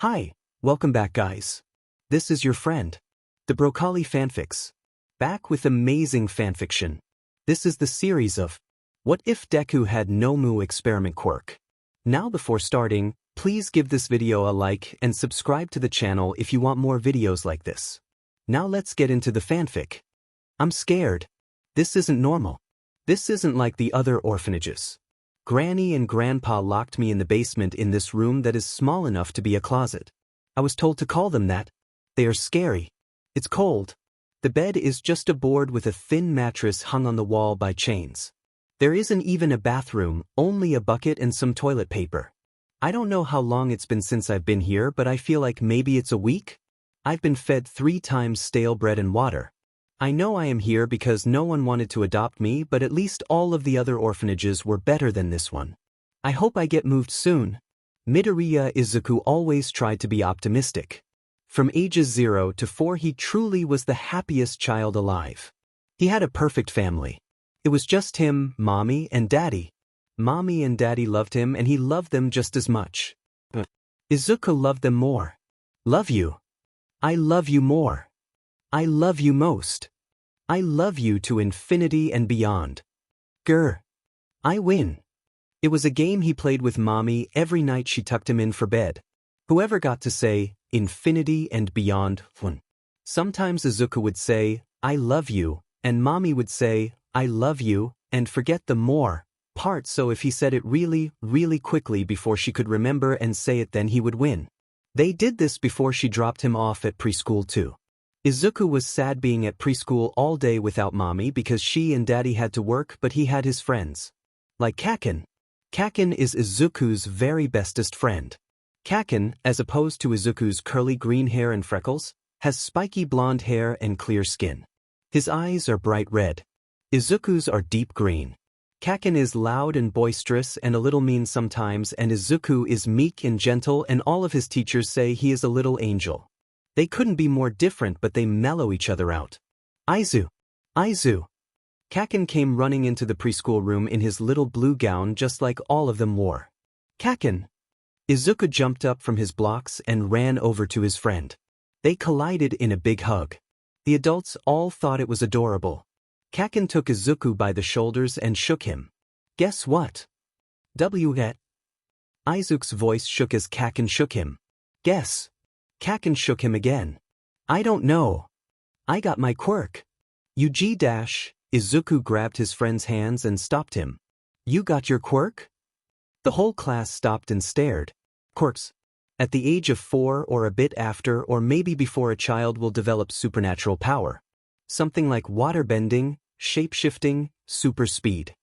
Hi, welcome back guys. This is your friend, the Broccoli Fanfics. Back with amazing fanfiction. This is the series of What If Deku Had Nomu Experiment Quirk. Now before starting, please give this video a like and subscribe to the channel if you want more videos like this. Now let's get into the fanfic. I'm scared. This isn't normal. This isn't like the other orphanages. Granny and Grandpa locked me in the basement in this room that is small enough to be a closet. I was told to call them that. They are scary. It's cold. The bed is just a board with a thin mattress hung on the wall by chains. There isn't even a bathroom, only a bucket and some toilet paper. I don't know how long it's been since I've been here, but I feel like maybe it's a week? I've been fed 3 times stale bread and water. I know I am here because no one wanted to adopt me, but at least all of the other orphanages were better than this one. I hope I get moved soon. Midoriya Izuku always tried to be optimistic. From ages 0 to 4 he truly was the happiest child alive. He had a perfect family. It was just him, Mommy, and Daddy. Mommy and Daddy loved him and he loved them just as much. But Izuku loved them more. Love you. I love you more. I love you most. I love you to infinity and beyond. Grr. I win. It was a game he played with Mommy every night she tucked him in for bed. Whoever got to say, infinity and beyond, won. Sometimes Izuku would say, I love you, and Mommy would say, I love you, and forget the more part, so if he said it really, really quickly before she could remember and say it, then he would win. They did this before she dropped him off at preschool too. Izuku was sad being at preschool all day without Mommy because she and Daddy had to work, but he had his friends. Like Kaken. Kaken is Izuku's very bestest friend. Kaken, as opposed to Izuku's curly green hair and freckles, has spiky blonde hair and clear skin. His eyes are bright red. Izuku's are deep green. Kaken is loud and boisterous and a little mean sometimes, and Izuku is meek and gentle, and all of his teachers say he is a little angel. They couldn't be more different, but they mellow each other out. Aizu. Aizu. Kaken came running into the preschool room in his little blue gown just like all of them wore. Kaken. Izuku jumped up from his blocks and ran over to his friend. They collided in a big hug. The adults all thought it was adorable. Kaken took Izuku by the shoulders and shook him. Guess what? What? Izuku's voice shook as Kaken shook him. Guess. Kaken shook him again. I don't know. I got my quirk. UG dash. Izuku grabbed his friend's hands and stopped him. You got your quirk? The whole class stopped and stared. Quirks. At the age of 4 or a bit after or maybe before, a child will develop supernatural power. Something like waterbending, shape-shifting, super speed.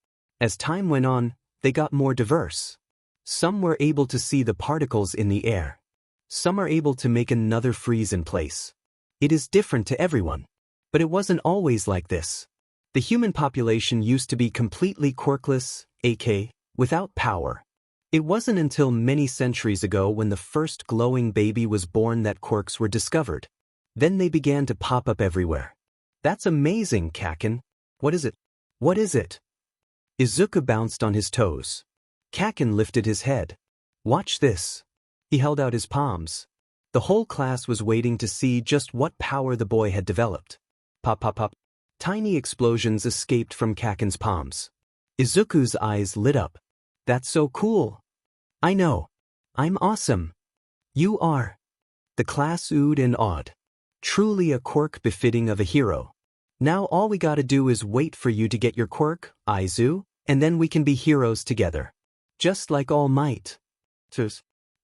As time went on, they got more diverse. Some were able to see the particles in the air. Some are able to make another freeze in place. It is different to everyone. But it wasn't always like this. The human population used to be completely quirkless, aka, without power. It wasn't until many centuries ago when the first glowing baby was born that quirks were discovered. Then they began to pop up everywhere. That's amazing, Kaken. What is it? What is it? Izuku bounced on his toes. Kaken lifted his head. Watch this. He held out his palms. The whole class was waiting to see just what power the boy had developed. Pop pop pop. Tiny explosions escaped from Kaken's palms. Izuku's eyes lit up. That's so cool. I know. I'm awesome. You are. The class oohed and awed. Truly a quirk befitting of a hero. Now all we gotta do is wait for you to get your quirk, Aizu, and then we can be heroes together. Just like All Might.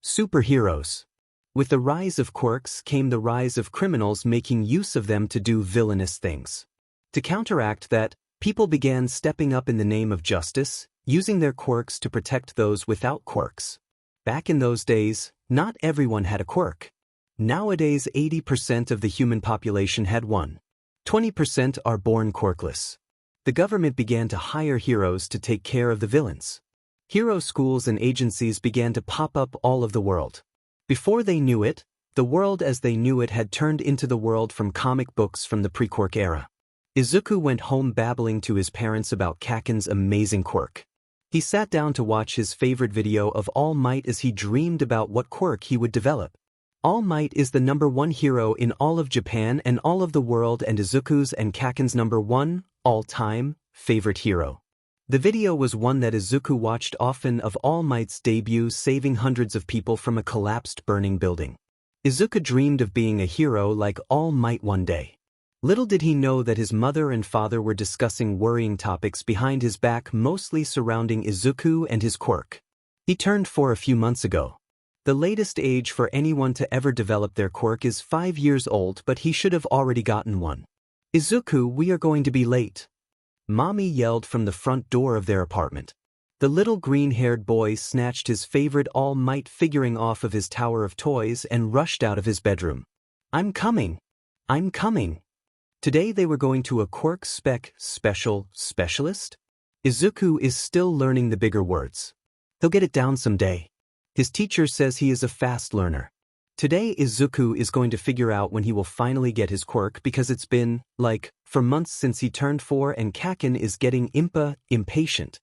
Superheroes. With the rise of quirks came the rise of criminals making use of them to do villainous things. To counteract that, people began stepping up in the name of justice, using their quirks to protect those without quirks. Back in those days, not everyone had a quirk. Nowadays 80% of the human population had one. 20% are born quirkless. The government began to hire heroes to take care of the villains. Hero schools and agencies began to pop up all of the world. Before they knew it, the world as they knew it had turned into the world from comic books from the pre-quirk era. Izuku went home babbling to his parents about Kaken's amazing quirk. He sat down to watch his favorite video of All Might as he dreamed about what quirk he would develop. All Might is the #1 hero in all of Japan and all of the world, and Izuku's and Kaken's #1, all-time, favorite hero. The video was one that Izuku watched often of All Might's debut, saving hundreds of people from a collapsed burning building. Izuku dreamed of being a hero like All Might one day. Little did he know that his mother and father were discussing worrying topics behind his back, mostly surrounding Izuku and his quirk. He turned 4 a few months ago. The latest age for anyone to ever develop their quirk is 5 years old, but he should have already gotten one. "Izuku, we are going to be late," Mommy yelled from the front door of their apartment. The little green-haired boy snatched his favorite All Might figuring off of his tower of toys and rushed out of his bedroom. "I'm coming. I'm coming." Today they were going to a quirk specialist? Izuku is still learning the bigger words. He'll get it down someday. His teacher says he is a fast learner. Today Izuku is going to figure out when he will finally get his quirk, because it's been, for months since he turned 4, and Kaken is getting impatient.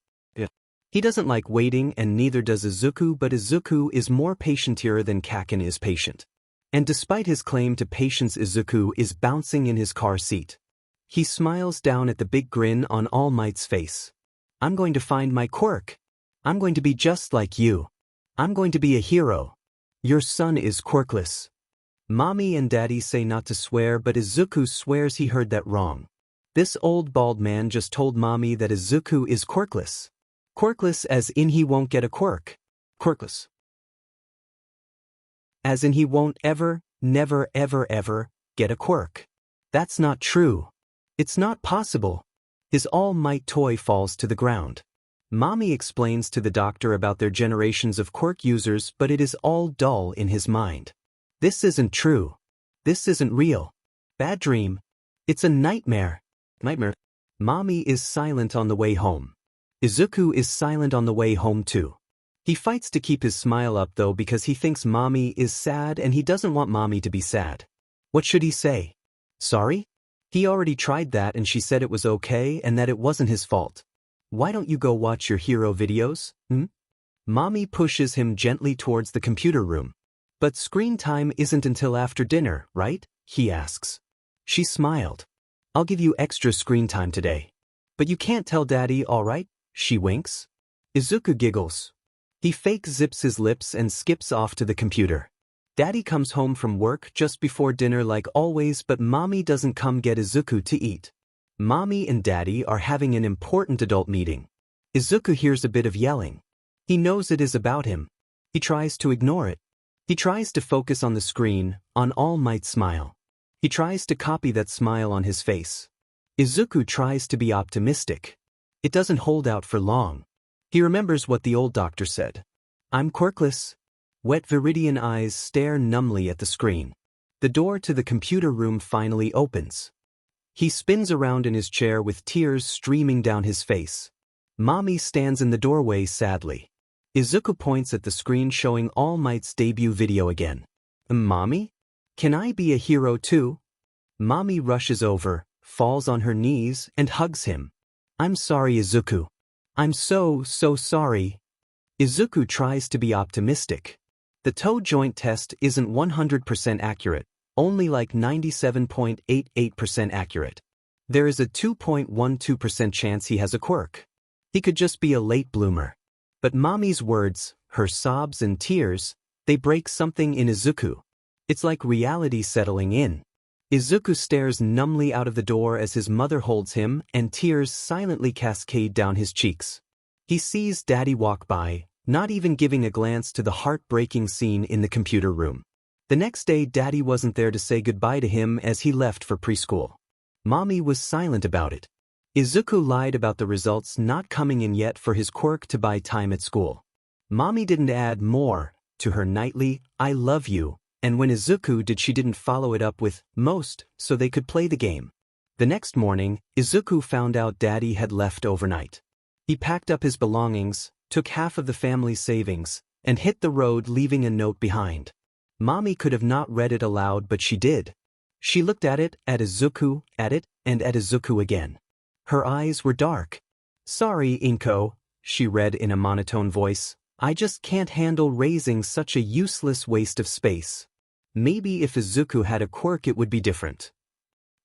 He doesn't like waiting, and neither does Izuku, but Izuku is more patientier than Kaken is patient. And despite his claim to patience, Izuku is bouncing in his car seat. He smiles down at the big grin on All Might's face. "I'm going to find my quirk. I'm going to be just like you. I'm going to be a hero. Your son is quirkless." Mommy and Daddy say not to swear, but Izuku swears he heard that wrong. This old bald man just told Mommy that Izuku is quirkless. Quirkless as in he won't get a quirk. Quirkless as in he won't never get a quirk. That's not true. It's not possible. His All Might toy falls to the ground. Mommy explains to the doctor about their generations of quirk users, but it is all dull in his mind. This isn't true. This isn't real. Bad dream. It's a nightmare. Mommy is silent on the way home. Izuku is silent on the way home too. He fights to keep his smile up though, because he thinks Mommy is sad and he doesn't want Mommy to be sad. What should he say? Sorry? He already tried that and she said it was okay and that it wasn't his fault. Why don't you go watch your hero videos? Mommy pushes him gently towards the computer room. But screen time isn't until after dinner, right? He asks. She smiled. I'll give you extra screen time today. But you can't tell Daddy, all right? She winks. Izuku giggles. He fake zips his lips and skips off to the computer. Daddy comes home from work just before dinner like always, but Mommy doesn't come get Izuku to eat. Mommy and Daddy are having an important adult meeting. Izuku hears a bit of yelling. He knows it is about him. He tries to ignore it. He tries to focus on the screen, on All Might's smile. He tries to copy that smile on his face. Izuku tries to be optimistic. It doesn't hold out for long. He remembers what the old doctor said. I'm quirkless. Wet Viridian eyes stare numbly at the screen. The door to the computer room finally opens. He spins around in his chair with tears streaming down his face. Mommy stands in the doorway sadly. Izuku points at the screen showing All Might's debut video again. Mommy? Can I be a hero too? Mommy rushes over, falls on her knees, and hugs him. I'm sorry, Izuku. I'm so sorry. Izuku tries to be optimistic. The toe joint test isn't 100% accurate, only like 97.88% accurate. There is a 2.12% chance he has a quirk. He could just be a late bloomer. But Mommy's words, her sobs and tears, they break something in Izuku. It's like reality settling in. Izuku stares numbly out of the door as his mother holds him, and tears silently cascade down his cheeks. He sees Daddy walk by, not even giving a glance to the heartbreaking scene in the computer room. The next day Daddy wasn't there to say goodbye to him as he left for preschool. Mommy was silent about it. Izuku lied about the results not coming in yet for his quirk to buy time at school. Mommy didn't add more to her nightly, I love you, and when Izuku did she didn't follow it up with most so they could play the game. The next morning, Izuku found out Daddy had left overnight. He packed up his belongings, took half of the family's savings, and hit the road leaving a note behind. Mommy could have not read it aloud, but she did. She looked at it, at Izuku, at it, and at Izuku again. Her eyes were dark. Sorry, Inko, she read in a monotone voice. I just can't handle raising such a useless waste of space. Maybe if Izuku had a quirk it would be different.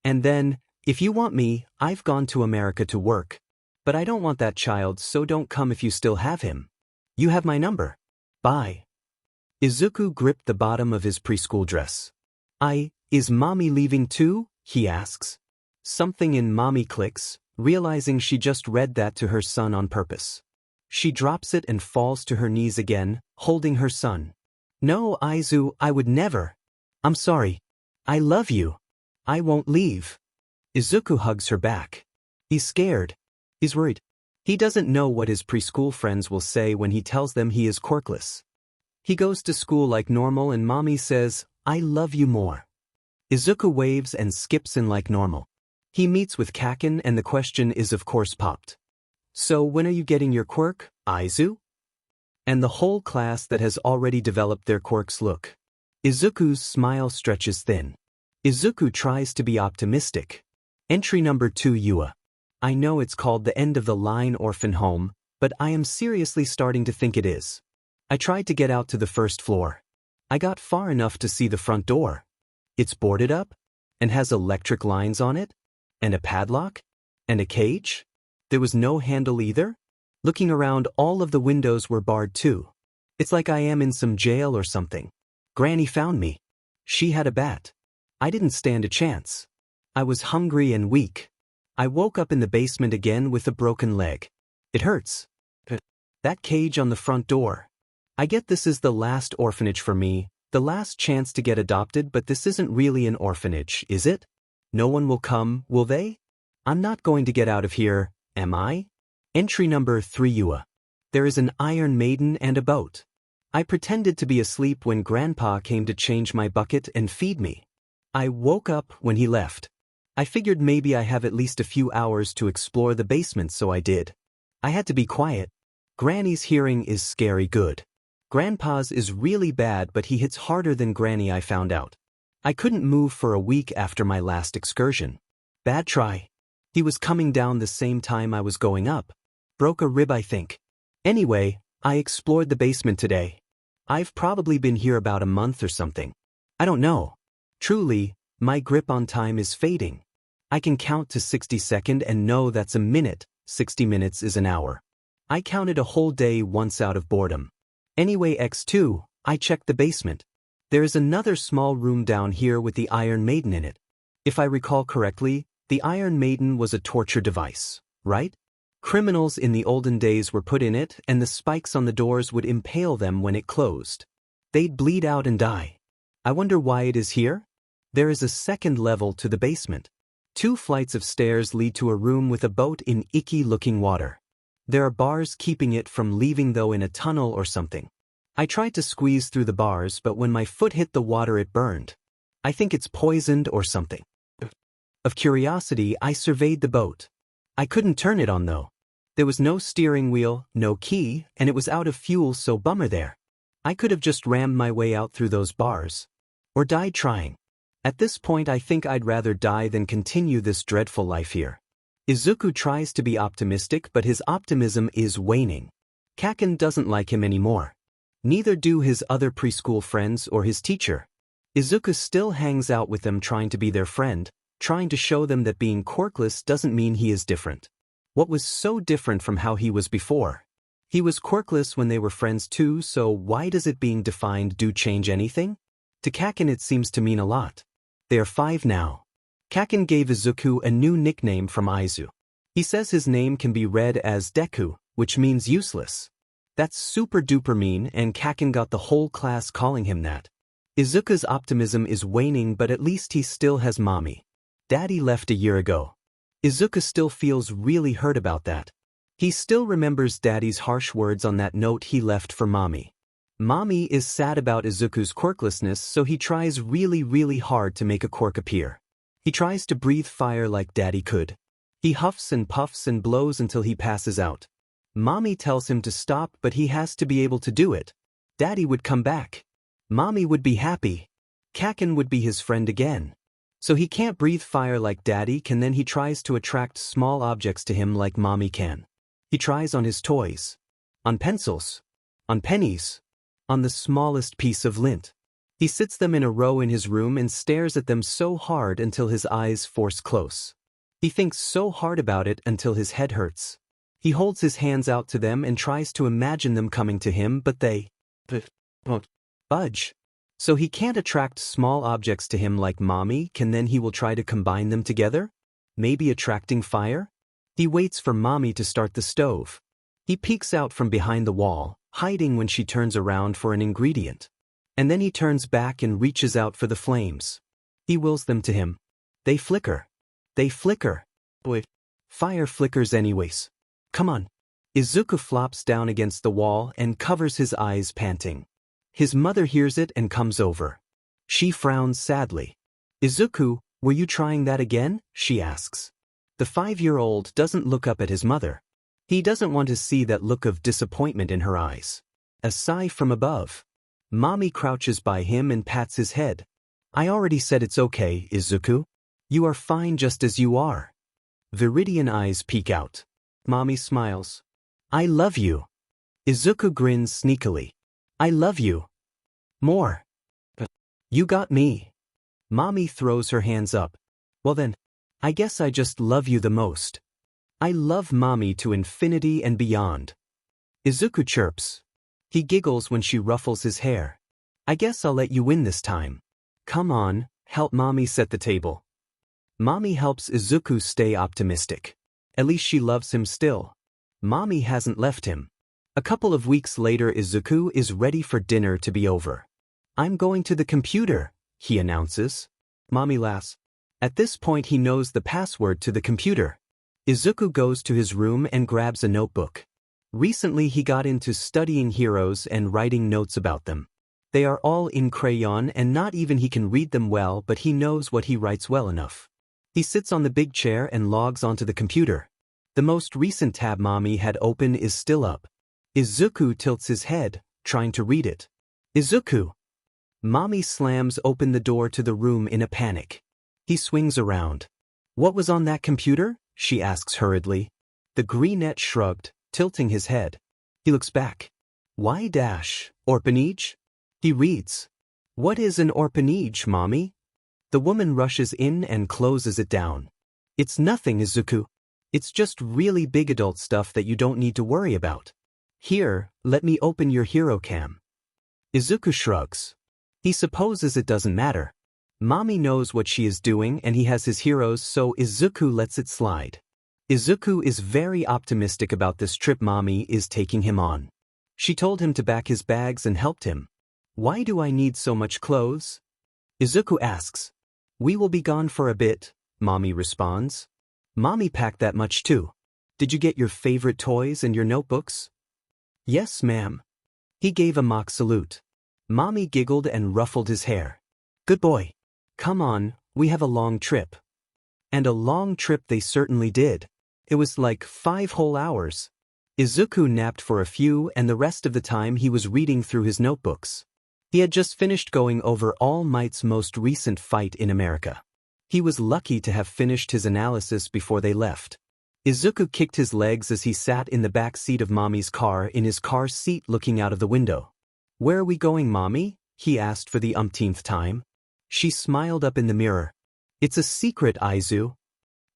And then, if you want me, I've gone to America to work. But I don't want that child, so don't come if you still have him. You have my number. Bye. Izuku gripped the bottom of his preschool dress. Is mommy leaving too? He asks. Something in mommy clicks, realizing she just read that to her son on purpose. She drops it and falls to her knees again, holding her son. No, Izu, I would never. I'm sorry. I love you. I won't leave. Izuku hugs her back. He's scared. He's worried. He doesn't know what his preschool friends will say when he tells them he is quirkless. He goes to school like normal and mommy says, I love you more. Izuku waves and skips in like normal. He meets with Kaken and the question is of course popped. So when are you getting your quirk, Izu? And the whole class that has already developed their quirks look. Izuku's smile stretches thin. Izuku tries to be optimistic. Entry number 2 Yua. I know it's called the end of the line orphan home, but I am seriously starting to think it is. I tried to get out to the first floor. I got far enough to see the front door. It's boarded up, and has electric lines on it, and a padlock, and a cage. There was no handle either. Looking around, all of the windows were barred too. It's like I am in some jail or something. Granny found me. She had a bat. I didn't stand a chance. I was hungry and weak. I woke up in the basement again with a broken leg. It hurts. That cage on the front door. I get this is the last orphanage for me, the last chance to get adopted, but this isn't really an orphanage, is it? No one will come, will they? I'm not going to get out of here, am I? Entry number 3 Yua. There is an Iron Maiden and a boat. I pretended to be asleep when Grandpa came to change my bucket and feed me. I woke up when he left. I figured maybe I have at least a few hours to explore the basement, so I did. I had to be quiet. Granny's hearing is scary good. Grandpa's is really bad, but he hits harder than Granny, I found out. I couldn't move for a week after my last excursion. Bad try. He was coming down the same time I was going up. Broke a rib, I think. Anyway, I explored the basement today. I've probably been here about a month or something. I don't know. Truly, my grip on time is fading. I can count to 60 and know that's a minute, 60 minutes is an hour. I counted a whole day once out of boredom. Anyway, X2, I checked the basement. There is another small room down here with the Iron Maiden in it. If I recall correctly, the Iron Maiden was a torture device, right? Criminals in the olden days were put in it, and the spikes on the doors would impale them when it closed. They'd bleed out and die. I wonder why it is here? There is a second level to the basement. 2 flights of stairs lead to a room with a boat in icky-looking water. There are bars keeping it from leaving, though, in a tunnel or something. I tried to squeeze through the bars, but when my foot hit the water it burned. I think it's poisoned or something. Of curiosity, I surveyed the boat. I couldn't turn it on though. There was no steering wheel, no key, and it was out of fuel, so bummer there. I could have just rammed my way out through those bars. Or died trying. At this point I think I'd rather die than continue this dreadful life here. Izuku tries to be optimistic, but his optimism is waning. Kaken doesn't like him anymore. Neither do his other preschool friends or his teacher. Izuku still hangs out with them, trying to be their friend, trying to show them that being quirkless doesn't mean he is different. What was so different from how he was before? He was quirkless when they were friends too, so why does it being defined do change anything? To Kaken it seems to mean a lot. They are 5 now. Kaken gave Izuku a new nickname from Izu. He says his name can be read as Deku, which means useless. That's super duper mean, and Kaken got the whole class calling him that. Izuku's optimism is waning, but at least he still has mommy. Daddy left a year ago. Izuku still feels really hurt about that. He still remembers Daddy's harsh words on that note he left for mommy. Mommy is sad about Izuku's quirklessness, so he tries really hard to make a quirk appear. He tries to breathe fire like Daddy could. He huffs and puffs and blows until he passes out. Mommy tells him to stop, but he has to be able to do it. Daddy would come back. Mommy would be happy. Kaken would be his friend again. So he can't breathe fire like Daddy can, then he tries to attract small objects to him like Mommy can. He tries on his toys. On pencils. On pennies. On the smallest piece of lint. He sits them in a row in his room and stares at them so hard until his eyes force close. He thinks so hard about it until his head hurts. He holds his hands out to them and tries to imagine them coming to him, but they won't budge. So he can't attract small objects to him like Mommy. Then he will try to combine them together? Maybe attracting fire? He waits for Mommy to start the stove. He peeks out from behind the wall, hiding when she turns around for an ingredient. And then he turns back and reaches out for the flames. He wills them to him. They flicker. They flicker. Wait. Fire flickers anyways. Come on. Izuku flops down against the wall and covers his eyes, panting. His mother hears it and comes over. She frowns sadly. Izuku, were you trying that again? She asks. The 5-year-old doesn't look up at his mother. He doesn't want to see that look of disappointment in her eyes. A sigh from above. Mommy crouches by him and pats his head. I already said it's okay, Izuku. You are fine just as you are. Viridian eyes peek out. Mommy smiles. I love you. Izuku grins sneakily. I love you. More. But you got me. Mommy throws her hands up. Well then, I guess I just love you the most. I love Mommy to infinity and beyond. Izuku chirps. He giggles when she ruffles his hair. I guess I'll let you win this time. Come on, help Mommy set the table. Mommy helps Izuku stay optimistic. At least she loves him still. Mommy hasn't left him. A couple of weeks later, Izuku is ready for dinner to be over. I'm going to the computer, he announces. Mommy laughs. At this point he knows the password to the computer. Izuku goes to his room and grabs a notebook. Recently he got into studying heroes and writing notes about them. They are all in crayon and not even he can read them well, but he knows what he writes well enough. He sits on the big chair and logs onto the computer. The most recent tab Mommy had open is still up. Izuku tilts his head, trying to read it. Izuku! Mommy slams open the door to the room in a panic. He swings around. What was on that computer? She asks hurriedly. The greenette shrugged, tilting his head. He looks back. Orphanage? He reads. What is an orphanage, Mommy? The woman rushes in and closes it down. It's nothing, Izuku. It's just really big adult stuff that you don't need to worry about. Here, let me open your hero cam. Izuku shrugs. He supposes it doesn't matter. Mommy knows what she is doing and he has his heroes, so Izuku lets it slide. Izuku is very optimistic about this trip Mommy is taking him on. She told him to pack his bags and helped him. Why do I need so much clothes? Izuku asks. We will be gone for a bit, Mommy responds. Mommy packed that much too. Did you get your favorite toys and your notebooks? Yes, ma'am. He gave a mock salute. Mommy giggled and ruffled his hair. Good boy. Come on, we have a long trip. And a long trip they certainly did. It was like 5 whole hours. Izuku napped for a few and the rest of the time he was reading through his notebooks. He had just finished going over All Might's most recent fight in America. He was lucky to have finished his analysis before they left. Izuku kicked his legs as he sat in the back seat of Mommy's car in his car seat looking out of the window. Where are we going, Mommy? He asked for the umpteenth time. She smiled up in the mirror. It's a secret, Izu.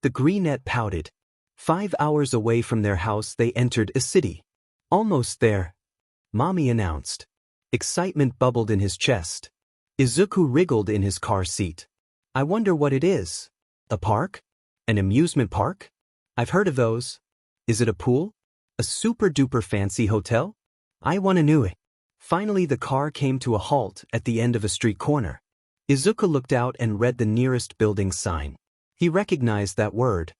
The greenette pouted. 5 hours away from their house they entered a city. Almost there, Mommy announced. Excitement bubbled in his chest. Izuku wriggled in his car seat. I wonder what it is. A park? An amusement park? I've heard of those. Is it a pool? A super-duper fancy hotel? I wanna know it. Finally the car came to a halt at the end of a street corner. Izuku looked out and read the nearest building sign. He recognized that word.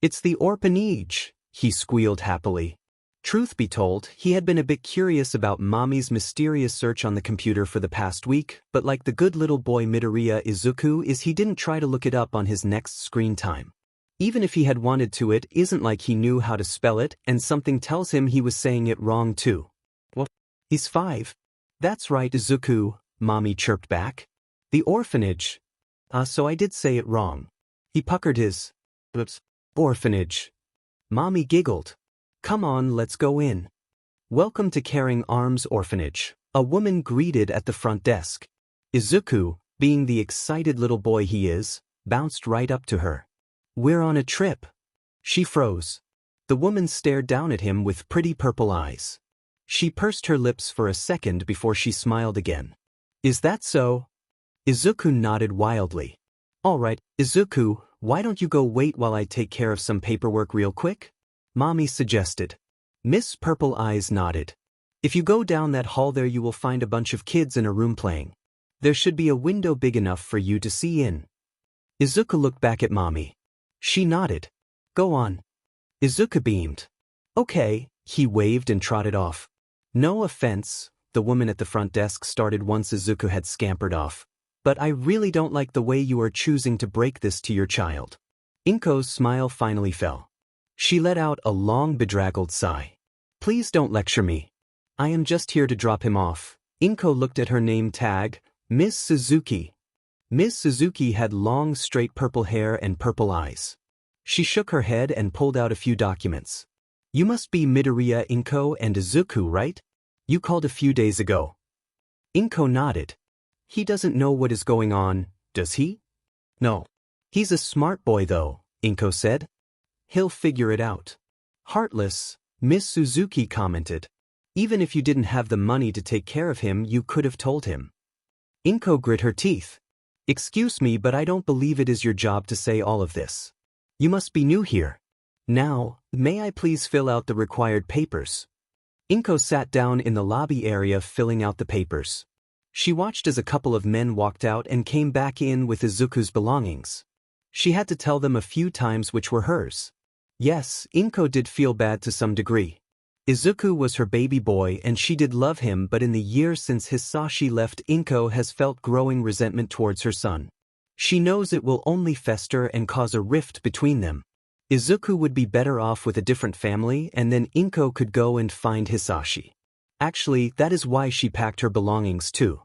It's the orphanage, he squealed happily. Truth be told, he had been a bit curious about Mommy's mysterious search on the computer for the past week, but like the good little boy Midoriya Izuku is, he didn't try to look it up on his next screen time. Even if he had wanted to, it isn't like he knew how to spell it, and something tells him he was saying it wrong too. What? He's 5. That's right, Izuku, Mommy chirped back. The orphanage. So I did say it wrong. He puckered his lips. Orphanage. Mommy giggled. Come on, let's go in. Welcome to Caring Arms Orphanage, a woman greeted at the front desk. Izuku, being the excited little boy he is, bounced right up to her. "We're on a trip." She froze. The woman stared down at him with pretty purple eyes. She pursed her lips for a second before she smiled again. "Is that so?" Izuku nodded wildly. "All right, Izuku, why don't you go wait while I take care of some paperwork real quick?" Mommy suggested. Miss Purple Eyes nodded. "If you go down that hall there you will find a bunch of kids in a room playing. There should be a window big enough for you to see in." Izuku looked back at Mommy. She nodded. "Go on." Izuku beamed. "Okay," he waved and trotted off. "No offense," the woman at the front desk started once Izuku had scampered off, "but I really don't like the way you are choosing to break this to your child." Inko's smile finally fell. She let out a long bedraggled sigh. "Please don't lecture me. I am just here to drop him off." Inko looked at her name tag, Miss Suzuki. Miss Suzuki had long straight purple hair and purple eyes. She shook her head and pulled out a few documents. "You must be Midoriya, Inko, and Izuku, right? You called a few days ago." Inko nodded. "He doesn't know what is going on, does he?" "No. He's a smart boy though," Inko said. "He'll figure it out." "Heartless," Miss Suzuki commented. "Even if you didn't have the money to take care of him, you could have told him." Inko grit her teeth. "Excuse me, but I don't believe it is your job to say all of this. You must be new here. Now, may I please fill out the required papers?" Inko sat down in the lobby area filling out the papers. She watched as a couple of men walked out and came back in with Izuku's belongings. She had to tell them a few times which were hers. Yes, Inko did feel bad to some degree. Izuku was her baby boy and she did love him, but in the years since Hisashi left, Inko has felt growing resentment towards her son. She knows it will only fester and cause a rift between them. Izuku would be better off with a different family and then Inko could go and find Hisashi. Actually, that is why she packed her belongings too.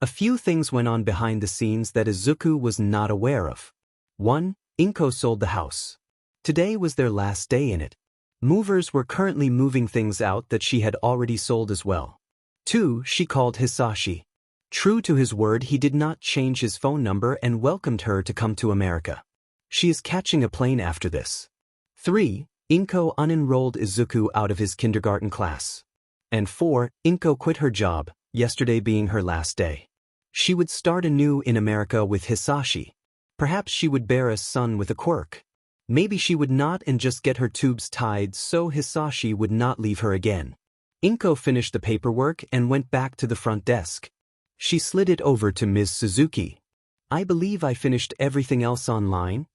A few things went on behind the scenes that Izuku was not aware of. 1. Inko sold the house. Today was their last day in it. Movers were currently moving things out that she had already sold as well. 2. She called Hisashi. True to his word, he did not change his phone number and welcomed her to come to America. She is catching a plane after this. 3. Inko unenrolled Izuku out of his kindergarten class. And 4. Inko quit her job, yesterday being her last day. She would start anew in America with Hisashi. Perhaps she would bear a son with a quirk. Maybe she would not and just get her tubes tied so Hisashi would not leave her again. Inko finished the paperwork and went back to the front desk. She slid it over to Ms. Suzuki. "I believe I finished everything else online?"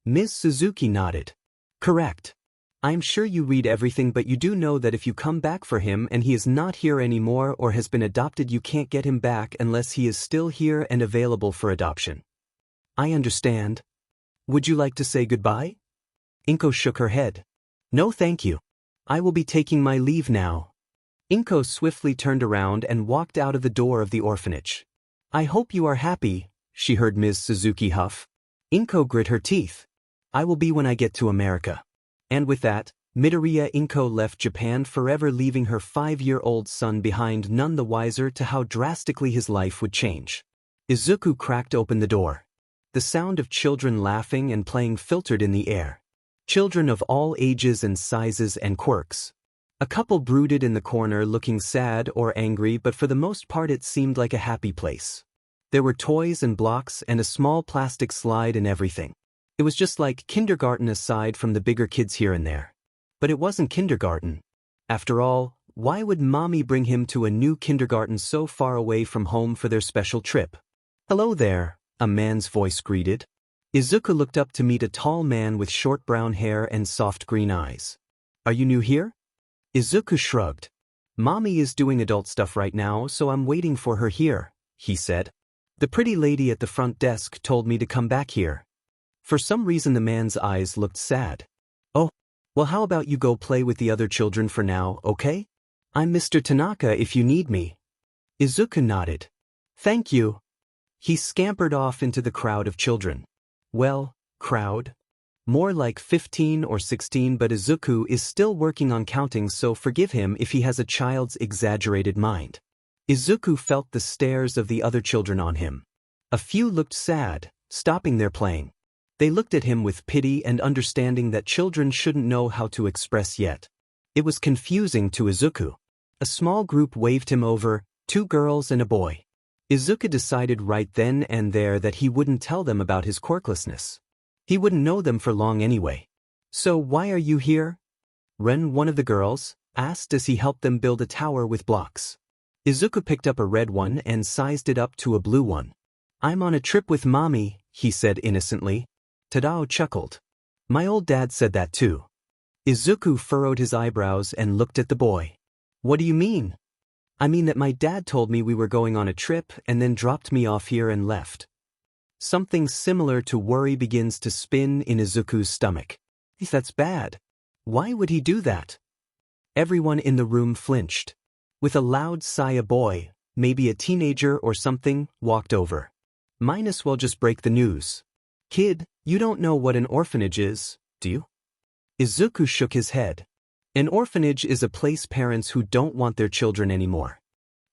Ms. Suzuki nodded. "Correct. I'm sure you read everything, but you do know that if you come back for him and he is not here anymore or has been adopted, you can't get him back unless he is still here and available for adoption." "I understand. Would you like to say goodbye?" Inko shook her head. "No thank you. I will be taking my leave now." Inko swiftly turned around and walked out of the door of the orphanage. "I hope you are happy," she heard Ms. Suzuki huff. Inko grit her teeth. "I will be when I get to America." And with that, Midoriya Inko left Japan forever, leaving her 5-year-old son behind, none the wiser to how drastically his life would change. Izuku cracked open the door. The sound of children laughing and playing filtered in the air. Children of all ages and sizes and quirks. A couple brooded in the corner looking sad or angry, but for the most part it seemed like a happy place. There were toys and blocks and a small plastic slide and everything. It was just like kindergarten aside from the bigger kids here and there. But it wasn't kindergarten. After all, why would mommy bring him to a new kindergarten so far away from home for their special trip? "Hello there," a man's voice greeted. Izuku looked up to meet a tall man with short brown hair and soft green eyes. "Are you new here?" Izuku shrugged. "Mommy is doing adult stuff right now, so I'm waiting for her here," he said. "The pretty lady at the front desk told me to come back here." For some reason the man's eyes looked sad. "Oh, well, how about you go play with the other children for now, okay? I'm Mr. Tanaka if you need me." Izuku nodded. "Thank you." He scampered off into the crowd of children. Well, crowd? More like 15 or 16, but Izuku is still working on counting, so forgive him if he has a child's exaggerated mind. Izuku felt the stares of the other children on him. A few looked sad, stopping their playing. They looked at him with pity and understanding that children shouldn't know how to express yet. It was confusing to Izuku. A small group waved him over, 2 girls and a boy. Izuku decided right then and there that he wouldn't tell them about his quirklessness. He wouldn't know them for long anyway. So why are you here? Ren, one of the girls, asked as he helped them build a tower with blocks. Izuku picked up a red one and sized it up to a blue one. I'm on a trip with mommy, he said innocently. Tadao chuckled. My old dad said that too. Izuku furrowed his eyebrows and looked at the boy. What do you mean? I mean that my dad told me we were going on a trip and then dropped me off here and left. Something similar to worry begins to spin in Izuku's stomach. That's bad. Why would he do that? Everyone in the room flinched. With a loud sigh, a boy, maybe a teenager or something, walked over. Might as well just break the news. Kid, you don't know what an orphanage is, do you? Izuku shook his head. An orphanage is a place parents who don't want their children anymore.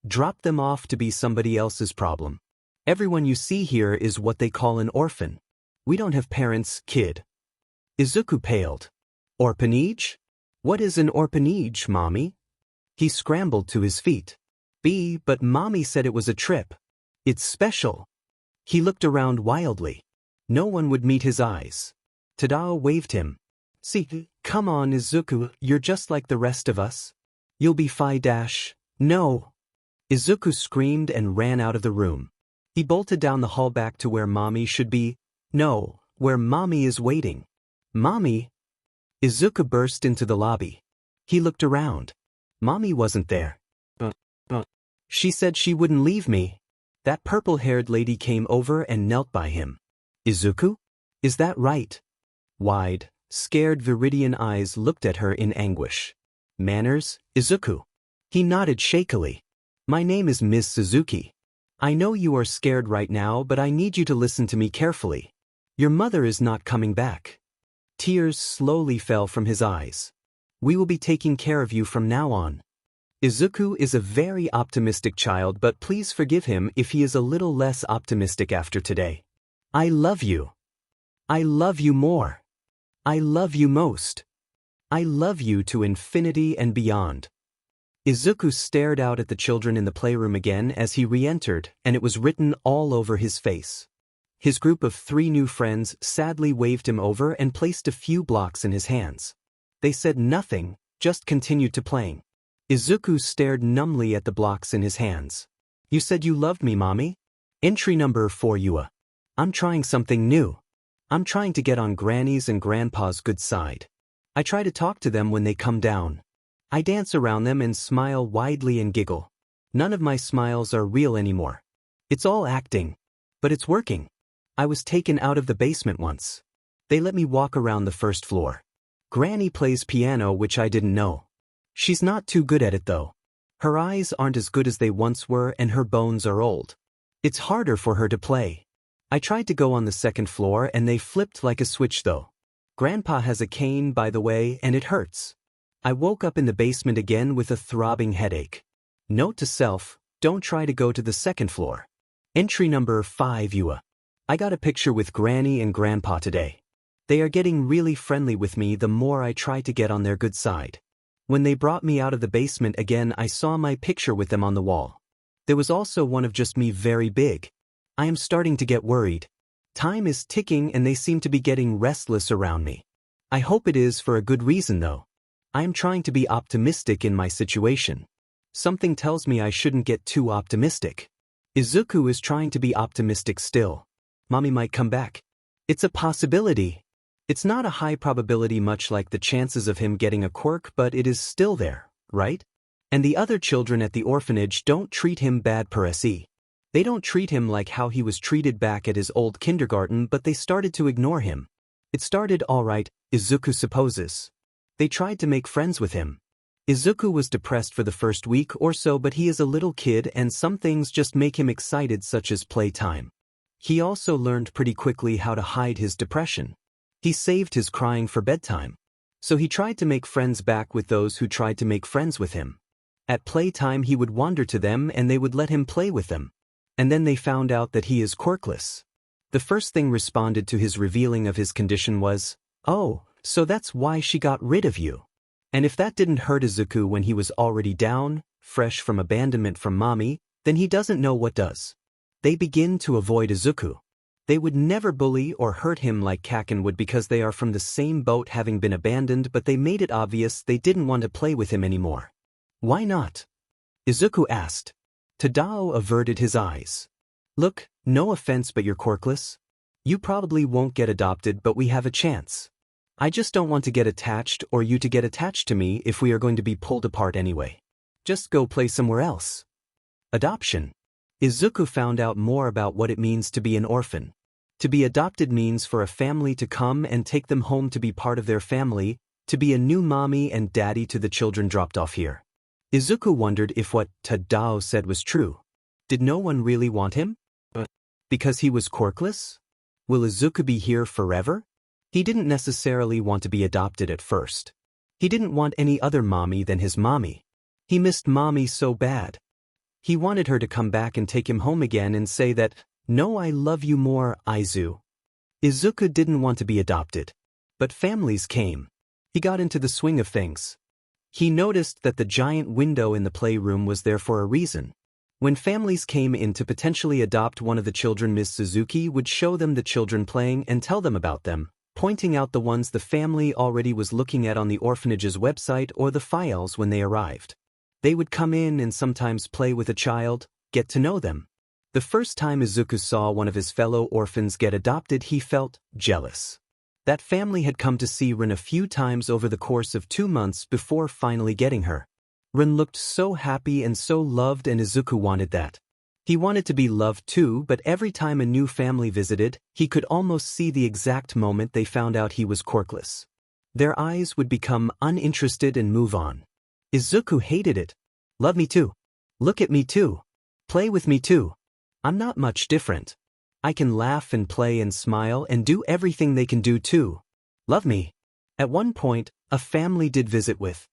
Drop them off to be somebody else's problem. Everyone you see here is what they call an orphan. We don't have parents, kid. Izuku paled. Orphanage? What is an orphanage, mommy? He scrambled to his feet. But mommy said it was a trip. It's special. He looked around wildly. No one would meet his eyes. Tadao waved him. See, come on Izuku, you're just like the rest of us. You'll be fine. No. Izuku screamed and ran out of the room. He bolted down the hall back to where mommy should be. No, where mommy is waiting. Mommy? Izuku burst into the lobby. He looked around. Mommy wasn't there. She said she wouldn't leave me. That purple-haired lady came over and knelt by him. Izuku? Is that right? Wide, scared Viridian eyes looked at her in anguish. Manners, Izuku. He nodded shakily. My name is Ms. Suzuki. I know you are scared right now, but I need you to listen to me carefully. Your mother is not coming back. Tears slowly fell from his eyes. We will be taking care of you from now on. Izuku is a very optimistic child, but please forgive him if he is a little less optimistic after today. I love you. I love you more. I love you most. I love you to infinity and beyond. Izuku stared out at the children in the playroom again as he re-entered, and it was written all over his face. His group of 3 new friends sadly waved him over and placed a few blocks in his hands. They said nothing, just continued to playing. Izuku stared numbly at the blocks in his hands. You said you loved me, mommy? Entry number 4 Yua. I'm trying something new. I'm trying to get on Granny's and Grandpa's good side. I try to talk to them when they come down. I dance around them and smile widely and giggle. None of my smiles are real anymore. It's all acting. But it's working. I was taken out of the basement once. They let me walk around the first floor. Granny plays piano, which I didn't know. She's not too good at it though. Her eyes aren't as good as they once were and her bones are old. It's harder for her to play. I tried to go on the second floor and they flipped like a switch though. Grandpa has a cane, by the way, and it hurts. I woke up in the basement again with a throbbing headache. Note to self, don't try to go to the second floor. Entry number 5 Yua. I got a picture with Granny and Grandpa today. They are getting really friendly with me the more I try to get on their good side. When they brought me out of the basement again, I saw my picture with them on the wall. There was also one of just me, very big. I am starting to get worried. Time is ticking and they seem to be getting restless around me. I hope it is for a good reason though. I am trying to be optimistic in my situation. Something tells me I shouldn't get too optimistic. Izuku is trying to be optimistic still. Mommy might come back. It's a possibility. It's not a high probability, much like the chances of him getting a quirk, but it is still there, right? And the other children at the orphanage don't treat him bad per se. They don't treat him like how he was treated back at his old kindergarten, but they started to ignore him. It started alright, Izuku supposes. They tried to make friends with him. Izuku was depressed for the first week or so, but he is a little kid and some things just make him excited, such as playtime. He also learned pretty quickly how to hide his depression. He saved his crying for bedtime. So he tried to make friends back with those who tried to make friends with him. At playtime he would wander to them and they would let him play with them. And then they found out that he is quirkless. The first thing responded to his revealing of his condition was, "Oh, so that's why she got rid of you." And if that didn't hurt Izuku when he was already down, fresh from abandonment from mommy, then he doesn't know what does. They begin to avoid Izuku. They would never bully or hurt him like Kaken would because they are from the same boat having been abandoned, but they made it obvious they didn't want to play with him anymore. "Why not?" Izuku asked. Tadao averted his eyes. "Look, no offense but you're quirkless. You probably won't get adopted but we have a chance. I just don't want to get attached or you to get attached to me if we are going to be pulled apart anyway. Just go play somewhere else." Adoption. Izuku found out more about what it means to be an orphan. To be adopted means for a family to come and take them home to be part of their family, to be a new mommy and daddy to the children dropped off here. Izuku wondered if what Tadao said was true. Did no one really want him? Because he was quirkless? Will Izuku be here forever? He didn't necessarily want to be adopted at first. He didn't want any other mommy than his mommy. He missed mommy so bad. He wanted her to come back and take him home again and say that, "No, I love you more, Izu." Izuku didn't want to be adopted. But families came. He got into the swing of things. He noticed that the giant window in the playroom was there for a reason. When families came in to potentially adopt one of the children, Ms. Suzuki would show them the children playing and tell them about them, pointing out the ones the family already was looking at on the orphanage's website or the files when they arrived. They would come in and sometimes play with a child, get to know them. The first time Izuku saw one of his fellow orphans get adopted, he felt jealous. That family had come to see Rin a few times over the course of 2 months before finally getting her. Rin looked so happy and so loved, and Izuku wanted that. He wanted to be loved too, but every time a new family visited, he could almost see the exact moment they found out he was quirkless. Their eyes would become uninterested and move on. Izuku hated it. "Love me too. Look at me too. Play with me too. I'm not much different. I can laugh and play and smile and do everything they can do too. Love me." At one point, a family did visit with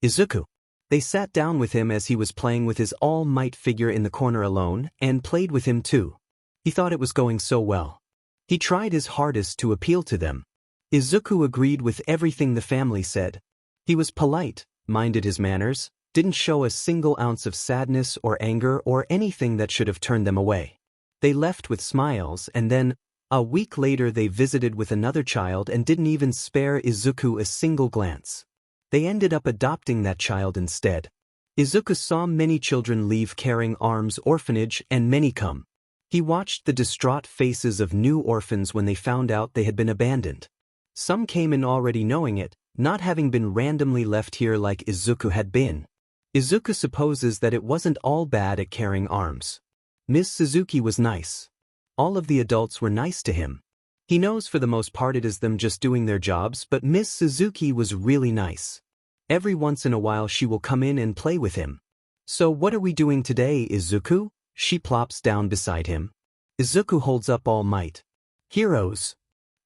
Izuku. They sat down with him as he was playing with his All Might figure in the corner alone, and played with him too. He thought it was going so well. He tried his hardest to appeal to them. Izuku agreed with everything the family said. He was polite, minded his manners, didn't show a single ounce of sadness or anger or anything that should have turned them away. They left with smiles, and then, a week later, they visited with another child and didn't even spare Izuku a single glance. They ended up adopting that child instead. Izuku saw many children leave Caring Arms Orphanage and many come. He watched the distraught faces of new orphans when they found out they had been abandoned. Some came in already knowing it, not having been randomly left here like Izuku had been. Izuku supposes that it wasn't all bad at Caring Arms. Ms. Suzuki was nice. All of the adults were nice to him. He knows for the most part it is them just doing their jobs, but Ms. Suzuki was really nice. Every once in a while she will come in and play with him. "So what are we doing today, Izuku?" She plops down beside him. Izuku holds up All Might. "Heroes."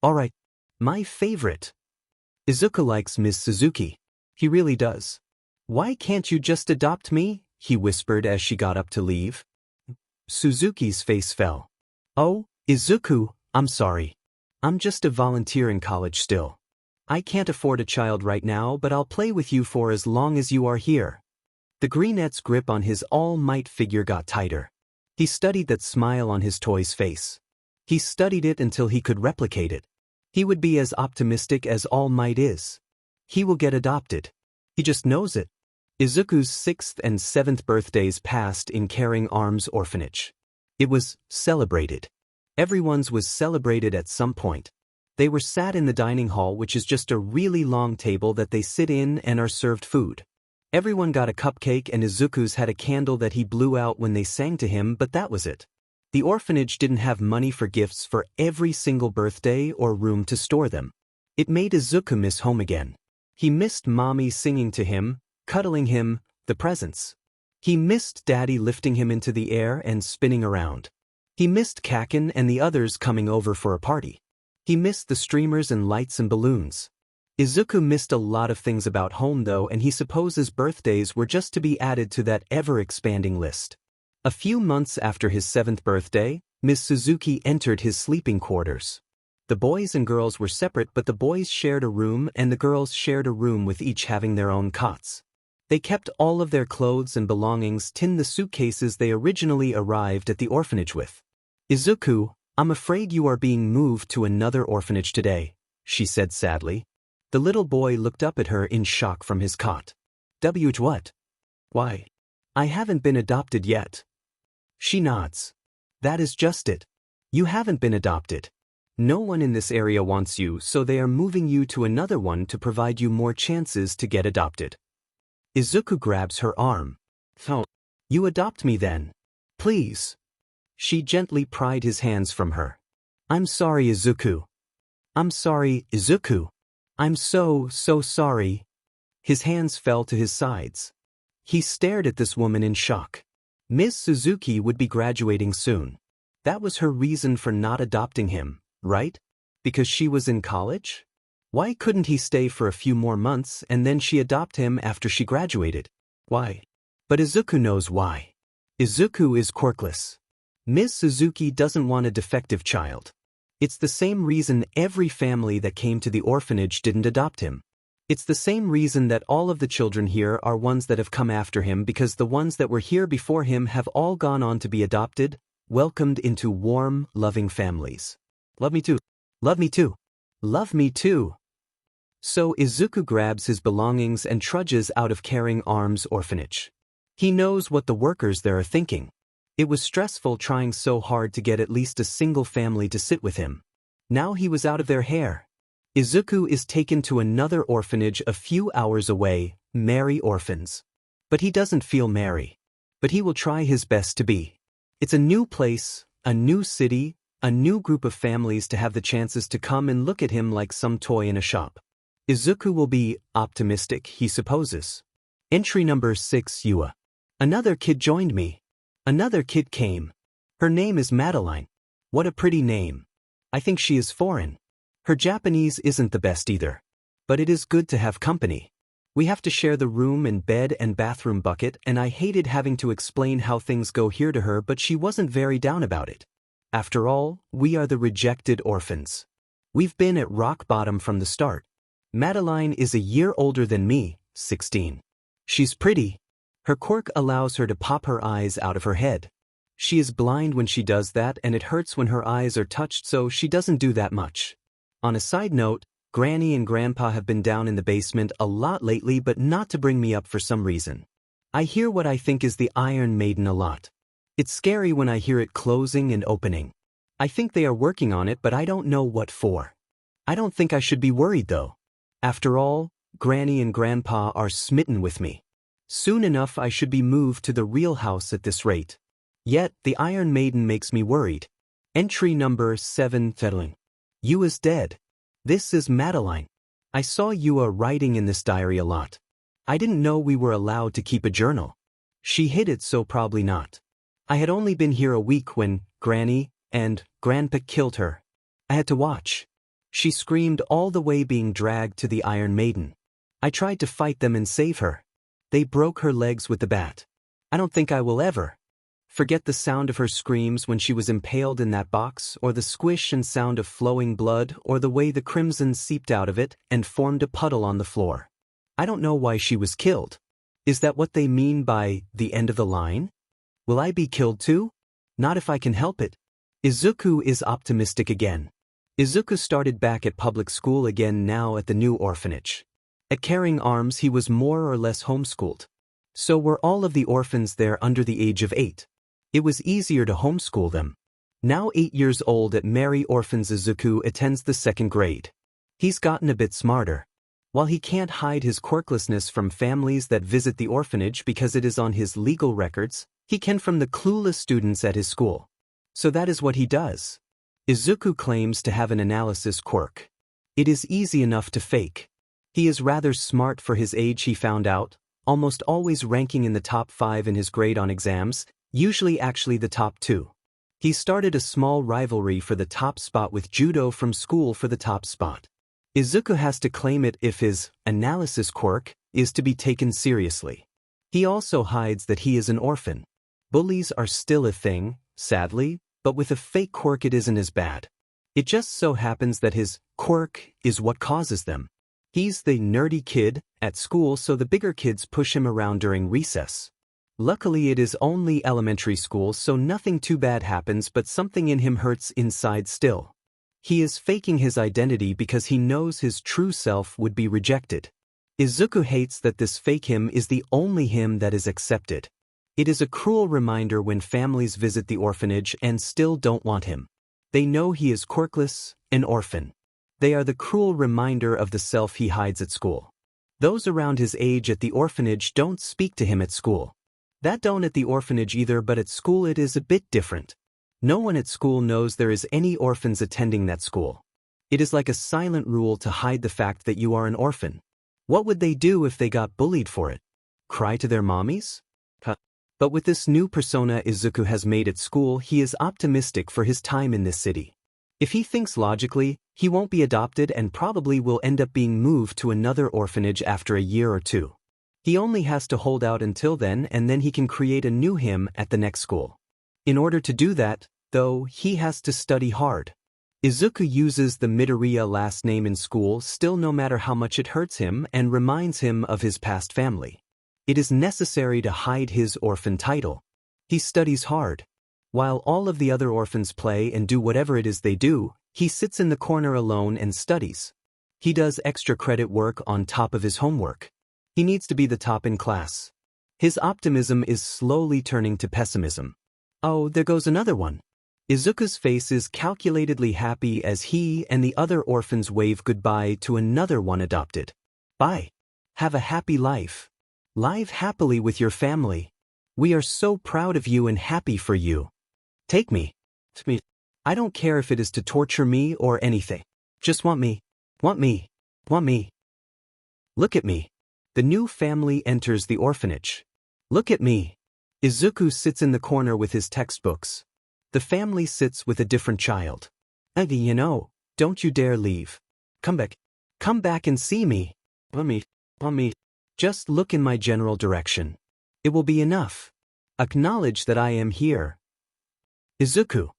"Alright. My favorite." Izuku likes Ms. Suzuki. He really does. "Why can't you just adopt me?" he whispered as she got up to leave. Suzuki's face fell. "Oh, Izuku, I'm sorry. I'm just a volunteer in college still. I can't afford a child right now, but I'll play with you for as long as you are here." The greenette's grip on his All Might figure got tighter. He studied that smile on his toy's face. He studied it until he could replicate it. He would be as optimistic as All Might is. He will get adopted. He just knows it. Izuku's 6th and 7th birthdays passed in Caring Arms Orphanage. It was celebrated. Everyone's was celebrated at some point. They were sat in the dining hall, which is just a really long table that they sit in and are served food. Everyone got a cupcake, and Izuku's had a candle that he blew out when they sang to him, but that was it. The orphanage didn't have money for gifts for every single birthday or room to store them. It made Izuku miss home again. He missed mommy singing to him, cuddling him, the presents. He missed daddy lifting him into the air and spinning around. He missed Kaken and the others coming over for a party. He missed the streamers and lights and balloons. Izuku missed a lot of things about home though, and he supposes birthdays were just to be added to that ever-expanding list. A few months after his 7th birthday, Miss Suzuki entered his sleeping quarters. The boys and girls were separate, but the boys shared a room and the girls shared a room, with each having their own cots. They kept all of their clothes and belongings in the suitcases they originally arrived at the orphanage with. "Izuku, I'm afraid you are being moved to another orphanage today," she said sadly. The little boy looked up at her in shock from his cot. What? Why? I haven't been adopted yet." She nods. "That is just it. You haven't been adopted. No one in this area wants you, so they are moving you to another one to provide you more chances to get adopted." Izuku grabs her arm. "Oh, you adopt me then. Please." She gently pried his hands from her. "I'm sorry, Izuku. I'm sorry, Izuku. I'm so sorry." His hands fell to his sides. He stared at this woman in shock. Miss Suzuki would be graduating soon. That was her reason for not adopting him, right? Because she was in college? Why couldn't he stay for a few more months and then she adopt him after she graduated? Why? But Izuku knows why. Izuku is quirkless. Miss Suzuki doesn't want a defective child. It's the same reason every family that came to the orphanage didn't adopt him. It's the same reason that all of the children here are ones that have come after him, because the ones that were here before him have all gone on to be adopted, welcomed into warm, loving families. Love me too. Love me too. Love me too. So Izuku grabs his belongings and trudges out of Caring Arms Orphanage. He knows what the workers there are thinking. It was stressful trying so hard to get at least a single family to sit with him. Now he was out of their hair. Izuku is taken to another orphanage a few hours away, Merry Orphans. But he doesn't feel merry. But he will try his best to be. It's a new place, a new city, a new group of families to have the chances to come and look at him like some toy in a shop. Izuku will be optimistic, he supposes. Entry number 6, Yua. Another kid joined me. Another kid came. Her name is Madeline. What a pretty name. I think she is foreign. Her Japanese isn't the best either. But it is good to have company. We have to share the room and bed and bathroom bucket, and I hated having to explain how things go here to her, but she wasn't very down about it. After all, we are the rejected orphans. We've been at rock bottom from the start. Madeline is a year older than me, 16. She's pretty. Her quirk allows her to pop her eyes out of her head. She is blind when she does that, and it hurts when her eyes are touched, so she doesn't do that much. On a side note, Granny and Grandpa have been down in the basement a lot lately, but not to bring me up for some reason. I hear what I think is the Iron Maiden a lot. It's scary when I hear it closing and opening. I think they are working on it, but I don't know what for. I don't think I should be worried though. After all, Granny and Grandpa are smitten with me. Soon enough I should be moved to the real house at this rate. Yet, the Iron Maiden makes me worried. Entry number 7, Fedlin. Yua's dead. This is Madeline. I saw Yua writing in this diary a lot. I didn't know we were allowed to keep a journal. She hid it, so probably not. I had only been here a week when Granny and Grandpa killed her. I had to watch. She screamed all the way being dragged to the Iron Maiden. I tried to fight them and save her. They broke her legs with the bat. I don't think I will ever forget the sound of her screams when she was impaled in that box, or the squish and sound of flowing blood, or the way the crimson seeped out of it and formed a puddle on the floor. I don't know why she was killed. Is that what they mean by the end of the line? Will I be killed too? Not if I can help it. Izuku is optimistic again. Izuku started back at public school again, now at the new orphanage. At Caring Arms he was more or less homeschooled. So were all of the orphans there under the age of 8. It was easier to homeschool them. Now 8 years old at Merry Orphans, Izuku attends the 2nd grade. He's gotten a bit smarter. While he can't hide his quirklessness from families that visit the orphanage because it is on his legal records, he can from the clueless students at his school. So that is what he does. Izuku claims to have an analysis quirk. It is easy enough to fake. He is rather smart for his age, he found out, almost always ranking in the top 5 in his grade on exams, usually actually the top 2. He started a small rivalry for the top spot with judo from school for the top spot. Izuku has to claim it if his analysis quirk is to be taken seriously. He also hides that he is an orphan. Bullies are still a thing, sadly, but with a fake quirk it isn't as bad. It just so happens that his quirk is what causes them. He's the nerdy kid at school, so the bigger kids push him around during recess. Luckily it is only elementary school, so nothing too bad happens, but something in him hurts inside still. He is faking his identity because he knows his true self would be rejected. Izuku hates that this fake him is the only him that is accepted. It is a cruel reminder when families visit the orphanage and still don't want him. They know he is quirkless, an orphan. They are the cruel reminder of the self he hides at school. Those around his age at the orphanage don't speak to him at school. That don't at the orphanage either, but at school it is a bit different. No one at school knows there is any orphans attending that school. It is like a silent rule to hide the fact that you are an orphan. What would they do if they got bullied for it? Cry to their mommies? But with this new persona Izuku has made at school, he is optimistic for his time in this city. If he thinks logically, he won't be adopted and probably will end up being moved to another orphanage after a year or two. He only has to hold out until then, and then he can create a new him at the next school. In order to do that, though, he has to study hard. Izuku uses the Midoriya last name in school still, no matter how much it hurts him and reminds him of his past family. It is necessary to hide his orphan title. He studies hard. While all of the other orphans play and do whatever it is they do, he sits in the corner alone and studies. He does extra credit work on top of his homework. He needs to be the top in class. His optimism is slowly turning to pessimism. Oh, there goes another one. Izuku's face is calculatedly happy as he and the other orphans wave goodbye to another one adopted. Bye. Have a happy life. Live happily with your family. We are so proud of you and happy for you. Take me. I don't care if it is to torture me or anything. Just want me. Want me. Want me. Look at me. The new family enters the orphanage. Look at me. Izuku sits in the corner with his textbooks. The family sits with a different child. Don't you dare leave. Come back. Come back and see me. Want me. Just look in my general direction. It will be enough. Acknowledge that I am here. Izuku.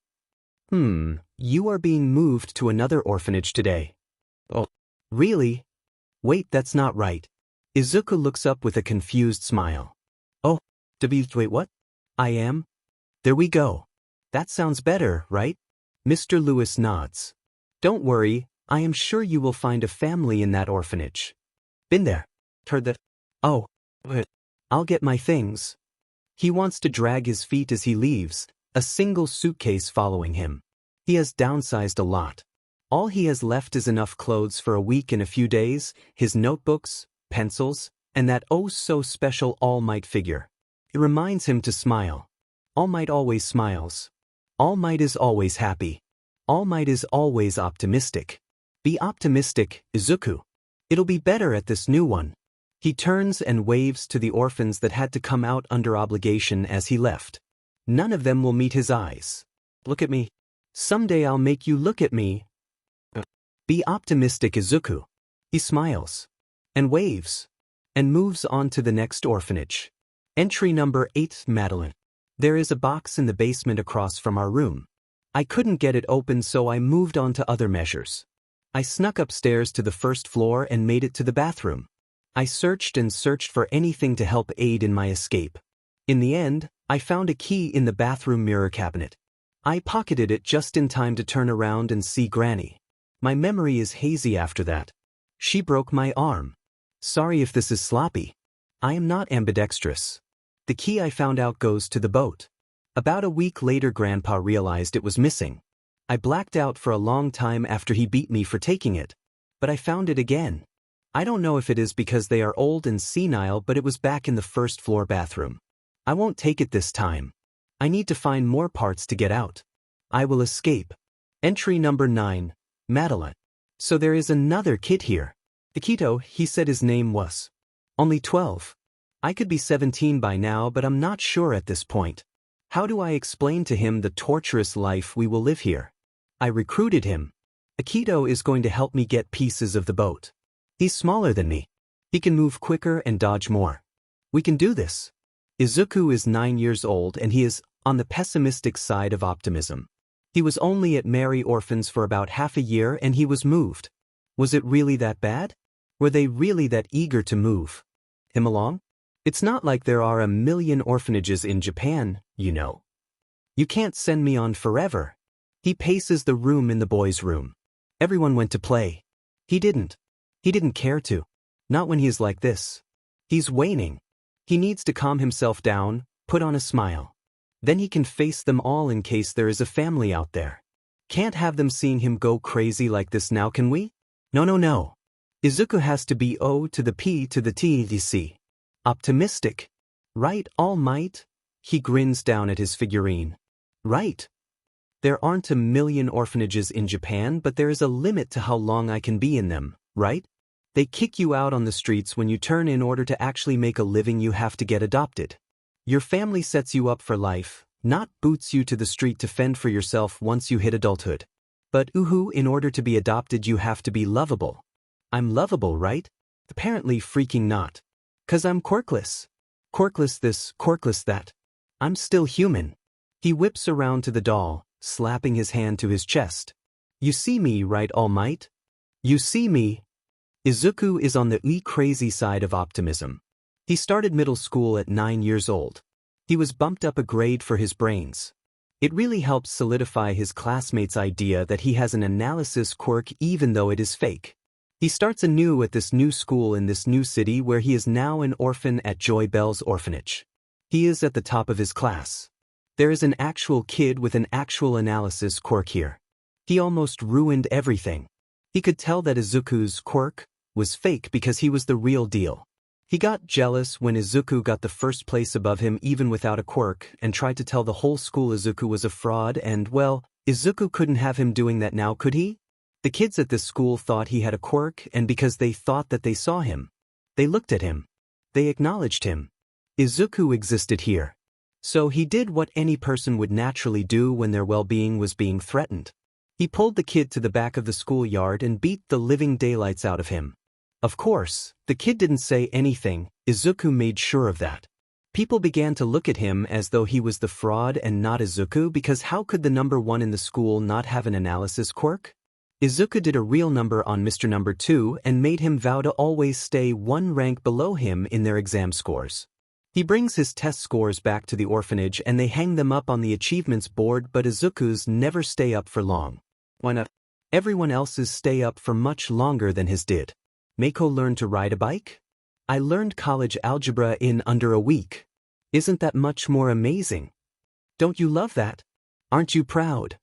You are being moved to another orphanage today. Oh, really? Wait, that's not right. Izuku looks up with a confused smile. Oh, wait, what? I am? There we go. That sounds better, right? Mr. Lewis nods. Don't worry, I am sure you will find a family in that orphanage. Been there. Heard that. Oh, I'll get my things. He wants to drag his feet as he leaves, a single suitcase following him. He has downsized a lot. All he has left is enough clothes for a week and a few days, his notebooks, pencils, and that oh-so-special All Might figure. It reminds him to smile. All Might always smiles. All Might is always happy. All Might is always optimistic. Be optimistic, Izuku. It'll be better at this new one. He turns and waves to the orphans that had to come out under obligation as he left. None of them will meet his eyes. Look at me. Someday I'll make you look at me. Be optimistic, Izuku. He smiles. And waves. And moves on to the next orphanage. Entry number 8, Madeline. There is a box in the basement across from our room. I couldn't get it open, so I moved on to other measures. I snuck upstairs to the first floor and made it to the bathroom. I searched and searched for anything to help aid in my escape. In the end, I found a key in the bathroom mirror cabinet. I pocketed it just in time to turn around and see Granny. My memory is hazy after that. She broke my arm. Sorry if this is sloppy. I am not ambidextrous. The key I found out goes to the boat. About a week later, Grandpa realized it was missing. I blacked out for a long time after he beat me for taking it. But I found it again. I don't know if it is because they are old and senile, but it was back in the first floor bathroom. I won't take it this time. I need to find more parts to get out. I will escape. Entry number 9, Madeline. So there is another kid here. Akito, he said his name was. Only 12. I could be 17 by now, but I'm not sure at this point. How do I explain to him the torturous life we will live here? I recruited him. Akito is going to help me get pieces of the boat. He's smaller than me. He can move quicker and dodge more. We can do this. Izuku is 9 years old and he is on the pessimistic side of optimism. He was only at Mary Orphans for about half a year and he was moved. Was it really that bad? Were they really that eager to move him along? It's not like there are a million orphanages in Japan, you know. You can't send me on forever. He paces the room in the boys' room. Everyone went to play. He didn't. He didn't care to. Not when he is like this. He's waning. He needs to calm himself down, put on a smile. Then he can face them all in case there is a family out there. Can't have them seeing him go crazy like this now, can we? No. Izuku has to be O to the P to the T to the C. Optimistic. Right, All Might? He grins down at his figurine. Right. There aren't a million orphanages in Japan, but there is a limit to how long I can be in them, right? They kick you out on the streets when you turn. In order to actually make a living you have to get adopted. Your family sets you up for life, not boots you to the street to fend for yourself once you hit adulthood. But in order to be adopted you have to be lovable. I'm lovable, right? Apparently freaking not. 'Cause I'm quirkless. Quirkless this, quirkless that. I'm still human. He whips around to the doll, slapping his hand to his chest. You see me, right, All Might? You see me? Izuku is on the crazy side of optimism. He started middle school at 9 years old. He was bumped up a grade for his brains. It really helps solidify his classmates' idea that he has an analysis quirk even though it is fake. He starts anew at this new school in this new city where he is now an orphan at Joy Bell's orphanage. He is at the top of his class. There is an actual kid with an actual analysis quirk here. He almost ruined everything. He could tell that Izuku's quirk was fake because he was the real deal. He got jealous when Izuku got the first place above him even without a quirk and tried to tell the whole school Izuku was a fraud and, well, Izuku couldn't have him doing that now, could he? The kids at this school thought he had a quirk and because they thought that they saw him. They looked at him. They acknowledged him. Izuku existed here. So he did what any person would naturally do when their well-being was being threatened. He pulled the kid to the back of the schoolyard and beat the living daylights out of him. Of course, the kid didn't say anything. Izuku made sure of that. People began to look at him as though he was the fraud and not Izuku because how could the number 1 in the school not have an analysis quirk? Izuku did a real number on Mr. Number 2 and made him vow to always stay 1 rank below him in their exam scores. He brings his test scores back to the orphanage and they hang them up on the achievements board, but Izuku's never stay up for long. Why not? Everyone else's stay up for much longer than his did. Meiko learned to ride a bike? I learned college algebra in under a week. Isn't that much more amazing? Don't you love that? Aren't you proud?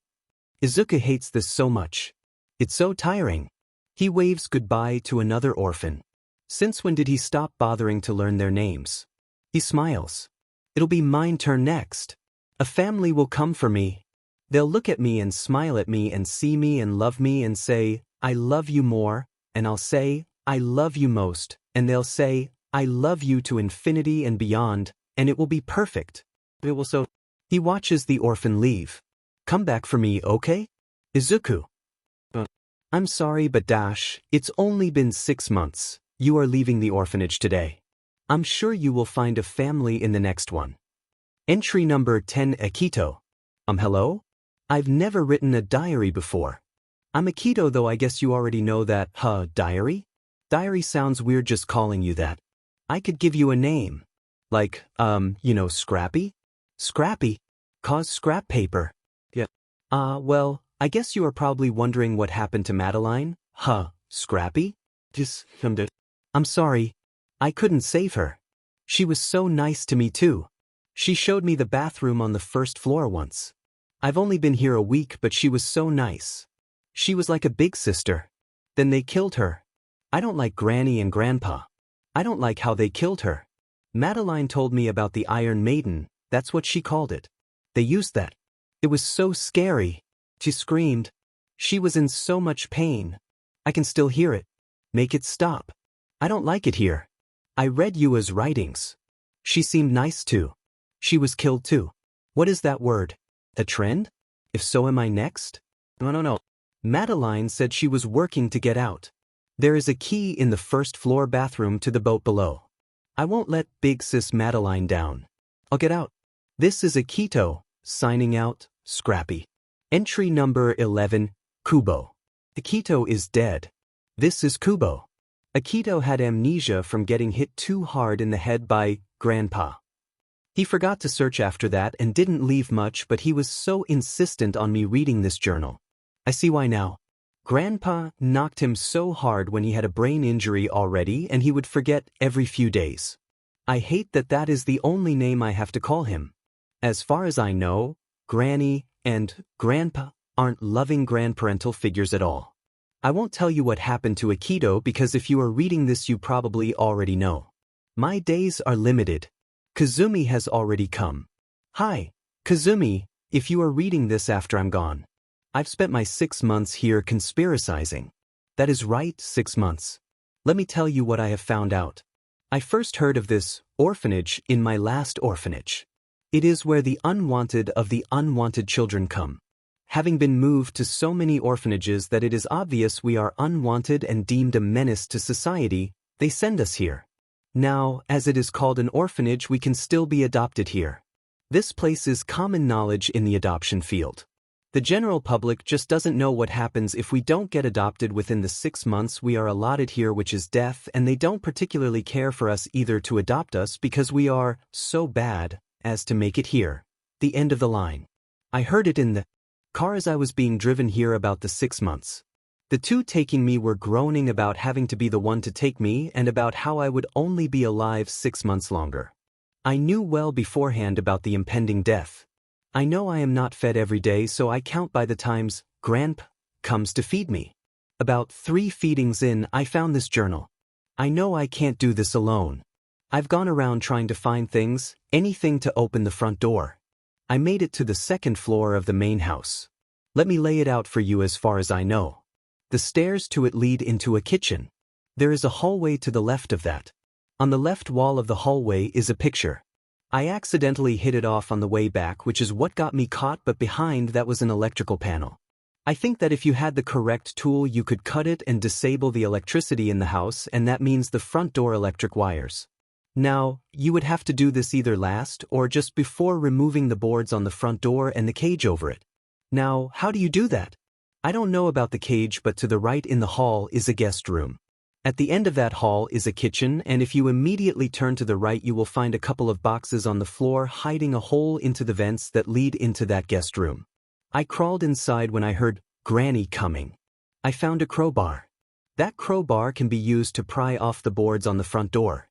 Izuku hates this so much. It's so tiring. He waves goodbye to another orphan. Since when did he stop bothering to learn their names? He smiles. It'll be my turn next. A family will come for me. They'll look at me and smile at me and see me and love me and say, I love you more, and I'll say, I love you most, and they'll say, I love you to infinity and beyond, and it will be perfect. It will so. He watches the orphan leave. Come back for me, okay? Izuku. I'm sorry, but it's only been 6 months. You are leaving the orphanage today. I'm sure you will find a family in the next one. Entry number 10 Akito. Hello? I've never written a diary before. I'm Akito, though I guess you already know that, diary? Diary sounds weird just calling you that. I could give you a name. Like, Scrappy? Scrappy? Cause scrap paper. Yeah. Well, I guess you are probably wondering what happened to Madeline. Scrappy? I'm sorry. I couldn't save her. She was so nice to me too. She showed me the bathroom on the first floor once. I've only been here a week, but she was so nice. She was like a big sister. Then they killed her. I don't like Granny and Grandpa. I don't like how they killed her. Madeline told me about the Iron Maiden, that's what she called it. They used that. It was so scary. She screamed. She was in so much pain. I can still hear it. Make it stop. I don't like it here. I read Yua's writings. She seemed nice too. She was killed too. What is that word? A trend? If so, am I next? No. Madeline said she was working to get out. There is a key in the first floor bathroom to the boat below. I won't let big sis Madeline down. I'll get out. This is Akito, signing out, Scrappy. Entry number 11, Kubo. Akito is dead. This is Kubo. Akito had amnesia from getting hit too hard in the head by Grandpa. He forgot to search after that and didn't leave much, but he was so insistent on me reading this journal. I see why now. Grandpa knocked him so hard when he had a brain injury already, and he would forget every few days. I hate that that is the only name I have to call him. As far as I know, Granny and Grandpa aren't loving grandparental figures at all. I won't tell you what happened to Akito because if you are reading this you probably already know. My days are limited. Kazumi has already come. Hi, Kazumi, if you are reading this after I'm gone. I've spent my 6 months here conspiracizing. That is right, 6 months. Let me tell you what I have found out. I first heard of this orphanage in my last orphanage. It is where the unwanted of the unwanted children come. Having been moved to so many orphanages that it is obvious we are unwanted and deemed a menace to society, they send us here. Now, as it is called an orphanage, we can still be adopted here. This place is common knowledge in the adoption field. The general public just doesn't know what happens if we don't get adopted within the 6 months we are allotted here, which is death, and they don't particularly care for us either to adopt us because we are so bad as to make it here. The end of the line. I heard it in the car as I was being driven here about the 6 months. The two taking me were groaning about having to be the one to take me and about how I would only be alive 6 months longer. I knew well beforehand about the impending death. I know I am not fed every day, so I count by the times Grandpa comes to feed me. About 3 feedings in, I found this journal. I know I can't do this alone. I've gone around trying to find things, anything to open the front door. I made it to the 2nd floor of the main house. Let me lay it out for you as far as I know. The stairs to it lead into a kitchen. There is a hallway to the left of that. On the left wall of the hallway is a picture. I accidentally hit it off on the way back, which is what got me caught, but behind that was an electrical panel. I think that if you had the correct tool you could cut it and disable the electricity in the house, and that means the front door electric wires. Now, you would have to do this either last or just before removing the boards on the front door and the cage over it. Now, how do you do that? I don't know about the cage, but to the right in the hall is a guest room. At the end of that hall is a kitchen, and if you immediately turn to the right you will find a couple of boxes on the floor hiding a hole into the vents that lead into that guest room. I crawled inside when I heard Granny coming. I found a crowbar. That crowbar can be used to pry off the boards on the front door.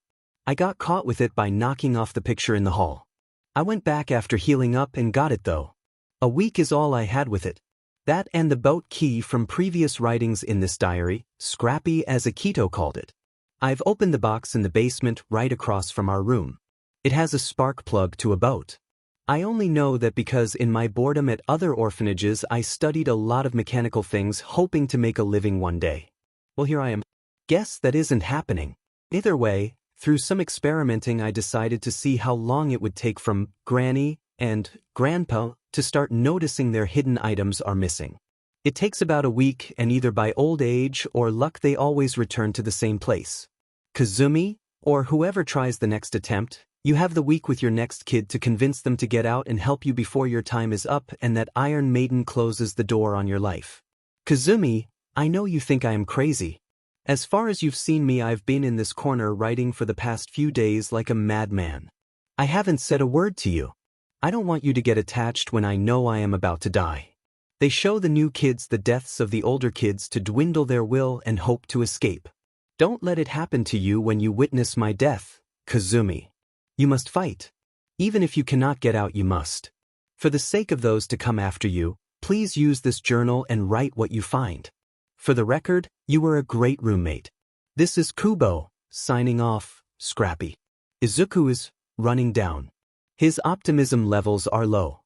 I got caught with it by knocking off the picture in the hall. I went back after healing up and got it though. A week is all I had with it. That and the boat key from previous writings in this diary, Scrappy as Akito called it. I've opened the box in the basement right across from our room. It has a spark plug to a boat. I only know that because in my boredom at other orphanages I studied a lot of mechanical things hoping to make a living one day. Well, here I am. Guess that isn't happening. Either way, through some experimenting I decided to see how long it would take from Granny and Grandpa to start noticing their hidden items are missing. It takes about a week, and either by old age or luck they always return to the same place. Kazumi, or whoever tries the next attempt, you have the week with your next kid to convince them to get out and help you before your time is up and that Iron Maiden closes the door on your life. Kazumi, I know you think I am crazy. As far as you've seen me, I've been in this corner writing for the past few days like a madman. I haven't said a word to you. I don't want you to get attached when I know I am about to die. They show the new kids the deaths of the older kids to dwindle their will and hope to escape. Don't let it happen to you when you witness my death, Kazumi. You must fight. Even if you cannot get out, you must. For the sake of those to come after you, please use this journal and write what you find. For the record, you were a great roommate. This is Kubo, signing off, Scrappy. Izuku is running down. His optimism levels are low.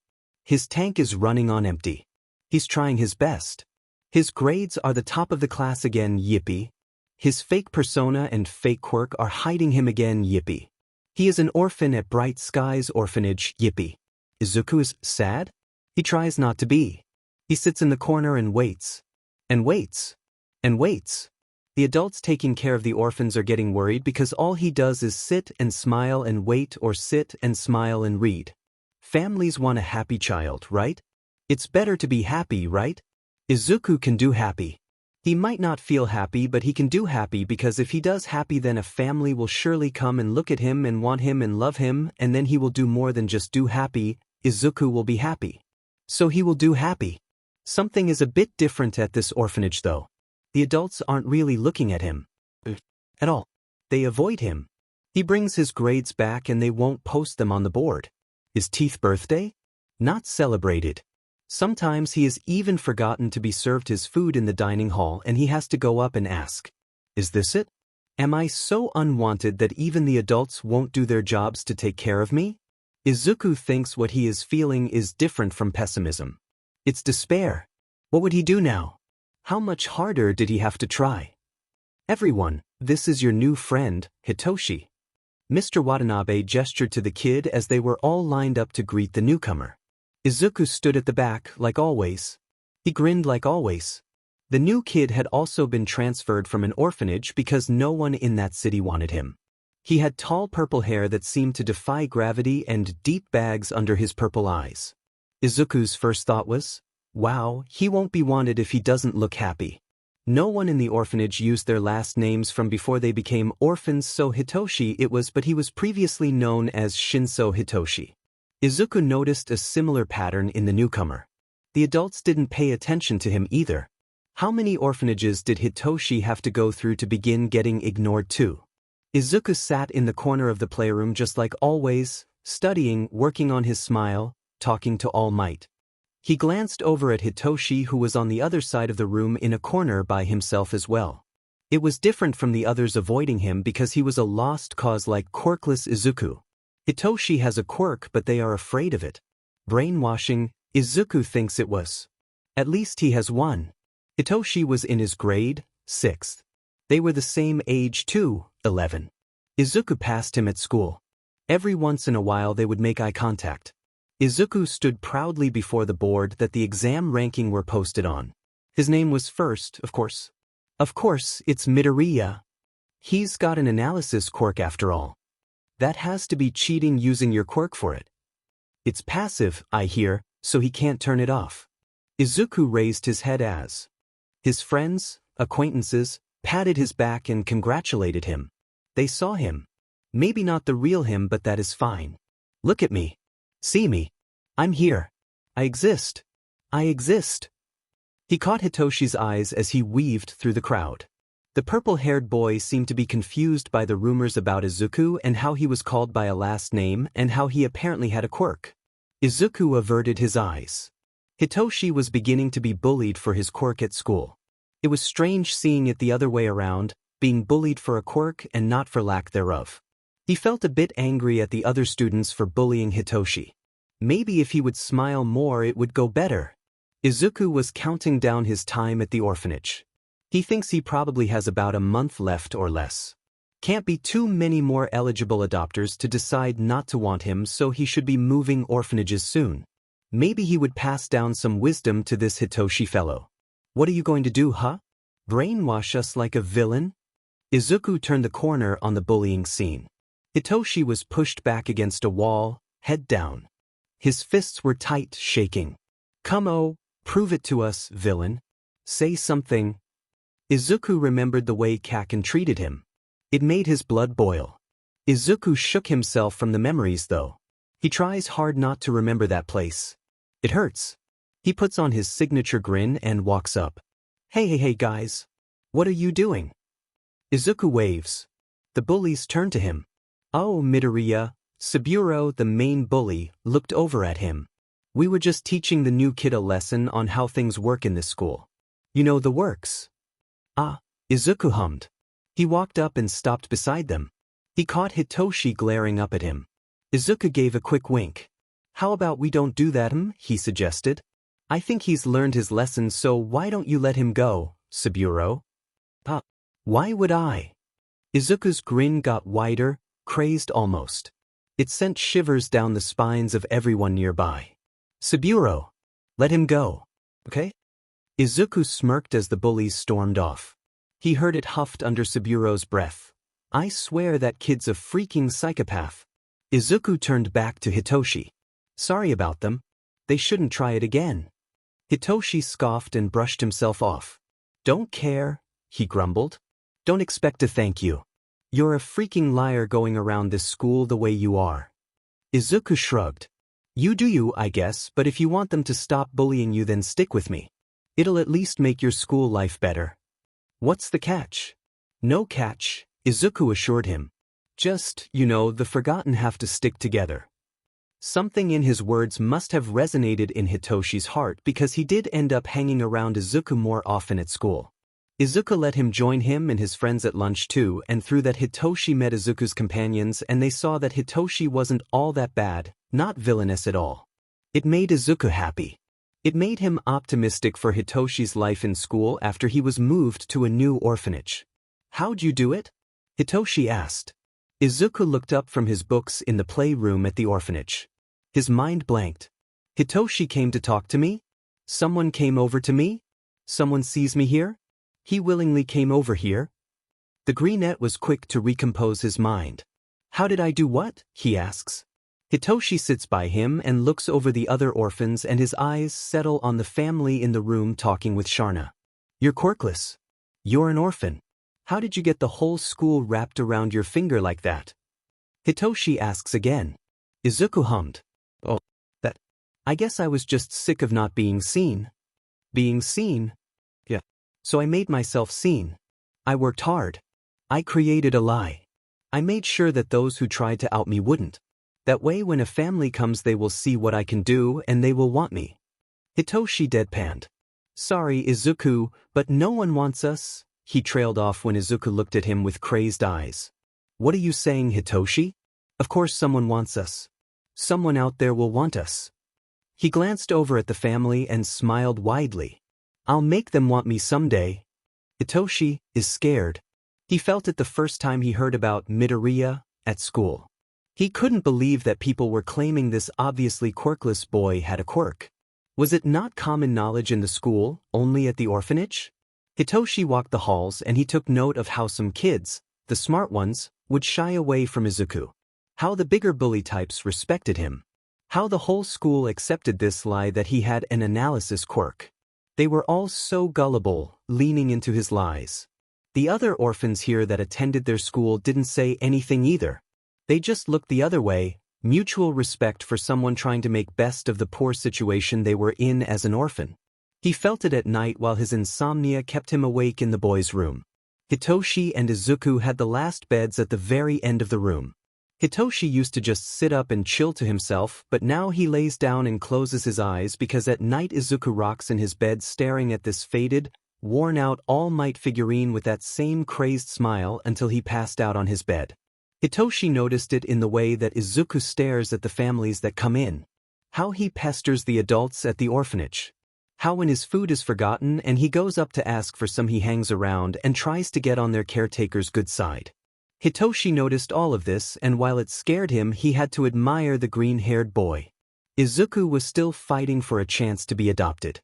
His tank is running on empty. He's trying his best. His grades are the top of the class again, yippee. His fake persona and fake quirk are hiding him again, yippee. He is an orphan at Bright Skies Orphanage, yippee. Izuku is sad? He tries not to be. He sits in the corner and waits. And waits. And waits. The adults taking care of the orphans are getting worried because all he does is sit and smile and wait or sit and smile and read. Families want a happy child, right? It's better to be happy, right? Izuku can do happy. He might not feel happy, but he can do happy because if he does happy, then a family will surely come and look at him and want him and love him, and then he will do more than just do happy. Izuku will be happy. So he will do happy. Something is a bit different at this orphanage though. The adults aren't really looking at him. At all. They avoid him. He brings his grades back and they won't post them on the board. His teeth birthday? Not celebrated. Sometimes he has even forgotten to be served his food in the dining hall and he has to go up and ask, "Is this it? Am I so unwanted that even the adults won't do their jobs to take care of me?" Izuku thinks what he is feeling is different from pessimism. It's despair. What would he do now? How much harder did he have to try? "Everyone, this is your new friend, Hitoshi." Mr. Watanabe gestured to the kid as they were all lined up to greet the newcomer. Izuku stood at the back, like always. He grinned like always. The new kid had also been transferred from an orphanage because no one in that city wanted him. He had tall purple hair that seemed to defy gravity and deep bags under his purple eyes. Izuku's first thought was, wow, he won't be wanted if he doesn't look happy. No one in the orphanage used their last names from before they became orphans, so Hitoshi it was, but he was previously known as Shinso Hitoshi. Izuku noticed a similar pattern in the newcomer. The adults didn't pay attention to him either. How many orphanages did Hitoshi have to go through to begin getting ignored too? Izuku sat in the corner of the playroom just like always, studying, working on his smile, talking to All Might. He glanced over at Hitoshi, who was on the other side of the room in a corner by himself as well. It was different from the others avoiding him because he was a lost cause like quirkless Izuku. Hitoshi has a quirk, but they are afraid of it. Brainwashing, Izuku thinks it was. At least he has one. Hitoshi was in his grade, 6th. They were the same age too, 11. Izuku passed him at school. Every once in a while they would make eye contact. Izuku stood proudly before the board that the exam ranking were posted on. His name was first, of course. Of course, it's Midoriya. He's got an analysis quirk after all. That has to be cheating using your quirk for it. It's passive, I hear, so he can't turn it off. Izuku raised his head as his friends, acquaintances, patted his back and congratulated him. They saw him. Maybe not the real him, but that is fine. Look at me. See me. I'm here. I exist. I exist. He caught Hitoshi's eyes as he weaved through the crowd. The purple-haired boy seemed to be confused by the rumors about Izuku and how he was called by a last name and how he apparently had a quirk. Izuku averted his eyes. Hitoshi was beginning to be bullied for his quirk at school. It was strange seeing it the other way around, being bullied for a quirk and not for lack thereof. He felt a bit angry at the other students for bullying Hitoshi. Maybe if he would smile more it would go better. Izuku was counting down his time at the orphanage. He thinks he probably has about a month left or less. Can't be too many more eligible adopters to decide not to want him, so he should be moving orphanages soon. Maybe he would pass down some wisdom to this Hitoshi fellow. What are you going to do, huh? Brainwash us like a villain? Izuku turned the corner on the bullying scene. Hitoshi was pushed back against a wall, head down. His fists were tight, shaking. Come prove it to us, villain. Say something. Izuku remembered the way Kaken treated him. It made his blood boil. Izuku shook himself from the memories though. He tries hard not to remember that place. It hurts. He puts on his signature grin and walks up. Hey guys. What are you doing? Izuku waves. The bullies turn to him. Oh, Midoriya. Saburo, the main bully, looked over at him. We were just teaching the new kid a lesson on how things work in this school. You know the works. Ah, Izuku hummed. He walked up and stopped beside them. He caught Hitoshi glaring up at him. Izuku gave a quick wink. How about we don't do that, he suggested. I think he's learned his lesson, so why don't you let him go, Saburo? Why would I? Izuku's grin got wider, crazed almost. It sent shivers down the spines of everyone nearby. Saburo, let him go, okay? Izuku smirked as the bullies stormed off. He heard it huffed under Suburo's breath. I swear that kid's a freaking psychopath. Izuku turned back to Hitoshi. Sorry about them. They shouldn't try it again. Hitoshi scoffed and brushed himself off. Don't care, he grumbled. Don't expect a thank you. You're a freaking liar going around this school the way you are. Izuku shrugged. You do you, I guess, but if you want them to stop bullying you, then stick with me. It'll at least make your school life better. What's the catch? No catch, Izuku assured him. Just, the forgotten have to stick together. Something in his words must have resonated in Hitoshi's heart because he did end up hanging around Izuku more often at school. Izuku let him join him and his friends at lunch too, and through that Hitoshi met Izuku's companions and they saw that Hitoshi wasn't all that bad, not villainous at all. It made Izuku happy. It made him optimistic for Hitoshi's life in school after he was moved to a new orphanage. How'd you do it? Hitoshi asked. Izuku looked up from his books in the playroom at the orphanage. His mind blanked. Hitoshi came to talk to me? Someone came over to me? Someone sees me here? He willingly came over here? The greenette was quick to recompose his mind. How did I do what? He asks. Hitoshi sits by him and looks over the other orphans and his eyes settle on the family in the room talking with Sharna. You're quirkless. You're an orphan. How did you get the whole school wrapped around your finger like that? Hitoshi asks again. Izuku hummed. Oh, that. I guess I was just sick of not being seen. Being seen? Yeah. So I made myself seen. I worked hard. I created a lie. I made sure that those who tried to out me wouldn't. That way when a family comes they will see what I can do and they will want me. Hitoshi deadpanned. Sorry, Izuku, but no one wants us. He trailed off when Izuku looked at him with crazed eyes. What are you saying, Hitoshi? Of course someone wants us. Someone out there will want us. He glanced over at the family and smiled widely. I'll make them want me someday. Hitoshi is scared. He felt it the first time he heard about Midoriya at school. He couldn't believe that people were claiming this obviously quirkless boy had a quirk. Was it not common knowledge in the school, only at the orphanage? Hitoshi walked the halls and he took note of how some kids, the smart ones, would shy away from Izuku. How the bigger bully types respected him. How the whole school accepted this lie that he had an analysis quirk. They were all so gullible, leaning into his lies. The other orphans here that attended their school didn't say anything either. They just looked the other way, mutual respect for someone trying to make best of the poor situation they were in as an orphan. He felt it at night while his insomnia kept him awake in the boys' room. Hitoshi and Izuku had the last beds at the very end of the room. Hitoshi used to just sit up and chill to himself, but now he lays down and closes his eyes because at night Izuku rocks in his bed staring at this faded, worn-out All Might figurine with that same crazed smile until he passed out on his bed. Hitoshi noticed it in the way that Izuku stares at the families that come in. How he pesters the adults at the orphanage. How when his food is forgotten and he goes up to ask for some he hangs around and tries to get on their caretaker's good side. Hitoshi noticed all of this and while it scared him he had to admire the green-haired boy. Izuku was still fighting for a chance to be adopted.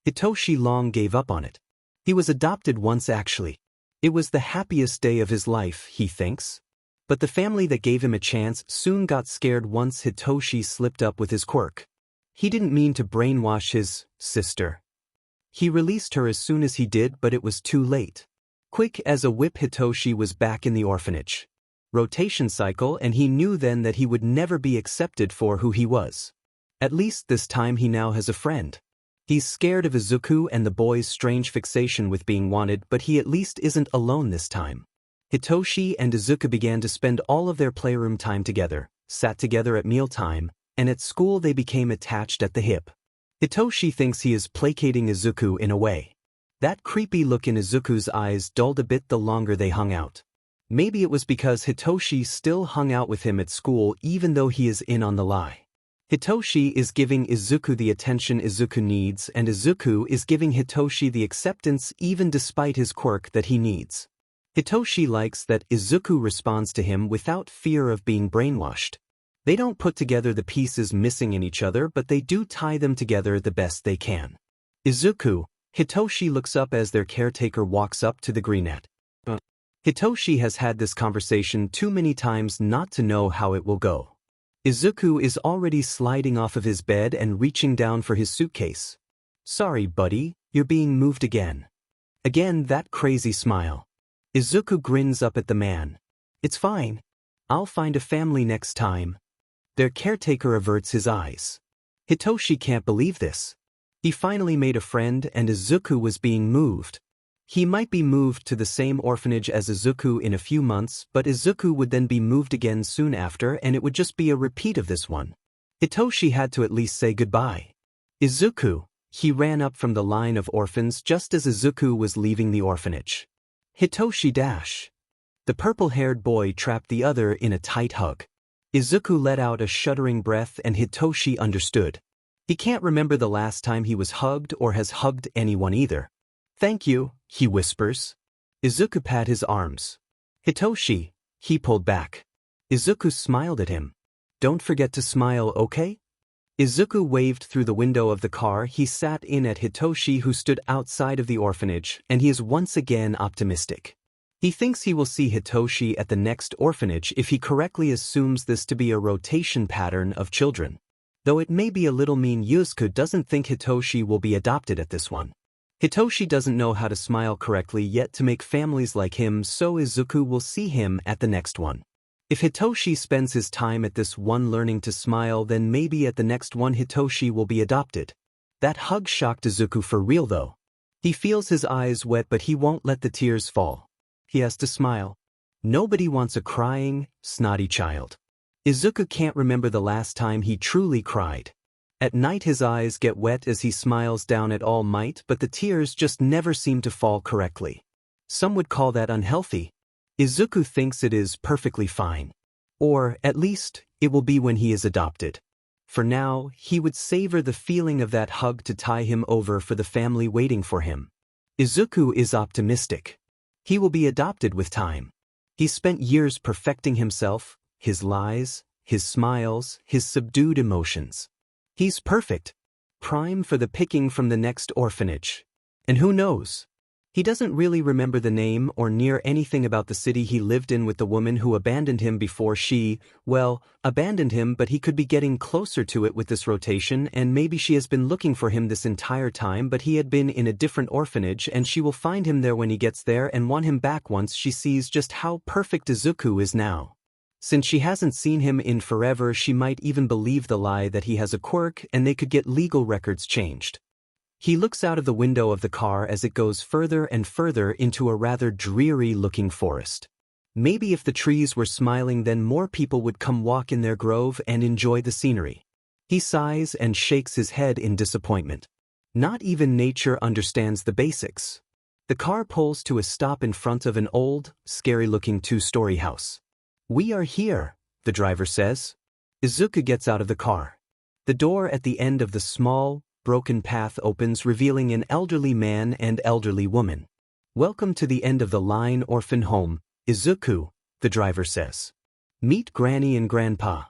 Hitoshi long gave up on it. He was adopted once actually. It was the happiest day of his life, he thinks. But the family that gave him a chance soon got scared once Hitoshi slipped up with his quirk. He didn't mean to brainwash his sister. He released her as soon as he did, but it was too late. Quick as a whip, Hitoshi was back in the orphanage. Rotation cycle, and he knew then that he would never be accepted for who he was. At least this time he now has a friend. He's scared of Izuku and the boy's strange fixation with being wanted, but he at least isn't alone this time. Hitoshi and Izuku began to spend all of their playroom time together, sat together at mealtime, and at school they became attached at the hip. Hitoshi thinks he is placating Izuku in a way. That creepy look in Izuku's eyes dulled a bit the longer they hung out. Maybe it was because Hitoshi still hung out with him at school even though he is in on the lie. Hitoshi is giving Izuku the attention Izuku needs and Izuku is giving Hitoshi the acceptance even despite his quirk that he needs. Hitoshi likes that Izuku responds to him without fear of being brainwashed. They don't put together the pieces missing in each other, but they do tie them together the best they can. Izuku, Hitoshi looks up as their caretaker walks up to the greenette. Hitoshi has had this conversation too many times not to know how it will go. Izuku is already sliding off of his bed and reaching down for his suitcase. Sorry, buddy, you're being moved again. Again, that crazy smile. Izuku grins up at the man. It's fine. I'll find a family next time. Their caretaker averts his eyes. Hitoshi can't believe this. He finally made a friend and Izuku was being moved. He might be moved to the same orphanage as Izuku in a few months, but Izuku would then be moved again soon after and it would just be a repeat of this one. Hitoshi had to at least say goodbye. Izuku. He ran up from the line of orphans just as Izuku was leaving the orphanage. Hitoshi dash. The purple-haired boy trapped the other in a tight hug. Izuku let out a shuddering breath and Hitoshi understood. He can't remember the last time he was hugged or has hugged anyone either. Thank you, he whispers. Izuku pat his arms. Hitoshi, he pulled back. Izuku smiled at him. Don't forget to smile, okay? Izuku waved through the window of the car he sat in at Hitoshi who stood outside of the orphanage and he is once again optimistic. He thinks he will see Hitoshi at the next orphanage if he correctly assumes this to be a rotation pattern of children. Though it may be a little mean, Izuku doesn't think Hitoshi will be adopted at this one. Hitoshi doesn't know how to smile correctly yet to make families like him, so Izuku will see him at the next one. If Hitoshi spends his time at this one learning to smile, then maybe at the next one Hitoshi will be adopted. That hug shocked Izuku for real though. He feels his eyes wet but he won't let the tears fall. He has to smile. Nobody wants a crying, snotty child. Izuku can't remember the last time he truly cried. At night his eyes get wet as he smiles down at All Might, but the tears just never seem to fall correctly. Some would call that unhealthy. Izuku thinks it is perfectly fine. Or, at least, it will be when he is adopted. For now, he would savor the feeling of that hug to tie him over for the family waiting for him. Izuku is optimistic. He will be adopted with time. He spent years perfecting himself, his lies, his smiles, his subdued emotions. He's perfect. Prime for the picking from the next orphanage. And who knows? He doesn't really remember the name or near anything about the city he lived in with the woman who abandoned him before she, well, abandoned him, but he could be getting closer to it with this rotation and maybe she has been looking for him this entire time but he had been in a different orphanage and she will find him there when he gets there and want him back once she sees just how perfect Izuku is now. Since she hasn't seen him in forever, she might even believe the lie that he has a quirk and they could get legal records changed. He looks out of the window of the car as it goes further and further into a rather dreary-looking forest. Maybe if the trees were smiling then more people would come walk in their grove and enjoy the scenery. He sighs and shakes his head in disappointment. Not even nature understands the basics. The car pulls to a stop in front of an old, scary-looking two-story house. "We are here," the driver says. Izuku gets out of the car. The door at the end of the small, broken path opens, revealing an elderly man and elderly woman. "Welcome to the end of the line orphan home, Izuku," the driver says. "Meet Granny and Grandpa."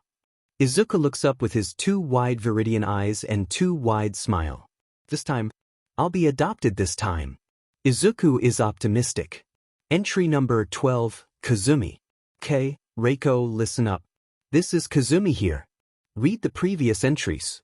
Izuku looks up with his two wide viridian eyes and too wide smile. "This time, I'll be adopted this time." Izuku is optimistic. Entry number 12, Kazumi. "Okay, Reiko, listen up. This is Kazumi here. Read the previous entries.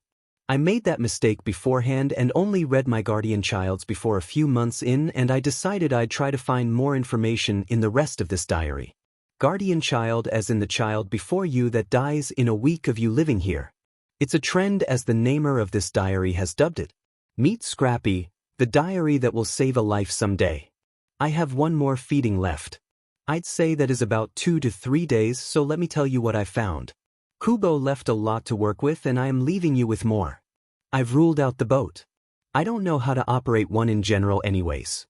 I made that mistake beforehand and only read my guardian child's before a few months in, and I decided I'd try to find more information in the rest of this diary. Guardian child as in the child before you that dies in a week of you living here. It's a trend as the namer of this diary has dubbed it. Meet Scrappy, the diary that will save a life someday. I have one more feeding left. I'd say that is about 2 to 3 days, so let me tell you what I found. Kubo left a lot to work with and I am leaving you with more. I've ruled out the boat. I don't know how to operate one in general anyways.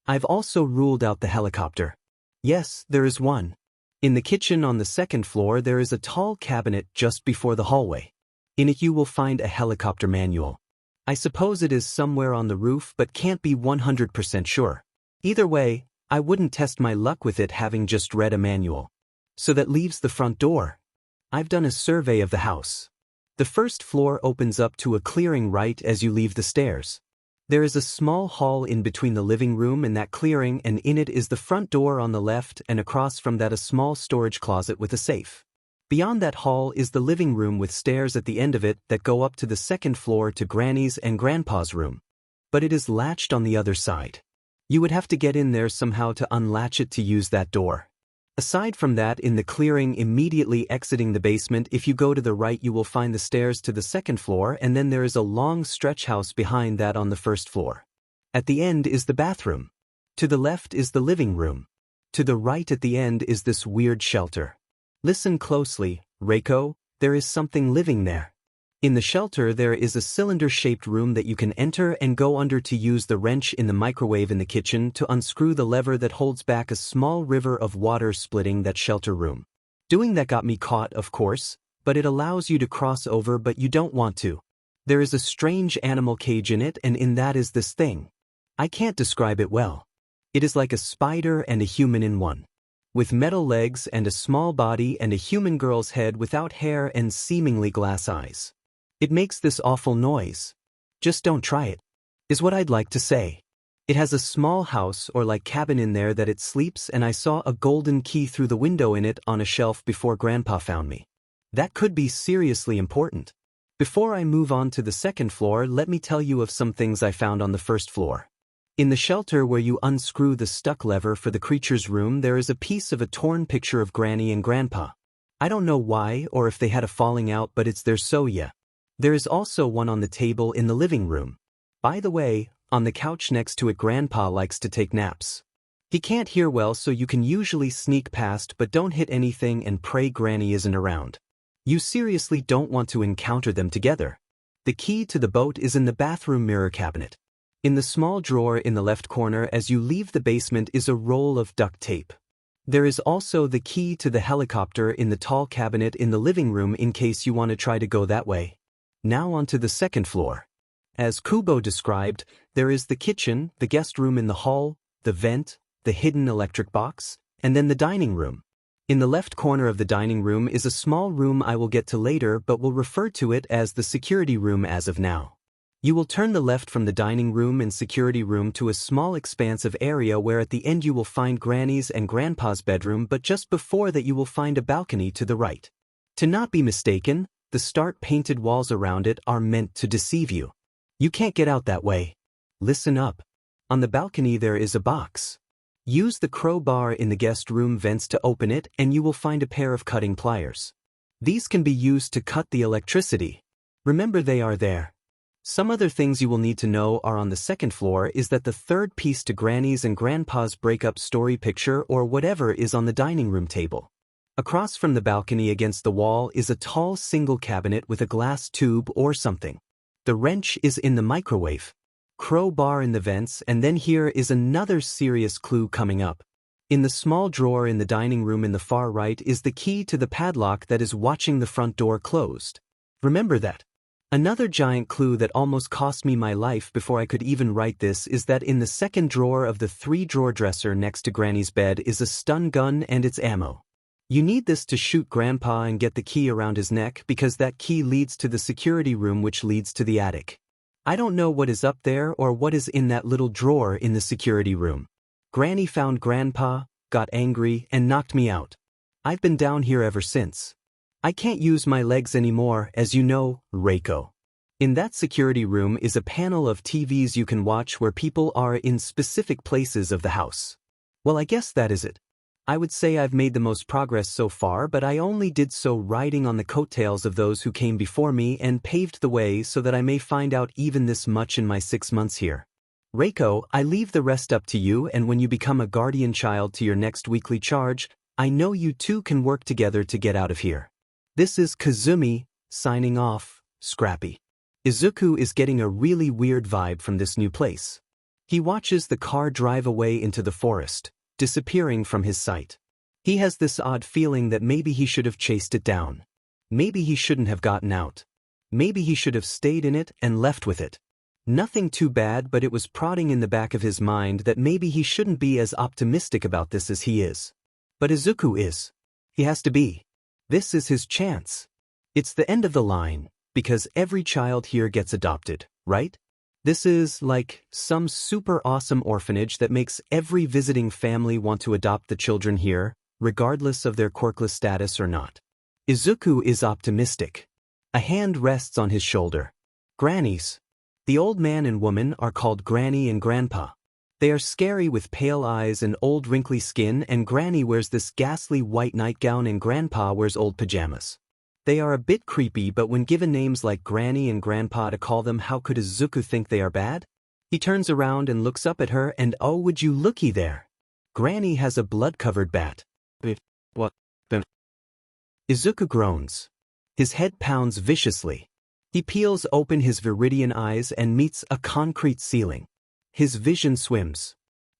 I've also ruled out the helicopter. Yes, there is one. In the kitchen on the second floor there is a tall cabinet just before the hallway. In it you will find a helicopter manual. I suppose it is somewhere on the roof but can't be 100% sure. Either way, I wouldn't test my luck with it having just read a manual. So that leaves the front door. I've done a survey of the house. The first floor opens up to a clearing right as you leave the stairs. There is a small hall in between the living room and that clearing, and in it is the front door on the left, and across from that a small storage closet with a safe. Beyond that hall is the living room with stairs at the end of it that go up to the second floor to Granny's and Grandpa's room. But it is latched on the other side. You would have to get in there somehow to unlatch it to use that door. Aside from that, in the clearing immediately exiting the basement, if you go to the right you will find the stairs to the second floor, and then there is a long stretch house behind that on the first floor. At the end is the bathroom. To the left is the living room. To the right at the end is this weird shelter. Listen closely, Reiko, there is something living there. In the shelter there is a cylinder-shaped room that you can enter and go under to use the wrench in the microwave in the kitchen to unscrew the lever that holds back a small river of water splitting that shelter room. Doing that got me caught, of course, but it allows you to cross over, but you don't want to. There is a strange animal cage in it, and in that is this thing. I can't describe it well. It is like a spider and a human in one. With metal legs and a small body and a human girl's head without hair and seemingly glass eyes. It makes this awful noise. Just don't try it, is what I'd like to say. It has a small house or like cabin in there that it sleeps, and I saw a golden key through the window in it on a shelf before Grandpa found me. That could be seriously important. Before I move on to the second floor, let me tell you of some things I found on the first floor. In the shelter where you unscrew the stuck lever for the creature's room, there is a piece of a torn picture of Granny and Grandpa. I don't know why or if they had a falling out, but it's there, so yeah. There is also one on the table in the living room. By the way, on the couch next to it Grandpa likes to take naps. He can't hear well, so you can usually sneak past, but don't hit anything and pray Granny isn't around. You seriously don't want to encounter them together. The key to the boat is in the bathroom mirror cabinet. In the small drawer in the left corner as you leave the basement is a roll of duct tape. There is also the key to the helicopter in the tall cabinet in the living room in case you want to try to go that way. Now on to the second floor. As Kubo described, there is the kitchen, the guest room in the hall, the vent, the hidden electric box, and then the dining room. In the left corner of the dining room is a small room I will get to later, but will refer to it as the security room as of now. You will turn the left from the dining room and security room to a small expanse of area where at the end you will find Granny's and Grandpa's bedroom, but just before that you will find a balcony to the right. To not be mistaken, the stark painted walls around it are meant to deceive you. You can't get out that way. Listen up. On the balcony there is a box. Use the crowbar in the guest room vents to open it, and you will find a pair of cutting pliers. These can be used to cut the electricity. Remember, they are there. Some other things you will need to know are on the second floor is that the third piece to Granny's and Grandpa's breakup story picture or whatever is on the dining room table. Across from the balcony against the wall is a tall single cabinet with a glass tube or something. The wrench is in the microwave. Crowbar in the vents, and then here is another serious clue coming up. In the small drawer in the dining room in the far right is the key to the padlock that is watching the front door closed. Remember that. Another giant clue that almost cost me my life before I could even write this is that in the second drawer of the 3-drawer dresser next to Granny's bed is a stun gun and its ammo. You need this to shoot Grandpa and get the key around his neck because that key leads to the security room which leads to the attic. I don't know what is up there or what is in that little drawer in the security room. Granny found Grandpa, got angry, and knocked me out. I've been down here ever since. I can't use my legs anymore, as you know, Reiko. In that security room is a panel of TVs you can watch where people are in specific places of the house. Well, I guess that is it. I would say I've made the most progress so far, but I only did so riding on the coattails of those who came before me and paved the way so that I may find out even this much in my 6 months here. Reiko, I leave the rest up to you, and when you become a guardian child to your next weekly charge, I know you two can work together to get out of here. This is Kazumi, signing off, Scrappy. Izuku is getting a really weird vibe from this new place. He watches the car drive away into the forest, disappearing from his sight. He has this odd feeling that maybe he should have chased it down. Maybe he shouldn't have gotten out. Maybe he should have stayed in it and left with it. Nothing too bad, but it was prodding in the back of his mind that maybe he shouldn't be as optimistic about this as he is. But Izuku is. He has to be. This is his chance. It's the end of the line, because every child here gets adopted, right? This is like some super awesome orphanage that makes every visiting family want to adopt the children here, regardless of their quirkless status or not. Izuku is optimistic. A hand rests on his shoulder. Grannies. The old man and woman are called Granny and Grandpa. They are scary with pale eyes and old wrinkly skin, and Granny wears this ghastly white nightgown and Grandpa wears old pajamas. They are a bit creepy, but when given names like Granny and Grandpa to call them, how could Izuku think they are bad? He turns around and looks up at her, and oh, would you looky there. Granny has a blood-covered bat. What? Izuku groans. His head pounds viciously. He peels open his viridian eyes and meets a concrete ceiling. His vision swims.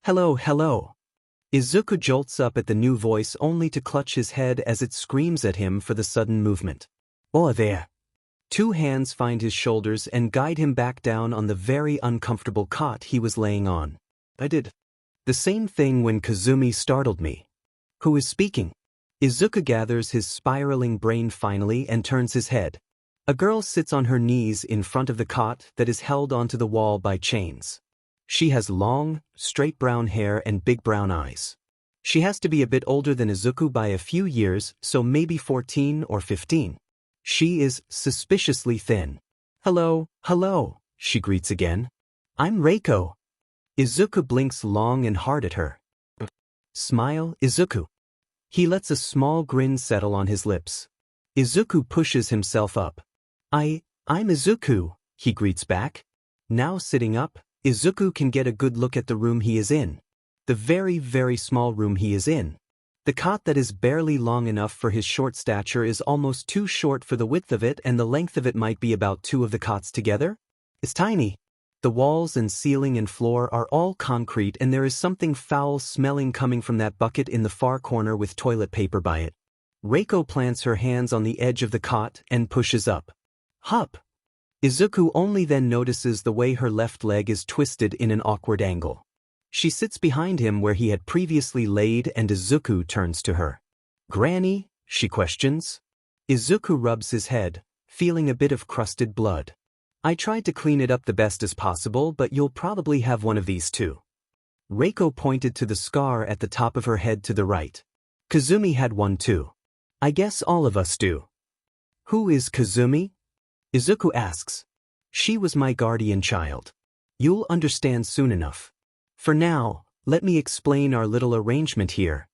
Hello, hello. Izuku jolts up at the new voice only to clutch his head as it screams at him for the sudden movement. Oh there. Two hands find his shoulders and guide him back down on the very uncomfortable cot he was laying on. I did the same thing when Kazumi startled me. Who is speaking? Izuku gathers his spiraling brain finally and turns his head. A girl sits on her knees in front of the cot that is held onto the wall by chains. She has long, straight brown hair and big brown eyes. She has to be a bit older than Izuku by a few years, so maybe 14 or 15. She is suspiciously thin. Hello, hello, she greets again. I'm Reiko. Izuku blinks long and hard at her. Smile, Izuku. He lets a small grin settle on his lips. Izuku pushes himself up. I'm Izuku, he greets back. Now sitting up, Izuku can get a good look at the room he is in. The very, very small room he is in. The cot that is barely long enough for his short stature is almost too short for the width of it, and the length of it might be about two of the cots together. It's tiny. The walls and ceiling and floor are all concrete, and there is something foul-smelling coming from that bucket in the far corner with toilet paper by it. Reiko plants her hands on the edge of the cot and pushes up. Hup! Izuku only then notices the way her left leg is twisted in an awkward angle. She sits behind him where he had previously laid, and Izuku turns to her. Granny? She questions. Izuku rubs his head, feeling a bit of crusted blood. I tried to clean it up the best as possible, but you'll probably have one of these too. Reiko pointed to the scar at the top of her head to the right. Kazumi had one too. I guess all of us do. Who is Kazumi? Izuku asks. She was my guardian child. You'll understand soon enough. For now, let me explain our little arrangement here.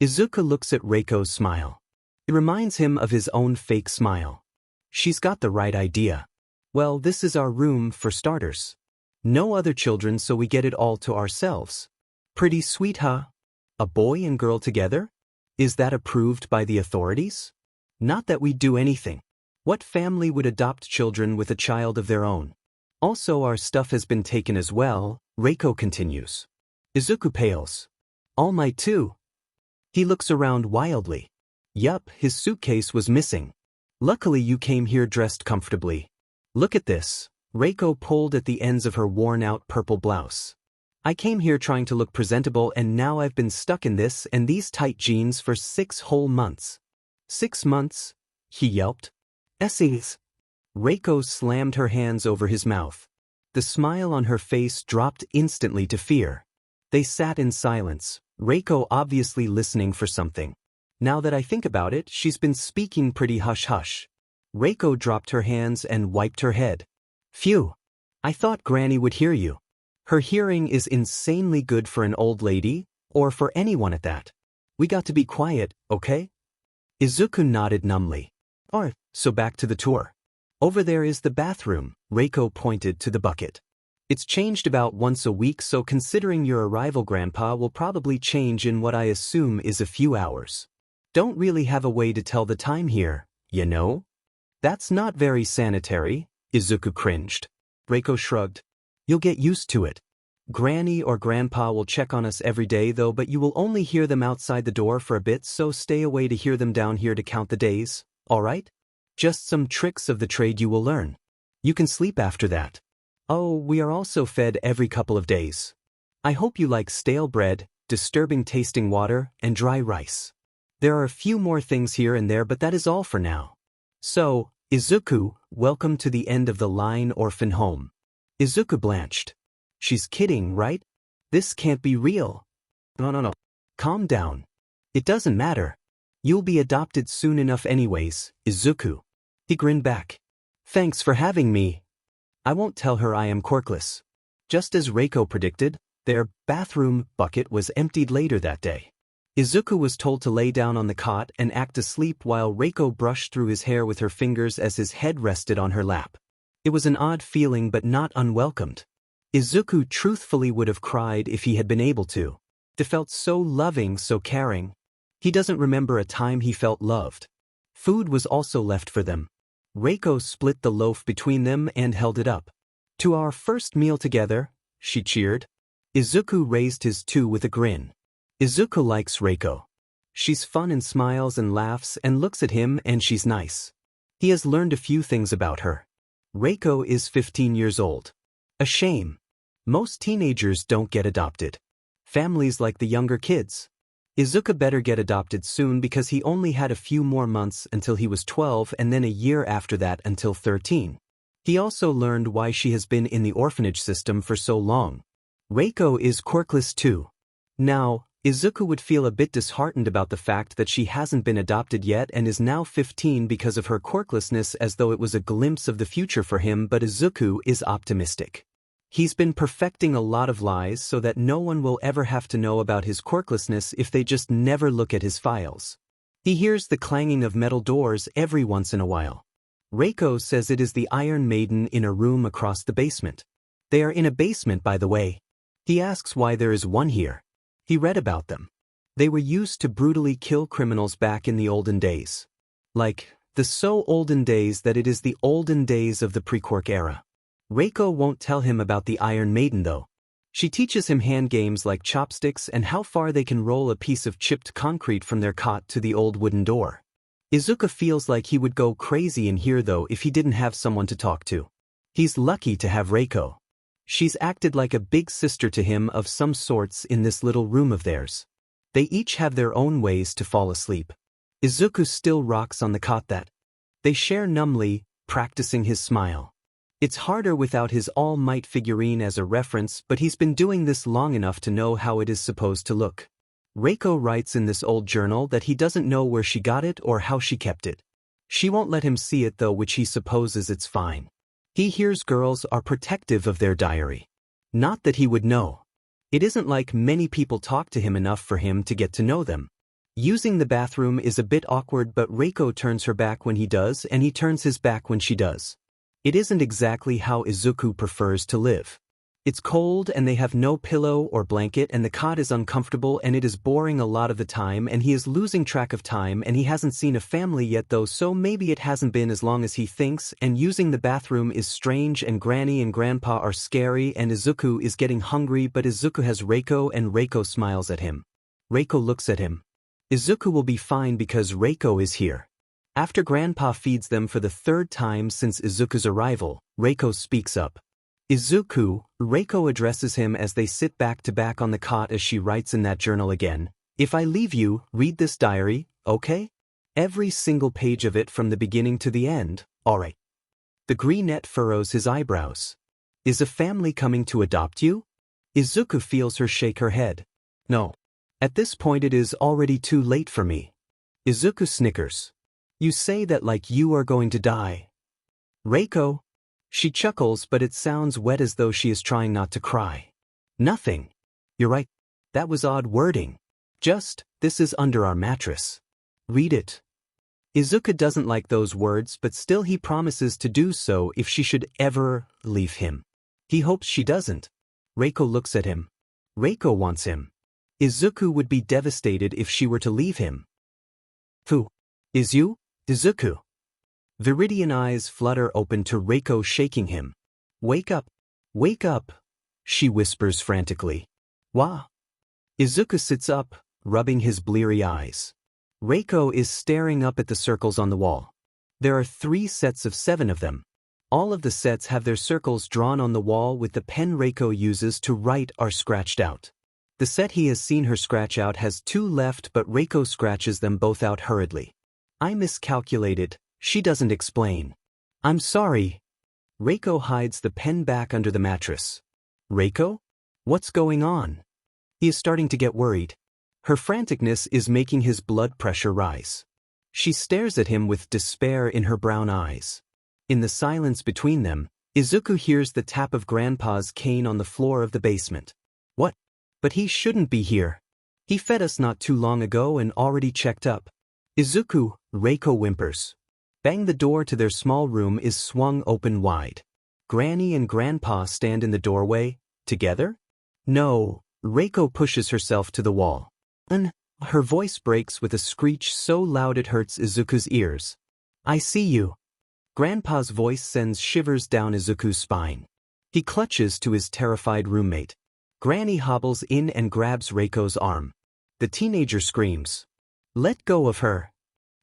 Izuku looks at Reiko's smile. It reminds him of his own fake smile. She's got the right idea. Well, this is our room for starters. No other children, so we get it all to ourselves. Pretty sweet, huh? A boy and girl together? Is that approved by the authorities? Not that we do anything. What family would adopt children with a child of their own? Also, our stuff has been taken as well, Reiko continues. Izuku pales. All might too. He looks around wildly. Yup, his suitcase was missing. Luckily you came here dressed comfortably. Look at this. Reiko pulled at the ends of her worn-out purple blouse. I came here trying to look presentable, and now I've been stuck in this and these tight jeans for 6 whole months. 6 months? He yelped. Essays. Reiko slammed her hands over his mouth. The smile on her face dropped instantly to fear. They sat in silence, Reiko obviously listening for something. Now that I think about it, she's been speaking pretty hush-hush. Reiko dropped her hands and wiped her head. Phew. I thought Granny would hear you. Her hearing is insanely good for an old lady, or for anyone at that. We got to be quiet, okay? Izuku nodded numbly. Alright, so back to the tour. Over there is the bathroom, Reiko pointed to the bucket. It's changed about once a week, so considering your arrival, Grandpa will probably change in what I assume is a few hours. Don't really have a way to tell the time here, you know? That's not very sanitary, Izuku cringed. Reiko shrugged. You'll get used to it. Granny or Grandpa will check on us every day though, but you will only hear them outside the door for a bit, so stay away to hear them down here to count the days, alright? Just some tricks of the trade you will learn. You can sleep after that. Oh, we are also fed every couple of days. I hope you like stale bread, disturbing tasting water, and dry rice. There are a few more things here and there, but that is all for now. So, Izuku, welcome to the end of the line orphan home. Izuku blanched. She's kidding, right? This can't be real. No. Calm down. It doesn't matter. You'll be adopted soon enough anyways, Izuku. He grinned back. Thanks for having me. I won't tell her I am quirkless. Just as Reiko predicted, their bathroom bucket was emptied later that day. Izuku was told to lay down on the cot and act asleep while Reiko brushed through his hair with her fingers as his head rested on her lap. It was an odd feeling but not unwelcomed. Izuku truthfully would have cried if he had been able to. It felt so loving, so caring. He doesn't remember a time he felt loved. Food was also left for them. Reiko split the loaf between them and held it up. To our first meal together, she cheered. Izuku raised his two with a grin. Izuku likes Reiko. She's fun and smiles and laughs and looks at him and she's nice. He has learned a few things about her. Reiko is 15 years old. A shame. Most teenagers don't get adopted. Families like the younger kids. Izuku better get adopted soon because he only had a few more months until he was 12 and then a year after that until 13. He also learned why she has been in the orphanage system for so long. Reiko is quirkless too. Now, Izuku would feel a bit disheartened about the fact that she hasn't been adopted yet and is now 15 because of her quirklessness, as though it was a glimpse of the future for him, but Izuku is optimistic. He's been perfecting a lot of lies so that no one will ever have to know about his quirklessness if they just never look at his files. He hears the clanging of metal doors every once in a while. Reiko says it is the Iron Maiden in a room across the basement. They are in a basement, by the way. He asks why there is one here. He read about them. They were used to brutally kill criminals back in the olden days. Like, the so olden days that it is the olden days of the pre-Quirk era. Reiko won't tell him about the Iron Maiden though. She teaches him hand games like chopsticks and how far they can roll a piece of chipped concrete from their cot to the old wooden door. Izuku feels like he would go crazy in here though if he didn't have someone to talk to. He's lucky to have Reiko. She's acted like a big sister to him of some sorts in this little room of theirs. They each have their own ways to fall asleep. Izuku still rocks on the cot that they share numbly, practicing his smile. It's harder without his All Might figurine as a reference, but he's been doing this long enough to know how it is supposed to look. Reiko writes in this old journal that he doesn't know where she got it or how she kept it. She won't let him see it though, which he supposes it's fine. He hears girls are protective of their diary. Not that he would know. It isn't like many people talk to him enough for him to get to know them. Using the bathroom is a bit awkward, but Reiko turns her back when he does and he turns his back when she does. It isn't exactly how Izuku prefers to live. It's cold and they have no pillow or blanket and the cot is uncomfortable and it is boring a lot of the time and he is losing track of time and he hasn't seen a family yet though, so maybe it hasn't been as long as he thinks, and using the bathroom is strange and Granny and Grandpa are scary and Izuku is getting hungry, but Izuku has Reiko and Reiko smiles at him. Reiko looks at him. Izuku will be fine because Reiko is here. After Grandpa feeds them for the third time since Izuku's arrival, Reiko speaks up. Izuku, Reiko addresses him as they sit back to back on the cot as she writes in that journal again. If I leave you, read this diary, okay? Every single page of it from the beginning to the end, alright. The greenette furrows his eyebrows. Is a family coming to adopt you? Izuku feels her shake her head. No. At this point it is already too late for me. Izuku snickers. You say that like you are going to die. Reiko. She chuckles, but it sounds wet as though she is trying not to cry. Nothing. You're right. That was odd wording. Just, this is under our mattress. Read it. Izuku doesn't like those words, but still he promises to do so if she should ever leave him. He hopes she doesn't. Reiko looks at him. Reiko wants him. Izuku would be devastated if she were to leave him. Who? Is you? Izuku. Viridian eyes flutter open to Reiko shaking him. Wake up. Wake up, she whispers frantically. Wah. Izuku sits up, rubbing his bleary eyes. Reiko is staring up at the circles on the wall. There are 3 sets of 7 of them. All of the sets have their circles drawn on the wall with the pen Reiko uses to write are scratched out. The set he has seen her scratch out has 2 left, but Reiko scratches them both out hurriedly. I miscalculated. She doesn't explain. I'm sorry. Reiko hides the pen back under the mattress. Reiko? What's going on? He is starting to get worried. Her franticness is making his blood pressure rise. She stares at him with despair in her brown eyes. In the silence between them, Izuku hears the tap of Grandpa's cane on the floor of the basement. What? But he shouldn't be here. He fed us not too long ago and already checked up. Izuku, Reiko whimpers. Bang, the door to their small room is swung open wide. Granny and Grandpa stand in the doorway, together? No, Reiko pushes herself to the wall. Her voice breaks with a screech so loud it hurts Izuku's ears. I see you. Grandpa's voice sends shivers down Izuku's spine. He clutches to his terrified roommate. Granny hobbles in and grabs Reiko's arm. The teenager screams. Let go of her.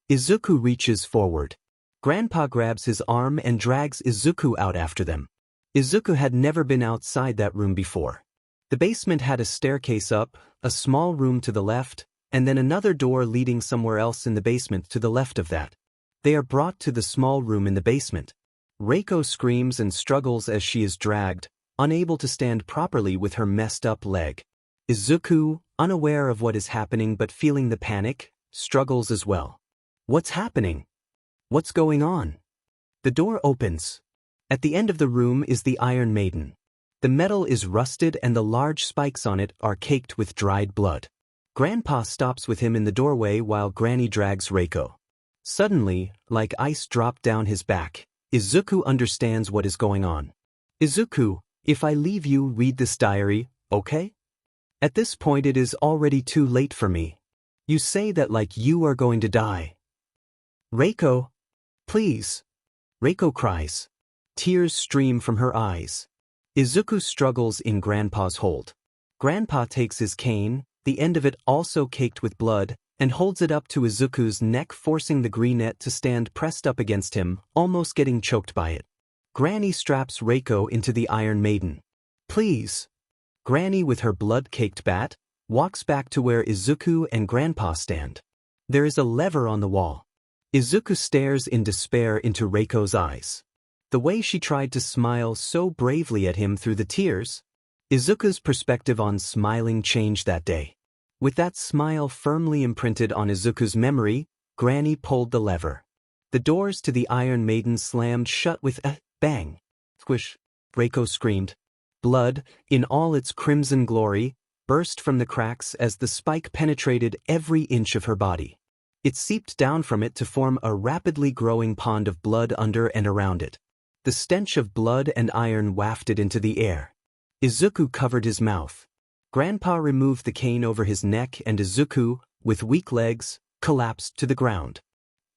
Izuku reaches forward. Grandpa grabs his arm and drags Izuku out after them. Izuku had never been outside that room before. The basement had a staircase up, a small room to the left, and then another door leading somewhere else in the basement to the left of that. They are brought to the small room in the basement. Reiko screams and struggles as she is dragged, unable to stand properly with her messed up leg. Izuku, unaware of what is happening but feeling the panic, struggles as well. What's happening? What's going on? The door opens. At the end of the room is the Iron Maiden. The metal is rusted and the large spikes on it are caked with dried blood. Grandpa stops with him in the doorway while Granny drags Reiko. Suddenly, like ice dropped down his back, Izuku understands what is going on. Izuku, if I leave you, read this diary, okay? At this point it is already too late for me. You say that like you are going to die. Reiko, please. Reiko cries. Tears stream from her eyes. Izuku struggles in Grandpa's hold. Grandpa takes his cane, the end of it also caked with blood, and holds it up to Izuku's neck, forcing the greenette to stand pressed up against him, almost getting choked by it. Granny straps Reiko into the Iron Maiden. Please. Granny, with her blood-caked bat, walks back to where Izuku and Grandpa stand. There is a lever on the wall. Izuku stares in despair into Reiko's eyes. The way she tried to smile so bravely at him through the tears. Izuku's perspective on smiling changed that day. With that smile firmly imprinted on Izuku's memory, Granny pulled the lever. The doors to the Iron Maiden slammed shut with a bang. Squish, Reiko screamed. Blood, in all its crimson glory, burst from the cracks as the spike penetrated every inch of her body. It seeped down from it to form a rapidly growing pond of blood under and around it. The stench of blood and iron wafted into the air. Izuku covered his mouth. Grandpa removed the cane over his neck and Izuku, with weak legs, collapsed to the ground.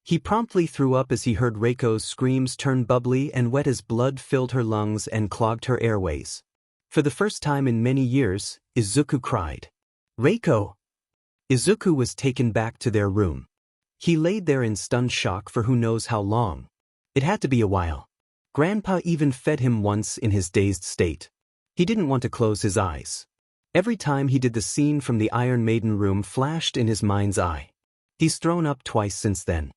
He promptly threw up as he heard Reiko's screams turn bubbly and wet as blood filled her lungs and clogged her airways. For the first time in many years, Izuku cried. Reiko! Izuku was taken back to their room. He laid there in stunned shock for who knows how long. It had to be a while. Grandpa even fed him once in his dazed state. He didn't want to close his eyes. Every time he did, the scene from the Iron Maiden room flashed in his mind's eye. He's thrown up twice since then.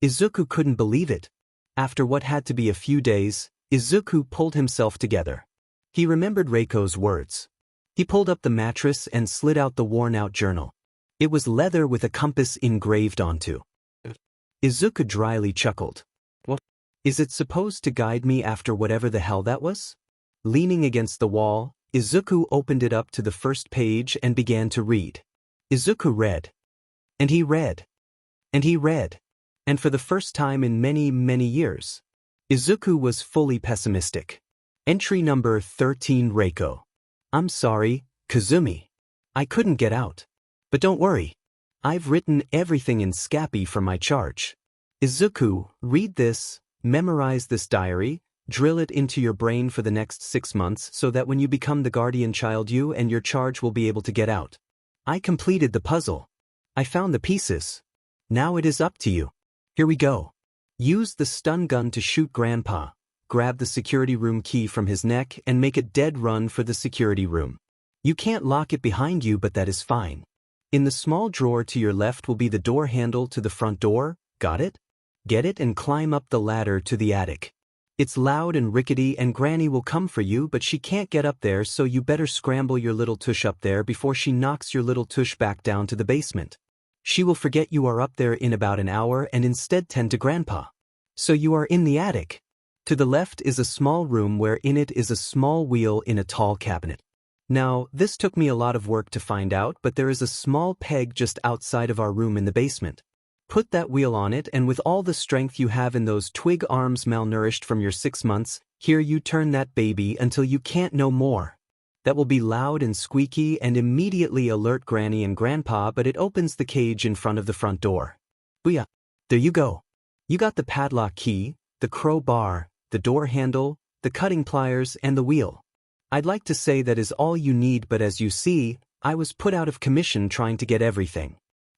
Izuku couldn't believe it. After what had to be a few days, Izuku pulled himself together. He remembered Reiko's words. He pulled up the mattress and slid out the worn-out journal. It was leather with a compass engraved onto. Izuku dryly chuckled. What? Is it supposed to guide me after whatever the hell that was? Leaning against the wall, Izuku opened it up to the first page and began to read. Izuku read. And he read. And he read. And for the first time in many, many years, Izuku was fully pessimistic. Entry number 13, Reiko. I'm sorry, Kazumi. I couldn't get out. But don't worry. I've written everything in Scappy for my charge. Izuku, read this, memorize this diary, drill it into your brain for the next 6 months so that when you become the guardian child, you and your charge will be able to get out. I completed the puzzle. I found the pieces. Now it is up to you. Here we go. Use the stun gun to shoot Grandpa. Grab the security room key from his neck and make a dead run for the security room. You can't lock it behind you, but that is fine. In the small drawer to your left will be the door handle to the front door, got it? Get it and climb up the ladder to the attic. It's loud and rickety and Granny will come for you but she can't get up there so you better scramble your little tush up there before she knocks your little tush back down to the basement. She will forget you are up there in about an hour and instead tend to Grandpa. So you are in the attic. To the left is a small room where in it is a small wheel in a tall cabinet. Now, this took me a lot of work to find out, but there is a small peg just outside of our room in the basement. Put that wheel on it and with all the strength you have in those twig arms malnourished from your 6 months, here you turn that baby until you can't no more. That will be loud and squeaky and immediately alert Granny and Grandpa, but it opens the cage in front of the front door. Booyah! There you go. You got the padlock key, the crowbar, the door handle, the cutting pliers and the wheel. I'd like to say that is all you need, but as you see, I was put out of commission trying to get everything.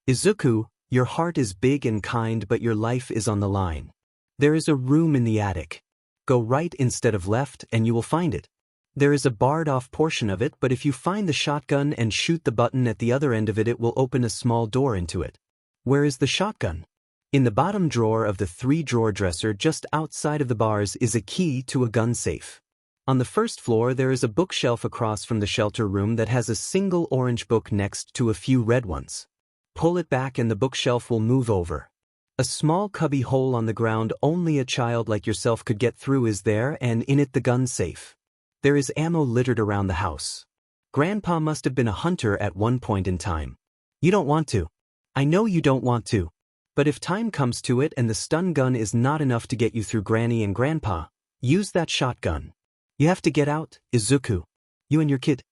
Izuku, your heart is big and kind but your life is on the line. There is a room in the attic. Go right instead of left and you will find it. There is a barred off portion of it, but if you find the shotgun and shoot the button at the other end of it, it will open a small door into it. Where is the shotgun? In the bottom drawer of the 3-drawer dresser just outside of the bars is a key to a gun safe. On the first floor there is a bookshelf across from the shelter room that has a single orange book next to a few red ones. Pull it back and the bookshelf will move over. A small cubby hole on the ground only a child like yourself could get through is there, and in it the gun safe. There is ammo littered around the house. Grandpa must have been a hunter at one point in time. You don't want to. I know you don't want to. But if time comes to it and the stun gun is not enough to get you through Granny and Grandpa, use that shotgun. You have to get out, Izuku. You and your kid.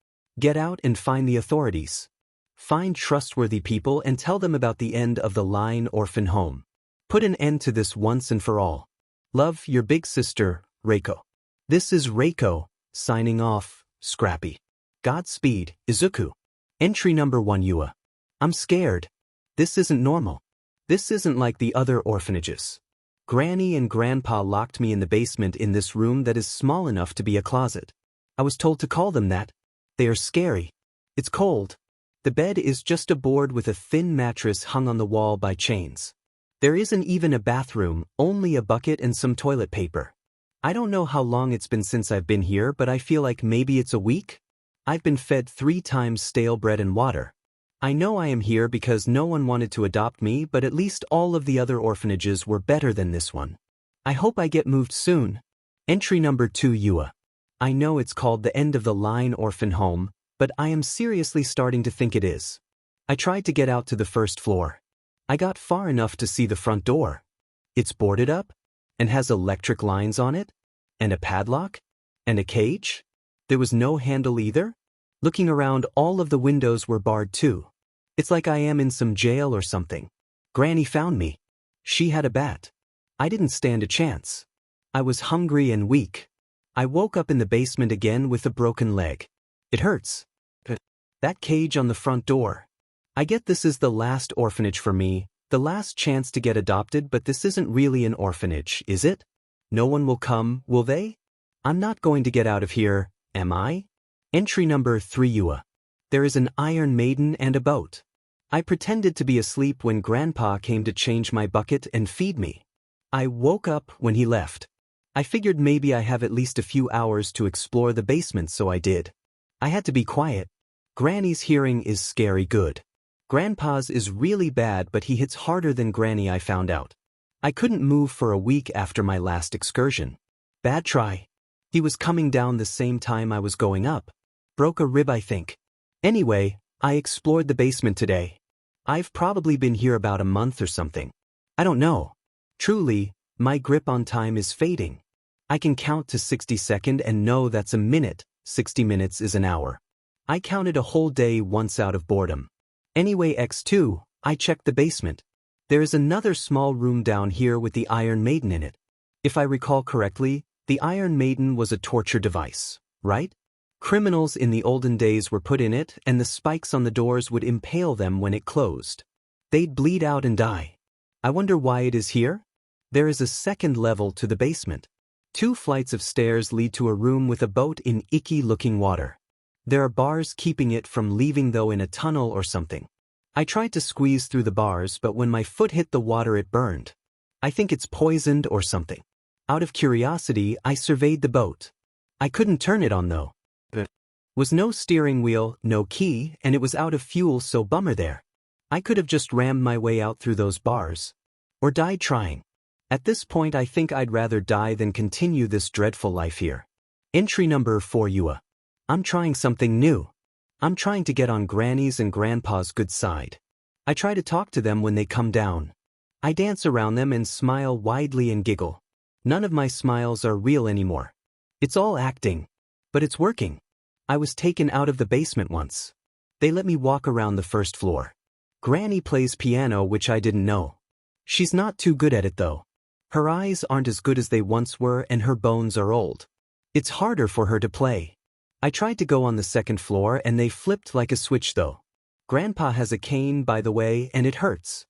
Get out and find the authorities. Find trustworthy people and tell them about the end of the line orphan home. Put an end to this once and for all. Love, your big sister, Reiko. This is Reiko, signing off, Scrappy. Godspeed, Izuku. Entry number 1 Yua. I'm scared. This isn't normal. This isn't like the other orphanages. Granny and Grandpa locked me in the basement in this room that is small enough to be a closet. I was told to call them that. They are scary. It's cold. The bed is just a board with a thin mattress hung on the wall by chains. There isn't even a bathroom, only a bucket and some toilet paper. I don't know how long it's been since I've been here, but I feel like maybe it's a week? I've been fed 3 times stale bread and water. I know I am here because no one wanted to adopt me, but at least all of the other orphanages were better than this one. I hope I get moved soon. Entry number 2 Yua. I know it's called the end of the line orphan home, but I am seriously starting to think it is. I tried to get out to the first floor. I got far enough to see the front door. It's boarded up, and has electric lines on it, and a padlock, and a cage. There was no handle either. Looking around, all of the windows were barred too. It's like I am in some jail or something. Granny found me. She had a bat. I didn't stand a chance. I was hungry and weak. I woke up in the basement again with a broken leg. It hurts. That cage on the front door. I get this is the last orphanage for me, the last chance to get adopted, but this isn't really an orphanage, is it? No one will come, will they? I'm not going to get out of here, am I? Entry number 3 Yua. There is an Iron Maiden and a boat. I pretended to be asleep when Grandpa came to change my bucket and feed me. I woke up when he left. I figured maybe I have at least a few hours to explore the basement, so I did. I had to be quiet. Granny's hearing is scary good. Grandpa's is really bad, but he hits harder than Granny, I found out. I couldn't move for a week after my last excursion. Bad try. He was coming down the same time I was going up. Broke a rib, I think. Anyway, I explored the basement today. I've probably been here about a month or something. I don't know. Truly, my grip on time is fading. I can count to 60 seconds and know that's a minute, 60 minutes is an hour. I counted a whole day once out of boredom. Anyway, X2, I checked the basement. There is another small room down here with the Iron Maiden in it. If I recall correctly, the Iron Maiden was a torture device, right? Criminals in the olden days were put in it, and the spikes on the doors would impale them when it closed. They'd bleed out and die. I wonder why it is here? There is a second level to the basement. 2 flights of stairs lead to a room with a boat in icky-looking water. There are bars keeping it from leaving, though, in a tunnel or something. I tried to squeeze through the bars, but when my foot hit the water it burned. I think it's poisoned or something. Out of curiosity, I surveyed the boat. I couldn't turn it on though. Was no steering wheel, no key, and it was out of fuel, so bummer there. I could have just rammed my way out through those bars. Or died trying. At this point I think I'd rather die than continue this dreadful life here. Entry number 4 Yua. I'm trying something new. I'm trying to get on Granny's and Grandpa's good side. I try to talk to them when they come down. I dance around them and smile widely and giggle. None of my smiles are real anymore. It's all acting. But it's working. I was taken out of the basement once. They let me walk around the first floor. Granny plays piano, which I didn't know. She's not too good at it though. Her eyes aren't as good as they once were and her bones are old. It's harder for her to play. I tried to go on the second floor and they flipped like a switch though. Grandpa has a cane, by the way, and it hurts.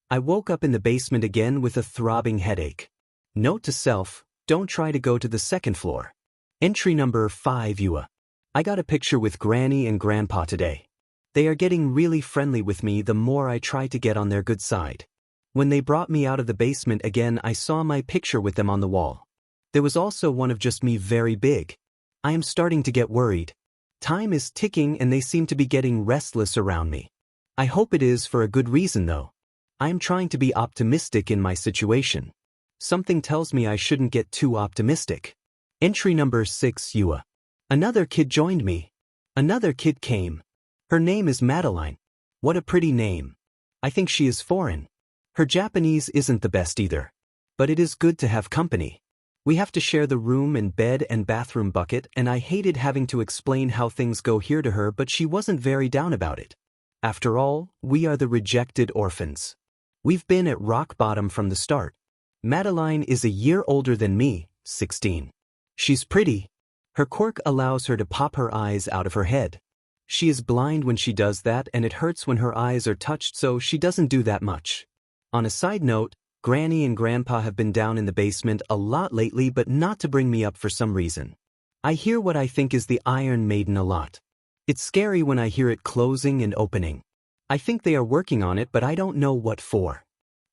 I woke up in the basement again with a throbbing headache. Note to self, don't try to go to the second floor. Entry number 5 Yua. I got a picture with Granny and Grandpa today. They are getting really friendly with me the more I try to get on their good side. When they brought me out of the basement again, I saw my picture with them on the wall. There was also one of just me, very big. I am starting to get worried. Time is ticking and they seem to be getting restless around me. I hope it is for a good reason though. I am trying to be optimistic in my situation. Something tells me I shouldn't get too optimistic. Entry number 6 Yua. Another kid joined me. Another kid came. Her name is Madeline. What a pretty name. I think she is foreign. Her Japanese isn't the best either. But it is good to have company. We have to share the room and bed and bathroom bucket, and I hated having to explain how things go here to her, but she wasn't very down about it. After all, we are the rejected orphans. We've been at rock bottom from the start. Madeline is a year older than me, 16. She's pretty. Her quirk allows her to pop her eyes out of her head. She is blind when she does that, and it hurts when her eyes are touched, so she doesn't do that much. On a side note, Granny and Grandpa have been down in the basement a lot lately, but not to bring me up for some reason. I hear what I think is the Iron Maiden a lot. It's scary when I hear it closing and opening. I think they are working on it, but I don't know what for.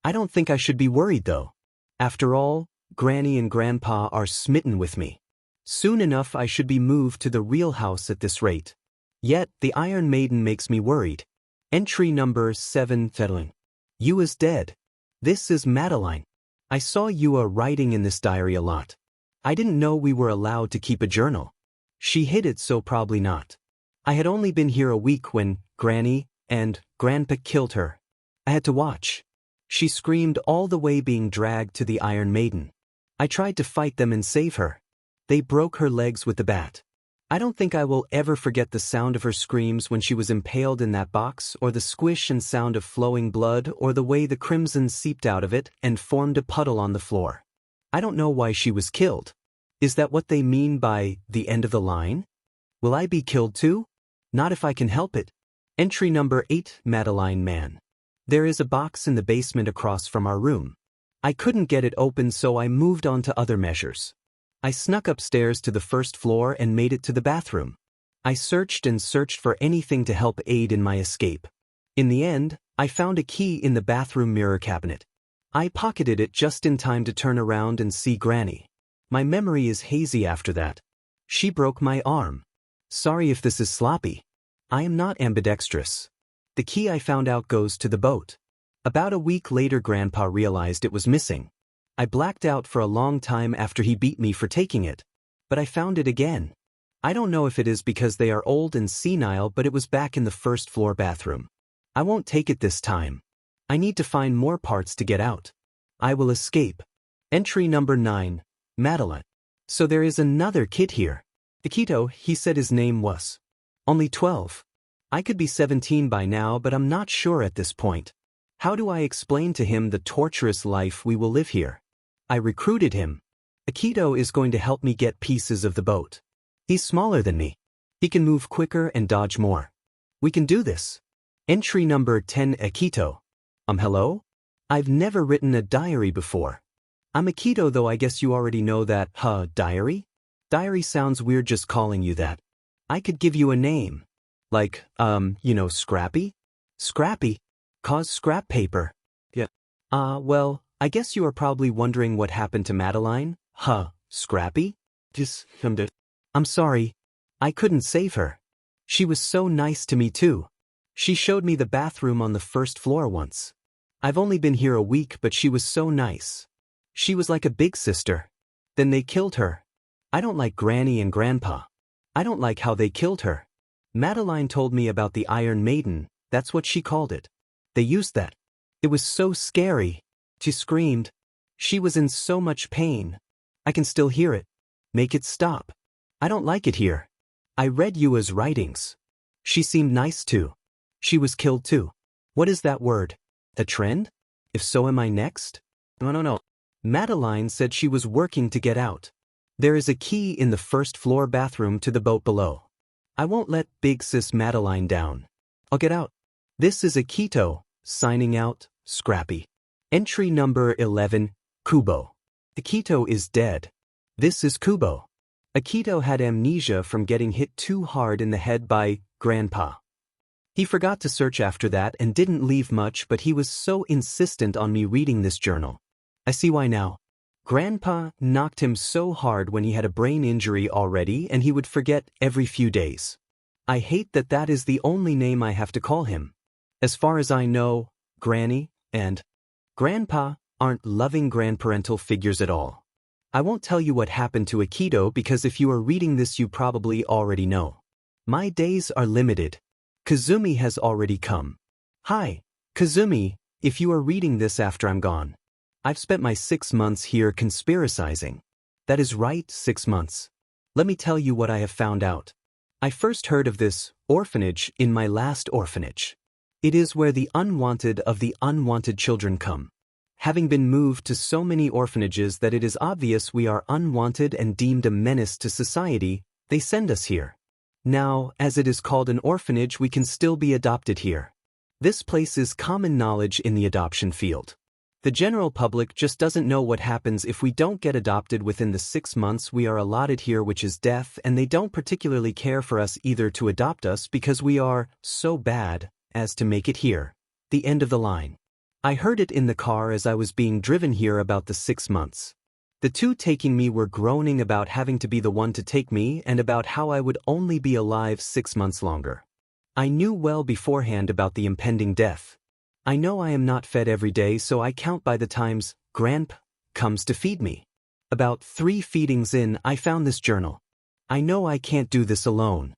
I don't think I should be worried though. After all, Granny and Grandpa are smitten with me. Soon enough I should be moved to the real house at this rate. Yet, the Iron Maiden makes me worried. Entry number 7 Fettling. Yua's dead. This is Madeline. I saw Yua writing in this diary a lot. I didn't know we were allowed to keep a journal. She hid it, so probably not. I had only been here a week when Granny and Grandpa killed her. I had to watch. She screamed all the way being dragged to the Iron Maiden. I tried to fight them and save her. They broke her legs with the bat. I don't think I will ever forget the sound of her screams when she was impaled in that box, or the squish and sound of flowing blood, or the way the crimson seeped out of it and formed a puddle on the floor. I don't know why she was killed. Is that what they mean by the end of the line? Will I be killed too? Not if I can help it. Entry number 8 Madeline Man. There is a box in the basement across from our room. I couldn't get it open, so I moved on to other measures. I snuck upstairs to the first floor and made it to the bathroom. I searched and searched for anything to help aid in my escape. In the end, I found a key in the bathroom mirror cabinet. I pocketed it just in time to turn around and see Granny. My memory is hazy after that. She broke my arm. Sorry if this is sloppy. I am not ambidextrous. The key, I found out, goes to the boat. About a week later, Grandpa realized it was missing. I blacked out for a long time after he beat me for taking it. But I found it again. I don't know if it is because they are old and senile, but it was back in the first floor bathroom. I won't take it this time. I need to find more parts to get out. I will escape. Entry number 9, Madeline. So there is another kid here. Akito, he said his name was. Only 12. I could be 17 by now, but I'm not sure at this point. How do I explain to him the torturous life we will live here? I recruited him. Akito is going to help me get pieces of the boat. He's smaller than me. He can move quicker and dodge more. We can do this. Entry number 10 Akito. Hello? I've never written a diary before. I'm Akito, though I guess you already know that. Diary? Diary sounds weird just calling you that. I could give you a name. Like, Scrappy? Scrappy? Cause scrap paper. Yeah. Well, I guess you are probably wondering what happened to Madeline. Huh, Scrappy? I'm sorry. I couldn't save her. She was so nice to me too. She showed me the bathroom on the first floor once. I've only been here a week, but she was so nice. She was like a big sister. Then they killed her. I don't like Granny and Grandpa. I don't like how they killed her. Madeline told me about the Iron Maiden, that's what she called it. They used that. It was so scary. She screamed. She was in so much pain. I can still hear it. Make it stop. I don't like it here. I read Yua's writings. She seemed nice too. She was killed too. What is that word? A trend? If so, am I next? No. Madeline said she was working to get out. There is a key in the first floor bathroom to the boat below. I won't let Big Sis Madeline down. I'll get out. This is Akito, signing out, Scrappy. Entry number 11, Kubo. Akito is dead. This is Kubo. Akito had amnesia from getting hit too hard in the head by Grandpa. He forgot to search after that and didn't leave much, but he was so insistent on me reading this journal. I see why now. Grandpa knocked him so hard when he had a brain injury already, and he would forget every few days. I hate that that is the only name I have to call him. As far as I know, Granny and Grandpa aren't loving grandparental figures at all. I won't tell you what happened to Akito because if you are reading this you probably already know. My days are limited. Kazumi has already come. Hi, Kazumi, if you are reading this after I'm gone. I've spent my 6 months here conspiracizing. That is right, 6 months. Let me tell you what I have found out. I first heard of this orphanage in my last orphanage. It is where the unwanted of the unwanted children come. Having been moved to so many orphanages that it is obvious we are unwanted and deemed a menace to society, they send us here. Now, as it is called an orphanage, we can still be adopted here. This place is common knowledge in the adoption field. The general public just doesn't know what happens if we don't get adopted within the 6 months we are allotted here, which is death, and they don't particularly care for us either to adopt us because we are so bad as to make it here. The end of the line. I heard it in the car as I was being driven here about the 6 months. The two taking me were groaning about having to be the one to take me and about how I would only be alive 6 months longer. I knew well beforehand about the impending death. I know I am not fed every day, so I count by the times Grandpa comes to feed me. About 3 feedings in, I found this journal. I know I can't do this alone.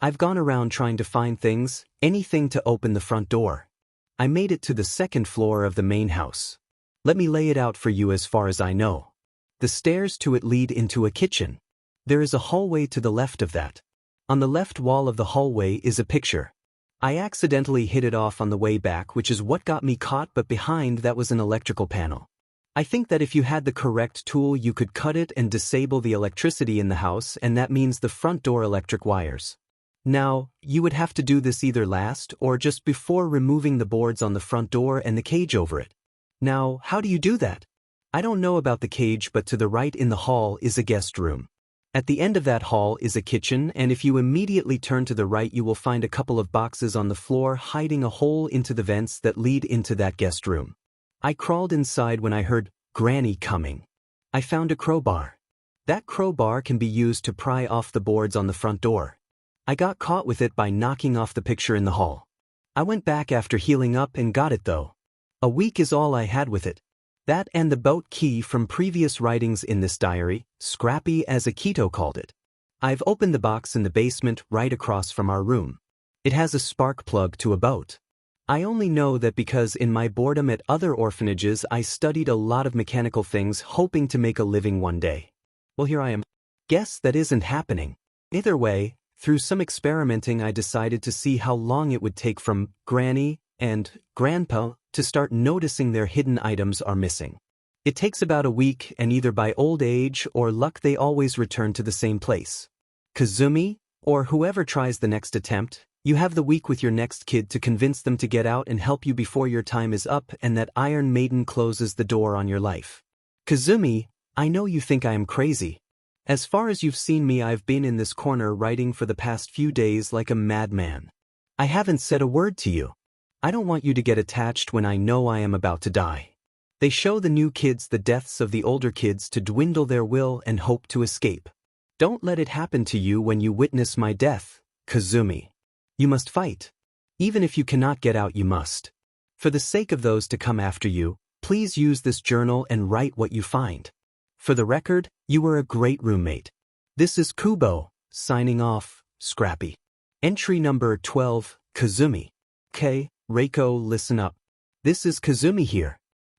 I've gone around trying to find things, anything to open the front door. I made it to the 2nd floor of the main house. Let me lay it out for you as far as I know. The stairs to it lead into a kitchen. There is a hallway to the left of that. On the left wall of the hallway is a picture. I accidentally hit it off on the way back, which is what got me caught, but behind that was an electrical panel. I think that if you had the correct tool you could cut it and disable the electricity in the house, and that means the front door electric wires. Now, you would have to do this either last or just before removing the boards on the front door and the cage over it. Now, how do you do that? I don't know about the cage, but to the right in the hall is a guest room. At the end of that hall is a kitchen, and if you immediately turn to the right you will find a couple of boxes on the floor hiding a hole into the vents that lead into that guest room. I crawled inside when I heard Granny coming. I found a crowbar. That crowbar can be used to pry off the boards on the front door. I got caught with it by knocking off the picture in the hall. I went back after healing up and got it though. A week is all I had with it. That and the boat key from previous writings in this diary, Scrappy as Akito called it. I've opened the box in the basement right across from our room. It has a spark plug to a boat. I only know that because in my boredom at other orphanages I studied a lot of mechanical things hoping to make a living one day. Well, here I am. Guess that isn't happening. Either way, through some experimenting I decided to see how long it would take from Granny and Grandpa to start noticing their hidden items are missing. It takes about a week, and either by old age or luck they always return to the same place. Kazumi, or whoever tries the next attempt, you have the week with your next kid to convince them to get out and help you before your time is up and that Iron Maiden closes the door on your life. Kazumi, I know you think I am crazy. As far as you've seen me, I've been in this corner writing for the past few days like a madman. I haven't said a word to you. I don't want you to get attached when I know I am about to die. They show the new kids the deaths of the older kids to dwindle their will and hope to escape. Don't let it happen to you when you witness my death, Kazumi. You must fight. Even if you cannot get out, you must. For the sake of those to come after you, please use this journal and write what you find. For the record, you were a great roommate. This is Kubo, signing off, Scrappy. Entry number 12, Kazumi. Okay, Reiko, listen up. This is Kazumi here.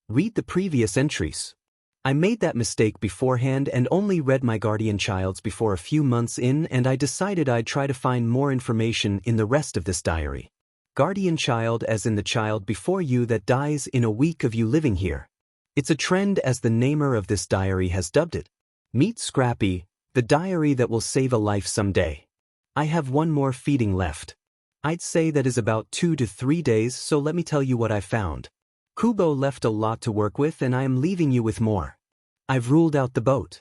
Read the previous entries. I made that mistake beforehand and only read my guardian child's before a few months in, and I decided I'd try to find more information in the rest of this diary. Guardian child as in the child before you that dies in a week of you living here. It's a trend as the namer of this diary has dubbed it. Meet Scrappy, the diary that will save a life someday. I have one more feeding left. I'd say that is about 2 to 3 days, so let me tell you what I found. Kubo left a lot to work with and I am leaving you with more. I've ruled out the boat.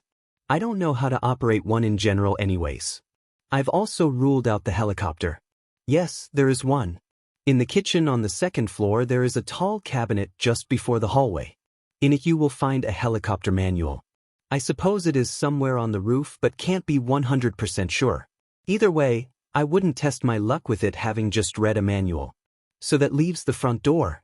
I don't know how to operate one in general anyways. I've also ruled out the helicopter. Yes, there is one. In the kitchen on the second floor there is a tall cabinet just before the hallway. In it you will find a helicopter manual. I suppose it is somewhere on the roof but can't be 100% sure. Either way, I wouldn't test my luck with it having just read a manual. So that leaves the front door.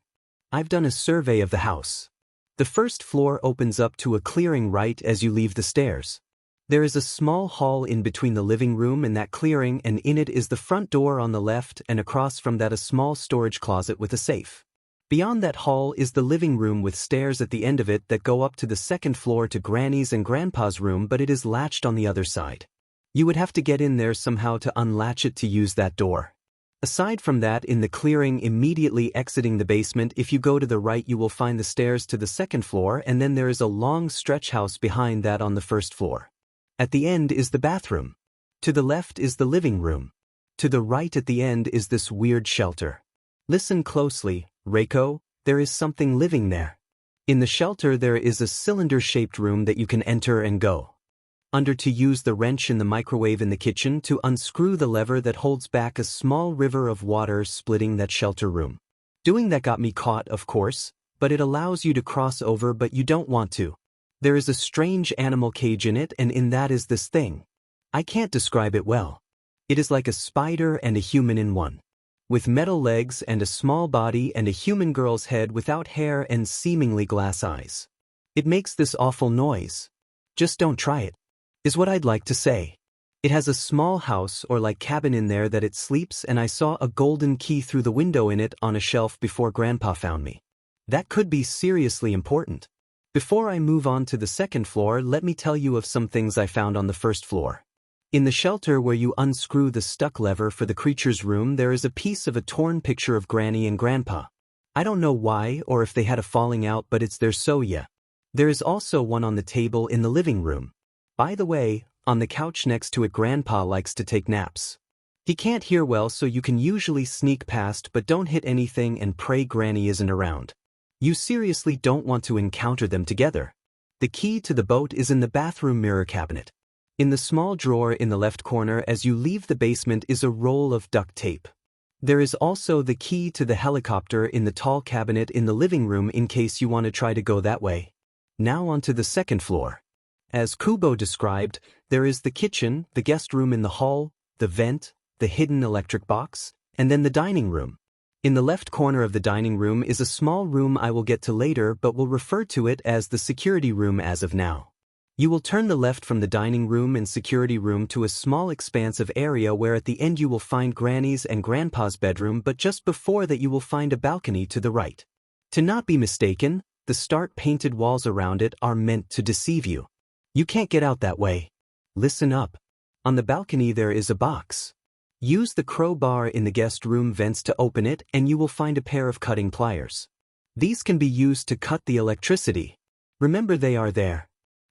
I've done a survey of the house. The first floor opens up to a clearing right as you leave the stairs. There is a small hall in between the living room and that clearing, and in it is the front door on the left, and across from that a small storage closet with a safe. Beyond that hall is the living room with stairs at the end of it that go up to the second floor to Granny's and Grandpa's room, but it is latched on the other side. You would have to get in there somehow to unlatch it to use that door. Aside from that, in the clearing immediately exiting the basement, if you go to the right you will find the stairs to the second floor, and then there is a long stretch house behind that on the first floor. At the end is the bathroom. To the left is the living room. To the right at the end is this weird shelter. Listen closely, Reiko, there is something living there. In the shelter there is a cylinder-shaped room that you can enter and go. Under to use the wrench in the microwave in the kitchen to unscrew the lever that holds back a small river of water splitting that shelter room. Doing that got me caught, of course, but it allows you to cross over, but you don't want to. There is a strange animal cage in it, and in that is this thing. I can't describe it well. It is like a spider and a human in one. With metal legs and a small body and a human girl's head without hair and seemingly glass eyes. It makes this awful noise. Just don't try it. Is what I'd like to say. It has a small house or like cabin in there that it sleeps, and I saw a golden key through the window in it on a shelf before Grandpa found me. That could be seriously important. Before I move on to the second floor, let me tell you of some things I found on the first floor. In the shelter where you unscrew the stuck lever for the creature's room, there is a piece of a torn picture of Granny and Grandpa. I don't know why or if they had a falling out, but it's there, so yeah. There is also one on the table in the living room. By the way, on the couch next to it Grandpa likes to take naps. He can't hear well, so you can usually sneak past, but don't hit anything and pray Granny isn't around. You seriously don't want to encounter them together. The key to the boat is in the bathroom mirror cabinet. In the small drawer in the left corner as you leave the basement is a roll of duct tape. There is also the key to the helicopter in the tall cabinet in the living room in case you want to try to go that way. Now on to the second floor. As Kubo described, there is the kitchen, the guest room in the hall, the vent, the hidden electric box, and then the dining room. In the left corner of the dining room is a small room I will get to later, but will refer to it as the security room as of now. You will turn the left from the dining room and security room to a small expanse of area where at the end you will find Granny's and Grandpa's bedroom, but just before that you will find a balcony to the right. To not be mistaken, the stark painted walls around it are meant to deceive you. You can't get out that way. Listen up. On the balcony there is a box. Use the crowbar in the guest room vents to open it and you will find a pair of cutting pliers. These can be used to cut the electricity. Remember, they are there.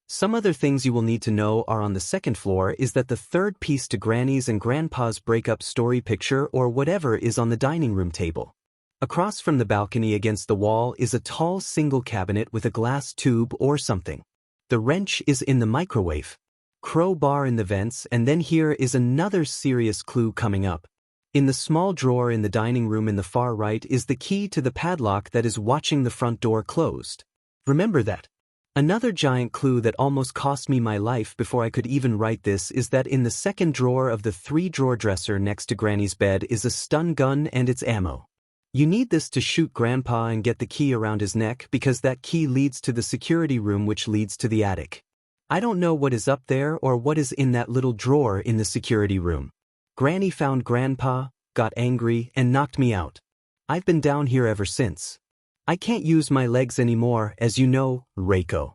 Some other things you will need to know are on the second floor is that the third piece to Granny's and Grandpa's breakup story picture or whatever is on the dining room table. Across from the balcony against the wall is a tall single cabinet with a glass tube or something. The wrench is in the microwave. Crowbar in the vents, and then here is another serious clue coming up. In the small drawer in the dining room in the far right is the key to the padlock that is watching the front door closed. Remember that. Another giant clue that almost cost me my life before I could even write this is that in the second drawer of the 3-drawer dresser next to Granny's bed is a stun gun and its ammo. You need this to shoot Grandpa and get the key around his neck because that key leads to the security room which leads to the attic. I don't know what is up there or what is in that little drawer in the security room. Granny found Grandpa, got angry, and knocked me out. I've been down here ever since. I can't use my legs anymore, as you know, Reiko.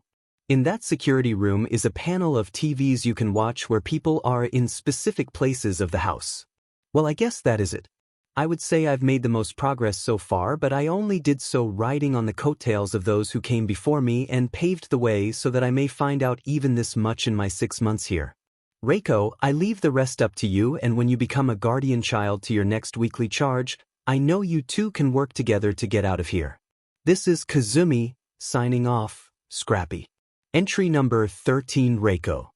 In that security room is a panel of TVs you can watch where people are in specific places of the house. Well, I guess that is it. I would say I've made the most progress so far, but I only did so riding on the coattails of those who came before me and paved the way so that I may find out even this much in my 6 months here. Reiko, I leave the rest up to you, and when you become a guardian child to your next weekly charge, I know you two can work together to get out of here. This is Kazumi, signing off, Scrappy. Entry number 13 Reiko.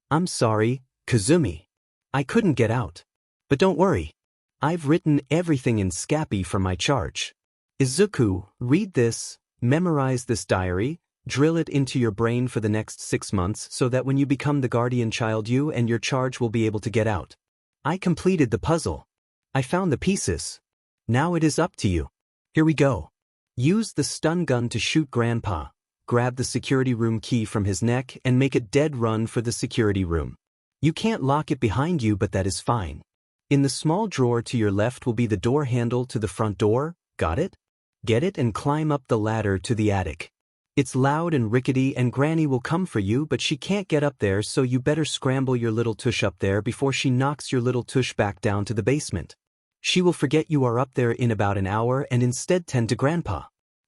I'm sorry, Kazumi. I couldn't get out. But don't worry. I've written everything in Scrappy for my charge. Izuku, read this, memorize this diary, drill it into your brain for the next 6 months so that when you become the guardian child you and your charge will be able to get out. I completed the puzzle. I found the pieces. Now it is up to you. Here we go. Use the stun gun to shoot Grandpa, grab the security room key from his neck and make a dead run for the security room. You can't lock it behind you, but that is fine. In the small drawer to your left will be the door handle to the front door, got it? Get it and climb up the ladder to the attic. It's loud and rickety and Granny will come for you, but she can't get up there, so you better scramble your little tush up there before she knocks your little tush back down to the basement. She will forget you are up there in about an hour and instead tend to Grandpa.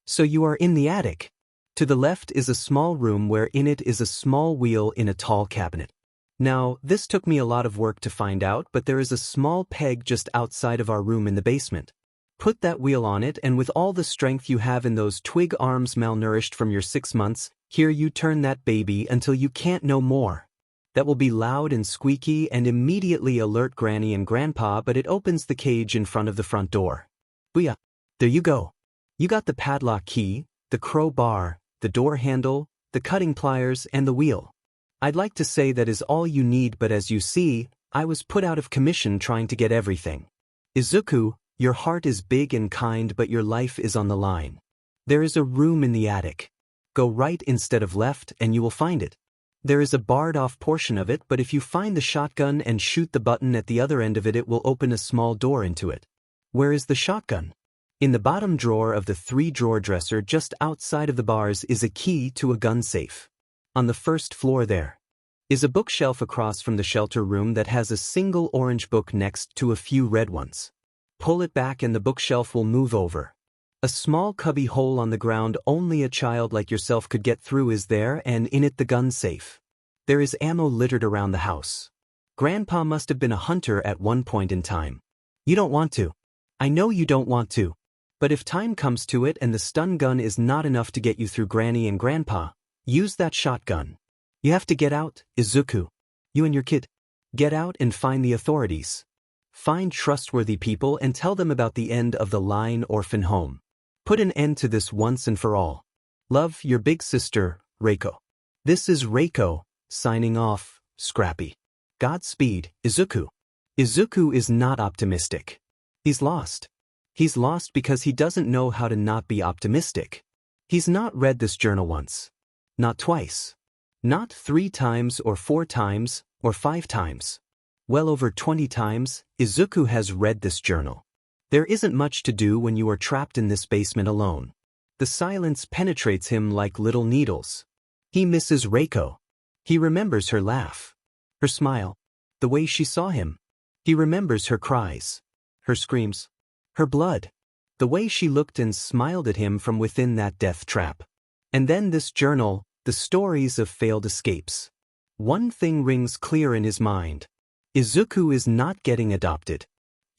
So you are in the attic. To the left is a small room where in it is a small wheel in a tall cabinet. Now, this took me a lot of work to find out, but there is a small peg just outside of our room in the basement. Put that wheel on it, and with all the strength you have in those twig arms malnourished from your 6 months, here you turn that baby until you can't no more. That will be loud and squeaky and immediately alert Granny and Grandpa, but it opens the cage in front of the front door. Booyah! There you go. You got the padlock key, the crowbar, the door handle, the cutting pliers, and the wheel. I'd like to say that is all you need, but as you see, I was put out of commission trying to get everything. Izuku, your heart is big and kind, but your life is on the line. There is a room in the attic. Go right instead of left and you will find it. There is a barred-off portion of it, but if you find the shotgun and shoot the button at the other end of it, it will open a small door into it. Where is the shotgun? In the bottom drawer of the 3-drawer dresser just outside of the bars is a key to a gun safe. On the first floor there is a bookshelf across from the shelter room that has a single orange book next to a few red ones. Pull it back and the bookshelf will move over. A small cubby hole on the ground only a child like yourself could get through is there, and in it the gun safe. There is ammo littered around the house. Grandpa must have been a hunter at one point in time. You don't want to. I know you don't want to. But if time comes to it and the stun gun is not enough to get you through Granny and Grandpa, use that shotgun. You have to get out, Izuku. You and your kid. Get out and find the authorities. Find trustworthy people and tell them about the end of the line orphan home. Put an end to this once and for all. Love, your big sister, Reiko. This is Reiko, signing off, Scrappy. Godspeed, Izuku. Izuku is not optimistic. He's lost. He's lost because he doesn't know how to not be optimistic. He's not read this journal once. Not twice. Not 3 times or 4 times or 5 times. Well over 20 times, Izuku has read this journal. There isn't much to do when you are trapped in this basement alone. The silence penetrates him like little needles. He misses Reiko. He remembers her laugh. Her smile. The way she saw him. He remembers her cries. Her screams. Her blood. The way she looked and smiled at him from within that death trap. And then this journal, the stories of failed escapes. One thing rings clear in his mind. Izuku is not getting adopted.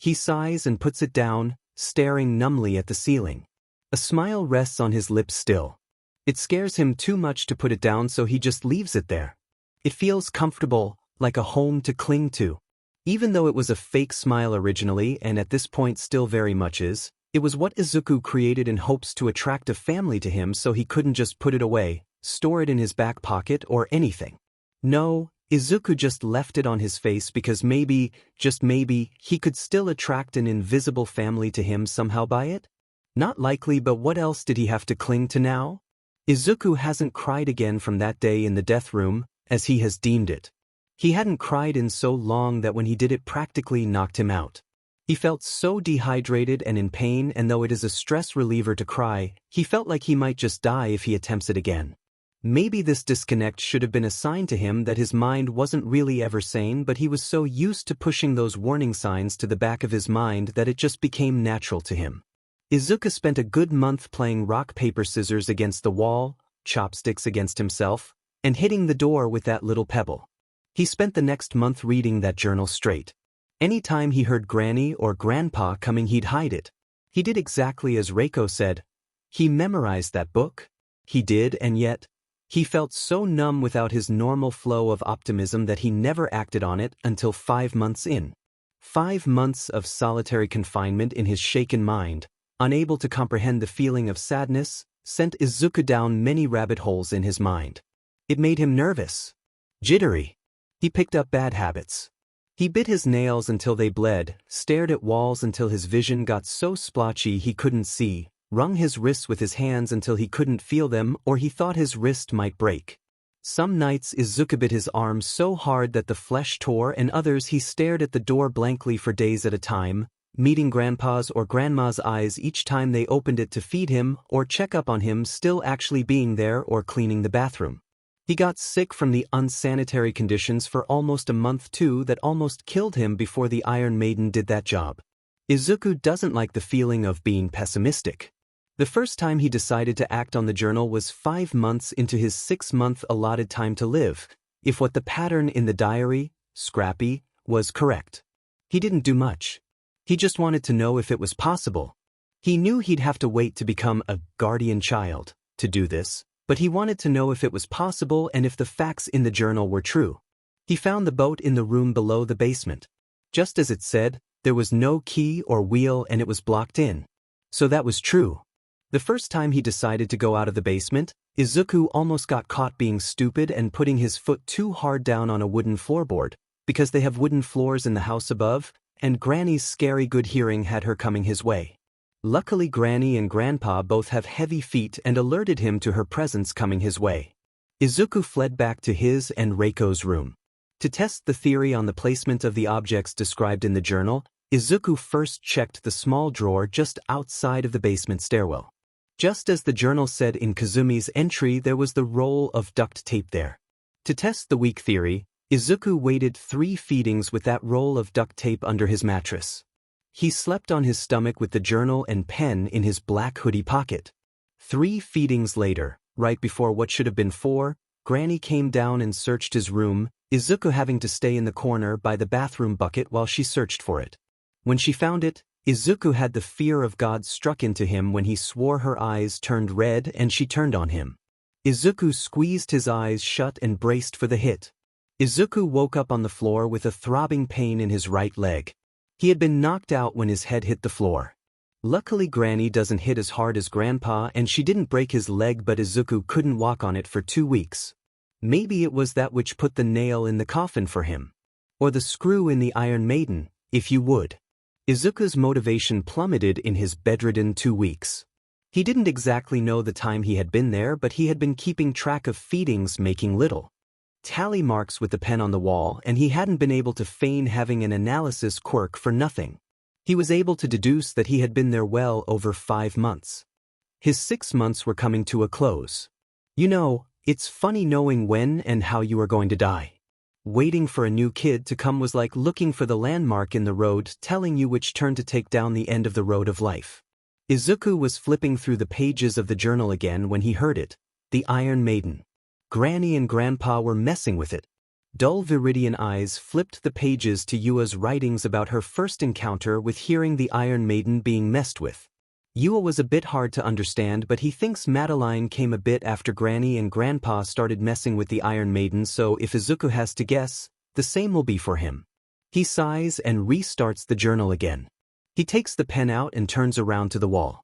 He sighs and puts it down, staring numbly at the ceiling. A smile rests on his lips still. It scares him too much to put it down, so he just leaves it there. It feels comfortable, like a home to cling to. Even though it was a fake smile originally and at this point still very much is, It was what Izuku created in hopes to attract a family to him, so he couldn't just put it away, store it in his back pocket or anything. No, Izuku just left it on his face because maybe, just maybe, he could still attract an invisible family to him somehow by it? Not likely, but what else did he have to cling to now? Izuku hasn't cried again from that day in the death room, as he has deemed it. He hadn't cried in so long that when he did it practically knocked him out. He felt so dehydrated and in pain, and though it is a stress reliever to cry, he felt like he might just die if he attempts it again. Maybe this disconnect should have been a sign to him that his mind wasn't really ever sane, but he was so used to pushing those warning signs to the back of his mind that it just became natural to him. Izuku spent a good month playing rock paper scissors against the wall, chopsticks against himself, and hitting the door with that little pebble. He spent the next month reading that journal straight. Anytime he heard Granny or Grandpa coming, he'd hide it. He did exactly as Reiko said. He memorized that book. He did, and yet, he felt so numb without his normal flow of optimism that he never acted on it until 5 months in. 5 months of solitary confinement in his shaken mind, unable to comprehend the feeling of sadness, sent Izuku down many rabbit holes in his mind. It made him nervous, jittery. He picked up bad habits. He bit his nails until they bled, stared at walls until his vision got so splotchy he couldn't see, wrung his wrists with his hands until he couldn't feel them or he thought his wrist might break. Some nights Izuku bit his arm so hard that the flesh tore, and others he stared at the door blankly for days at a time, meeting Grandpa's or Grandma's eyes each time they opened it to feed him or check up on him still actually being there or cleaning the bathroom. He got sick from the unsanitary conditions for almost a month too that almost killed him before the Iron Maiden did that job. Izuku doesn't like the feeling of being pessimistic. The first time he decided to act on the journal was 5 months into his 6-month allotted time to live, if what the pattern in the diary, Scrappy, was correct. He didn't do much. He just wanted to know if it was possible. He knew he'd have to wait to become a guardian child to do this, but he wanted to know if it was possible and if the facts in the journal were true. He found the boat in the room below the basement. Just as it said, there was no key or wheel and it was blocked in. So that was true. The first time he decided to go out of the basement, Izuku almost got caught being stupid and putting his foot too hard down on a wooden floorboard, because they have wooden floors in the house above, and Granny's scary good hearing had her coming his way. Luckily Granny and Grandpa both have heavy feet and alerted him to her presence coming his way. Izuku fled back to his and Reiko's room. To test the theory on the placement of the objects described in the journal, Izuku first checked the small drawer just outside of the basement stairwell. Just as the journal said in Kazumi's entry, there was the roll of duct tape there. To test the weak theory, Izuku waited 3 feedings with that roll of duct tape under his mattress. He slept on his stomach with the journal and pen in his black hoodie pocket. 3 feedings later, right before what should have been 4, Granny came down and searched his room, Izuku having to stay in the corner by the bathroom bucket while she searched for it. When she found it, Izuku had the fear of God struck into him when he swore her eyes turned red and she turned on him. Izuku squeezed his eyes shut and braced for the hit. Izuku woke up on the floor with a throbbing pain in his right leg. He had been knocked out when his head hit the floor. Luckily Granny doesn't hit as hard as Grandpa and she didn't break his leg, but Izuku couldn't walk on it for 2 weeks. Maybe it was that which put the nail in the coffin for him. Or the screw in the Iron Maiden, if you would. Izuku's motivation plummeted in his bedridden 2 weeks. He didn't exactly know the time he had been there, but he had been keeping track of feedings, making little tally marks with the pen on the wall, and he hadn't been able to feign having an analysis quirk for nothing. He was able to deduce that he had been there well over 5 months. His 6 months were coming to a close. You know, it's funny knowing when and how you are going to die. Waiting for a new kid to come was like looking for the landmark in the road telling you which turn to take down the end of the road of life. Izuku was flipping through the pages of the journal again when he heard it, the Iron Maiden. Granny and Grandpa were messing with it. Dull Viridian eyes flipped the pages to Yua's writings about her first encounter with hearing the Iron Maiden being messed with. Yua was a bit hard to understand, but he thinks Madeline came a bit after Granny and Grandpa started messing with the Iron Maiden, so if Izuku has to guess, the same will be for him. He sighs and restarts the journal again. He takes the pen out and turns around to the wall.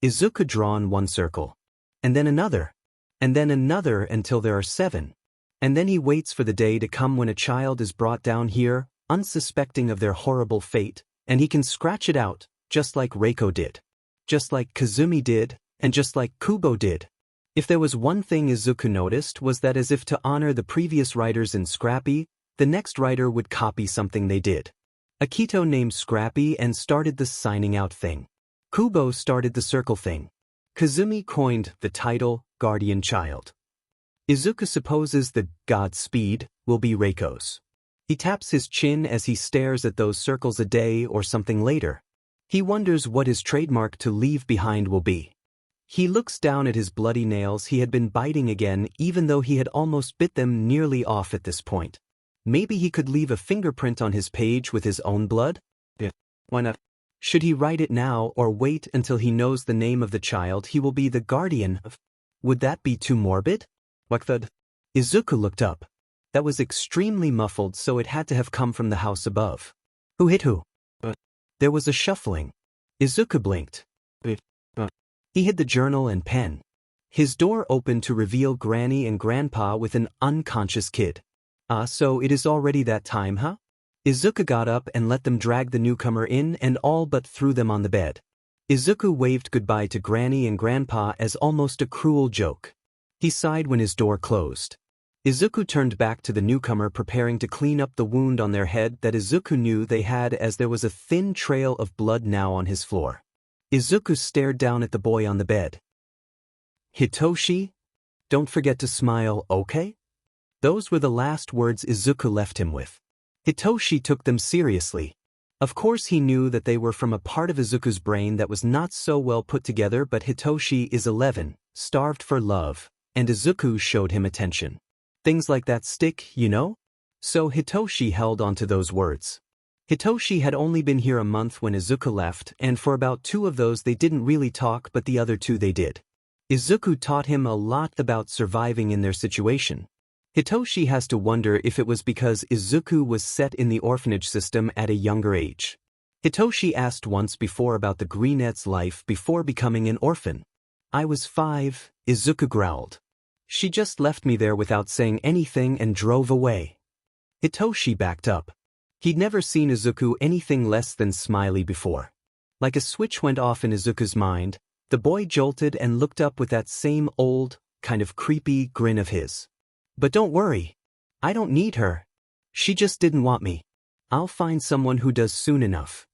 Izuku drawn one circle. And then another. And then another until there are 7. And then he waits for the day to come when a child is brought down here, unsuspecting of their horrible fate, and he can scratch it out, just like Reiko did. Just like Kazumi did, and just like Kubo did. If there was one thing Izuku noticed was that as if to honor the previous writers in Scrappy, the next writer would copy something they did. Akito named Scrappy and started the signing out thing. Kubo started the circle thing. Kazumi coined the title, Guardian Child. Izuku supposes the Godspeed will be Reiko's. He taps his chin as he stares at those circles a day or something later. He wonders what his trademark to leave behind will be. He looks down at his bloody nails he had been biting again even though he had almost bit them nearly off at this point. Maybe he could leave a fingerprint on his page with his own blood? Why not? Should he write it now or wait until he knows the name of the child he will be the guardian of? Would that be too morbid? What the? Izuku looked up. That was extremely muffled, so it had to have come from the house above. Who hit who? There was a shuffling. Izuku blinked. He hid the journal and pen. His door opened to reveal Granny and Grandpa with an unconscious kid. So it is already that time, huh? Izuku got up and let them drag the newcomer in and all but threw them on the bed. Izuku waved goodbye to Granny and Grandpa as almost a cruel joke. He sighed when his door closed. Izuku turned back to the newcomer preparing to clean up the wound on their head that Izuku knew they had as there was a thin trail of blood now on his floor. Izuku stared down at the boy on the bed. Hitoshi? Don't forget to smile, okay? Those were the last words Izuku left him with. Hitoshi took them seriously. Of course he knew that they were from a part of Izuku's brain that was not so well put together, but Hitoshi is 11, starved for love, and Izuku showed him attention. Things like that stick, you know? So Hitoshi held on to those words. Hitoshi had only been here a month when Izuku left, and for about 2 of those they didn't really talk, but the other 2 they did. Izuku taught him a lot about surviving in their situation. Hitoshi has to wonder if it was because Izuku was set in the orphanage system at a younger age. Hitoshi asked once before about the Greenette's life before becoming an orphan. I was 5, Izuku growled. She just left me there without saying anything and drove away. Hitoshi backed up. He'd never seen Izuku anything less than smiley before. Like a switch went off in Izuku's mind, the boy jolted and looked up with that same old, kind of creepy grin of his. But don't worry. I don't need her. She just didn't want me. I'll find someone who does soon enough.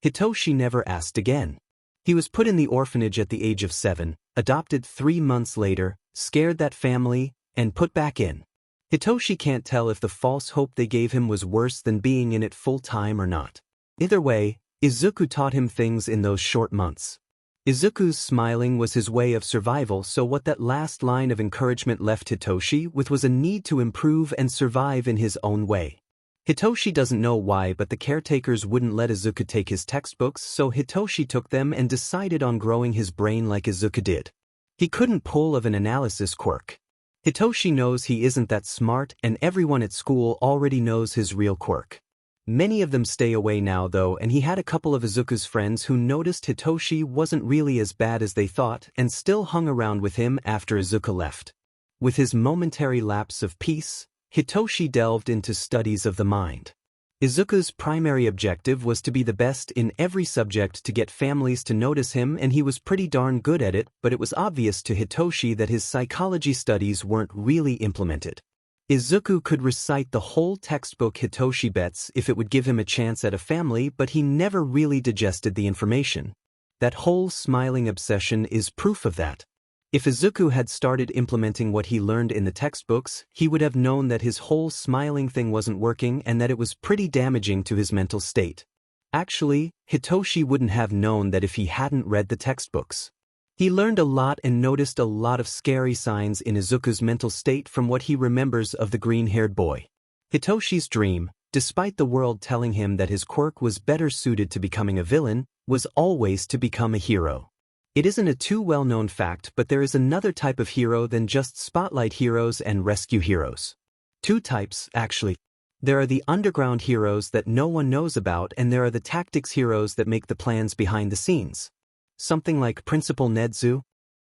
Hitoshi never asked again. He was put in the orphanage at the age of 7, adopted 3 months later, scared that family, and put back in. Hitoshi can't tell if the false hope they gave him was worse than being in it full time or not. Either way, Izuku taught him things in those short months. Izuku's smiling was his way of survival, so what that last line of encouragement left Hitoshi with was a need to improve and survive in his own way. Hitoshi doesn't know why, but the caretakers wouldn't let Izuku take his textbooks, so Hitoshi took them and decided on growing his brain like Izuku did. He couldn't pull of an analysis quirk. Hitoshi knows he isn't that smart, and everyone at school already knows his real quirk. Many of them stay away now though, and he had a couple of Izuku's friends who noticed Hitoshi wasn't really as bad as they thought and still hung around with him after Izuku left. With his momentary lapse of peace, Hitoshi delved into studies of the mind. Izuku's primary objective was to be the best in every subject to get families to notice him, and he was pretty darn good at it, but it was obvious to Hitoshi that his psychology studies weren't really implemented. Izuku could recite the whole textbook Hitoshi bets if it would give him a chance at a family, but he never really digested the information. That whole smiling obsession is proof of that. If Izuku had started implementing what he learned in the textbooks, he would have known that his whole smiling thing wasn't working and that it was pretty damaging to his mental state. Actually, Hitoshi wouldn't have known that if he hadn't read the textbooks. He learned a lot and noticed a lot of scary signs in Izuku's mental state from what he remembers of the green-haired boy. Hitoshi's dream, despite the world telling him that his quirk was better suited to becoming a villain, was always to become a hero. It isn't a too well-known fact, but there is another type of hero than just spotlight heroes and rescue heroes. 2 types, actually. There are the underground heroes that no one knows about, and there are the tactics heroes that make the plans behind the scenes. Something like Principal Nedzu,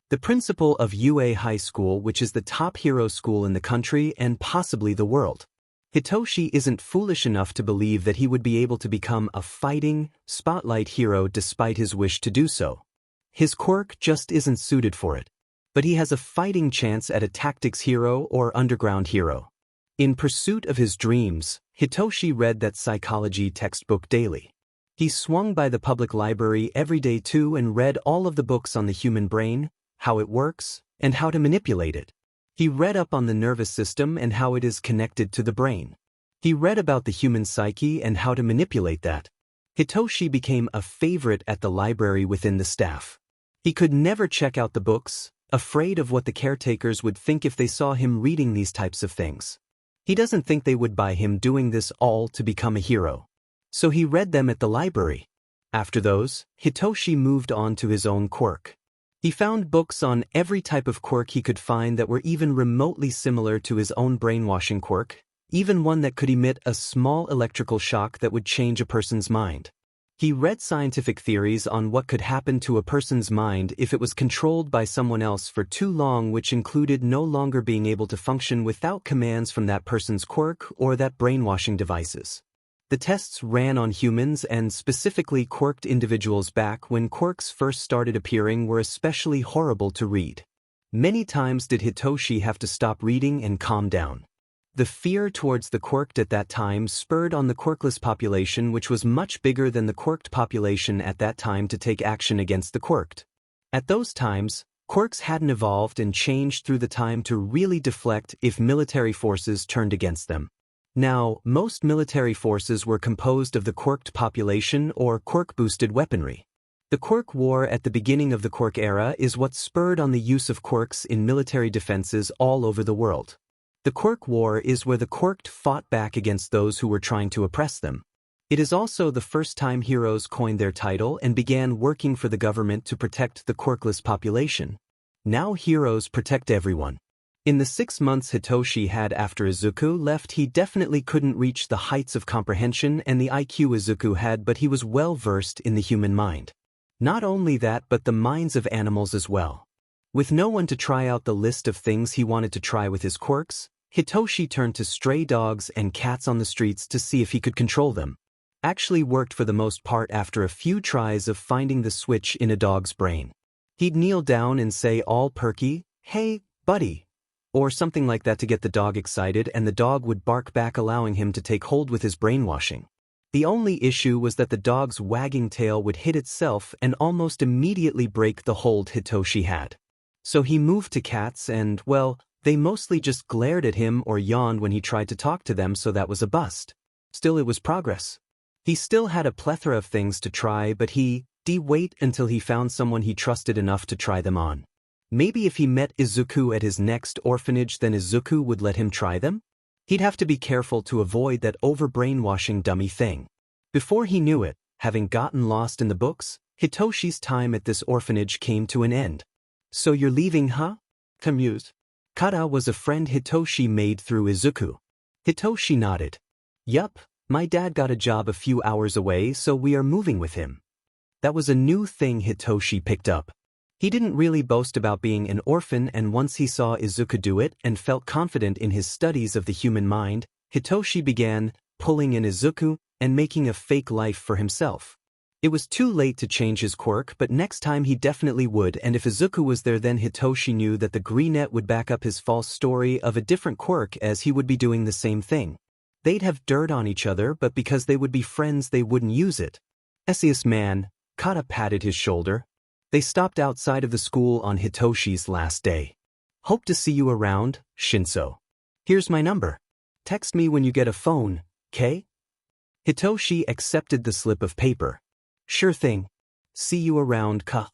the principal of UA High School, which is the top hero school in the country and possibly the world. Hitoshi isn't foolish enough to believe that he would be able to become a fighting, spotlight hero despite his wish to do so. His quirk just isn't suited for it. But he has a fighting chance at a tactics hero or underground hero. In pursuit of his dreams, Hitoshi read that psychology textbook daily. He swung by the public library every day too and read all of the books on the human brain, how it works, and how to manipulate it. He read up on the nervous system and how it is connected to the brain. He read about the human psyche and how to manipulate that. Hitoshi became a favorite at the library within the staff. He could never check out the books, afraid of what the caretakers would think if they saw him reading these types of things. He doesn't think they would buy him doing this all to become a hero. So he read them at the library. After those, Hitoshi moved on to his own quirk. He found books on every type of quirk he could find that were even remotely similar to his own brainwashing quirk, even one that could emit a small electrical shock that would change a person's mind. He read scientific theories on what could happen to a person's mind if it was controlled by someone else for too long, which included no longer being able to function without commands from that person's quirk or that brainwashing devices. The tests ran on humans and specifically quirked individuals back when quirks first started appearing were especially horrible to read. Many times did Hitoshi have to stop reading and calm down. The fear towards the quirked at that time spurred on the quirkless population, which was much bigger than the quirked population at that time, to take action against the quirked. At those times, quirks hadn't evolved and changed through the time to really deflect if military forces turned against them. Now, most military forces were composed of the quirked population or quirk-boosted weaponry. The quirk war at the beginning of the quirk era is what spurred on the use of quirks in military defenses all over the world. The quirk war is where the quirked fought back against those who were trying to oppress them. It is also the first time heroes coined their title and began working for the government to protect the quirkless population. Now heroes protect everyone. In the 6 months Hitoshi had after Izuku left, he definitely couldn't reach the heights of comprehension and the IQ Izuku had, but he was well versed in the human mind. Not only that, but the minds of animals as well. With no one to try out the list of things he wanted to try with his quirks, Hitoshi turned to stray dogs and cats on the streets to see if he could control them. Actually worked for the most part after a few tries of finding the switch in a dog's brain. He'd kneel down and say all perky, "Hey, buddy," or something like that to get the dog excited, and the dog would bark back, allowing him to take hold with his brainwashing. The only issue was that the dog's wagging tail would hit itself and almost immediately break the hold Hitoshi had. So he moved to cats and, well, they mostly just glared at him or yawned when he tried to talk to them, so that was a bust. Still, it was progress. He still had a plethora of things to try, but he'd wait until he found someone he trusted enough to try them on. Maybe if he met Izuku at his next orphanage, then Izuku would let him try them? He'd have to be careful to avoid that over-brainwashing dummy thing. Before he knew it, having gotten lost in the books, Hitoshi's time at this orphanage came to an end. "So you're leaving, huh?" Amused. Kara was a friend Hitoshi made through Izuku. Hitoshi nodded. "Yup, my dad got a job a few hours away, so we are moving with him." That was a new thing Hitoshi picked up. He didn't really boast about being an orphan, and once he saw Izuku do it and felt confident in his studies of the human mind, Hitoshi began pulling in Izuku and making a fake life for himself. It was too late to change his quirk, but next time he definitely would, and if Izuku was there, then Hitoshi knew that the greenette would back up his false story of a different quirk, as he would be doing the same thing. They'd have dirt on each other, but because they would be friends they wouldn't use it. "Essius man," Kata patted his shoulder. They stopped outside of the school on Hitoshi's last day. "Hope to see you around, Shinso. Here's my number. Text me when you get a phone, 'kay?" Hitoshi accepted the slip of paper. "Sure thing. See you around, ka."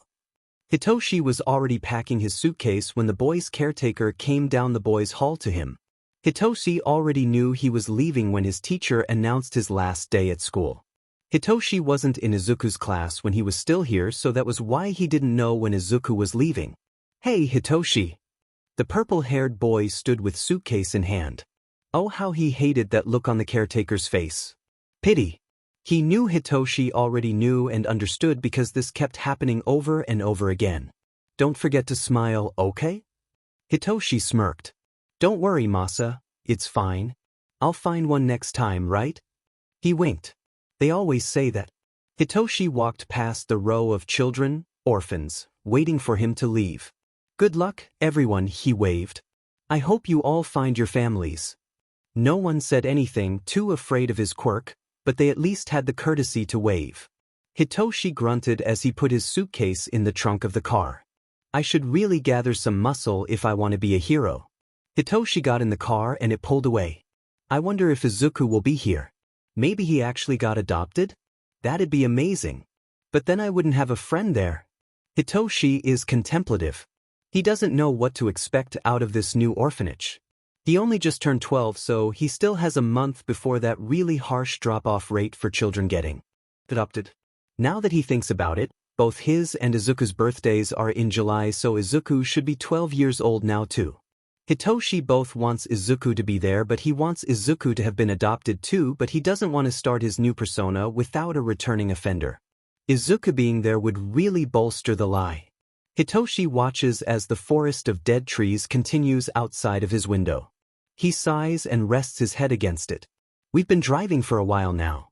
Hitoshi was already packing his suitcase when the boy's caretaker came down the boys' hall to him. Hitoshi already knew he was leaving when his teacher announced his last day at school. Hitoshi wasn't in Izuku's class when he was still here, so that was why he didn't know when Izuku was leaving. "Hey, Hitoshi." The purple-haired boy stood with suitcase in hand. Oh, how he hated that look on the caretaker's face. Pity. He knew Hitoshi already knew and understood because this kept happening over and over again. Don't forget to smile, okay? Hitoshi smirked. Don't worry, Masa, it's fine. I'll find one next time, right? He winked. They always say that. Hitoshi walked past the row of children, orphans, waiting for him to leave. Good luck, everyone, he waved. I hope you all find your families. No one said anything, too afraid of his quirk, but they at least had the courtesy to wave. Hitoshi grunted as he put his suitcase in the trunk of the car. I should really gather some muscle if I want to be a hero. Hitoshi got in the car and it pulled away. I wonder if Izuku will be here. Maybe he actually got adopted? That'd be amazing. But then I wouldn't have a friend there. Hitoshi is contemplative. He doesn't know what to expect out of this new orphanage. He only just turned 12, so he still has a month before that really harsh drop-off rate for children getting adopted. Now that he thinks about it, both his and Izuku's birthdays are in July, so Izuku should be 12 years old now too. Hitoshi both wants Izuku to be there, but he wants Izuku to have been adopted too, but he doesn't want to start his new persona without a returning offender. Izuku being there would really bolster the lie. Hitoshi watches as the forest of dead trees continues outside of his window. He sighs and rests his head against it. We've been driving for a while now.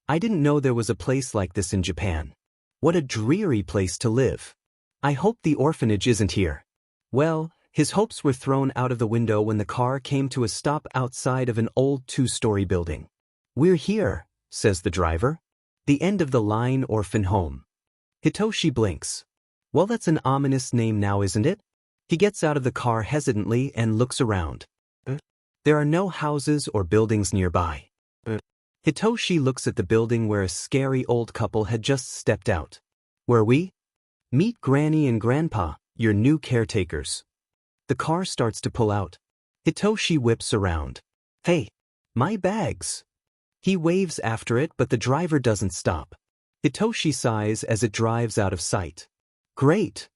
I didn't know there was a place like this in Japan. What a dreary place to live. I hope the orphanage isn't here. Well, his hopes were thrown out of the window when the car came to a stop outside of an old 2-story building. We're here, says the driver. The end of the line orphan home. Hitoshi blinks. Well, that's an ominous name now, isn't it? He gets out of the car hesitantly and looks around. There are no houses or buildings nearby. Hitoshi looks at the building where a scary old couple had just stepped out. Where we? Meet Granny and Grandpa, your new caretakers. The car starts to pull out. Hitoshi whips around. Hey, my bags. He waves after it, but the driver doesn't stop. Hitoshi sighs as it drives out of sight. Great.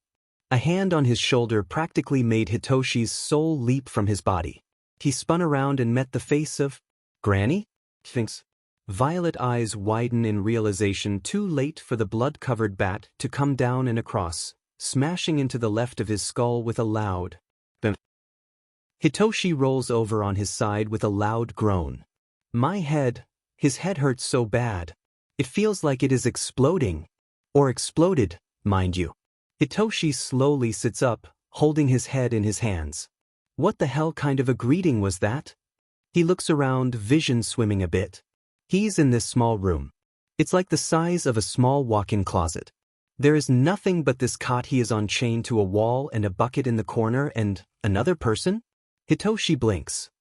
A hand on his shoulder practically made Hitoshi's soul leap from his body. He spun around and met the face of Granny? Thinks. Violet eyes widen in realization, too late for the blood-covered bat to come down and across, smashing into the left of his skull with a loud bump. Hitoshi rolls over on his side with a loud groan. My head. His head hurts so bad. It feels like it is exploding. Or exploded, mind you. Hitoshi slowly sits up, holding his head in his hands. What the hell kind of a greeting was that? He looks around, vision swimming a bit. He's in this small room. It's like the size of a small walk-in closet. There is nothing but this cot he is on, chained to a wall, and a bucket in the corner, and another person? Hitoshi blinks.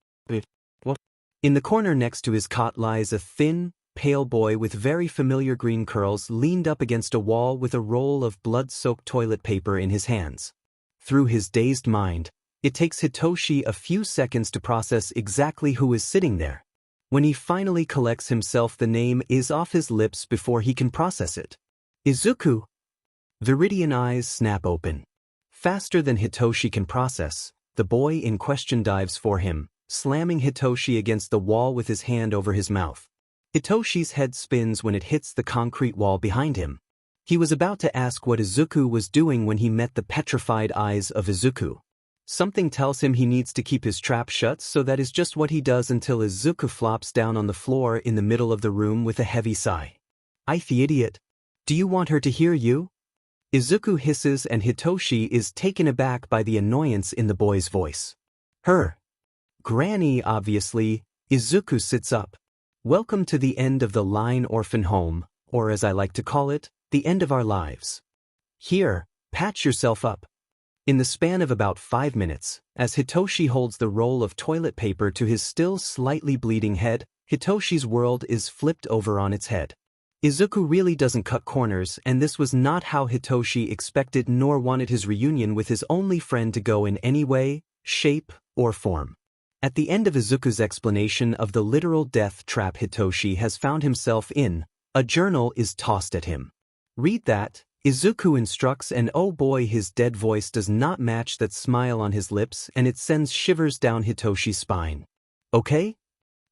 What? In the corner next to his cot lies a thin, pale boy with very familiar green curls, leaned up against a wall with a roll of blood-soaked toilet paper in his hands. Through his dazed mind, it takes Hitoshi a few seconds to process exactly who is sitting there. When he finally collects himself, the name is off his lips before he can process it. Izuku! Viridian eyes snap open. Faster than Hitoshi can process, the boy in question dives for him, slamming Hitoshi against the wall with his hand over his mouth. Hitoshi's head spins when it hits the concrete wall behind him. He was about to ask what Izuku was doing when he met the petrified eyes of Izuku. Something tells him he needs to keep his trap shut, so that is just what he does until Izuku flops down on the floor in the middle of the room with a heavy sigh. The idiot. Do you want her to hear you? Izuku hisses, and Hitoshi is taken aback by the annoyance in the boy's voice. Her. Granny, obviously. Izuku sits up. Welcome to the end of the line orphan home, or as I like to call it, the end of our lives. Here, patch yourself up. In the span of about 5 minutes, as Hitoshi holds the roll of toilet paper to his still slightly bleeding head, Hitoshi's world is flipped over on its head. Izuku really doesn't cut corners, and this was not how Hitoshi expected nor wanted his reunion with his only friend to go in any way, shape, or form. At the end of Izuku's explanation of the literal death trap Hitoshi has found himself in, a journal is tossed at him. Read that, Izuku instructs, and oh boy, his dead voice does not match that smile on his lips, and it sends shivers down Hitoshi's spine. Okay?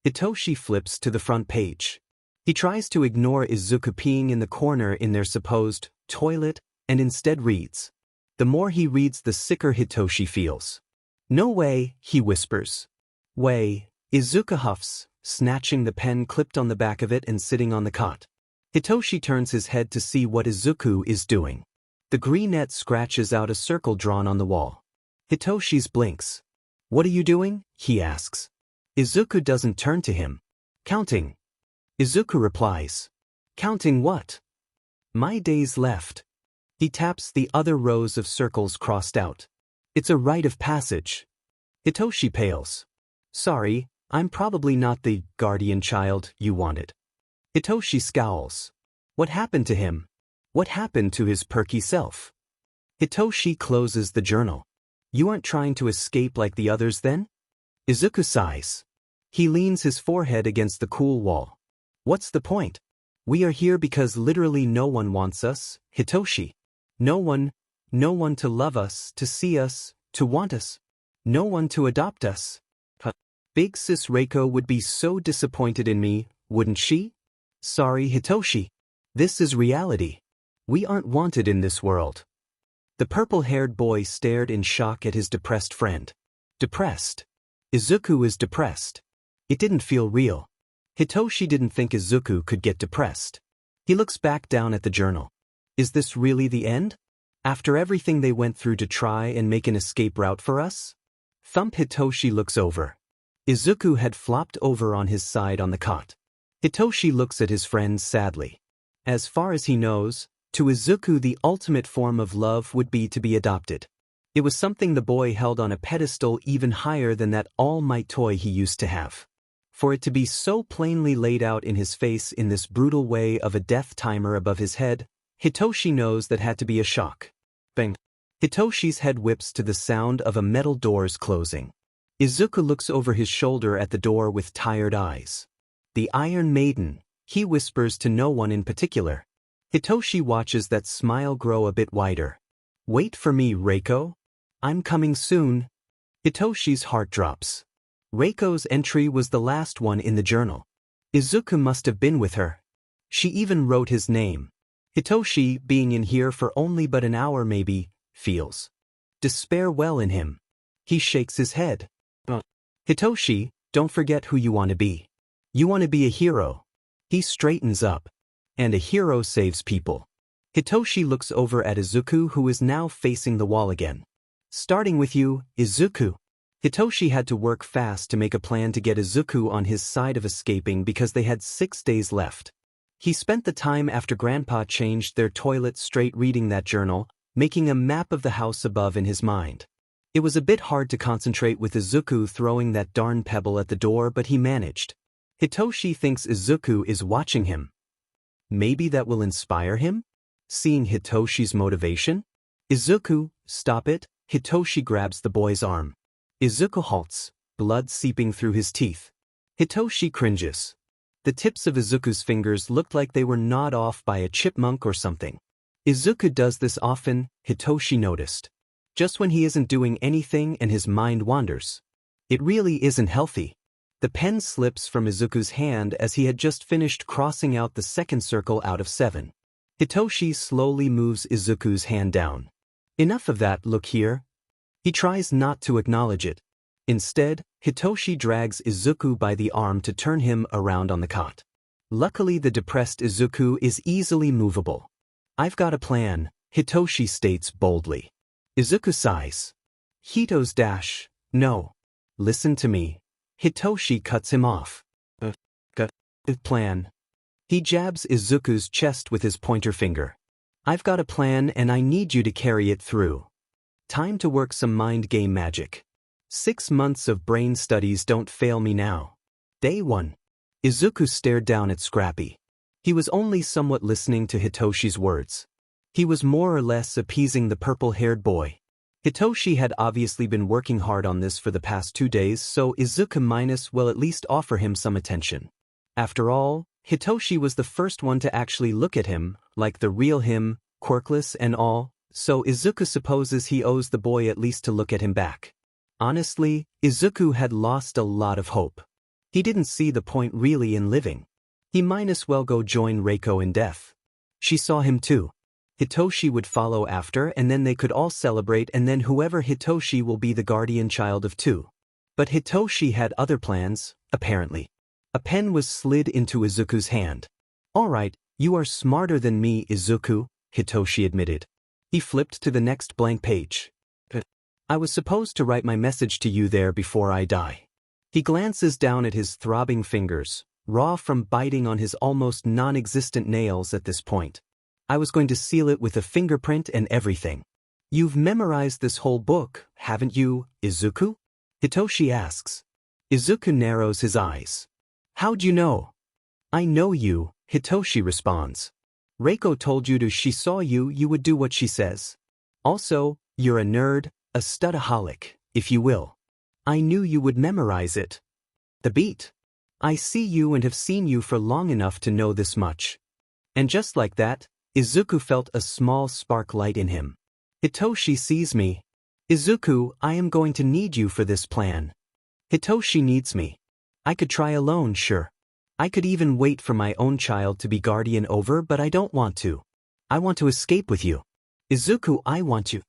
Hitoshi flips to the front page. He tries to ignore Izuku peeing in the corner in their supposed toilet and instead reads. The more he reads, the sicker Hitoshi feels. No way, he whispers. Way. Izuku huffs, snatching the pen clipped on the back of it and sitting on the cot. Hitoshi turns his head to see what Izuku is doing. The greenette scratches out a circle drawn on the wall. Hitoshi's blinks. What are you doing? He asks. Izuku doesn't turn to him. Counting. Izuku replies. Counting what? My days left. He taps the other rows of circles crossed out. It's a rite of passage. Hitoshi pales. Sorry, I'm probably not the guardian child you wanted. Hitoshi scowls. What happened to him? What happened to his perky self? Hitoshi closes the journal. You aren't trying to escape like the others then? Izuku sighs. He leans his forehead against the cool wall. What's the point? We are here because literally no one wants us, Hitoshi. No one to love us, to see us, to want us. No one to adopt us. Big sis Reiko would be so disappointed in me, wouldn't she? Sorry, Hitoshi. This is reality. We aren't wanted in this world. The purple-haired boy stared in shock at his depressed friend. Depressed? Izuku is depressed. It didn't feel real. Hitoshi didn't think Izuku could get depressed. He looks back down at the journal. Is this really the end? After everything they went through to try and make an escape route for us? Thump. Hitoshi looks over. Izuku had flopped over on his side on the cot. Hitoshi looks at his friend sadly. As far as he knows, to Izuku the ultimate form of love would be to be adopted. It was something the boy held on a pedestal even higher than that all-might toy he used to have. For it to be so plainly laid out in his face in this brutal way of a death timer above his head, Hitoshi knows that had to be a shock. Bang. Hitoshi's head whips to the sound of a metal door's closing. Izuku looks over his shoulder at the door with tired eyes. The Iron Maiden, he whispers to no one in particular. Hitoshi watches that smile grow a bit wider. Wait for me, Reiko. I'm coming soon. Hitoshi's heart drops. Reiko's entry was the last one in the journal. Izuku must have been with her. She even wrote his name. Hitoshi, being in here for only but an hour maybe, feels despair well in him. He shakes his head. Hitoshi, don't forget who you want to be. You want to be a hero. He straightens up. And a hero saves people. Hitoshi looks over at Izuku, who is now facing the wall again. Starting with you, Izuku. Hitoshi had to work fast to make a plan to get Izuku on his side of escaping because they had 6 days left. He spent the time after Grandpa changed their toilet straight reading that journal, making a map of the house above in his mind. It was a bit hard to concentrate with Izuku throwing that darn pebble at the door, but he managed. Hitoshi thinks Izuku is watching him. Maybe that will inspire him? Seeing Hitoshi's motivation? Izuku, stop it. Hitoshi grabs the boy's arm. Izuku halts, blood seeping through his teeth. Hitoshi cringes. The tips of Izuku's fingers looked like they were gnawed off by a chipmunk or something. Izuku does this often, Hitoshi noticed. Just when he isn't doing anything and his mind wanders. It really isn't healthy. The pen slips from Izuku's hand as he had just finished crossing out the second circle out of 7. Hitoshi slowly moves Izuku's hand down. Enough of that, look here. He tries not to acknowledge it. Instead, Hitoshi drags Izuku by the arm to turn him around on the cot. Luckily, the depressed Izuku is easily movable. I've got a plan, Hitoshi states boldly. Izuku sighs. Hito's dash. No. Listen to me. Hitoshi cuts him off. Plan. He jabs Izuku's chest with his pointer finger. I've got a plan and I need you to carry it through. Time to work some mind game magic. 6 months of brain studies don't fail me now. Day 1. Izuku stared down at Scrappy. He was only somewhat listening to Hitoshi's words. He was more or less appeasing the purple-haired boy. Hitoshi had obviously been working hard on this for the past 2 days, so Izuku will at least offer him some attention. After all, Hitoshi was the first one to actually look at him, like the real him, quirkless and all, so Izuku supposes he owes the boy at least to look at him back. Honestly, Izuku had lost a lot of hope. He didn't see the point really in living. He might as well go join Reiko in death. She saw him too. Hitoshi would follow after and then they could all celebrate and then whoever Hitoshi will be the guardian child of two. But Hitoshi had other plans, apparently. A pen was slid into Izuku's hand. Alright, you are smarter than me, Izuku, Hitoshi admitted. He flipped to the next blank page. I was supposed to write my message to you there before I die. He glances down at his throbbing fingers, raw from biting on his almost non-existent nails at this point. I was going to seal it with a fingerprint and everything. You've memorized this whole book, haven't you, Izuku? Hitoshi asks. Izuku narrows his eyes. How'd you know? I know you, Hitoshi responds. Reiko told you she saw you would do what she says. Also, you're a nerd, a studaholic, if you will. I knew you would memorize it. The beat. I see you and have seen you for long enough to know this much. And just like that, Izuku felt a small spark light in him. Hitoshi sees me. Izuku, I am going to need you for this plan. Hitoshi needs me. I could try alone, sure. I could even wait for my own child to be guardian over, but I don't want to. I want to escape with you. Izuku, I want you.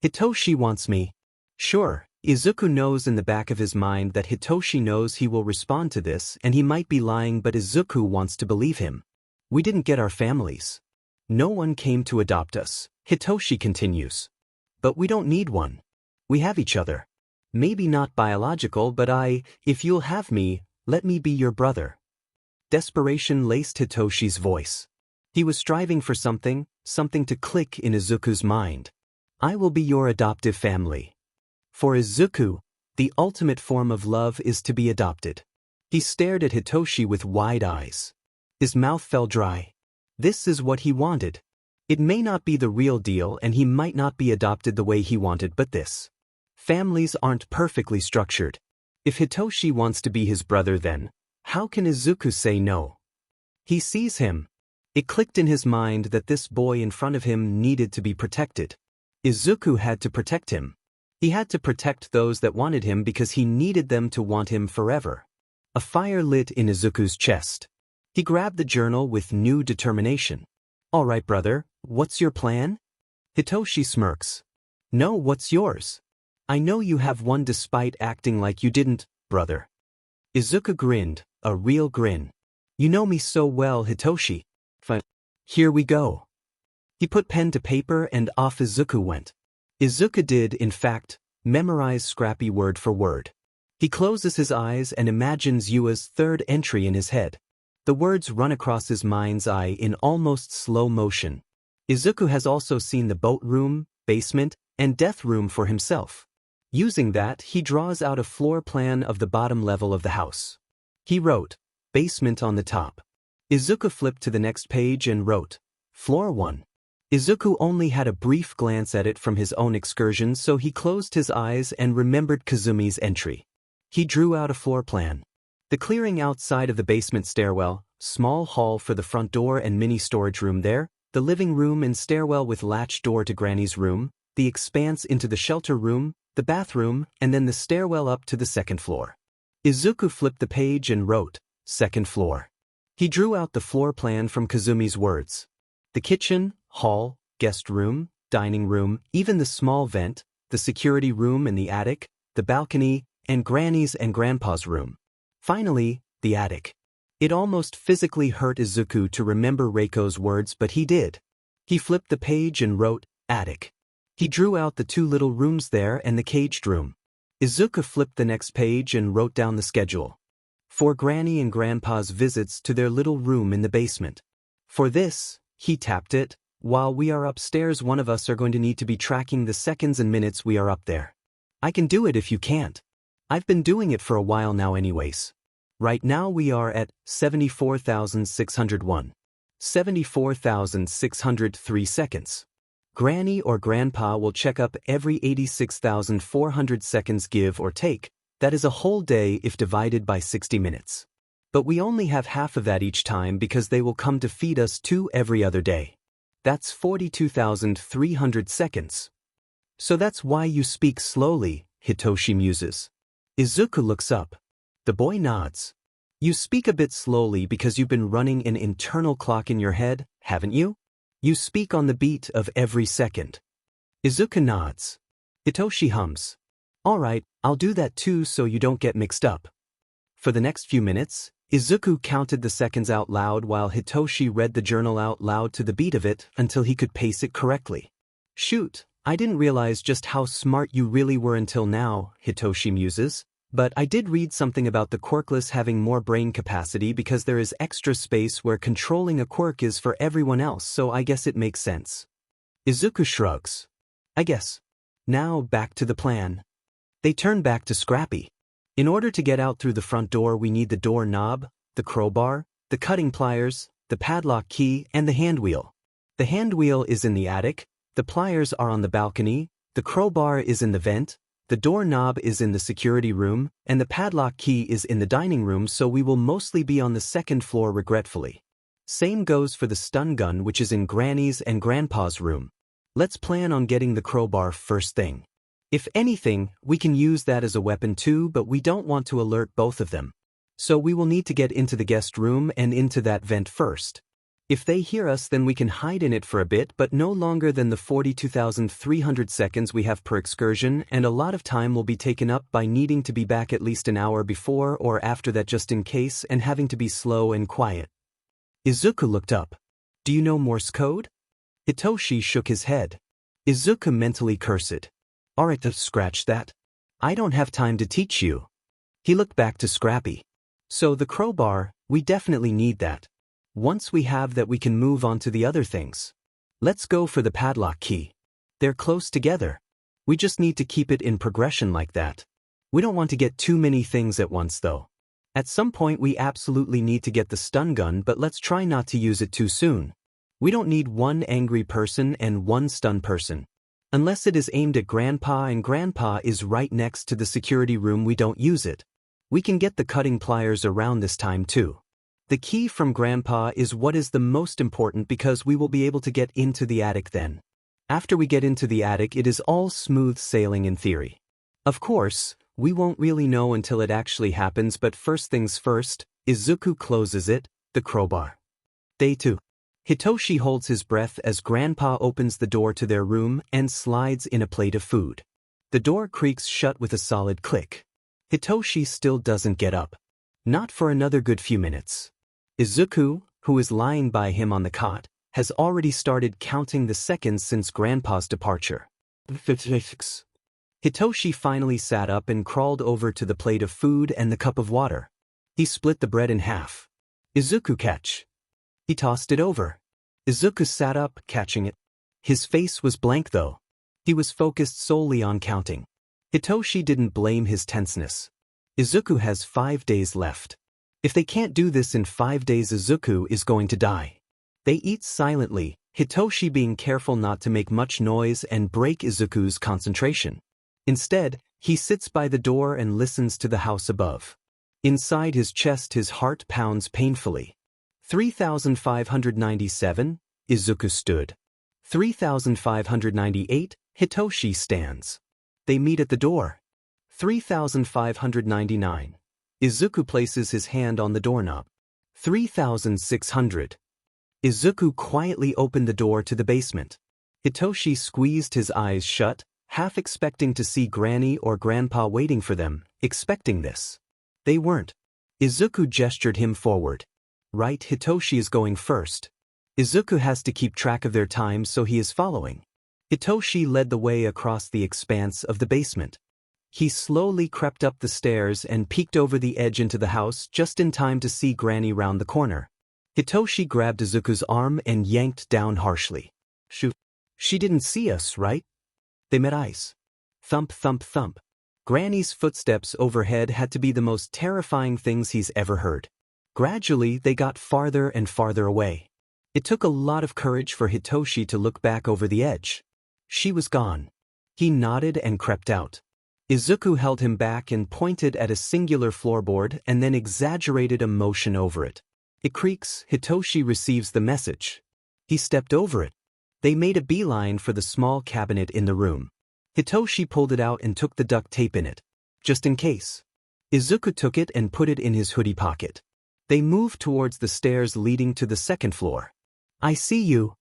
Hitoshi wants me. Sure, Izuku knows in the back of his mind that Hitoshi knows he will respond to this and he might be lying, but Izuku wants to believe him. We didn't get our families. No one came to adopt us, Hitoshi continues. But we don't need one. We have each other. Maybe not biological, but if you'll have me, let me be your brother. Desperation laced Hitoshi's voice. He was striving for something to click in Izuku's mind. I will be your adoptive family. For Izuku, the ultimate form of love is to be adopted. He stared at Hitoshi with wide eyes. His mouth fell dry. This is what he wanted. It may not be the real deal and he might not be adopted the way he wanted, but this. Families aren't perfectly structured. If Hitoshi wants to be his brother, then how can Izuku say no? He sees him. It clicked in his mind that this boy in front of him needed to be protected. Izuku had to protect him. He had to protect those that wanted him because he needed them to want him forever. A fire lit in Izuku's chest. He grabbed the journal with new determination. All right, brother, what's your plan? Hitoshi smirks. No, what's yours? I know you have one despite acting like you didn't, brother. Izuku grinned, a real grin. You know me so well, Hitoshi. Here we go. He put pen to paper and off Izuku went. Izuku did, in fact, memorize Scrappy word for word. He closes his eyes and imagines Yua's third entry in his head. The words run across his mind's eye in almost slow motion. Izuku has also seen the boat room, basement, and death room for himself. Using that, he draws out a floor plan of the bottom level of the house. He wrote, basement on the top. Izuku flipped to the next page and wrote, floor 1. Izuku only had a brief glance at it from his own excursion, so he closed his eyes and remembered Kazumi's entry. He drew out a floor plan. The clearing outside of the basement stairwell, small hall for the front door and mini storage room there, the living room and stairwell with latch door to Granny's room, the expanse into the shelter room, the bathroom, and then the stairwell up to the second floor. Izuku flipped the page and wrote, second floor. He drew out the floor plan from Kazumi's words. The kitchen, hall, guest room, dining room, even the small vent, the security room and the attic, the balcony, and Granny's and Grandpa's room. Finally, the attic. It almost physically hurt Izuku to remember Reiko's words, but he did. He flipped the page and wrote, attic. He drew out the two little rooms there and the caged room. Izuku flipped the next page and wrote down the schedule. For Granny and Grandpa's visits to their little room in the basement. For this, he tapped it, while we are upstairs one of us are going to need to be tracking the seconds and minutes we are up there. I can do it if you can't. I've been doing it for a while now anyways. Right now we are at 74,601. 74,603 seconds. Granny or Grandpa will check up every 86,400 seconds give or take. That is a whole day if divided by 60 minutes. But we only have half of that each time because they will come to feed us two every other day. That's 42,300 seconds. So that's why you speak slowly, Hitoshi muses. Izuku looks up. The boy nods. You speak a bit slowly because you've been running an internal clock in your head, haven't you? You speak on the beat of every second. Izuku nods. Hitoshi hums. All right, I'll do that too so you don't get mixed up. For the next few minutes, Izuku counted the seconds out loud while Hitoshi read the journal out loud to the beat of it until he could pace it correctly. Shoot, I didn't realize just how smart you really were until now, Hitoshi muses, but I did read something about the quirkless having more brain capacity because there is extra space where controlling a quirk is for everyone else, so I guess it makes sense. Izuku shrugs. I guess. Now back to the plan. They turn back to Scrappy. In order to get out through the front door we need the door knob, the crowbar, the cutting pliers, the padlock key, and the hand wheel. The hand wheel is in the attic, the pliers are on the balcony, the crowbar is in the vent, the door knob is in the security room, and the padlock key is in the dining room, so we will mostly be on the second floor regretfully. Same goes for the stun gun, which is in Granny's and Grandpa's room. Let's plan on getting the crowbar first thing. If anything, we can use that as a weapon too, but we don't want to alert both of them. So we will need to get into the guest room and into that vent first. If they hear us, then we can hide in it for a bit, but no longer than the 42,300 seconds we have per excursion, and a lot of time will be taken up by needing to be back at least an hour before or after that just in case and having to be slow and quiet. Izuku looked up. Do you know Morse code? Hitoshi shook his head. Izuku mentally cursed. Alright, scratch that. I don't have time to teach you. He looked back to Scrappy. So the crowbar, we definitely need that. Once we have that we can move on to the other things. Let's go for the padlock key. They're close together. We just need to keep it in progression like that. We don't want to get too many things at once though. At some point we absolutely need to get the stun gun, but let's try not to use it too soon. We don't need one angry person and one stun person. Unless it is aimed at Grandpa and Grandpa is right next to the security room, we don't use it. We can get the cutting pliers around this time too. The key from Grandpa is what is the most important because we will be able to get into the attic then. After we get into the attic it is all smooth sailing in theory. Of course, we won't really know until it actually happens, but first things first, Izuku closes it, the crowbar. Day 2. Hitoshi holds his breath as Grandpa opens the door to their room and slides in a plate of food. The door creaks shut with a solid click. Hitoshi still doesn't get up. Not for another good few minutes. Izuku, who is lying by him on the cot, has already started counting the seconds since Grandpa's departure. Hitoshi finally sat up and crawled over to the plate of food and the cup of water. He split the bread in half. Izuku catch. He tossed it over. Izuku sat up, catching it. His face was blank though. He was focused solely on counting. Hitoshi didn't blame his tenseness. Izuku has 5 days left. If they can't do this in 5 days, Izuku is going to die. They eat silently, Hitoshi being careful not to make much noise and break Izuku's concentration. Instead, he sits by the door and listens to the house above. Inside his chest his heart pounds painfully. 3,597, Izuku stood. 3,598, Hitoshi stands. They meet at the door. 3,599. Izuku places his hand on the doorknob. 3,600. Izuku quietly opened the door to the basement. Hitoshi squeezed his eyes shut, half expecting to see Granny or Grandpa waiting for them, expecting this. They weren't. Izuku gestured him forward. Right, Hitoshi is going first. Izuku has to keep track of their time, so he is following. Hitoshi led the way across the expanse of the basement. He slowly crept up the stairs and peeked over the edge into the house just in time to see Granny round the corner. Hitoshi grabbed Izuku's arm and yanked down harshly. Shoo. She didn't see us, right? They met eyes. Thump, thump, thump. Granny's footsteps overhead had to be the most terrifying things he's ever heard. Gradually, they got farther and farther away. It took a lot of courage for Hitoshi to look back over the edge. She was gone. He nodded and crept out. Izuku held him back and pointed at a singular floorboard and then exaggerated a motion over it. It creaks. Hitoshi receives the message. He stepped over it. They made a beeline for the small cabinet in the room. Hitoshi pulled it out and took the duct tape in it. Just in case. Izuku took it and put it in his hoodie pocket. They moved towards the stairs leading to the second floor. I see you.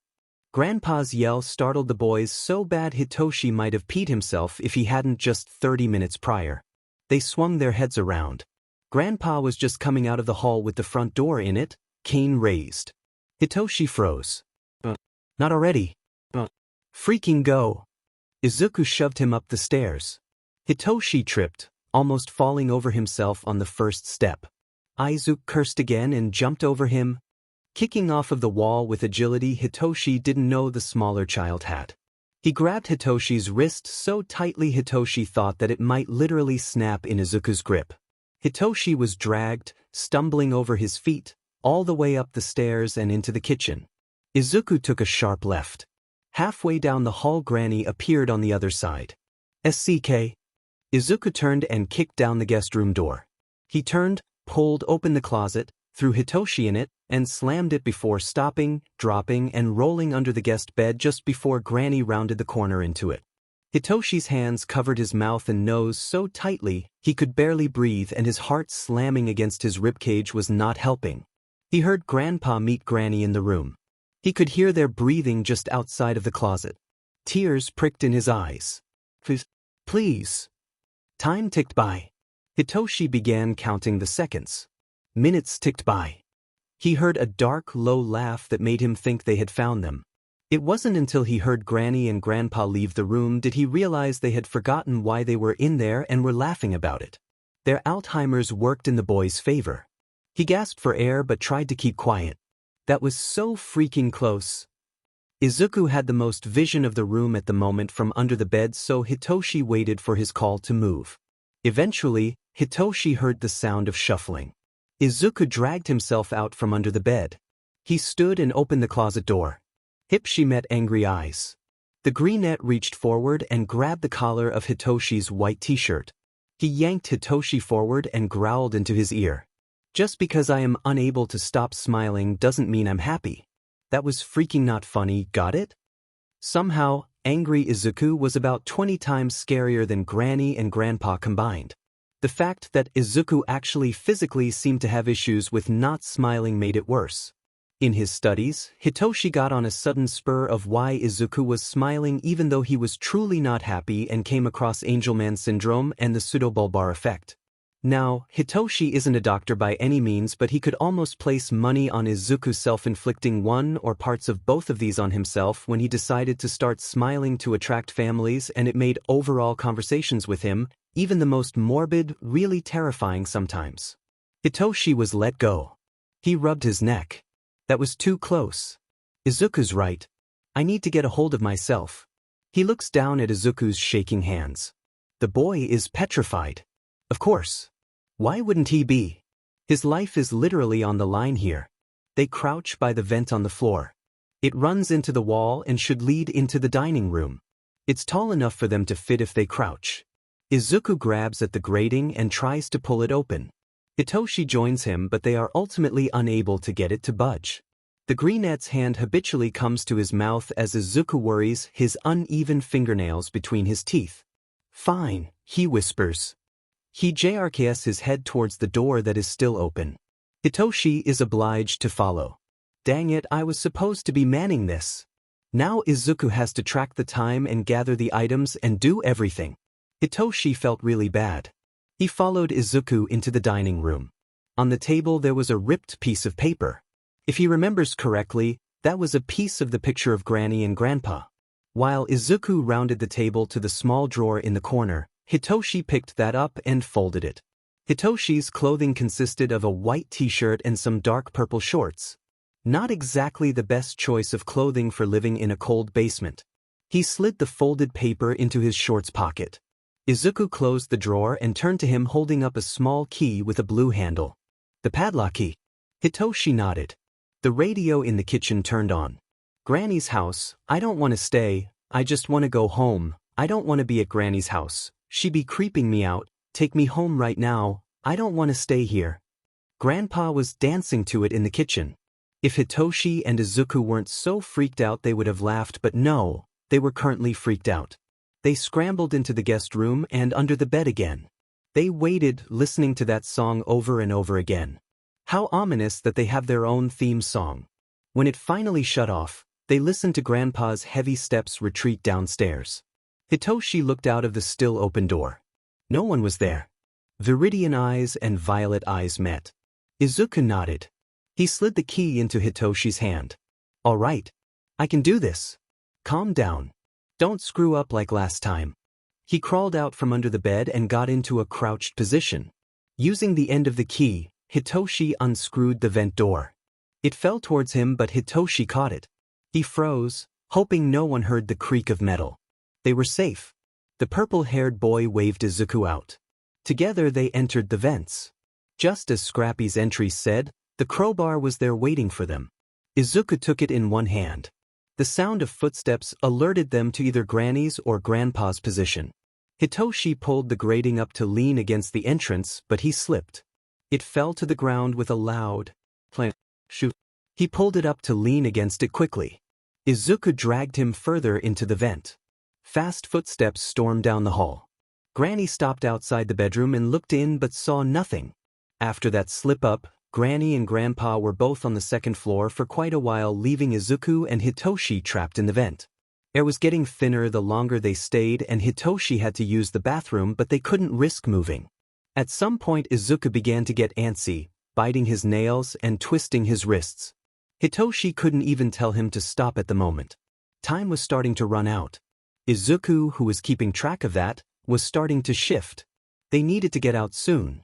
Grandpa's yell startled the boys so bad Hitoshi might have peed himself if he hadn't just 30 minutes prior. They swung their heads around. Grandpa was just coming out of the hall with the front door in it, cane raised. Hitoshi froze. Not already. Freaking go. Izuku shoved him up the stairs. Hitoshi tripped, almost falling over himself on the first step. Izuku cursed again and jumped over him. Kicking off of the wall with agility Hitoshi didn't know the smaller child had. He grabbed Hitoshi's wrist so tightly Hitoshi thought that it might literally snap in Izuku's grip. Hitoshi was dragged, stumbling over his feet, all the way up the stairs and into the kitchen. Izuku took a sharp left. Halfway down the hall Granny appeared on the other side. SCK. Izuku turned and kicked down the guest room door. He turned, pulled open the closet, threw Hitoshi in it, and slammed it before stopping, dropping, and rolling under the guest bed just before Granny rounded the corner into it. Hitoshi's hands covered his mouth and nose so tightly he could barely breathe, and his heart slamming against his ribcage was not helping. He heard Grandpa meet Granny in the room. He could hear their breathing just outside of the closet. Tears pricked in his eyes. Please. Time ticked by. Hitoshi began counting the seconds. Minutes ticked by. He heard a dark, low laugh that made him think they had found them. It wasn't until he heard Granny and Grandpa leave the room did he realize they had forgotten why they were in there and were laughing about it. Their Alzheimer's worked in the boy's favor. He gasped for air but tried to keep quiet. That was so freaking close. Izuku had the most vision of the room at the moment from under the bed, so Hitoshi waited for his call to move. Eventually, Hitoshi heard the sound of shuffling. Izuku dragged himself out from under the bed. He stood and opened the closet door. Hipshi met angry eyes. The greenette reached forward and grabbed the collar of Hitoshi's white t-shirt. He yanked Hitoshi forward and growled into his ear. Just because I am unable to stop smiling doesn't mean I'm happy. That was freaking not funny, got it? Somehow, angry Izuku was about 20 times scarier than Granny and Grandpa combined. The fact that Izuku actually physically seemed to have issues with not smiling made it worse. In his studies, Hitoshi got on a sudden spur of why Izuku was smiling even though he was truly not happy and came across Angelman syndrome and the pseudobulbar effect. Now, Hitoshi isn't a doctor by any means, but he could almost place money on Izuku self-inflicting one or parts of both of these on himself when he decided to start smiling to attract families, and it made overall conversations with him, even the most morbid, really terrifying sometimes. Hitoshi was let go. He rubbed his neck. That was too close. Izuku's right. I need to get a hold of myself. He looks down at Izuku's shaking hands. The boy is petrified. Of course. Why wouldn't he be? His life is literally on the line here. They crouch by the vent on the floor. It runs into the wall and should lead into the dining room. It's tall enough for them to fit if they crouch. Izuku grabs at the grating and tries to pull it open. Hitoshi joins him, but they are ultimately unable to get it to budge. The greenette's hand habitually comes to his mouth as Izuku worries his uneven fingernails between his teeth. Fine, he whispers. He jerks his head towards the door that is still open. Hitoshi is obliged to follow. Dang it, I was supposed to be manning this. Now Izuku has to track the time and gather the items and do everything. Hitoshi felt really bad. He followed Izuku into the dining room. On the table there was a ripped piece of paper. If he remembers correctly, that was a piece of the picture of Granny and Grandpa. While Izuku rounded the table to the small drawer in the corner, Hitoshi picked that up and folded it. Hitoshi's clothing consisted of a white t-shirt and some dark purple shorts. Not exactly the best choice of clothing for living in a cold basement. He slid the folded paper into his shorts pocket. Izuku closed the drawer and turned to him holding up a small key with a blue handle. The padlock key. Hitoshi nodded. The radio in the kitchen turned on. Granny's house, I don't want to stay, I just want to go home, I don't want to be at Granny's house. She be creeping me out, take me home right now, I don't want to stay here. Grandpa was dancing to it in the kitchen. If Hitoshi and Izuku weren't so freaked out they would have laughed, but no, they were currently freaked out. They scrambled into the guest room and under the bed again. They waited, listening to that song over and over again. How ominous that they have their own theme song. When it finally shut off, they listened to Grandpa's heavy steps retreat downstairs. Hitoshi looked out of the still open door. No one was there. Viridian eyes and violet eyes met. Izuku nodded. He slid the key into Hitoshi's hand. All right. I can do this. Calm down. Don't screw up like last time. He crawled out from under the bed and got into a crouched position. Using the end of the key, Hitoshi unscrewed the vent door. It fell towards him, but Hitoshi caught it. He froze, hoping no one heard the creak of metal. They were safe. The purple-haired boy waved Izuku out. Together they entered the vents. Just as Scrappy's entry said, the crowbar was there waiting for them. Izuku took it in one hand. The sound of footsteps alerted them to either Granny's or Grandpa's position. Hitoshi pulled the grating up to lean against the entrance, but he slipped. It fell to the ground with a loud clank. Shoot. He pulled it up to lean against it quickly. Izuku dragged him further into the vent. Fast footsteps stormed down the hall. Granny stopped outside the bedroom and looked in but saw nothing. After that slip-up, Granny and Grandpa were both on the second floor for quite a while, leaving Izuku and Hitoshi trapped in the vent. Air was getting thinner the longer they stayed, and Hitoshi had to use the bathroom, but they couldn't risk moving. At some point Izuku began to get antsy, biting his nails and twisting his wrists. Hitoshi couldn't even tell him to stop at the moment. Time was starting to run out. Izuku, who was keeping track of that, was starting to shift. They needed to get out soon.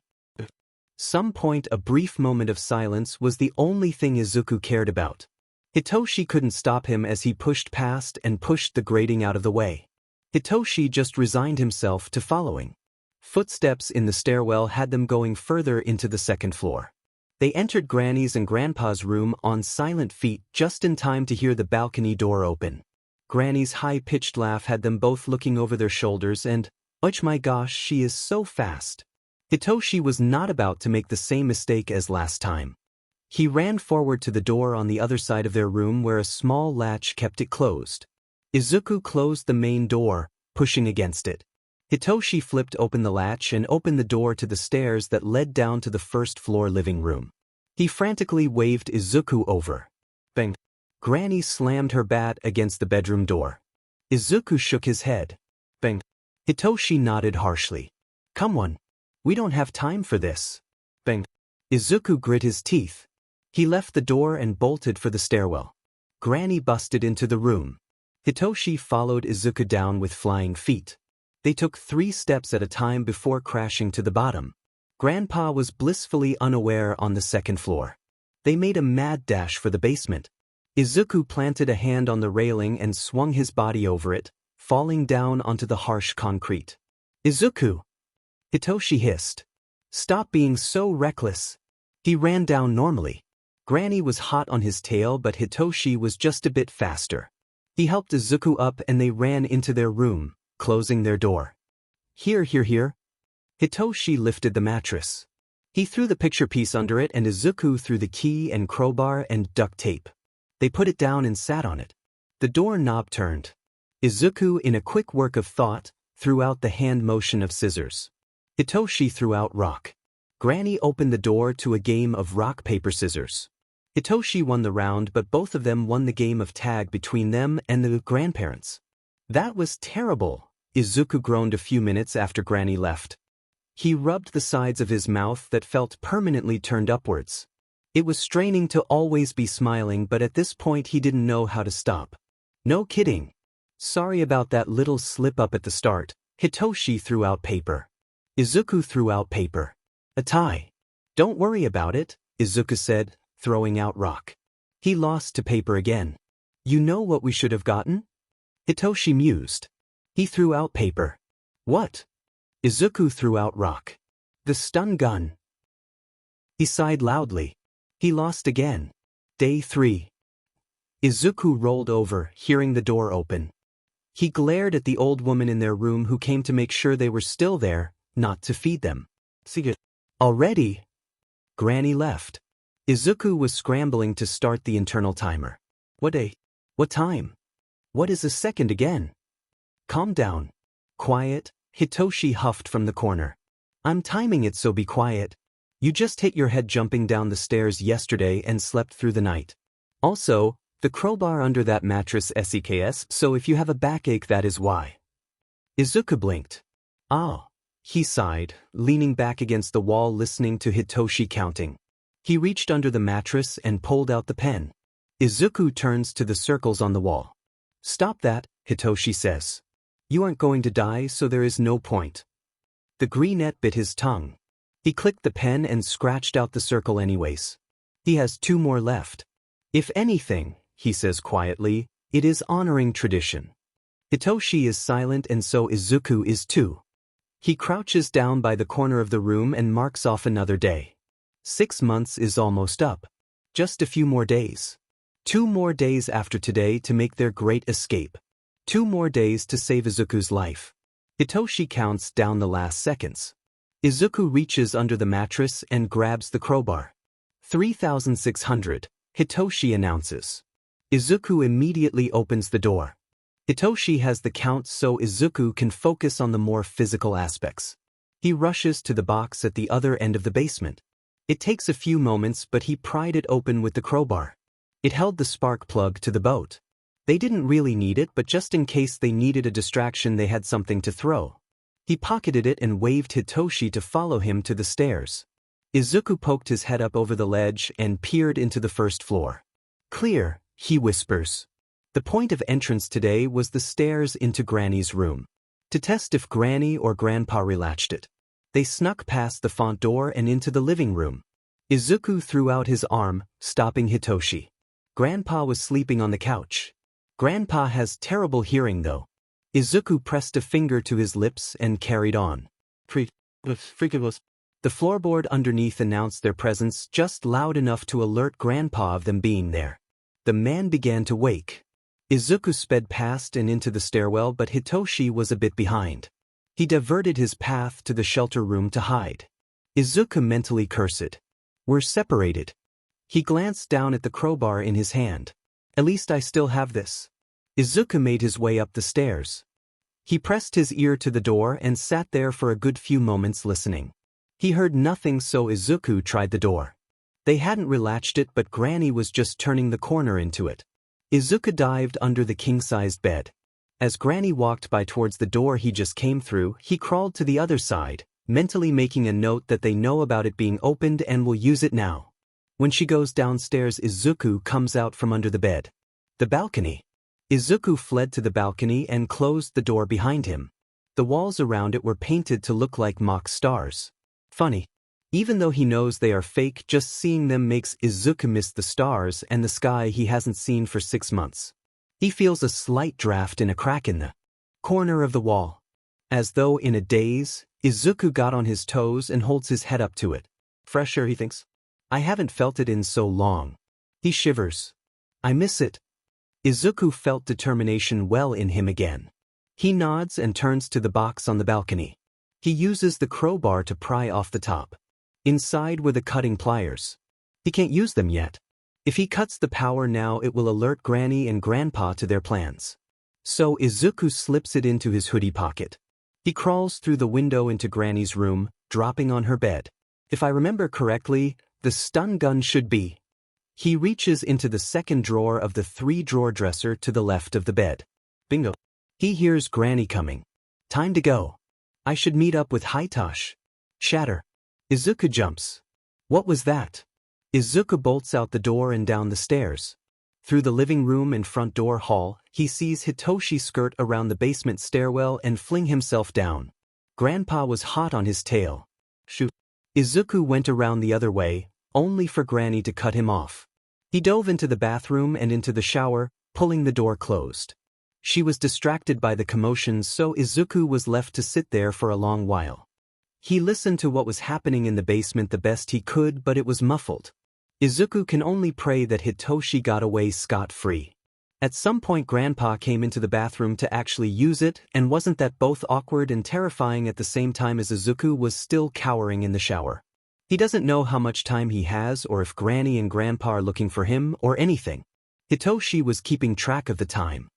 Some point a brief moment of silence was the only thing Izuku cared about. Hitoshi couldn't stop him as he pushed past and pushed the grating out of the way. Hitoshi just resigned himself to following. Footsteps in the stairwell had them going further into the second floor. They entered Granny's and Grandpa's room on silent feet just in time to hear the balcony door open. Granny's high-pitched laugh had them both looking over their shoulders and, "Oh my gosh, she is so fast." Hitoshi was not about to make the same mistake as last time. He ran forward to the door on the other side of their room where a small latch kept it closed. Izuku closed the main door, pushing against it. Hitoshi flipped open the latch and opened the door to the stairs that led down to the first-floor living room. He frantically waved Izuku over. Bang! Granny slammed her bat against the bedroom door. Izuku shook his head. Bang! Hitoshi nodded harshly. "Come on. We don't have time for this." Bang! Izuku grit his teeth. He left the door and bolted for the stairwell. Granny busted into the room. Hitoshi followed Izuku down with flying feet. They took 3 steps at a time before crashing to the bottom. Grandpa was blissfully unaware on the second floor. They made a mad dash for the basement. Izuku planted a hand on the railing and swung his body over it, falling down onto the harsh concrete. "Izuku!" Hitoshi hissed. "Stop being so reckless." He ran down normally. Granny was hot on his tail, but Hitoshi was just a bit faster. He helped Izuku up and they ran into their room, closing their door. Here. Hitoshi lifted the mattress. He threw the picture piece under it and Izuku threw the key and crowbar and duct tape. They put it down and sat on it. The door knob turned. Izuku, in a quick work of thought, threw out the hand motion of scissors. Hitoshi threw out rock. Granny opened the door to a game of rock, paper, scissors. Hitoshi won the round, but both of them won the game of tag between them and the grandparents. "That was terrible," Izuku groaned a few minutes after Granny left. He rubbed the sides of his mouth that felt permanently turned upwards. It was straining to always be smiling, but at this point he didn't know how to stop. "No kidding. Sorry about that little slip-up at the start." Hitoshi threw out paper. Izuku threw out paper. "A tie." "Don't worry about it," Izuku said, throwing out rock. He lost to paper again. "You know what we should have gotten?" Hitoshi mused. He threw out paper. "What?" Izuku threw out rock. "The stun gun." He sighed loudly. He lost again. Day 3. Izuku rolled over, hearing the door open. He glared at the old woman in their room who came to make sure they were still there, not to feed them. "Already?" Granny left. Izuku was scrambling to start the internal timer. What time? What is a second again?" "Calm down." "Quiet," Hitoshi huffed from the corner. I'm timing it, so be quiet. You just hit your head jumping down the stairs yesterday and slept through the night. Also, the crowbar under that mattress SEKS, so if you have a backache, that is why. Izuku blinked. Ah. He sighed, leaning back against the wall listening to Hitoshi counting. He reached under the mattress and pulled out the pen. Izuku turns to the circles on the wall. Stop that, Hitoshi says. You aren't going to die, so there is no point. The greenette bit his tongue. He clicked the pen and scratched out the circle anyways. He has 2 more left. If anything, he says quietly, it is honoring tradition. Hitoshi is silent and so Izuku is too. He crouches down by the corner of the room and marks off another day. 6 months is almost up. Just a few more days. 2 more days after today to make their great escape. 2 more days to save Izuku's life. Hitoshi counts down the last seconds. Izuku reaches under the mattress and grabs the crowbar. 3,600, Hitoshi announces. Izuku immediately opens the door. Hitoshi has the count so Izuku can focus on the more physical aspects. He rushes to the box at the other end of the basement. It takes a few moments, but he pried it open with the crowbar. It held the spark plug to the boat. They didn't really need it, but just in case they needed a distraction, they had something to throw. He pocketed it and waved Hitoshi to follow him to the stairs. Izuku poked his head up over the ledge and peered into the first floor. Clear, he whispers. The point of entrance today was the stairs into Granny's room. To test if Granny or Grandpa relatched it. They snuck past the front door and into the living room. Izuku threw out his arm, stopping Hitoshi. Grandpa was sleeping on the couch. Grandpa has terrible hearing though. Izuku pressed a finger to his lips and carried on. The floorboard underneath announced their presence just loud enough to alert Grandpa of them being there. The man began to wake. Izuku sped past and into the stairwell, but Hitoshi was a bit behind. He diverted his path to the shelter room to hide. Izuku mentally cursed. We're separated. He glanced down at the crowbar in his hand. At least I still have this. Izuku made his way up the stairs. He pressed his ear to the door and sat there for a good few moments listening. He heard nothing, so Izuku tried the door. They hadn't relatched it, but Granny was just turning the corner into it. Izuku dived under the king-sized bed. As Granny walked by towards the door he just came through, he crawled to the other side, mentally making a note that they know about it being opened and will use it now. When she goes downstairs, Izuku comes out from under the bed. The balcony. Izuku fled to the balcony and closed the door behind him. The walls around it were painted to look like mock stars. Funny. Even though he knows they are fake, just seeing them makes Izuku miss the stars and the sky he hasn't seen for 6 months. He feels a slight draft in a crack in the corner of the wall. As though in a daze, Izuku got on his toes and holds his head up to it. Fresh air, he thinks. I haven't felt it in so long. He shivers. I miss it. Izuku felt determination well in him again. He nods and turns to the box on the balcony. He uses the crowbar to pry off the top. Inside were the cutting pliers. He can't use them yet. If he cuts the power now, it will alert Granny and Grandpa to their plans. So Izuku slips it into his hoodie pocket. He crawls through the window into Granny's room, dropping on her bed. If I remember correctly, the stun gun should be. He reaches into the second drawer of the 3-drawer dresser to the left of the bed. Bingo. He hears Granny coming. Time to go. I should meet up with Hitoshi. Shatter. Izuku jumps. What was that? Izuku bolts out the door and down the stairs. Through the living room and front door hall, he sees Hitoshi skirt around the basement stairwell and fling himself down. Grandpa was hot on his tail. Shoot. Izuku went around the other way, only for Granny to cut him off. He dove into the bathroom and into the shower, pulling the door closed. She was distracted by the commotion, so Izuku was left to sit there for a long while. He listened to what was happening in the basement the best he could, but it was muffled. Izuku can only pray that Hitoshi got away scot-free. At some point Grandpa came into the bathroom to actually use it, and wasn't that both awkward and terrifying at the same time as Izuku was still cowering in the shower. He doesn't know how much time he has or if Granny and Grandpa are looking for him or anything. Hitoshi was keeping track of the time.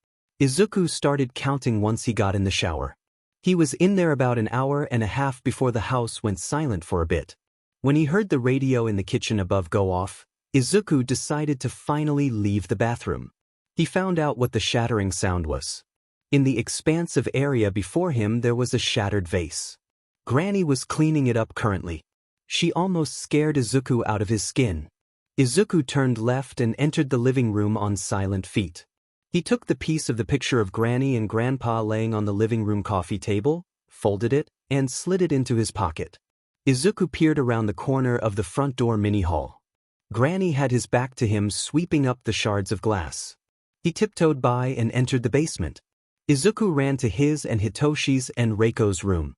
Izuku started counting once he got in the shower. He was in there about an hour and a half before the house went silent for a bit. When he heard the radio in the kitchen above go off, Izuku decided to finally leave the bathroom. He found out what the shattering sound was. In the expansive area before him there was a shattered vase. Granny was cleaning it up currently. She almost scared Izuku out of his skin. Izuku turned left and entered the living room on silent feet. He took the piece of the picture of Granny and Grandpa laying on the living room coffee table, folded it, and slid it into his pocket. Izuku peered around the corner of the front door mini-hall. Granny had his back to him, sweeping up the shards of glass. He tiptoed by and entered the basement. Izuku ran to his and Hitoshi's and Reiko's room.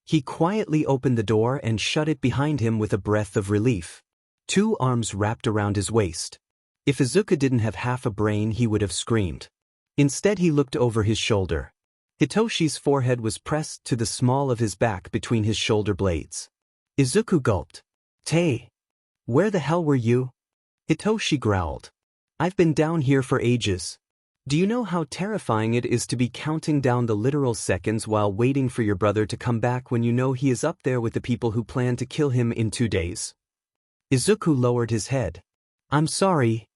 He quietly opened the door and shut it behind him with a breath of relief. 2 arms wrapped around his waist. If Izuku didn't have half a brain, he would have screamed. Instead, he looked over his shoulder. Hitoshi's forehead was pressed to the small of his back between his shoulder blades. Izuku gulped. "Tay, where the hell were you?" Hitoshi growled. "I've been down here for ages. Do you know how terrifying it is to be counting down the literal seconds while waiting for your brother to come back when you know he is up there with the people who plan to kill him in 2 days?" Izuku lowered his head. "I'm sorry."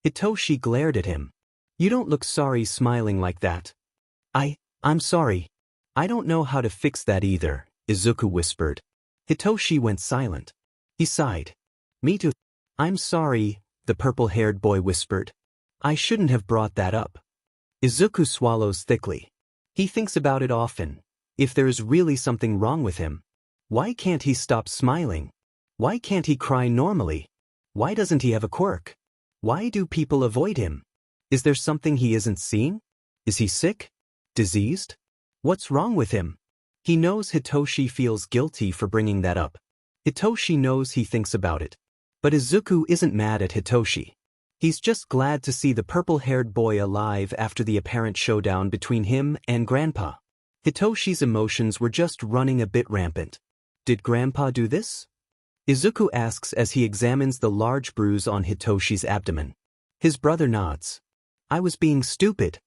Hitoshi glared at him. "You don't look sorry smiling like that." I'm sorry. I don't know how to fix that either," Izuku whispered. Hitoshi went silent. He sighed. "Me too." "I'm sorry," the purple-haired boy whispered. "I shouldn't have brought that up." Izuku swallows thickly. He thinks about it often. If there is really something wrong with him, why can't he stop smiling? Why can't he cry normally? Why doesn't he have a quirk? Why do people avoid him? Is there something he isn't seeing? Is he sick? Diseased? What's wrong with him? He knows Hitoshi feels guilty for bringing that up. Hitoshi knows he thinks about it. But Izuku isn't mad at Hitoshi. He's just glad to see the purple-haired boy alive after the apparent showdown between him and Grandpa. Hitoshi's emotions were just running a bit rampant. Did Grandpa do this? Izuku asks as he examines the large bruise on Hitoshi's abdomen. His brother nods. "I was being stupid.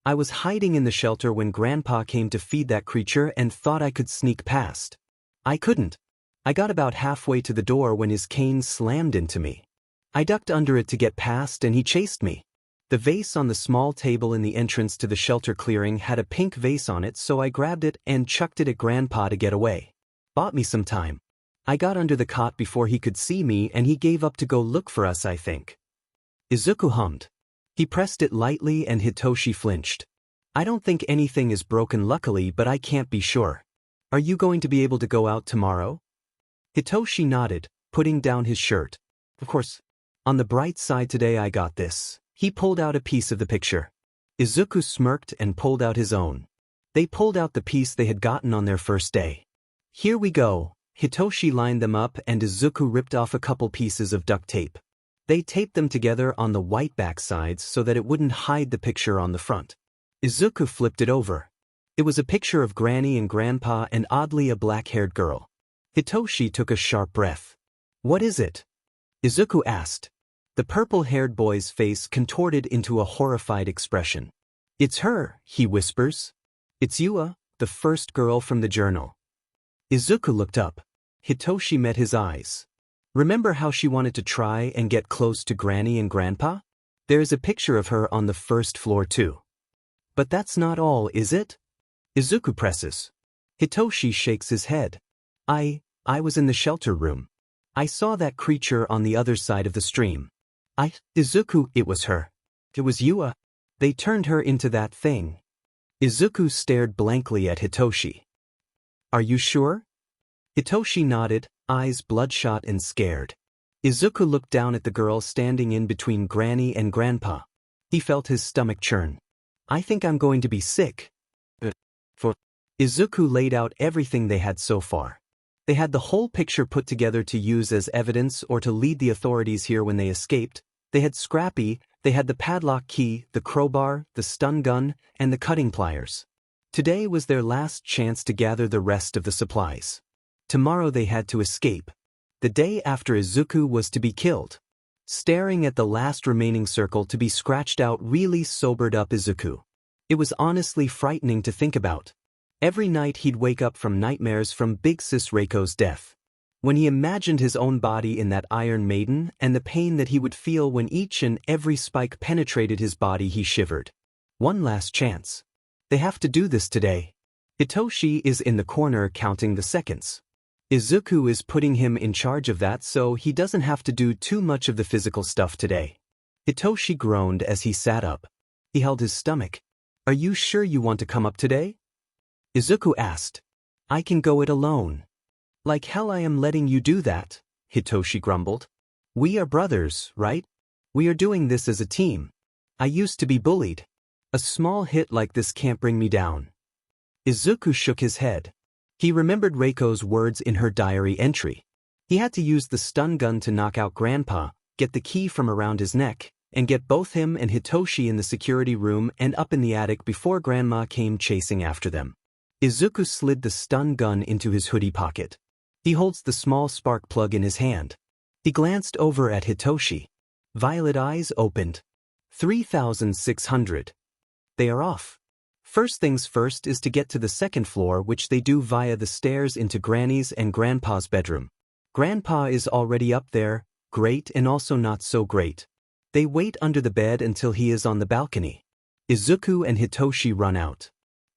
I was hiding in the shelter when Grandpa came to feed that creature and thought I could sneak past. I couldn't. I got about halfway to the door when his cane slammed into me. I ducked under it to get past and he chased me. The vase on the small table in the entrance to the shelter clearing had a pink vase on it, so I grabbed it and chucked it at Grandpa to get away. Bought me some time. I got under the cot before he could see me and he gave up to go look for us, I think." Izuku hummed. He pressed it lightly and Hitoshi flinched. "I don't think anything is broken luckily, but I can't be sure. Are you going to be able to go out tomorrow?" Hitoshi nodded, putting down his shirt. "Of course. On the bright side today I got this." He pulled out a piece of the picture. Izuku smirked and pulled out his own. They pulled out the piece they had gotten on their first day. "Here we go." Hitoshi lined them up and Izuku ripped off a couple pieces of duct tape. They taped them together on the white back sides so that it wouldn't hide the picture on the front. Izuku flipped it over. It was a picture of Granny and Grandpa and oddly a black-haired girl. Hitoshi took a sharp breath. "What is it?" Izuku asked. The purple-haired boy's face contorted into a horrified expression. "It's her," he whispers. "It's Yua, the first girl from the journal." Izuku looked up. Hitoshi met his eyes. "Remember how she wanted to try and get close to Granny and Grandpa? There's a picture of her on the first floor too." "But that's not all, is it?" Izuku presses. Hitoshi shakes his head. I was in the shelter room. I saw that creature on the other side of the stream. Izuku, it was her. It was Yua. They turned her into that thing." Izuku stared blankly at Hitoshi. "Are you sure?" Hitoshi nodded, eyes bloodshot and scared. Izuku looked down at the girl standing in between Granny and Grandpa. He felt his stomach churn. "I think I'm going to be sick." Izuku laid out everything they had so far. They had the whole picture put together to use as evidence or to lead the authorities here when they escaped. They had Scrappy, they had the padlock key, the crowbar, the stun gun, and the cutting pliers. Today was their last chance to gather the rest of the supplies. Tomorrow they had to escape. The day after Izuku was to be killed. Staring at the last remaining circle to be scratched out really sobered up Izuku. It was honestly frightening to think about. Every night he'd wake up from nightmares from Big Sis Reiko's death. When he imagined his own body in that Iron Maiden and the pain that he would feel when each and every spike penetrated his body, he shivered. One last chance. They have to do this today. Hitoshi is in the corner counting the seconds. Izuku is putting him in charge of that so he doesn't have to do too much of the physical stuff today. Hitoshi groaned as he sat up. He held his stomach. Are you sure you want to come up today? Izuku asked. I can go it alone. Like hell I am letting you do that, Hitoshi grumbled. We are brothers, right? We are doing this as a team. I used to be bullied. A small hit like this can't bring me down. Izuku shook his head. He remembered Reiko's words in her diary entry. He had to use the stun gun to knock out Grandpa, get the key from around his neck, and get both him and Hitoshi in the security room and up in the attic before Grandma came chasing after them. Izuku slid the stun gun into his hoodie pocket. He holds the small spark plug in his hand. He glanced over at Hitoshi. Violet eyes opened. 3,600. They are off. First things first is to get to the second floor, which they do via the stairs into Granny's and Grandpa's bedroom. Grandpa is already up there, great and also not so great. They wait under the bed until he is on the balcony. Izuku and Hitoshi run out.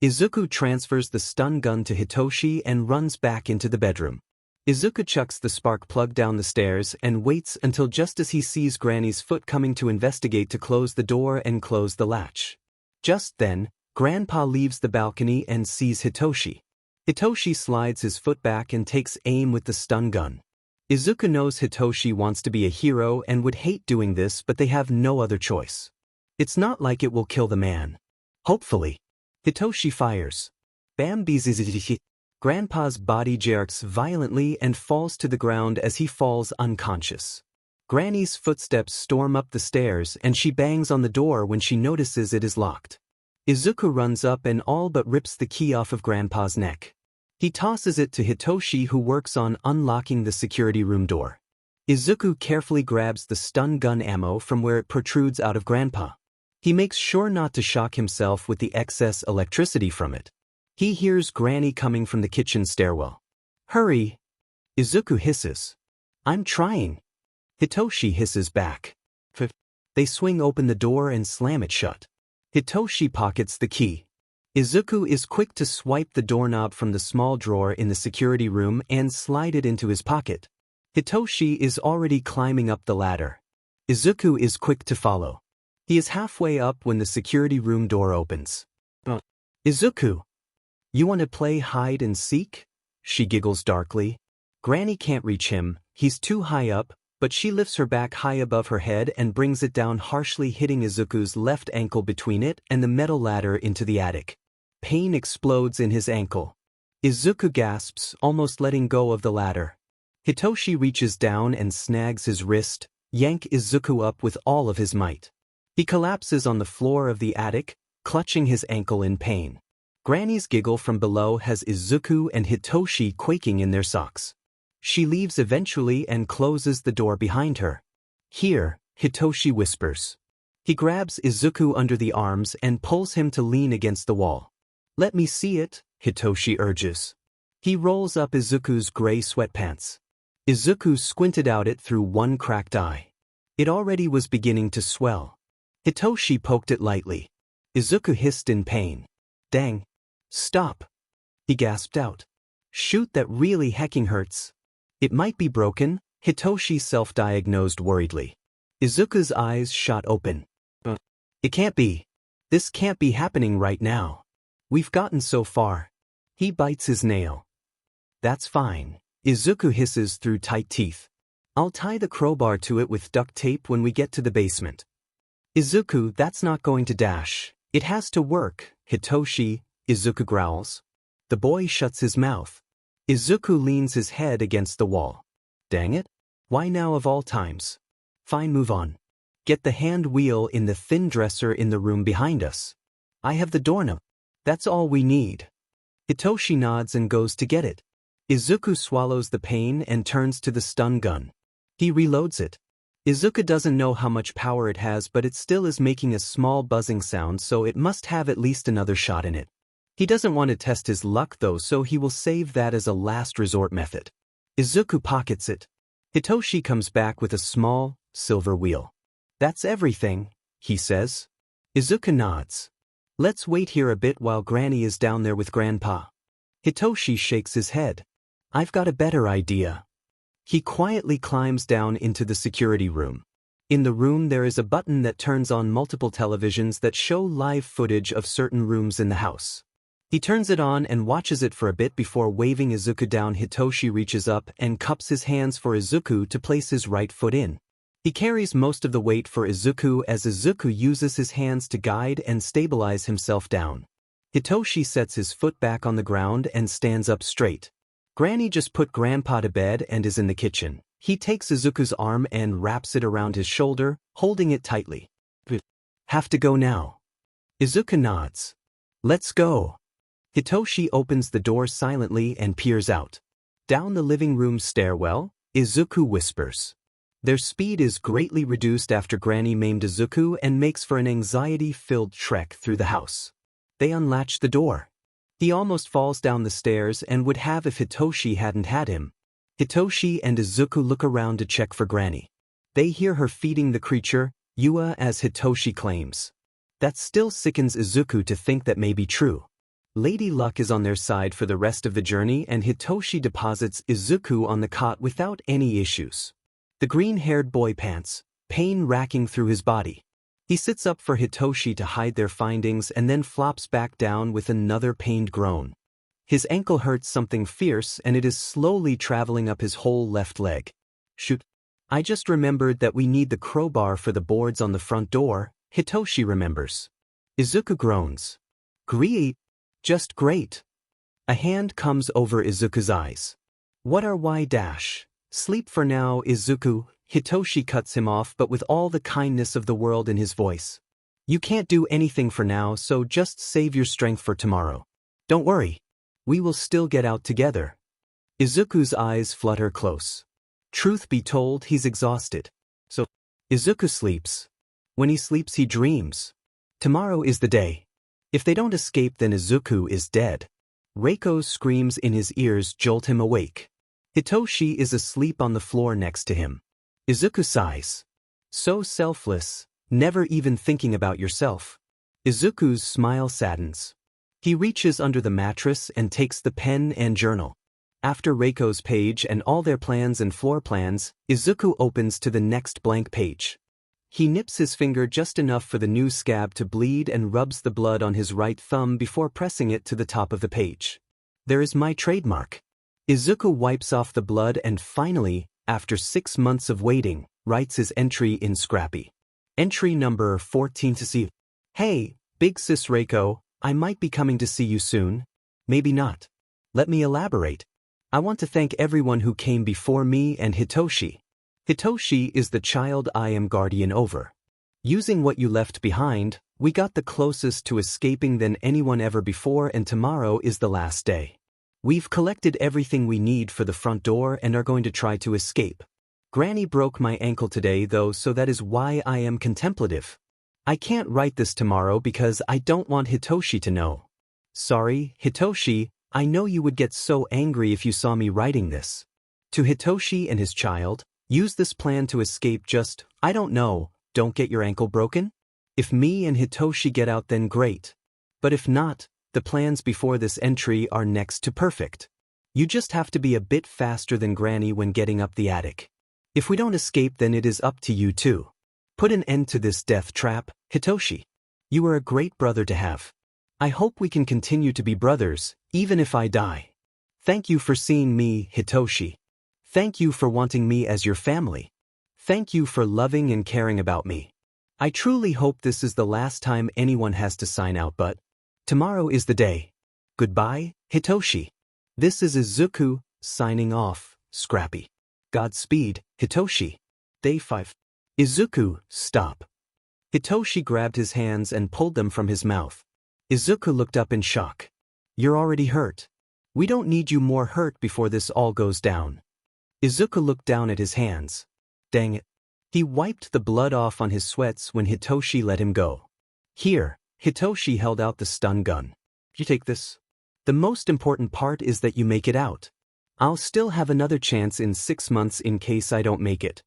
Izuku transfers the stun gun to Hitoshi and runs back into the bedroom. Izuku chucks the spark plug down the stairs and waits until just as he sees Granny's foot coming to investigate to close the door and close the latch. Just then, Grandpa leaves the balcony and sees Hitoshi. Hitoshi slides his foot back and takes aim with the stun gun. Izuku knows Hitoshi wants to be a hero and would hate doing this, but they have no other choice. It's not like it will kill the man. Hopefully. Hitoshi fires. Bam bzzz. Grandpa's body jerks violently and falls to the ground as he falls unconscious. Granny's footsteps storm up the stairs and she bangs on the door when she notices it is locked. Izuku runs up and all but rips the key off of Grandpa's neck. He tosses it to Hitoshi, who works on unlocking the security room door. Izuku carefully grabs the stun gun ammo from where it protrudes out of Grandpa. He makes sure not to shock himself with the excess electricity from it. He hears Granny coming from the kitchen stairwell. Hurry! Izuku hisses. I'm trying. Hitoshi hisses back. They swing open the door and slam it shut. Hitoshi pockets the key. Izuku is quick to swipe the doorknob from the small drawer in the security room and slide it into his pocket. Hitoshi is already climbing up the ladder. Izuku is quick to follow. He is halfway up when the security room door opens. Izuku! You want to play hide and seek? She giggles darkly. Granny can't reach him, he's too high up, but she lifts her back high above her head and brings it down harshly, hitting Izuku's left ankle between it and the metal ladder into the attic. Pain explodes in his ankle. Izuku gasps, almost letting go of the ladder. Hitoshi reaches down and snags his wrist, yank Izuku up with all of his might. He collapses on the floor of the attic, clutching his ankle in pain. Granny's giggle from below has Izuku and Hitoshi quaking in their socks. She leaves eventually and closes the door behind her. Here, Hitoshi whispers. He grabs Izuku under the arms and pulls him to lean against the wall. Let me see it, Hitoshi urges. He rolls up Izuku's gray sweatpants. Izuku squinted out it through one cracked eye. It already was beginning to swell. Hitoshi poked it lightly. Izuku hissed in pain. Dang. Stop. He gasped out. Shoot, that really hecking hurts. It might be broken, Hitoshi self-diagnosed worriedly. Izuku's eyes shot open. It can't be. This can't be happening right now. We've gotten so far. He bites his nail. That's fine. Izuku hisses through tight teeth. I'll tie the crowbar to it with duct tape when we get to the basement. Izuku, that's not going to dash. It has to work, Hitoshi, Izuku growls. The boy shuts his mouth. Izuku leans his head against the wall. Dang it. Why now of all times? Fine, move on. Get the hand wheel in the thin dresser in the room behind us. I have the doorknob. That's all we need. Hitoshi nods and goes to get it. Izuku swallows the pain and turns to the stun gun. He reloads it. Izuku doesn't know how much power it has, but it still is making a small buzzing sound, so it must have at least another shot in it. He doesn't want to test his luck though, so he will save that as a last resort method. Izuku pockets it. Hitoshi comes back with a small, silver wheel. That's everything, he says. Izuku nods. Let's wait here a bit while Granny is down there with Grandpa. Hitoshi shakes his head. I've got a better idea. He quietly climbs down into the security room. In the room there is a button that turns on multiple televisions that show live footage of certain rooms in the house. He turns it on and watches it for a bit before waving Izuku down. Hitoshi reaches up and cups his hands for Izuku to place his right foot in. He carries most of the weight for Izuku as Izuku uses his hands to guide and stabilize himself down. Hitoshi sets his foot back on the ground and stands up straight. Granny just put Grandpa to bed and is in the kitchen. He takes Izuku's arm and wraps it around his shoulder, holding it tightly. Have to go now. Izuku nods. Let's go. Hitoshi opens the door silently and peers out. Down the living room stairwell, Izuku whispers. Their speed is greatly reduced after Granny maimed Izuku and makes for an anxiety-filled trek through the house. They unlatch the door. He almost falls down the stairs and would have if Hitoshi hadn't had him. Hitoshi and Izuku look around to check for Granny. They hear her feeding the creature, Yua, as Hitoshi claims. That still sickens Izuku to think that may be true. Lady Luck is on their side for the rest of the journey and Hitoshi deposits Izuku on the cot without any issues. The green-haired boy pants, pain racking through his body. He sits up for Hitoshi to hide their findings and then flops back down with another pained groan. His ankle hurts something fierce and it is slowly traveling up his whole left leg. Shoot. I just remembered that we need the crowbar for the boards on the front door, Hitoshi remembers. Izuku groans. Great. Just great. A hand comes over Izuku's eyes. What are y dash? Sleep for now, Izuku. Hitoshi cuts him off but with all the kindness of the world in his voice. You can't do anything for now, so just save your strength for tomorrow. Don't worry. We will still get out together. Izuku's eyes flutter close. Truth be told, he's exhausted. So, Izuku sleeps. When he sleeps he dreams. Tomorrow is the day. If they don't escape then Izuku is dead. Reiko's screams in his ears jolt him awake. Hitoshi is asleep on the floor next to him. Izuku sighs. So selfless, never even thinking about yourself. Izuku's smile saddens. He reaches under the mattress and takes the pen and journal. After Reiko's page and all their plans and floor plans, Izuku opens to the next blank page. He nips his finger just enough for the new scab to bleed and rubs the blood on his right thumb before pressing it to the top of the page. There is my trademark. Izuku wipes off the blood and finally, after 6 months of waiting, writes his entry in Scrappy. Entry number 14 to see. Hey, big sis Reiko, I might be coming to see you soon. Maybe not. Let me elaborate. I want to thank everyone who came before me and Hitoshi. Hitoshi is the child I am guardian over. Using what you left behind, we got the closest to escaping than anyone ever before, and tomorrow is the last day. We've collected everything we need for the front door and are going to try to escape. Granny broke my ankle today though, so that is why I am contemplative. I can't write this tomorrow because I don't want Hitoshi to know. Sorry, Hitoshi, I know you would get so angry if you saw me writing this. To Hitoshi and his child, use this plan to escape, just, I don't know, don't get your ankle broken? If me and Hitoshi get out then great. But if not, the plans before this entry are next to perfect. You just have to be a bit faster than Granny when getting up the attic. If we don't escape then it is up to you too. Put an end to this death trap, Hitoshi. You are a great brother to have. I hope we can continue to be brothers, even if I die. Thank you for seeing me, Hitoshi. Thank you for wanting me as your family. Thank you for loving and caring about me. I truly hope this is the last time anyone has to sign out, but tomorrow is the day. Goodbye, Hitoshi. This is Izuku, signing off, Scrappy. Godspeed, Hitoshi. Day 5. Izuku, stop. Hitoshi grabbed his hands and pulled them from his mouth. Izuku looked up in shock. You're already hurt. We don't need you more hurt before this all goes down. Izuku looked down at his hands. Dang it. He wiped the blood off on his sweats when Hitoshi let him go. Here, Hitoshi held out the stun gun. You take this. The most important part is that you make it out. I'll still have another chance in 6 months in case I don't make it.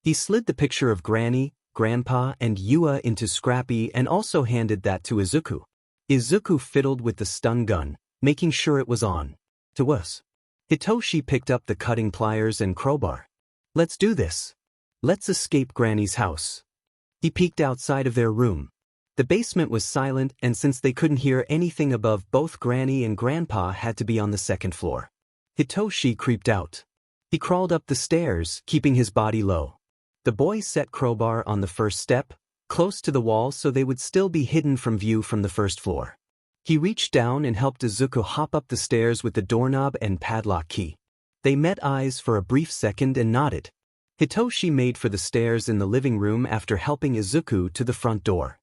He slid the picture of Granny, Grandpa, and Yua into Scrappy and also handed that to Izuku. Izuku fiddled with the stun gun, making sure it was on. To us. Hitoshi picked up the cutting pliers and crowbar. Let's do this. Let's escape Granny's house. He peeked outside of their room. The basement was silent, and since they couldn't hear anything above, both Granny and Grandpa had to be on the second floor. Hitoshi creeped out. He crawled up the stairs, keeping his body low. The boy set crowbar on the first step, close to the wall so they would still be hidden from view from the first floor. He reached down and helped Izuku hop up the stairs with the doorknob and padlock key. They met eyes for a brief second and nodded. Hitoshi made for the stairs in the living room after helping Izuku to the front door.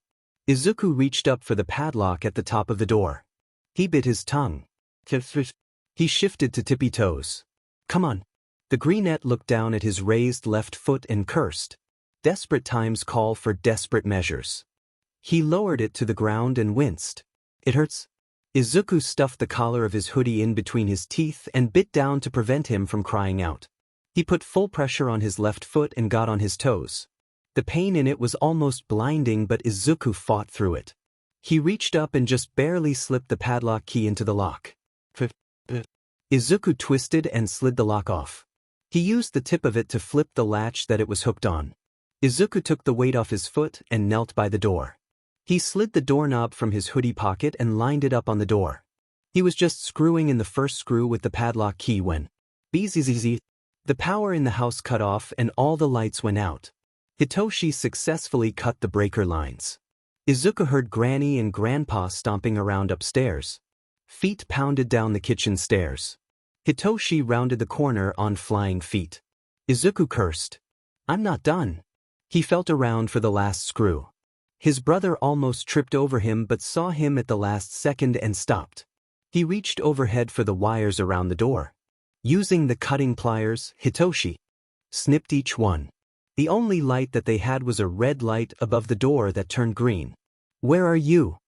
Izuku reached up for the padlock at the top of the door. He bit his tongue. He shifted to tippy toes. Come on. The greenette looked down at his raised left foot and cursed. Desperate times call for desperate measures. He lowered it to the ground and winced. It hurts. Izuku stuffed the collar of his hoodie in between his teeth and bit down to prevent him from crying out. He put full pressure on his left foot and got on his toes. The pain in it was almost blinding, but Izuku fought through it. He reached up and just barely slipped the padlock key into the lock. Izuku twisted and slid the lock off. He used the tip of it to flip the latch that it was hooked on. Izuku took the weight off his foot and knelt by the door. He slid the doorknob from his hoodie pocket and lined it up on the door. He was just screwing in the first screw with the padlock key when bzzz, the power in the house cut off and all the lights went out. Hitoshi successfully cut the breaker lines. Izuku heard Granny and Grandpa stomping around upstairs. Feet pounded down the kitchen stairs. Hitoshi rounded the corner on flying feet. Izuku cursed. I'm not done. He felt around for the last screw. His brother almost tripped over him but saw him at the last second and stopped. He reached overhead for the wires around the door. Using the cutting pliers, Hitoshi snipped each one. The only light that they had was a red light above the door that turned green. Where are you?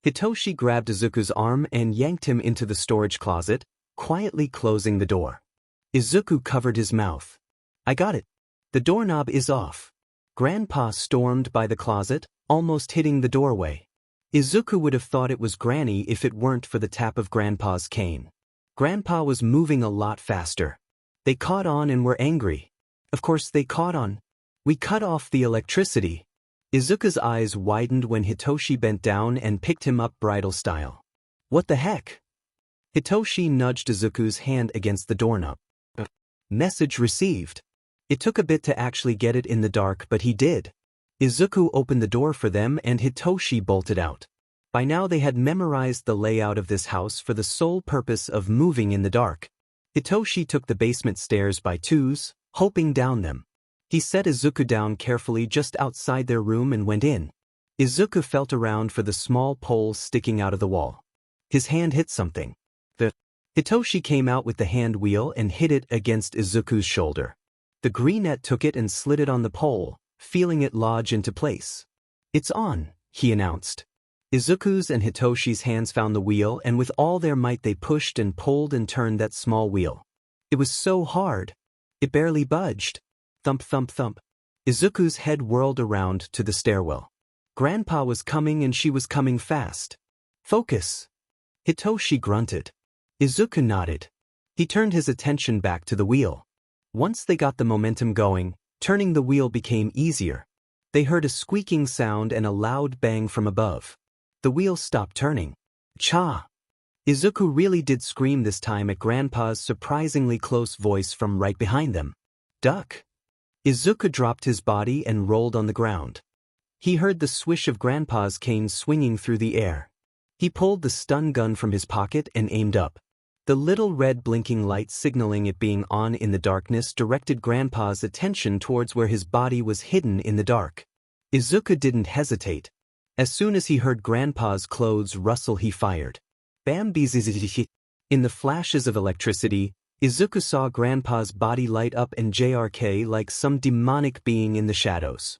Hitoshi grabbed Izuku's arm and yanked him into the storage closet, quietly closing the door. Izuku covered his mouth. I got it. The doorknob is off. Grandpa stormed by the closet, almost hitting the doorway. Izuku would have thought it was Granny if it weren't for the tap of Grandpa's cane. Grandpa was moving a lot faster. They caught on and were angry. Of course they caught on. We cut off the electricity. Izuku's eyes widened when Hitoshi bent down and picked him up bridal style. What the heck? Hitoshi nudged Izuku's hand against the doorknob. Message received. It took a bit to actually get it in the dark, but he did. Izuku opened the door for them and Hitoshi bolted out. By now they had memorized the layout of this house for the sole purpose of moving in the dark. Hitoshi took the basement stairs by twos, hoping down them. He set Izuku down carefully just outside their room and went in. Izuku felt around for the small pole sticking out of the wall. His hand hit something. Hitoshi came out with the hand wheel and hit it against Izuku's shoulder. The greenette took it and slid it on the pole, feeling it lodge into place. It's on, he announced. Izuku's and Hitoshi's hands found the wheel and with all their might they pushed and pulled and turned that small wheel. It was so hard. It barely budged. Thump thump thump. Izuku's head whirled around to the stairwell. Grandpa was coming and she was coming fast. Focus. Hitoshi grunted. Izuku nodded. He turned his attention back to the wheel. Once they got the momentum going, turning the wheel became easier. They heard a squeaking sound and a loud bang from above. The wheel stopped turning. Cha! Izuku really did scream this time at Grandpa's surprisingly close voice from right behind them. Duck! Izuku dropped his body and rolled on the ground. He heard the swish of Grandpa's cane swinging through the air. He pulled the stun gun from his pocket and aimed up. The little red blinking light signaling it being on in the darkness directed Grandpa's attention towards where his body was hidden in the dark. Izuku didn't hesitate. As soon as he heard Grandpa's clothes rustle, he fired. Bam bzzz. In the flashes of electricity, Izuku saw Grandpa's body light up and JRK like some demonic being in the shadows.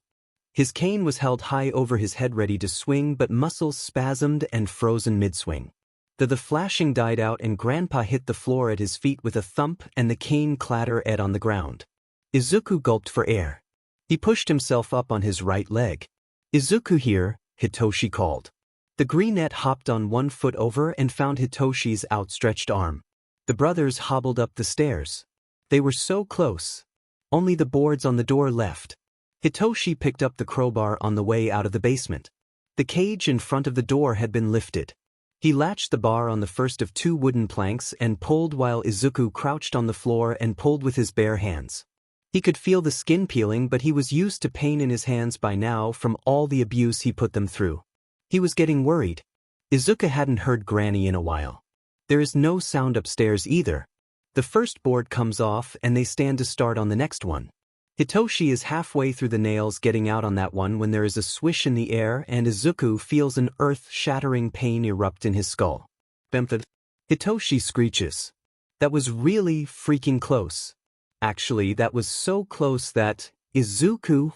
His cane was held high over his head ready to swing, but muscles spasmed and frozen mid-swing. The flashing died out and Grandpa hit the floor at his feet with a thump and the cane clatter-ed on the ground. Izuku gulped for air. He pushed himself up on his right leg. "Izuku here," Hitoshi called. The greenette hopped on one foot over and found Hitoshi's outstretched arm. The brothers hobbled up the stairs. They were so close. Only the boards on the door left. Hitoshi picked up the crowbar on the way out of the basement. The cage in front of the door had been lifted. He latched the bar on the first of 2 wooden planks and pulled while Izuku crouched on the floor and pulled with his bare hands. He could feel the skin peeling, but he was used to pain in his hands by now from all the abuse he put them through. He was getting worried. Izuku hadn't heard Granny in a while. There is no sound upstairs either. The first board comes off and they stand to start on the next one. Hitoshi is halfway through the nails getting out on that one when there is a swish in the air and Izuku feels an earth-shattering pain erupt in his skull. Bemford. Hitoshi screeches. That was really freaking close. Actually, that was so close that, Izuku...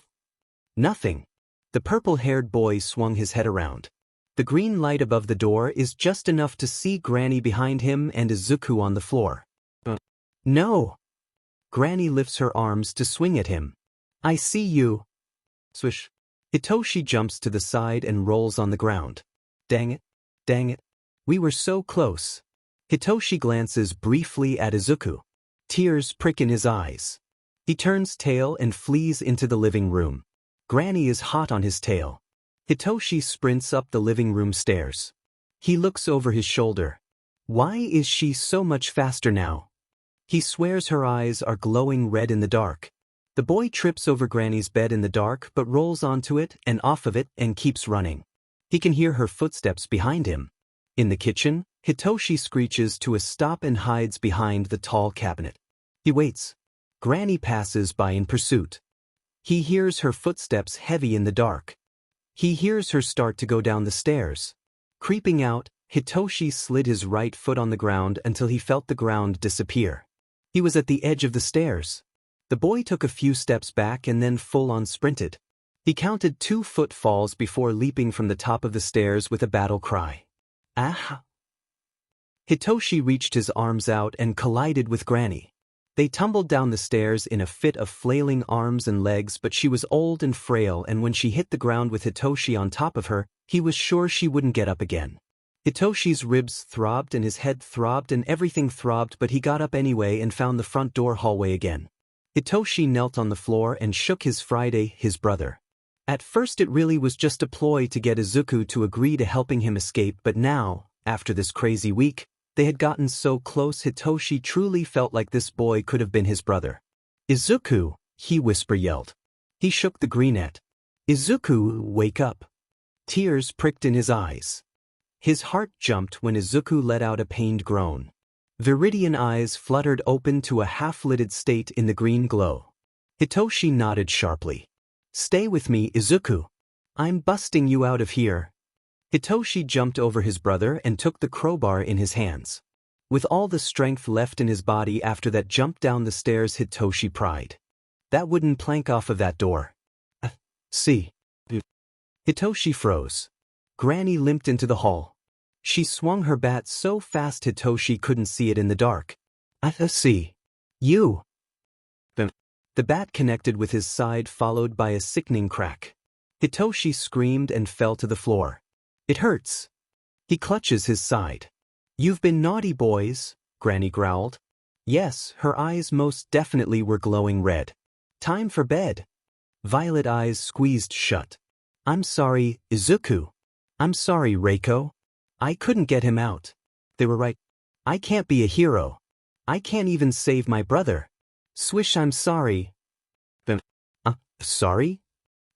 Nothing. The purple-haired boy swung his head around. The green light above the door is just enough to see Granny behind him and Izuku on the floor. No! Granny lifts her arms to swing at him. I see you. Swish. Hitoshi jumps to the side and rolls on the ground. Dang it. Dang it. We were so close. Hitoshi glances briefly at Izuku. Tears prick in his eyes. He turns tail and flees into the living room. Granny is hot on his tail. Hitoshi sprints up the living room stairs. He looks over his shoulder. Why is she so much faster now? He swears her eyes are glowing red in the dark. The boy trips over Granny's bed in the dark but rolls onto it and off of it and keeps running. He can hear her footsteps behind him. In the kitchen, Hitoshi screeches to a stop and hides behind the tall cabinet. He waits. Granny passes by in pursuit. He hears her footsteps heavy in the dark. He hears her start to go down the stairs. Creeping out, Hitoshi slid his right foot on the ground until he felt the ground disappear. He was at the edge of the stairs. The boy took a few steps back and then full-on sprinted. He counted 2 footfalls before leaping from the top of the stairs with a battle cry. Ah! Hitoshi reached his arms out and collided with Granny. They tumbled down the stairs in a fit of flailing arms and legs, but she was old and frail, and when she hit the ground with Hitoshi on top of her, he was sure she wouldn't get up again. Hitoshi's ribs throbbed and his head throbbed and everything throbbed, but he got up anyway and found the front door hallway again. Hitoshi knelt on the floor and shook his Friday, his brother. At first it really was just a ploy to get Izuku to agree to helping him escape, but now, after this crazy week, they had gotten so close Hitoshi truly felt like this boy could have been his brother. Izuku, he yelled. He shook the greenette. Izuku, wake up. Tears pricked in his eyes. His heart jumped when Izuku let out a pained groan. Viridian eyes fluttered open to a half-lidded state in the green glow. Hitoshi nodded sharply. Stay with me, Izuku. I'm busting you out of here. Hitoshi jumped over his brother and took the crowbar in his hands. With all the strength left in his body after that jump down the stairs, Hitoshi pried. That wooden plank off of that door. See. Hitoshi froze. Granny limped into the hall. She swung her bat so fast Hitoshi couldn't see it in the dark. See. You. The bat connected with his side, followed by a sickening crack. Hitoshi screamed and fell to the floor. It hurts. He clutches his side. You've been naughty, boys, Granny growled. Yes, her eyes most definitely were glowing red. Time for bed. Violet eyes squeezed shut. I'm sorry, Izuku. I'm sorry, Reiko. I couldn't get him out. They were right. I can't be a hero. I can't even save my brother. Swish, I'm sorry. Sorry?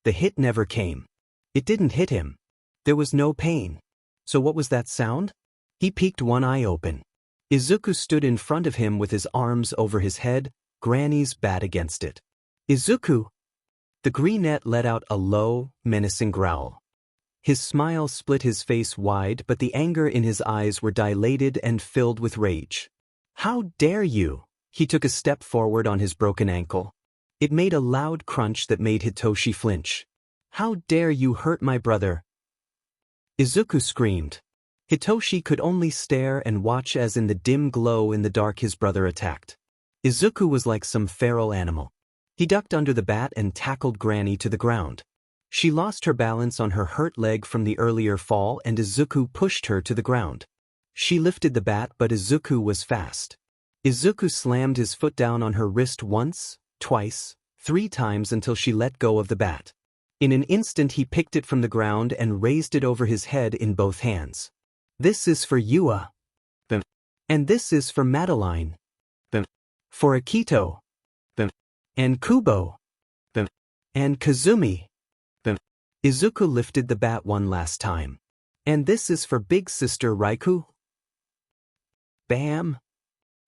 The hit never came. It didn't hit him. There was no pain. So what was that sound? He peeked one eye open. Izuku stood in front of him with his arms over his head, Granny's bat against it. Izuku! The greenette let out a low, menacing growl. His smile split his face wide, but the anger in his eyes were dilated and filled with rage. How dare you! He took a step forward on his broken ankle. It made a loud crunch that made Hitoshi flinch. How dare you hurt my brother! Izuku screamed. Hitoshi could only stare and watch as in the dim glow in the dark his brother attacked. Izuku was like some feral animal. He ducked under the bat and tackled Granny to the ground. She lost her balance on her hurt leg from the earlier fall and Izuku pushed her to the ground. She lifted the bat but Izuku was fast. Izuku slammed his foot down on her wrist once, twice, 3 times until she let go of the bat. In an instant he picked it from the ground and raised it over his head in both hands. This is for Yua. And this is for Madeline. For Akito. And Kubo. And Kazumi. Izuku lifted the bat one last time. And this is for big sister Raikou. Bam!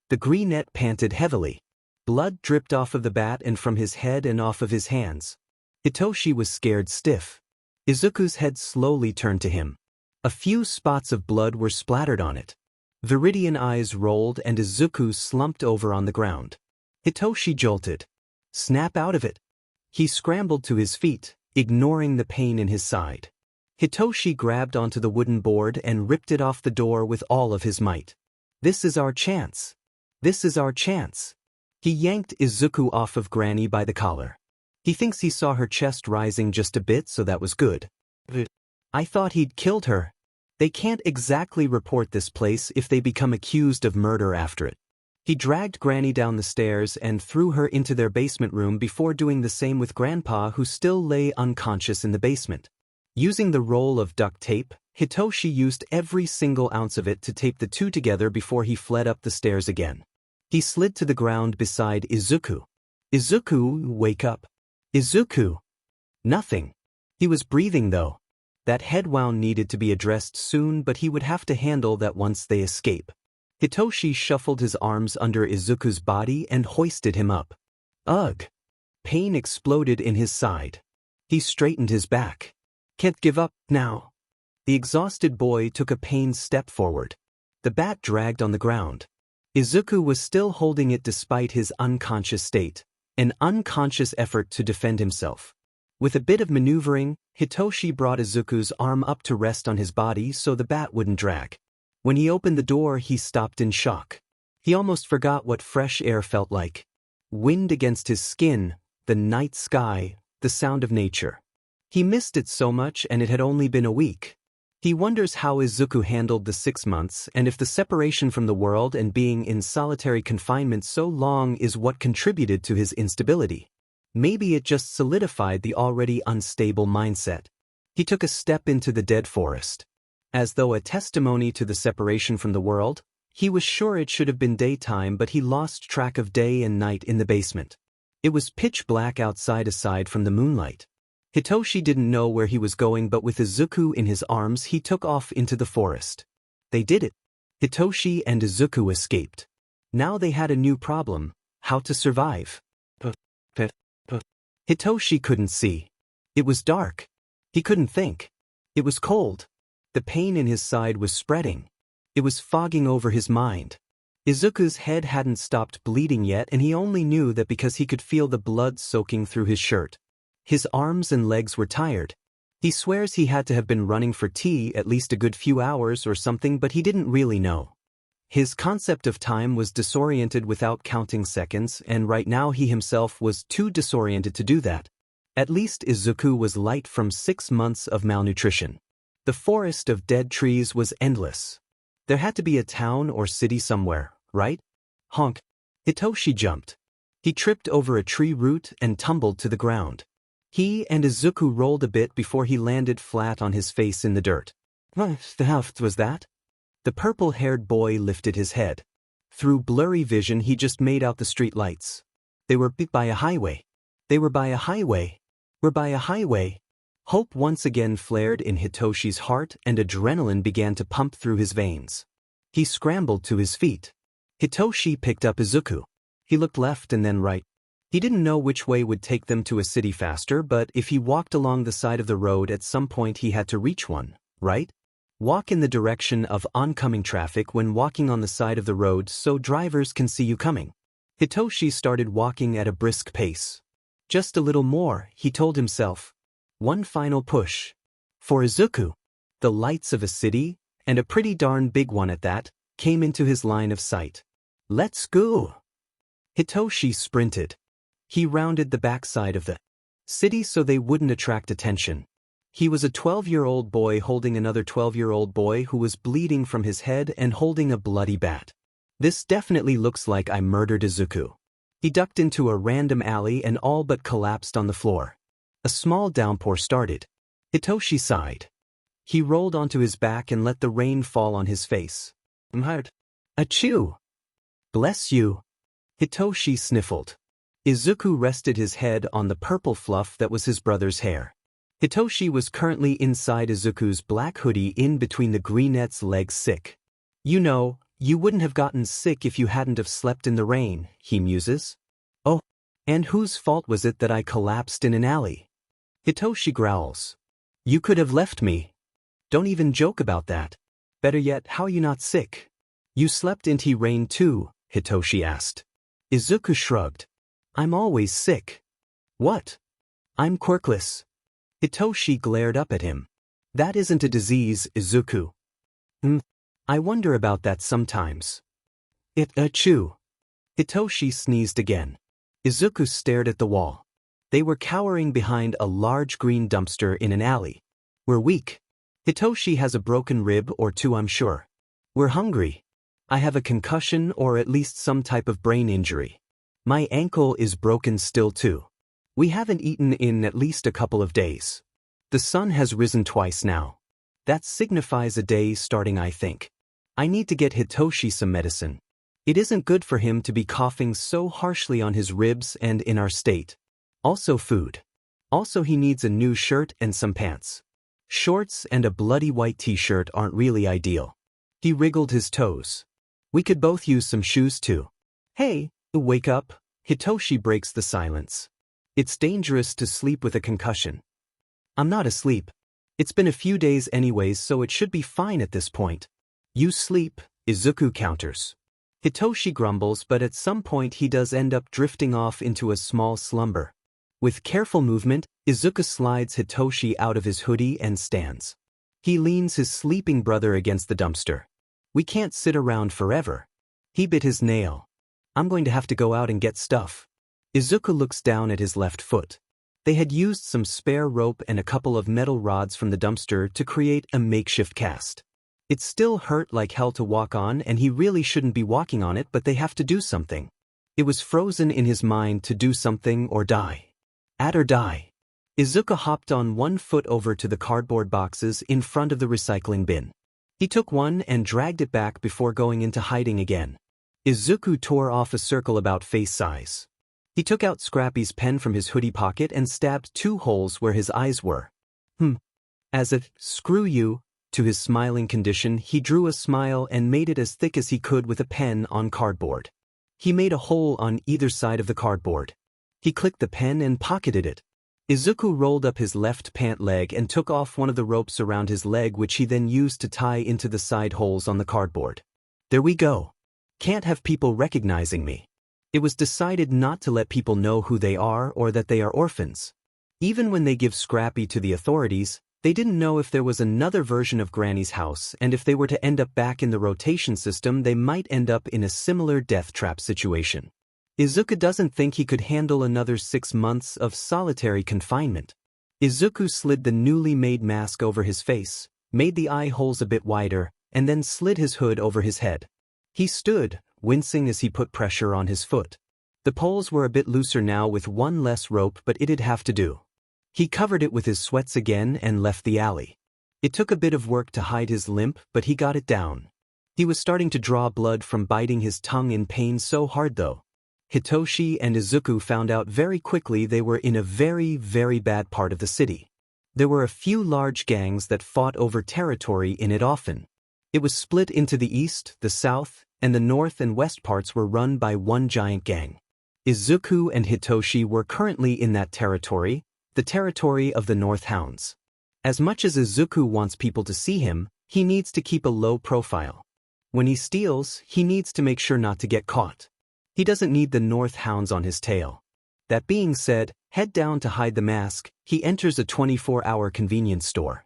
The greenette panted heavily. Blood dripped off of the bat and from his head and off of his hands. Hitoshi was scared stiff. Izuku's head slowly turned to him. A few spots of blood were splattered on it. Viridian eyes rolled and Izuku slumped over on the ground. Hitoshi jolted. Snap out of it. He scrambled to his feet, ignoring the pain in his side. Hitoshi grabbed onto the wooden board and ripped it off the door with all of his might. This is our chance. This is our chance. He yanked Izuku off of Granny by the collar. He thinks he saw her chest rising just a bit, so that was good. I thought he'd killed her. They can't exactly report this place if they become accused of murder after it. He dragged Granny down the stairs and threw her into their basement room before doing the same with Grandpa, who still lay unconscious in the basement. Using the roll of duct tape, Hitoshi used every single ounce of it to tape the two together before he fled up the stairs again. He slid to the ground beside Izuku. Izuku, wake up. Izuku. Nothing. He was breathing though. That head wound needed to be addressed soon, but he would have to handle that once they escape. Hitoshi shuffled his arms under Izuku's body and hoisted him up. Ugh! Pain exploded in his side. He straightened his back. Can't give up now. The exhausted boy took a pained step forward. The bat dragged on the ground. Izuku was still holding it despite his unconscious state, an unconscious effort to defend himself. With a bit of maneuvering, Hitoshi brought Izuku's arm up to rest on his body so the bat wouldn't drag. When he opened the door, he stopped in shock. He almost forgot what fresh air felt like. Wind against his skin, the night sky, the sound of nature. He missed it so much, and it had only been a week. He wonders how Izuku handled the 6 months and if the separation from the world and being in solitary confinement so long is what contributed to his instability. Maybe it just solidified the already unstable mindset. He took a step into the dead forest. As though a testimony to the separation from the world, he was sure it should have been daytime, but he lost track of day and night in the basement. It was pitch black outside aside from the moonlight. Hitoshi didn't know where he was going, but with Izuku in his arms he took off into the forest. They did it. Hitoshi and Izuku escaped. Now they had a new problem: how to survive. Hitoshi couldn't see. It was dark. He couldn't think. It was cold. The pain in his side was spreading. It was fogging over his mind. Izuku's head hadn't stopped bleeding yet, and he only knew that because he could feel the blood soaking through his shirt. His arms and legs were tired. He swears he had to have been running for tea at least a good few hours or something, but he didn't really know. His concept of time was disoriented without counting seconds, and right now he himself was too disoriented to do that. At least Izuku was light from 6 months of malnutrition. The forest of dead trees was endless. There had to be a town or city somewhere, right? Honk. Hitoshi jumped. He tripped over a tree root and tumbled to the ground. He and Izuku rolled a bit before he landed flat on his face in the dirt. What the hell was that? The purple-haired boy lifted his head. Through blurry vision he just made out the street lights. They were by a highway. They were by a highway. We're by a highway. Hope once again flared in Hitoshi's heart and adrenaline began to pump through his veins. He scrambled to his feet. Hitoshi picked up Izuku. He looked left and then right. He didn't know which way would take them to a city faster, but if he walked along the side of the road at some point he had to reach one, right? Walk in the direction of oncoming traffic when walking on the side of the road so drivers can see you coming. Hitoshi started walking at a brisk pace. Just a little more, he told himself. One final push. For Izuku. The lights of a city, and a pretty darn big one at that, came into his line of sight. "Let's go!" Hitoshi sprinted. He rounded the backside of the city so they wouldn't attract attention. He was a 12-year-old boy holding another 12-year-old boy who was bleeding from his head and holding a bloody bat. "This definitely looks like I murdered Izuku." He ducked into a random alley and all but collapsed on the floor. A small downpour started. Hitoshi sighed. He rolled onto his back and let the rain fall on his face. "I'm hurt." "Achoo!" "Bless you." Hitoshi sniffled. Izuku rested his head on the purple fluff that was his brother's hair. Hitoshi was currently inside Izuku's black hoodie in between the greenette's legs, sick. "You know, you wouldn't have gotten sick if you hadn't have slept in the rain," he muses. "Oh, and whose fault was it that I collapsed in an alley?" Hitoshi growls. "You could have left me." "Don't even joke about that. Better yet, how are you not sick?" "You slept in rain too?" Hitoshi asked. Izuku shrugged. "I'm always sick." "What?" "I'm quirkless." Hitoshi glared up at him. "That isn't a disease, Izuku." I wonder about that sometimes." Achoo." Hitoshi sneezed again. Izuku stared at the wall. They were cowering behind a large green dumpster in an alley. "We're weak. Hitoshi has a broken rib or two, I'm sure. We're hungry. I have a concussion or at least some type of brain injury. My ankle is broken still too. We haven't eaten in at least a couple of days. The sun has risen twice now. That signifies a day starting, I think. I need to get Hitoshi some medicine. It isn't good for him to be coughing so harshly on his ribs and in our state. Also food. Also he needs a new shirt and some pants. Shorts and a bloody white t-shirt aren't really ideal." He wriggled his toes. "We could both use some shoes too." "Hey, wake up." Hitoshi breaks the silence. "It's dangerous to sleep with a concussion." "I'm not asleep. It's been a few days anyways, so it should be fine at this point." "You sleep," Izuku counters. Hitoshi grumbles, but at some point he does end up drifting off into a small slumber. With careful movement, Izuku slides Hitoshi out of his hoodie and stands. He leans his sleeping brother against the dumpster. "We can't sit around forever." He bit his nail. "I'm going to have to go out and get stuff." Izuku looks down at his left foot. They had used some spare rope and a couple of metal rods from the dumpster to create a makeshift cast. It still hurt like hell to walk on, and he really shouldn't be walking on it, but they have to do something. It was frozen in his mind to do something or die. At or die. Izuku hopped on one foot over to the cardboard boxes in front of the recycling bin. He took one and dragged it back before going into hiding again. Izuku tore off a circle about face size. He took out Scrappy's pen from his hoodie pocket and stabbed 2 holes where his eyes were. As if, "Screw you," to his smiling condition, he drew a smile and made it as thick as he could with a pen on cardboard. He made a hole on either side of the cardboard. He clicked the pen and pocketed it. Izuku rolled up his left pant leg and took off one of the ropes around his leg, which he then used to tie into the side holes on the cardboard. "There we go. Can't have people recognizing me." It was decided not to let people know who they are or that they are orphans. Even when they give Scrappy to the authorities, they didn't know if there was another version of Granny's house, and if they were to end up back in the rotation system, they might end up in a similar death trap situation. Izuku doesn't think he could handle another 6 months of solitary confinement. Izuku slid the newly made mask over his face, made the eye holes a bit wider, and then slid his hood over his head. He stood, wincing as he put pressure on his foot. The poles were a bit looser now with one less rope, but it'd have to do. He covered it with his sweats again and left the alley. It took a bit of work to hide his limp, but he got it down. He was starting to draw blood from biting his tongue in pain so hard though. Hitoshi and Izuku found out very quickly they were in a very, very bad part of the city. There were a few large gangs that fought over territory in it often. It was split into the east, the south, and the north and west parts were run by one giant gang. Izuku and Hitoshi were currently in that territory, the territory of the North Hounds. As much as Izuku wants people to see him, he needs to keep a low profile. When he steals, he needs to make sure not to get caught. He doesn't need the North Hounds on his tail. That being said, head down to hide the mask, he enters a 24-hour convenience store.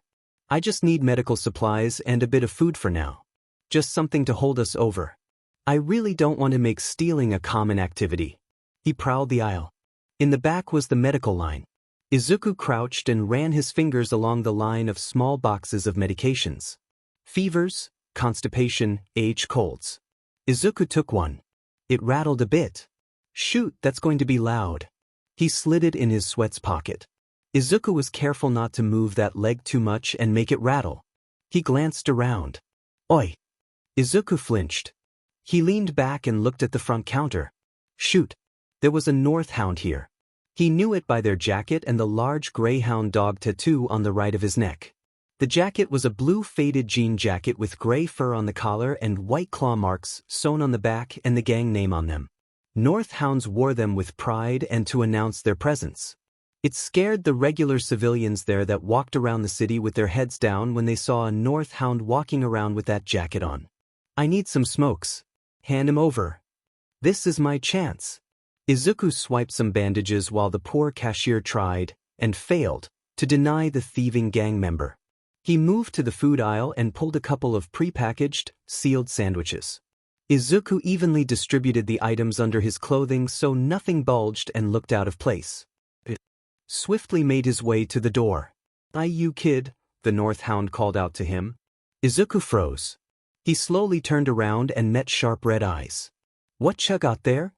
I just need medical supplies and a bit of food for now. Just something to hold us over. I really don't want to make stealing a common activity. He prowled the aisle. In the back was the medical line. Izuku crouched and ran his fingers along the line of small boxes of medications. Fevers, constipation, age colds. Izuku took one. It rattled a bit. Shoot, that's going to be loud. He slid it in his sweats pocket. Izuku was careful not to move that leg too much and make it rattle. He glanced around. Oi! Izuku flinched. He leaned back and looked at the front counter. Shoot! There was a Northhound here. He knew it by their jacket and the large greyhound dog tattoo on the right of his neck. The jacket was a blue faded jean jacket with gray fur on the collar and white claw marks sewn on the back and the gang name on them. Northhounds wore them with pride and to announce their presence. It scared the regular civilians there that walked around the city with their heads down when they saw a Northhound walking around with that jacket on. I need some smokes. Hand him over. This is my chance. Izuku swiped some bandages while the poor cashier tried, and failed, to deny the thieving gang member. He moved to the food aisle and pulled a couple of prepackaged, sealed sandwiches. Izuku evenly distributed the items under his clothing so nothing bulged and looked out of place. Swiftly made his way to the door. "Aye, you kid," the Northhound called out to him. Izuku froze. He slowly turned around and met sharp red eyes. "What ya got there?"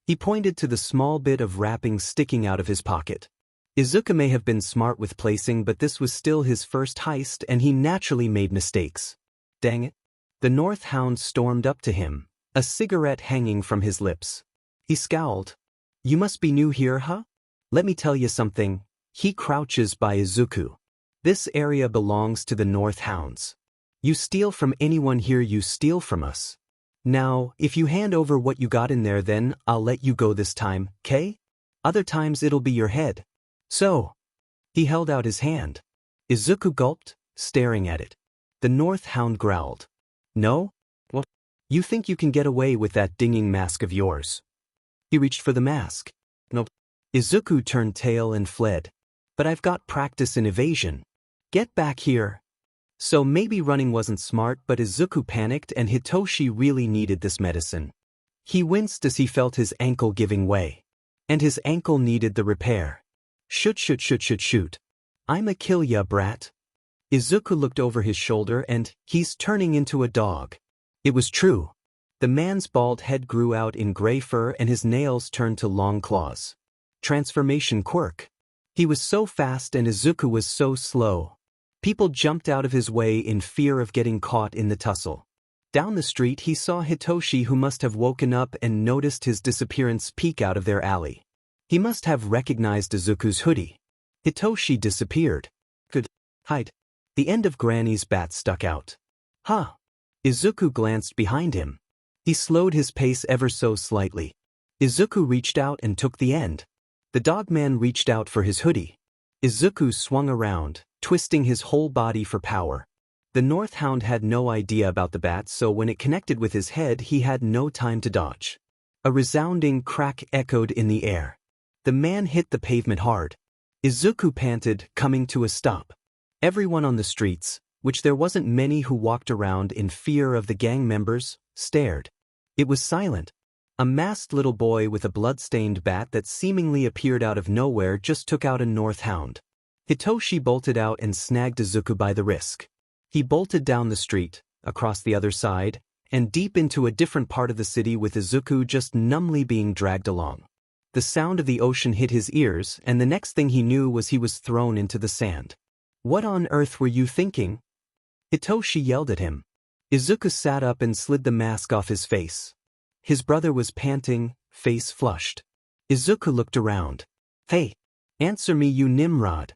He pointed to the small bit of wrapping sticking out of his pocket. Izuku may have been smart with placing, but this was still his first heist and he naturally made mistakes. Dang it. The Northhound stormed up to him, a cigarette hanging from his lips. He scowled. "You must be new here, huh? Let me tell you something." He crouches by Izuku. "This area belongs to the Northhounds. You steal from anyone here, you steal from us. Now, if you hand over what you got in there, then I'll let you go this time, 'kay? Other times it'll be your head. So." He held out his hand. Izuku gulped, staring at it. The Northhound growled. "No? Well, you think you can get away with that dinging mask of yours?" He reached for the mask. "Nope." Izuku turned tail and fled. "But I've got practice in evasion. Get back here." So maybe running wasn't smart, but Izuku panicked and Hitoshi really needed this medicine. He winced as he felt his ankle giving way. And his ankle needed the repair. Shoot. "I'ma kill ya, brat." Izuku looked over his shoulder and, "He's turning into a dog." It was true. The man's bald head grew out in gray fur and his nails turned to long claws. Transformation quirk. He was so fast and Izuku was so slow. People jumped out of his way in fear of getting caught in the tussle. Down the street he saw Hitoshi, who must have woken up and noticed his disappearance peek out of their alley. He must have recognized Izuku's hoodie. Hitoshi disappeared. Good. Hide. The end of Granny's bat stuck out. Huh. Izuku glanced behind him. He slowed his pace ever so slightly. Izuku reached out and took the end. The dogman reached out for his hoodie. Izuku swung around, twisting his whole body for power. The Northhound had no idea about the bat, so when it connected with his head he had no time to dodge. A resounding crack echoed in the air. The man hit the pavement hard. Izuku panted, coming to a stop. Everyone on the streets, which there wasn't many who walked around in fear of the gang members, stared. It was silent. A masked little boy with a blood-stained bat that seemingly appeared out of nowhere just took out a Northhound. Hitoshi bolted out and snagged Izuku by the wrist. He bolted down the street, across the other side, and deep into a different part of the city with Izuku just numbly being dragged along. The sound of the ocean hit his ears, and the next thing he knew was he was thrown into the sand. "What on earth were you thinking?" Hitoshi yelled at him. Izuku sat up and slid the mask off his face. His brother was panting, face flushed. Izuku looked around. "Hey, answer me, you Nimrod."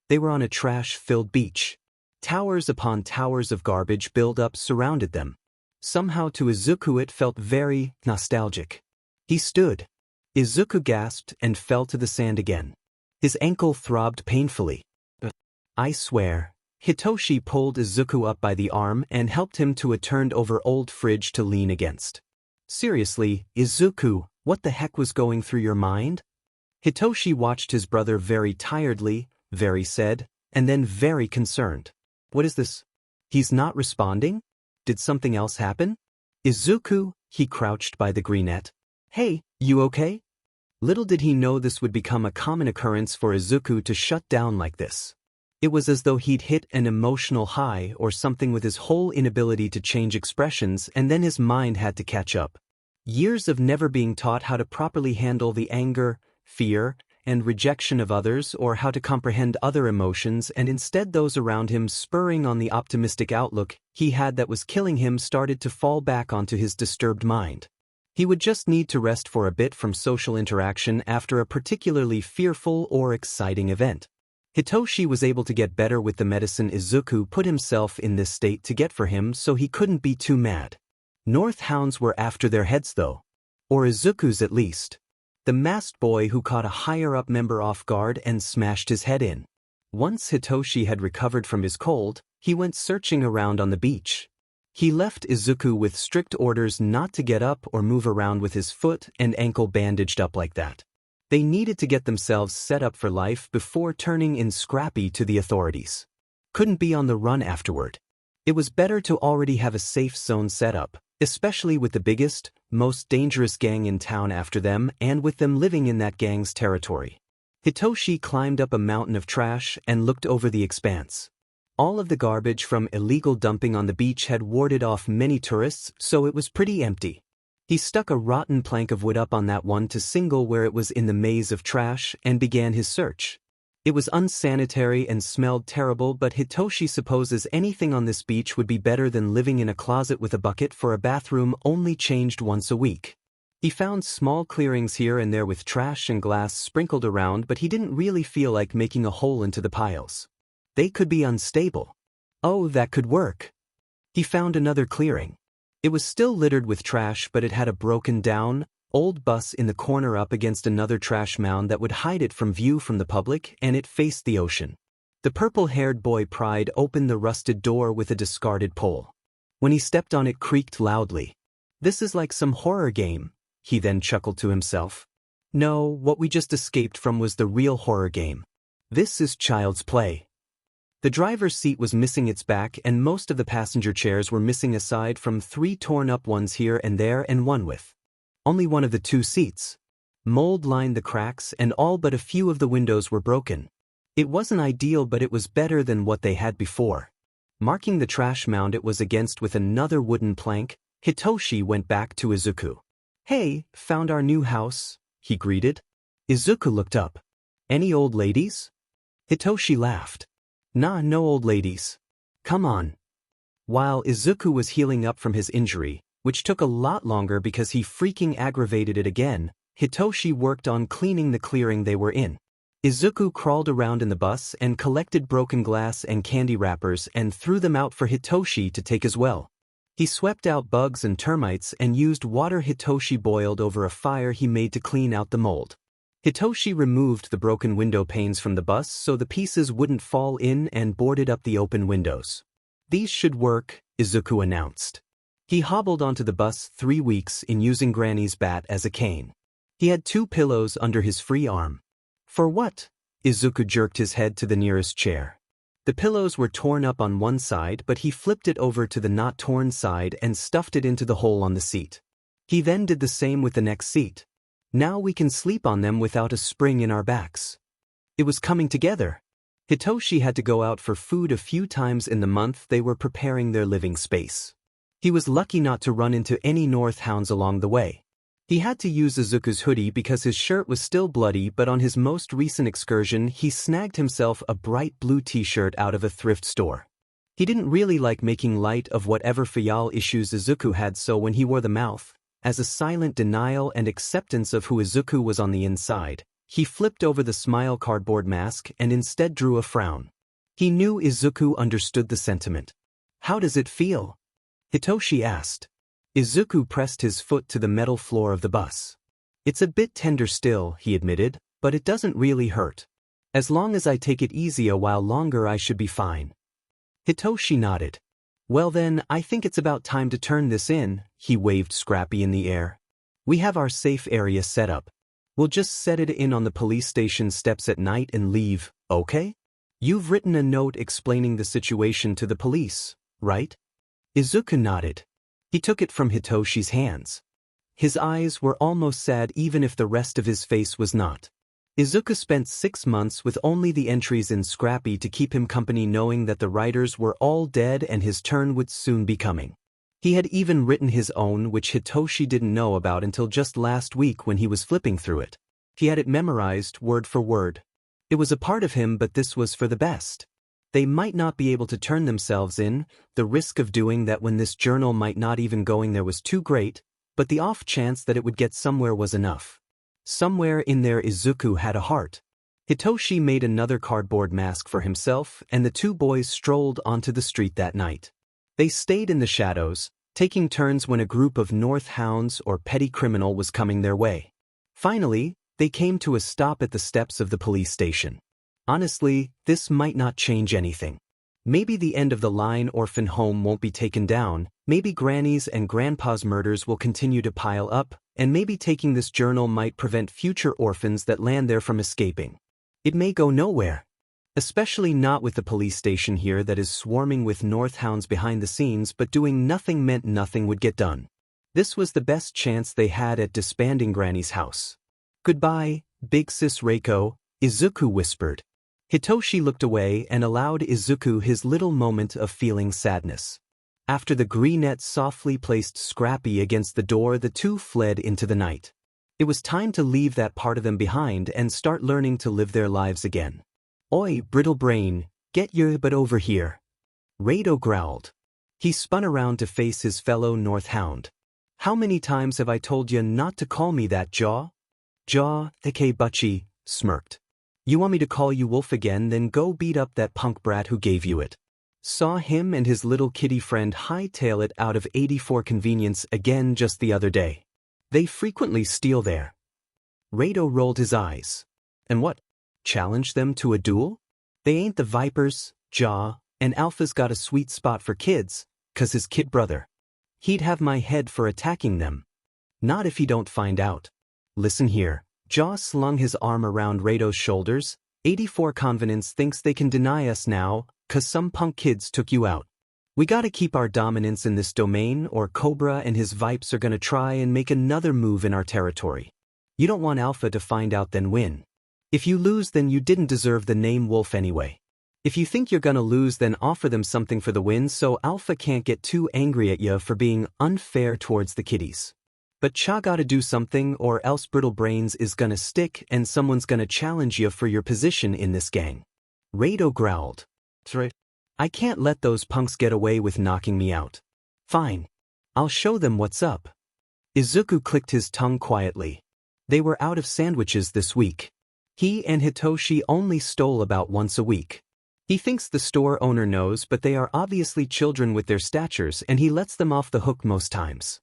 They were on a trash-filled beach. Towers upon towers of garbage build-up surrounded them. Somehow to Izuku it felt very nostalgic. He stood. Izuku gasped and fell to the sand again. His ankle throbbed painfully. "I swear." Hitoshi pulled Izuku up by the arm and helped him to a turned-over old fridge to lean against. "Seriously, Izuku, what the heck was going through your mind?" Hitoshi watched his brother very tiredly, very sad, and then very concerned. What is this? He's not responding? Did something else happen? Izuku, he crouched by the greenette. Hey, you okay? Little did he know this would become a common occurrence for Izuku to shut down like this. It was as though he'd hit an emotional high or something with his whole inability to change expressions, and then his mind had to catch up. Years of never being taught how to properly handle the anger, fear, and rejection of others, or how to comprehend other emotions, and instead those around him spurring on the optimistic outlook he had that was killing him, started to fall back onto his disturbed mind. He would just need to rest for a bit from social interaction after a particularly fearful or exciting event. Hitoshi was able to get better with the medicine Izuku put himself in this state to get for him, so he couldn't be too mad. North Hounds were after their heads though. Or Izuku's at least. The masked boy who caught a higher-up member off guard and smashed his head in. Once Hitoshi had recovered from his cold, he went searching around on the beach. He left Izuku with strict orders not to get up or move around with his foot and ankle bandaged up like that. They needed to get themselves set up for life before turning in scrappy to the authorities. Couldn't be on the run afterward. It was better to already have a safe zone set up, especially with the biggest, most dangerous gang in town after them and with them living in that gang's territory. Hitoshi climbed up a mountain of trash and looked over the expanse. All of the garbage from illegal dumping on the beach had warded off many tourists, so it was pretty empty. He stuck a rotten plank of wood up on that one to single where it was in the maze of trash and began his search. It was unsanitary and smelled terrible, but Hitoshi supposes anything on this beach would be better than living in a closet with a bucket for a bathroom only changed once a week. He found small clearings here and there with trash and glass sprinkled around, but he didn't really feel like making a hole into the piles. They could be unstable. Oh, that could work. He found another clearing. It was still littered with trash, but it had a broken down, old bus in the corner up against another trash mound that would hide it from view from the public, and it faced the ocean. The purple-haired boy pried open the rusted door with a discarded pole. When he stepped on it, creaked loudly. This is like some horror game, he then chuckled to himself. No, what we just escaped from was the real horror game. This is child's play. The driver's seat was missing its back, and most of the passenger chairs were missing aside from 3 torn-up ones here and there and one with only one of the 2 seats. Mold lined the cracks, and all but a few of the windows were broken. It wasn't ideal, but it was better than what they had before. Marking the trash mound it was against with another wooden plank, Hitoshi went back to Izuku. Hey, found our new house, he greeted. Izuku looked up. Any old ladies? Hitoshi laughed. Nah, no old ladies. Come on. While Izuku was healing up from his injury, which took a lot longer because he freaking aggravated it again, Hitoshi worked on cleaning the clearing they were in. Izuku crawled around in the bus and collected broken glass and candy wrappers and threw them out for Hitoshi to take as well. He swept out bugs and termites and used water Hitoshi boiled over a fire he made to clean out the mold. Hitoshi removed the broken window panes from the bus so the pieces wouldn't fall in and boarded up the open windows. These should work, Izuku announced. He hobbled onto the bus 3 weeks in using Granny's bat as a cane. He had 2 pillows under his free arm. For what? Izuku jerked his head to the nearest chair. The pillows were torn up on one side, but he flipped it over to the not torn side and stuffed it into the hole on the seat. He then did the same with the next seat. Now we can sleep on them without a spring in our backs. It was coming together. Hitoshi had to go out for food a few times in the month they were preparing their living space. He was lucky not to run into any North Hounds along the way. He had to use Izuku's hoodie because his shirt was still bloody, but on his most recent excursion he snagged himself a bright blue t-shirt out of a thrift store. He didn't really like making light of whatever Fayal issues Izuku had, so when he wore the mouth, as a silent denial and acceptance of who Izuku was on the inside, he flipped over the smile cardboard mask and instead drew a frown. He knew Izuku understood the sentiment. How does it feel? Hitoshi asked. Izuku pressed his foot to the metal floor of the bus. It's a bit tender still, he admitted, but it doesn't really hurt. As long as I take it easy a while longer I should be fine. Hitoshi nodded. Well then, I think it's about time to turn this in, he waved Scrappy in the air. We have our safe area set up. We'll just set it in on the police station steps at night and leave, okay? You've written a note explaining the situation to the police, right? Izuku nodded. He took it from Hitoshi's hands. His eyes were almost sad even if the rest of his face was not. Izuku spent 6 months with only the entries in Scrappy to keep him company, knowing that the writers were all dead and his turn would soon be coming. He had even written his own, which Hitoshi didn't know about until just last week when he was flipping through it. He had it memorized word for word. It was a part of him, but this was for the best. They might not be able to turn themselves in, the risk of doing that when this journal might not even going there was too great, but the off chance that it would get somewhere was enough. Somewhere in there Izuku had a heart. Hitoshi made another cardboard mask for himself, and the two boys strolled onto the street that night. They stayed in the shadows, taking turns when a group of North Hounds or petty criminal was coming their way. Finally, they came to a stop at the steps of the police station. Honestly, this might not change anything. Maybe the end of the line orphan home won't be taken down, maybe Granny's and Grandpa's murders will continue to pile up, and maybe taking this journal might prevent future orphans that land there from escaping. It may go nowhere. Especially not with the police station here that is swarming with North Hounds behind the scenes, but doing nothing meant nothing would get done. This was the best chance they had at disbanding Granny's house. "Goodbye, Big Sis Reiko," Izuku whispered. Hitoshi looked away and allowed Izuku his little moment of feeling sadness. After the greenette softly placed Scrappy against the door, the two fled into the night. It was time to leave that part of them behind and start learning to live their lives again. "Oi, brittle brain, get your butt over here," Rado growled. He spun around to face his fellow North Hound. "How many times have I told you not to call me that, Jaw?" Jaw, aka Butchie, smirked. "You want me to call you Wolf again? Then go beat up that punk brat who gave you it." Saw him and his little kitty friend hightail it out of 84 Convenience again just the other day. They frequently steal there. Rado rolled his eyes. "And what? Challenge them to a duel? They ain't the Vipers, Jaw, and Alpha's got a sweet spot for kids, 'cause his kid brother. He'd have my head for attacking them. Not if he don't find out. Listen here." Jaw slung his arm around Rado's shoulders. 84 Convenience thinks they can deny us now, 'cause some punk kids took you out. We gotta keep our dominance in this domain, or Cobra and his Vipes are gonna try and make another move in our territory. You don't want Alpha to find out then win. If you lose, then you didn't deserve the name Wolf anyway. If you think you're gonna lose, then offer them something for the win so Alpha can't get too angry at you for being unfair towards the kiddies. But Cha gotta do something, or else Brittle Brains is gonna stick and someone's gonna challenge you for your position in this gang. Rado growled. "I can't let those punks get away with knocking me out. Fine. I'll show them what's up." Izuku clicked his tongue quietly. They were out of sandwiches this week. He and Hitoshi only stole about once a week. He thinks the store owner knows, but they are obviously children with their statures and he lets them off the hook most times.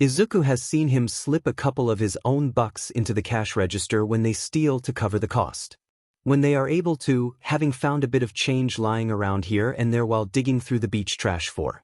Izuku has seen him slip a couple of his own bucks into the cash register when they steal to cover the cost. When they are able to, having found a bit of change lying around here and there while digging through the beach trash for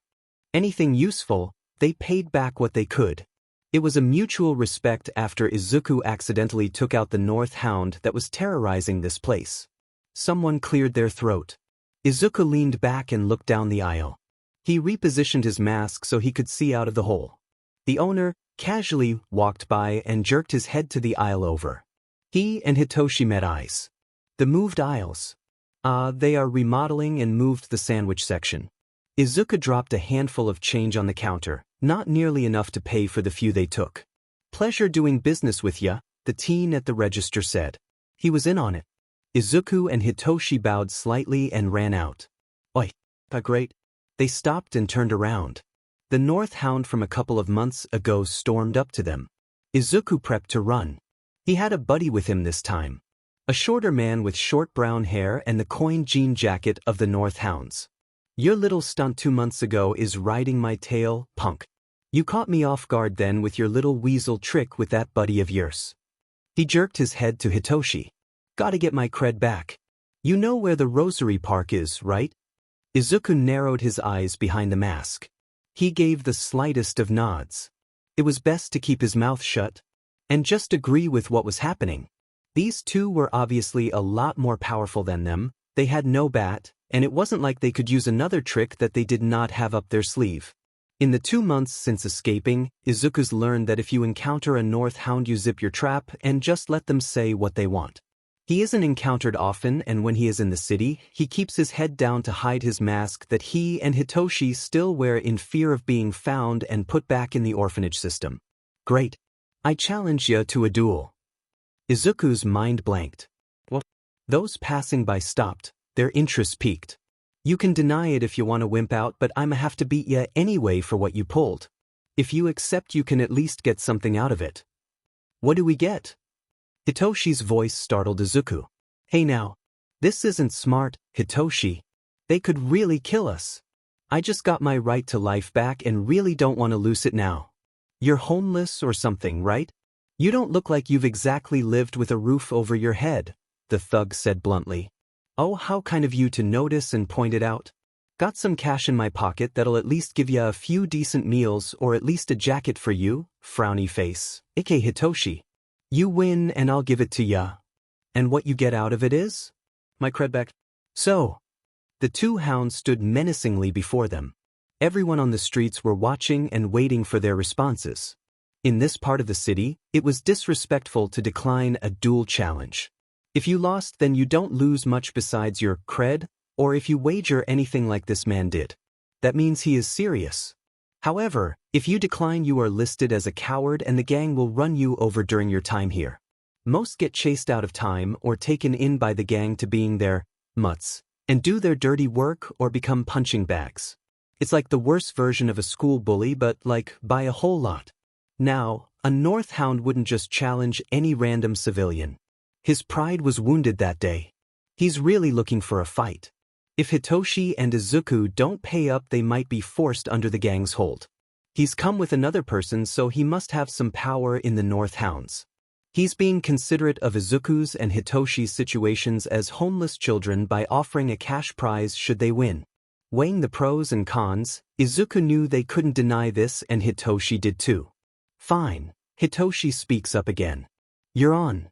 anything useful, they paid back what they could. It was a mutual respect after Izuku accidentally took out the North Hound that was terrorizing this place. Someone cleared their throat. Izuku leaned back and looked down the aisle. He repositioned his mask so he could see out of the hole. The owner casually walked by and jerked his head to the aisle over. He and Hitoshi met eyes. The moved aisles. They are remodeling and moved the sandwich section. Izuku dropped a handful of change on the counter, not nearly enough to pay for the few they took. "Pleasure doing business with ya," the teen at the register said. He was in on it. Izuku and Hitoshi bowed slightly and ran out. "Oi, great." They stopped and turned around. The North Hound from a couple of months ago stormed up to them. Izuku prepped to run. He had a buddy with him this time. A shorter man with short brown hair and the coin jean jacket of the North Hounds. "Your little stunt 2 months ago is riding my tail, punk. You caught me off guard then with your little weasel trick with that buddy of yours." He jerked his head to Hitoshi. "Gotta get my cred back. You know where the Rosary Park is, right?" Izuku narrowed his eyes behind the mask. He gave the slightest of nods. It was best to keep his mouth shut and just agree with what was happening. These two were obviously a lot more powerful than them, They had no bat, and it wasn't like they could use another trick that they did not have up their sleeve. In the 2 months since escaping, Izuku's learned that if you encounter a North Hound you zip your trap and just let them say what they want. He isn't encountered often, and when he is in the city, he keeps his head down to hide his mask that he and Hitoshi still wear in fear of being found and put back in the orphanage system. Great. I challenge ya to a duel. Izuku's mind blanked. What? Those passing by stopped, their interest piqued. You can deny it if you want to wimp out, but I'ma have to beat ya anyway for what you pulled. If you accept, you can at least get something out of it. What do we get? Hitoshi's voice startled Izuku. Hey now. This isn't smart, Hitoshi. They could really kill us. I just got my right to life back and really don't want to lose it now. You're homeless or something, right? You don't look like you've exactly lived with a roof over your head, the thug said bluntly. Oh, how kind of you to notice and point it out. Got some cash in my pocket that'll at least give ya a few decent meals or at least a jacket for you, frowny face, aka Hitoshi. You win and I'll give it to ya. And what you get out of it is? My cred back. So. The two hounds stood menacingly before them. Everyone on the streets were watching and waiting for their responses. In this part of the city, it was disrespectful to decline a duel challenge. If you lost, then you don't lose much besides your cred, or if you wager anything like this man did. That means he is serious. However, if you decline, you are listed as a coward and the gang will run you over during your time here. Most get chased out of time or taken in by the gang to being their mutts and do their dirty work or become punching bags. It's like the worst version of a school bully, but like by a whole lot. Now, a North Hound wouldn't just challenge any random civilian. His pride was wounded that day. He's really looking for a fight. If Hitoshi and Izuku don't pay up, they might be forced under the gang's hold. He's come with another person, so he must have some power in the North Hounds. He's being considerate of Izuku's and Hitoshi's situations as homeless children by offering a cash prize should they win. Weighing the pros and cons, Izuku knew they couldn't deny this and Hitoshi did too. Fine. Hitoshi speaks up again. You're on.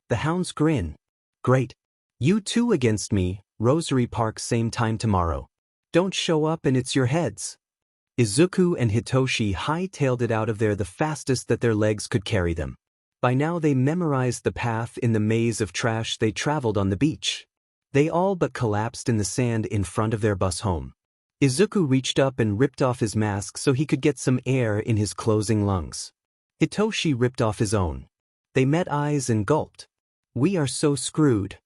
The hounds grin. Great. You two against me, Rosary Park same time tomorrow. Don't show up and it's your heads. Izuku and Hitoshi hightailed it out of there the fastest that their legs could carry them. By now they memorized the path in the maze of trash they traveled on the beach. They all but collapsed in the sand in front of their bus home. Izuku reached up and ripped off his mask so he could get some air in his closing lungs. Hitoshi ripped off his own. They met eyes and gulped. We are so screwed.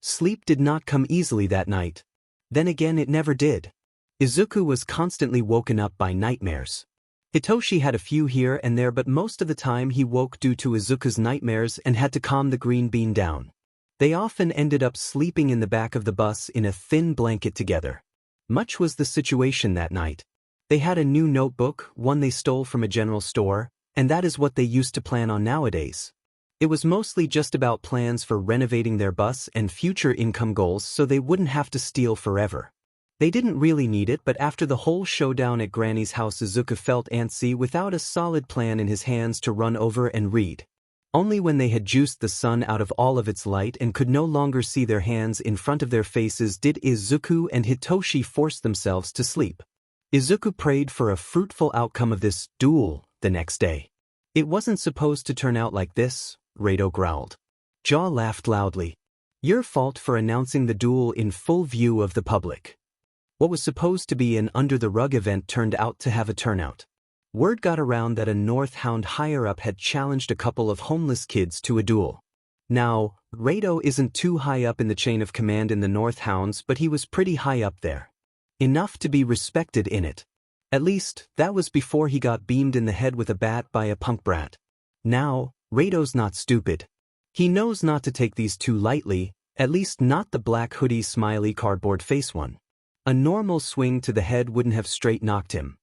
Sleep did not come easily that night. Then again, it never did. Izuku was constantly woken up by nightmares. Hitoshi had a few here and there, but most of the time he woke due to Izuku's nightmares and had to calm the green bean down. They often ended up sleeping in the back of the bus in a thin blanket together. Much was the situation that night. They had a new notebook, one they stole from a general store, and that is what they used to plan on nowadays. It was mostly just about plans for renovating their bus and future income goals so they wouldn't have to steal forever. They didn't really need it, but after the whole showdown at Granny's house, Izuku felt antsy without a solid plan in his hands to run over and read. Only when they had juiced the sun out of all of its light and could no longer see their hands in front of their faces did Izuku and Hitoshi force themselves to sleep. Izuku prayed for a fruitful outcome of this duel the next day. It wasn't supposed to turn out like this, Rado growled. Jaw laughed loudly. Your fault for announcing the duel in full view of the public. What was supposed to be an under-the-rug event turned out to have a turnout. Word got around that a North Hound higher-up had challenged a couple of homeless kids to a duel. Now, Rado isn't too high up in the chain of command in the North Hounds, but he was pretty high up there. Enough to be respected in it. At least, that was before he got beamed in the head with a bat by a punk brat. Now, Rado's not stupid. He knows not to take these too lightly, at least not the black hoodie smiley cardboard face one. A normal swing to the head wouldn't have straight knocked him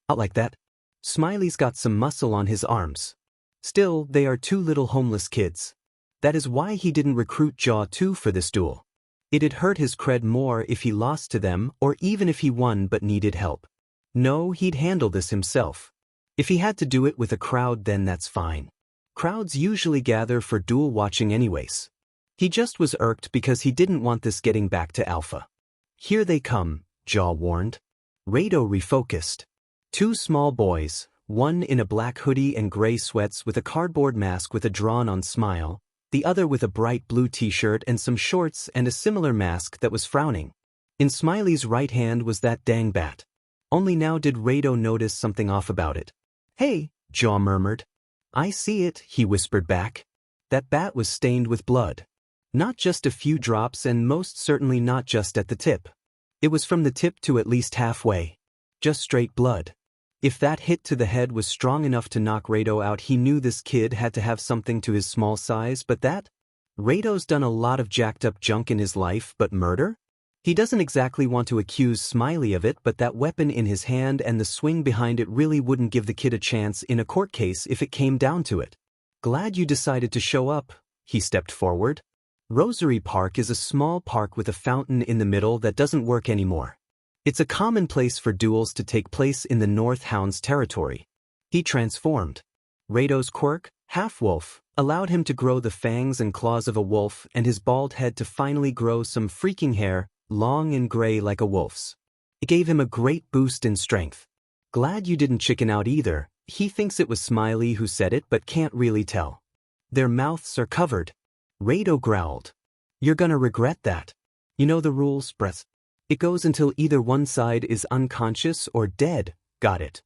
out like that. Smiley's got some muscle on his arms. Still, they are two little homeless kids. That is why he didn't recruit Jaw 2 for this duel. It'd hurt his cred more if he lost to them or even if he won but needed help. No, he'd handle this himself. If he had to do it with a crowd, then that's fine. Crowds usually gather for duel watching anyways. He just was irked because he didn't want this getting back to Alpha. Here they come, Jaw warned. Rado refocused. Two small boys, one in a black hoodie and gray sweats with a cardboard mask with a drawn-on smile, the other with a bright blue t-shirt and some shorts and a similar mask that was frowning. In Smiley's right hand was that dang bat. Only now did Rado notice something off about it. "Hey," Jaw murmured. "I see it," he whispered back. That bat was stained with blood. Not just a few drops and most certainly not just at the tip. It was from the tip to at least halfway. Just straight blood. If that hit to the head was strong enough to knock Rado out, he knew this kid had to have something to his small size, but that? Rado's done a lot of jacked up junk in his life, but murder? He doesn't exactly want to accuse Smiley of it, but that weapon in his hand and the swing behind it really wouldn't give the kid a chance in a court case if it came down to it. "Glad you decided to show up," he stepped forward. Rosary Park is a small park with a fountain in the middle that doesn't work anymore. It's a common place for duels to take place in the North Hound's territory. He transformed. Rado's quirk, half-wolf, allowed him to grow the fangs and claws of a wolf and his bald head to finally grow some freaking hair, long and gray like a wolf's. It gave him a great boost in strength. "Glad you didn't chicken out either." He thinks it was Smiley who said it but can't really tell. "Their mouths are covered." Rado growled. "You're gonna regret that. You know the rules, Brett. It goes until either one side is unconscious or dead, got it?"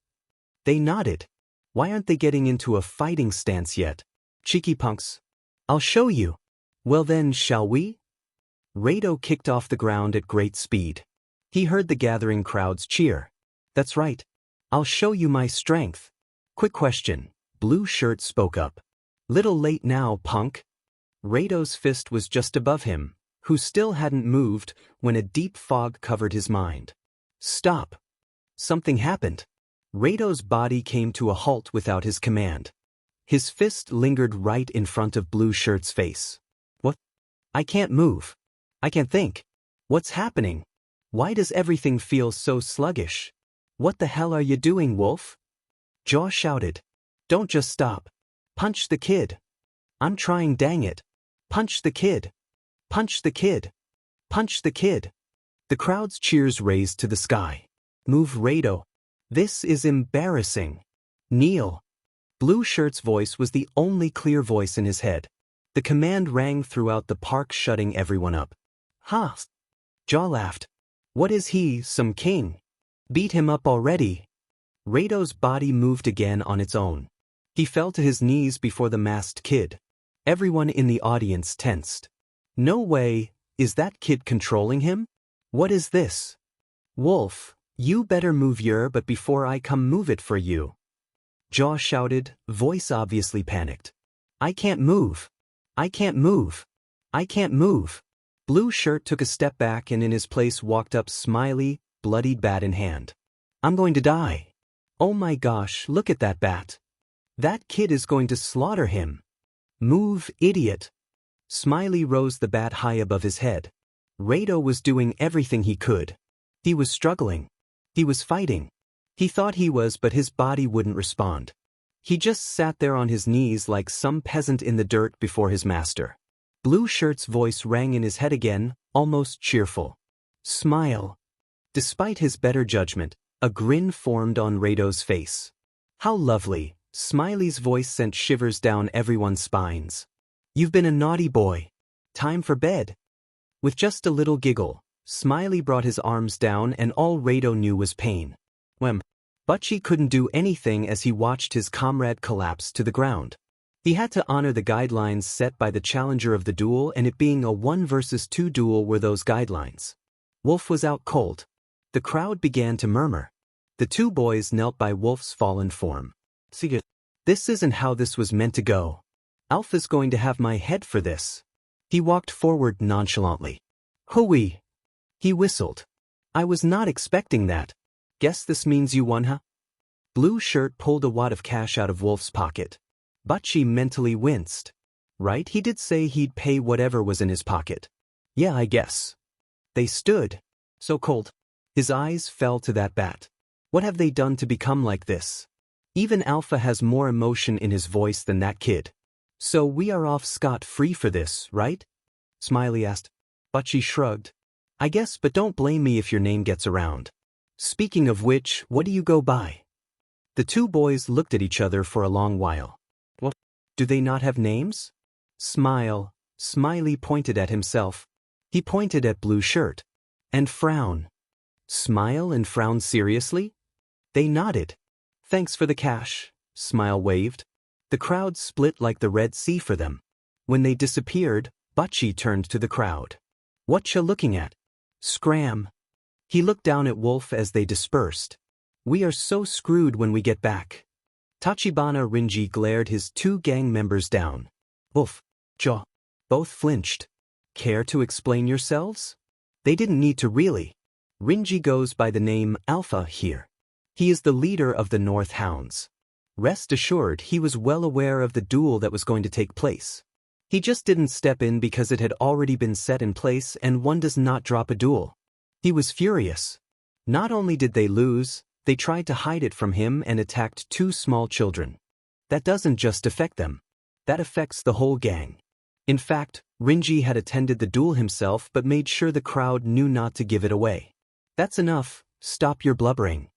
They nodded. "Why aren't they getting into a fighting stance yet? Cheeky punks. I'll show you." "Well then, shall we?" Rado kicked off the ground at great speed. He heard the gathering crowds cheer. "That's right. I'll show you my strength." "Quick question," Blue Shirt spoke up. "Little late now, punk." Rado's fist was just above him, who still hadn't moved, when a deep fog covered his mind. "Stop." Something happened. Rado's body came to a halt without his command. His fist lingered right in front of Blue Shirt's face. "What? I can't move. I can't think. What's happening? Why does everything feel so sluggish? What the hell are you doing, Wolf?" Jaw shouted. "Don't just stop. Punch the kid." "I'm trying, dang it. Punch the kid. Punch the kid. Punch the kid." The crowd's cheers raised to the sky. "Move, Rado. This is embarrassing. Kneel." Blue Shirt's voice was the only clear voice in his head. The command rang throughout the park, shutting everyone up. "Huh?" Jaw laughed. "What is he, some king? Beat him up already." Rado's body moved again on its own. He fell to his knees before the masked kid. Everyone in the audience tensed. "No way, is that kid controlling him? What is this?" "Wolf, you better move your butt before I come move it for you." Jaw shouted, voice obviously panicked. "I can't move. I can't move. I can't move." Blue Shirt took a step back and in his place walked up Smiley, bloodied bat in hand. "I'm going to die. Oh my gosh, look at that bat. That kid is going to slaughter him. Move, idiot." Smiley rose the bat high above his head. Rado was doing everything he could. He was struggling. He was fighting. He thought he was, but his body wouldn't respond. He just sat there on his knees like some peasant in the dirt before his master. Blue Shirt's voice rang in his head again, almost cheerful. "Smile." Despite his better judgment, a grin formed on Rado's face. "How lovely." Smiley's voice sent shivers down everyone's spines. "You've been a naughty boy. Time for bed." With just a little giggle, Smiley brought his arms down and all Rado knew was pain. Butchie couldn't do anything as he watched his comrade collapse to the ground. He had to honor the guidelines set by the challenger of the duel, and it being a 1 versus 2 duel were those guidelines. Wolf was out cold. The crowd began to murmur. The two boys knelt by Wolf's fallen form. "See, this isn't how this was meant to go. Alpha's going to have my head for this." He walked forward nonchalantly. "Hooey." He whistled. "I was not expecting that. Guess this means you won, huh?" Blue Shirt pulled a wad of cash out of Wolf's pocket. Butchie mentally winced. Right, he did say he'd pay whatever was in his pocket. "Yeah, I guess." They stood. So cold. His eyes fell to that bat. What have they done to become like this? Even Alpha has more emotion in his voice than that kid. "So we are off scot-free for this, right?" Smiley asked. Butchie shrugged. I guess, but don't blame me if your name gets around. Speaking of which, what do you go by? The two boys looked at each other for a long while. What? Do they not have names? Smiley pointed at himself. He pointed at Blue Shirt. And Frown. Smile and Frown seriously? They nodded. Thanks for the cash, Smile waved. The crowd split like the Red Sea for them. When they disappeared, Butchie turned to the crowd. Whatcha looking at? Scram. He looked down at Wolf as they dispersed. We are so screwed when we get back. Tachibana Rinji glared his two gang members down. Wolf, Jaw. Both flinched. Care to explain yourselves? They didn't need to really. Rinji goes by the name Alpha here. He is the leader of the North Hounds. Rest assured he was well aware of the duel that was going to take place. He just didn't step in because it had already been set in place and one does not drop a duel. He was furious. Not only did they lose, they tried to hide it from him and attacked two small children. That doesn't just affect them. That affects the whole gang. In fact, Rinji had attended the duel himself but made sure the crowd knew not to give it away. That's enough, stop your blubbering.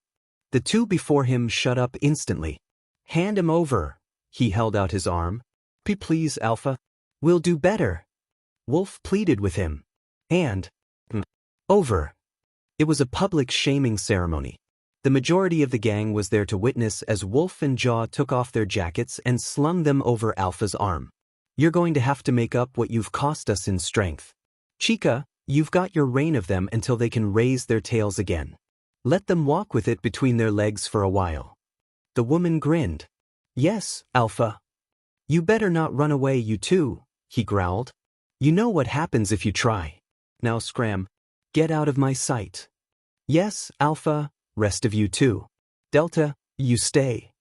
The two before him shut up instantly. Hand him over. He held out his arm. Please, Alpha. We'll do better. Wolf pleaded with him. Hand over. It was a public shaming ceremony. The majority of the gang was there to witness as Wolf and Jaw took off their jackets and slung them over Alpha's arm. You're going to have to make up what you've cost us in strength. Chica, you've got your reign of them until they can raise their tails again. Let them walk with it between their legs for a while. The woman grinned. Yes, Alpha. You better not run away, you two, he growled. You know what happens if you try. Now Scram. Get out of my sight. Yes, Alpha, rest of you too. Delta, you stay.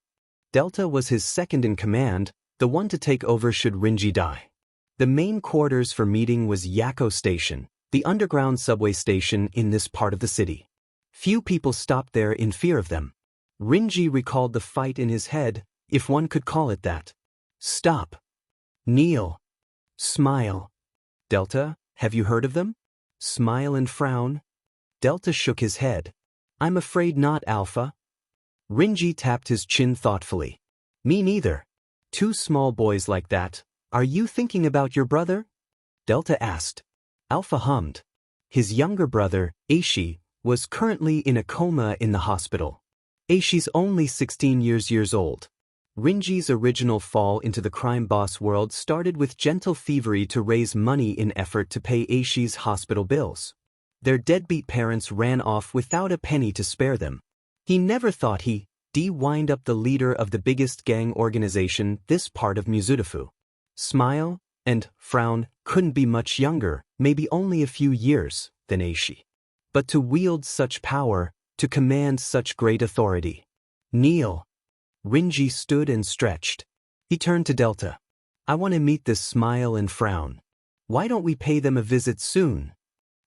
Delta was his second in command, the one to take over should Rinji die. The main quarters for meeting was Yakko Station, the underground subway station in this part of the city. Few people stopped there in fear of them. Rinji recalled the fight in his head, if one could call it that. Stop. Kneel. Smile. Delta, have you heard of them? Smile and Frown. Delta shook his head. I'm afraid not, Alpha. Rinji tapped his chin thoughtfully. Me neither. Two small boys like that. Are you thinking about your brother? Delta asked. Alpha hummed. His younger brother, Aishi, was currently in a coma in the hospital. Aishi's only 16 years old. Rinji's original fall into the crime boss world started with gentle thievery to raise money in effort to pay Aishi's hospital bills. Their deadbeat parents ran off without a penny to spare them. He never thought he'd wind up the leader of the biggest gang organization this part of Mizudafu. Smile and Frown couldn't be much younger, maybe only a few years, than Aishi. But to wield such power, to command such great authority. Kneel. Rinji stood and stretched. He turned to Delta. I want to meet this Smile and Frown. Why don't we pay them a visit soon?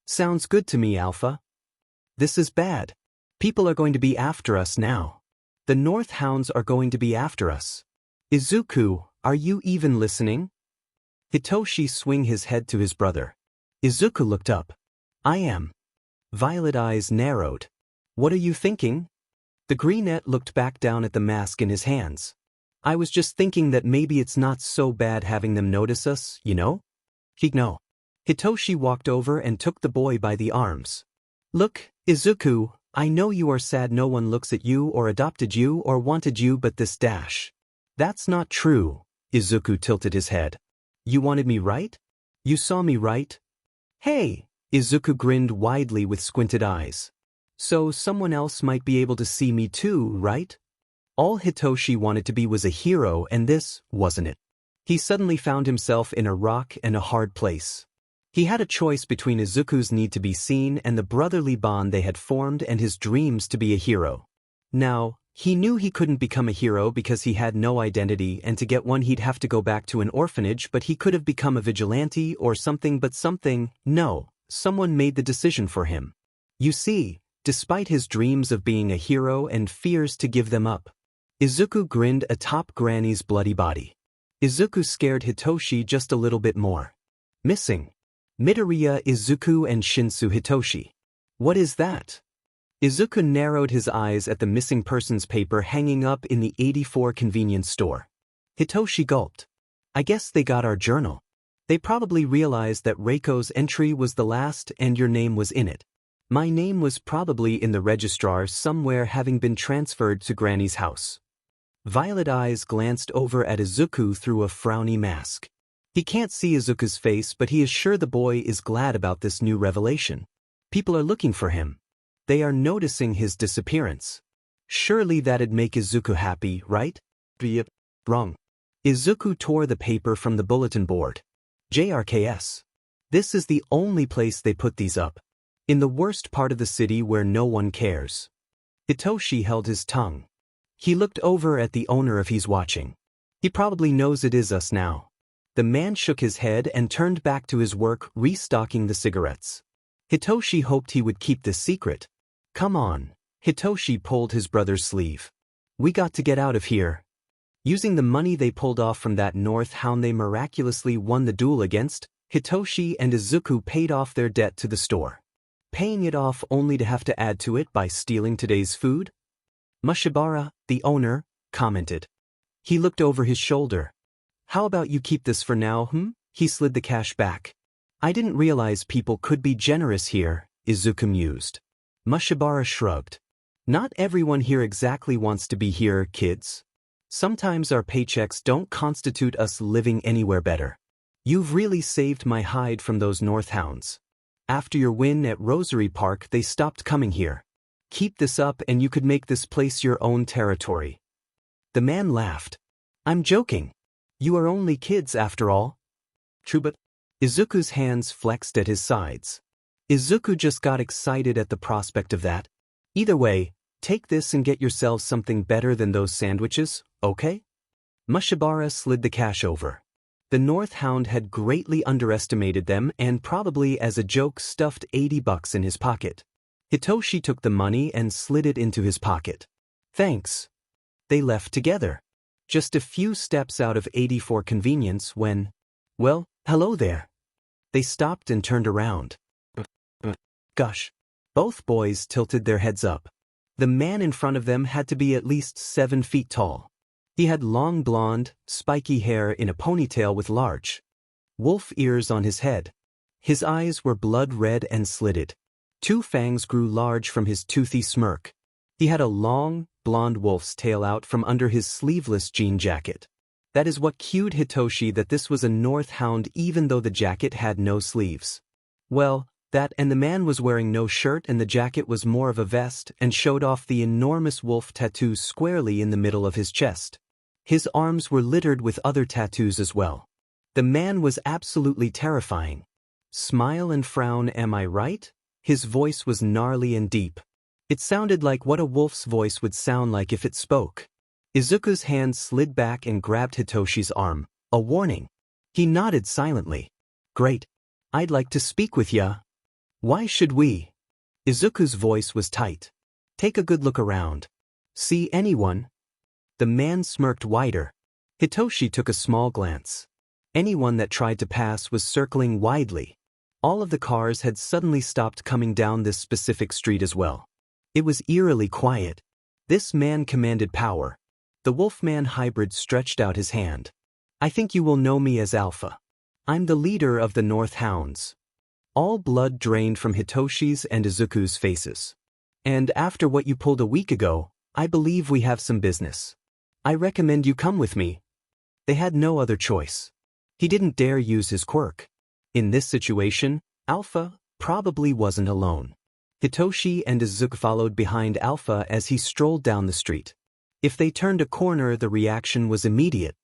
Sounds good to me, Alpha. This is bad. People are going to be after us now. The North Hounds are going to be after us. Izuku, are you even listening? Hitoshi swung his head to his brother. Izuku looked up. I am. Violet eyes narrowed. What are you thinking? The greenette looked back down at the mask in his hands. I was just thinking that maybe it's not so bad having them notice us, you know? No. Hitoshi walked over and took the boy by the arms. Look, Izuku, I know you are sad no one looks at you or adopted you or wanted you but this dash. That's not true, Izuku tilted his head. You wanted me right? You saw me right? Hey, Izuku grinned widely with squinted eyes. So someone else might be able to see me too, right? All Hitoshi wanted to be was a hero and this wasn't it. He suddenly found himself in a rock and a hard place. He had a choice between Izuku's need to be seen and the brotherly bond they had formed and his dreams to be a hero. Now, he knew he couldn't become a hero because he had no identity and to get one he'd have to go back to an orphanage but he could have become a vigilante or something but something, no, someone made the decision for him. You see, despite his dreams of being a hero and fears to give them up. Izuku grinned atop Granny's bloody body. Izuku scared Hitoshi just a little bit more. Missing. Midoriya, Izuku and Shinsu Hitoshi. What is that? Izuku narrowed his eyes at the missing persons paper hanging up in the 84 convenience store. Hitoshi gulped. I guess they got our journal. They probably realized that Reiko's entry was the last and your name was in it. My name was probably in the registrar somewhere, having been transferred to Granny's house. Violet eyes glanced over at Izuku through a frowny mask. He can't see Izuku's face, but he is sure the boy is glad about this new revelation. People are looking for him. They are noticing his disappearance. Surely that'd make Izuku happy, right? Wrong. Izuku tore the paper from the bulletin board. JRKS. This is the only place they put these up. In the worst part of the city where no one cares. Hitoshi held his tongue. He looked over at the owner if he's watching. He probably knows it is us now. The man shook his head and turned back to his work restocking the cigarettes. Hitoshi hoped he would keep this secret. Come on. Hitoshi pulled his brother's sleeve. We got to get out of here. Using the money they pulled off from that North Hound they miraculously won the duel against, Hitoshi and Izuku paid off their debt to the store. Paying it off only to have to add to it by stealing today's food? Mushibara, the owner, commented. He looked over his shoulder. How about you keep this for now, He slid the cash back. I didn't realize people could be generous here, Izuku mused. Mushibara shrugged. Not everyone here exactly wants to be here, kids. Sometimes our paychecks don't constitute us living anywhere better. You've really saved my hide from those North Hounds. After your win at Rosary Park, they stopped coming here. Keep this up and you could make this place your own territory. The man laughed. I'm joking. You are only kids after all. True, but Izuku's hands flexed at his sides. Izuku just got excited at the prospect of that. Either way, take this and get yourselves something better than those sandwiches, okay? Mushibara slid the cash over. The North Hound had greatly underestimated them and probably as a joke stuffed $80 in his pocket. Hitoshi took the money and slid it into his pocket. Thanks. They left together. Just a few steps out of 84 convenience when, well, hello there. They stopped and turned around. Gosh. Both boys tilted their heads up. The man in front of them had to be at least 7 feet tall. He had long blonde, spiky hair in a ponytail with large wolf ears on his head. His eyes were blood red and slitted. 2 fangs grew large from his toothy smirk. He had a long, blonde wolf's tail out from under his sleeveless jean jacket. That is what cued Hitoshi that this was a North Hound even though the jacket had no sleeves. Well, that and the man was wearing no shirt and the jacket was more of a vest and showed off the enormous wolf tattoo squarely in the middle of his chest. His arms were littered with other tattoos as well. The man was absolutely terrifying. Smile and frown, am I right? His voice was gnarly and deep. It sounded like what a wolf's voice would sound like if it spoke. Izuku's hand slid back and grabbed Hitoshi's arm, a warning. He nodded silently. Great. I'd like to speak with ya. Why should we? Izuku's voice was tight. Take a good look around. See anyone? The man smirked wider. Hitoshi took a small glance. Anyone that tried to pass was circling widely. All of the cars had suddenly stopped coming down this specific street as well. It was eerily quiet. This man commanded power. The Wolfman hybrid stretched out his hand. I think you will know me as Alpha. I'm the leader of the North Hounds. All blood drained from Hitoshi's and Izuku's faces. And after what you pulled a week ago, I believe we have some business. I recommend you come with me. They had no other choice. He didn't dare use his quirk. In this situation, Alpha probably wasn't alone. Hitoshi and Izuku followed behind Alpha as he strolled down the street. If they turned a corner, the reaction was immediate.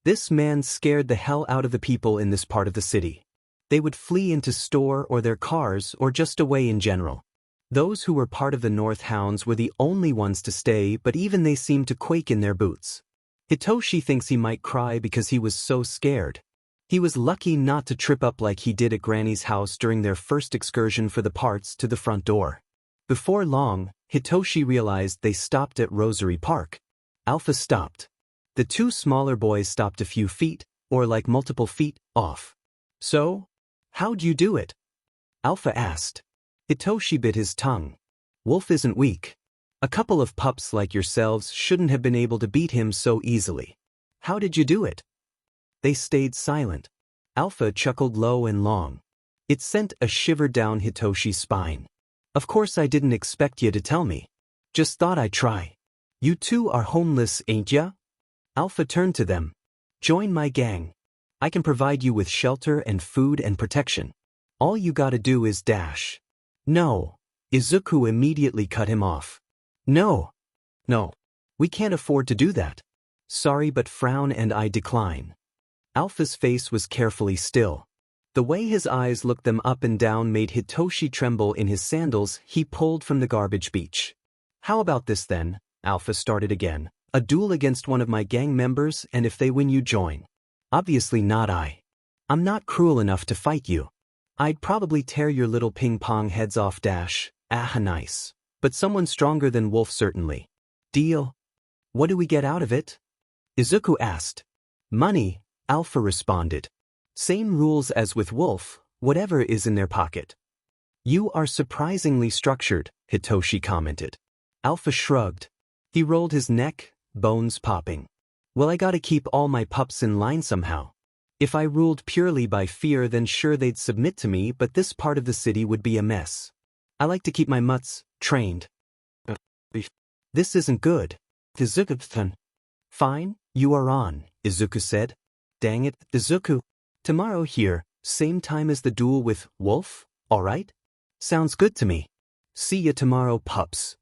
This man scared the hell out of the people in this part of the city. They would flee into store or their cars or just away in general. Those who were part of the North Hounds were the only ones to stay, but even they seemed to quake in their boots. Hitoshi thinks he might cry because he was so scared. He was lucky not to trip up like he did at Granny's house during their first excursion for the parts to the front door. Before long, Hitoshi realized they stopped at Rosary Park. Alpha stopped. The 2 smaller boys stopped a few feet, or like multiple feet, off. So? How'd you do it? Alpha asked. Hitoshi bit his tongue. Wolf isn't weak. A couple of pups like yourselves shouldn't have been able to beat him so easily. How did you do it? They stayed silent. Alpha chuckled low and long. It sent a shiver down Hitoshi's spine. Of course I didn't expect you to tell me. Just thought I'd try. You two are homeless, ain't ya? Alpha turned to them. Join my gang. I can provide you with shelter and food and protection. All you gotta do is dash. No. Izuku immediately cut him off. No. No. We can't afford to do that. Sorry, but Frown and I decline. Alpha's face was carefully still. The way his eyes looked them up and down made Hitoshi tremble in his sandals he pulled from the garbage beach. How about this then? Alpha started again. A duel against one of my gang members, and if they win you join. Obviously not I. I'm not cruel enough to fight you. I'd probably tear your little ping-pong heads off dash. Ah, nice. But someone stronger than Wolf certainly. Deal? What do we get out of it? Izuku asked. Money, Alpha responded. Same rules as with Wolf, whatever is in their pocket. You are surprisingly structured, Hitoshi commented. Alpha shrugged. He rolled his neck, bones popping. Well, I gotta keep all my pups in line somehow. If I ruled purely by fear, then sure they'd submit to me, but this part of the city would be a mess. I like to keep my mutts trained. This isn't good. Izuku. Fine, you are on, Izuku said. Dang it, Izuku. Tomorrow here, same time as the duel with Wolf, alright? Sounds good to me. See ya tomorrow, pups.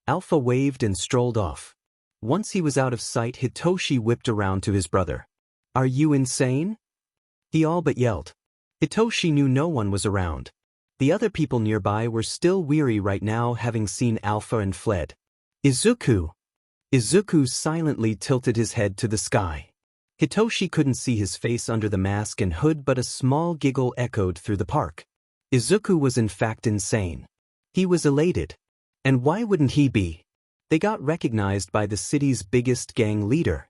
Alpha waved and strolled off. Once he was out of sight, Hitoshi whipped around to his brother. Are you insane? He all but yelled. Hitoshi knew no one was around. The other people nearby were still weary right now, having seen Alpha and fled. Izuku! Izuku silently tilted his head to the sky. Hitoshi couldn't see his face under the mask and hood, but a small giggle echoed through the park. Izuku was in fact insane. He was elated. And why wouldn't he be? They got recognized by the city's biggest gang leader.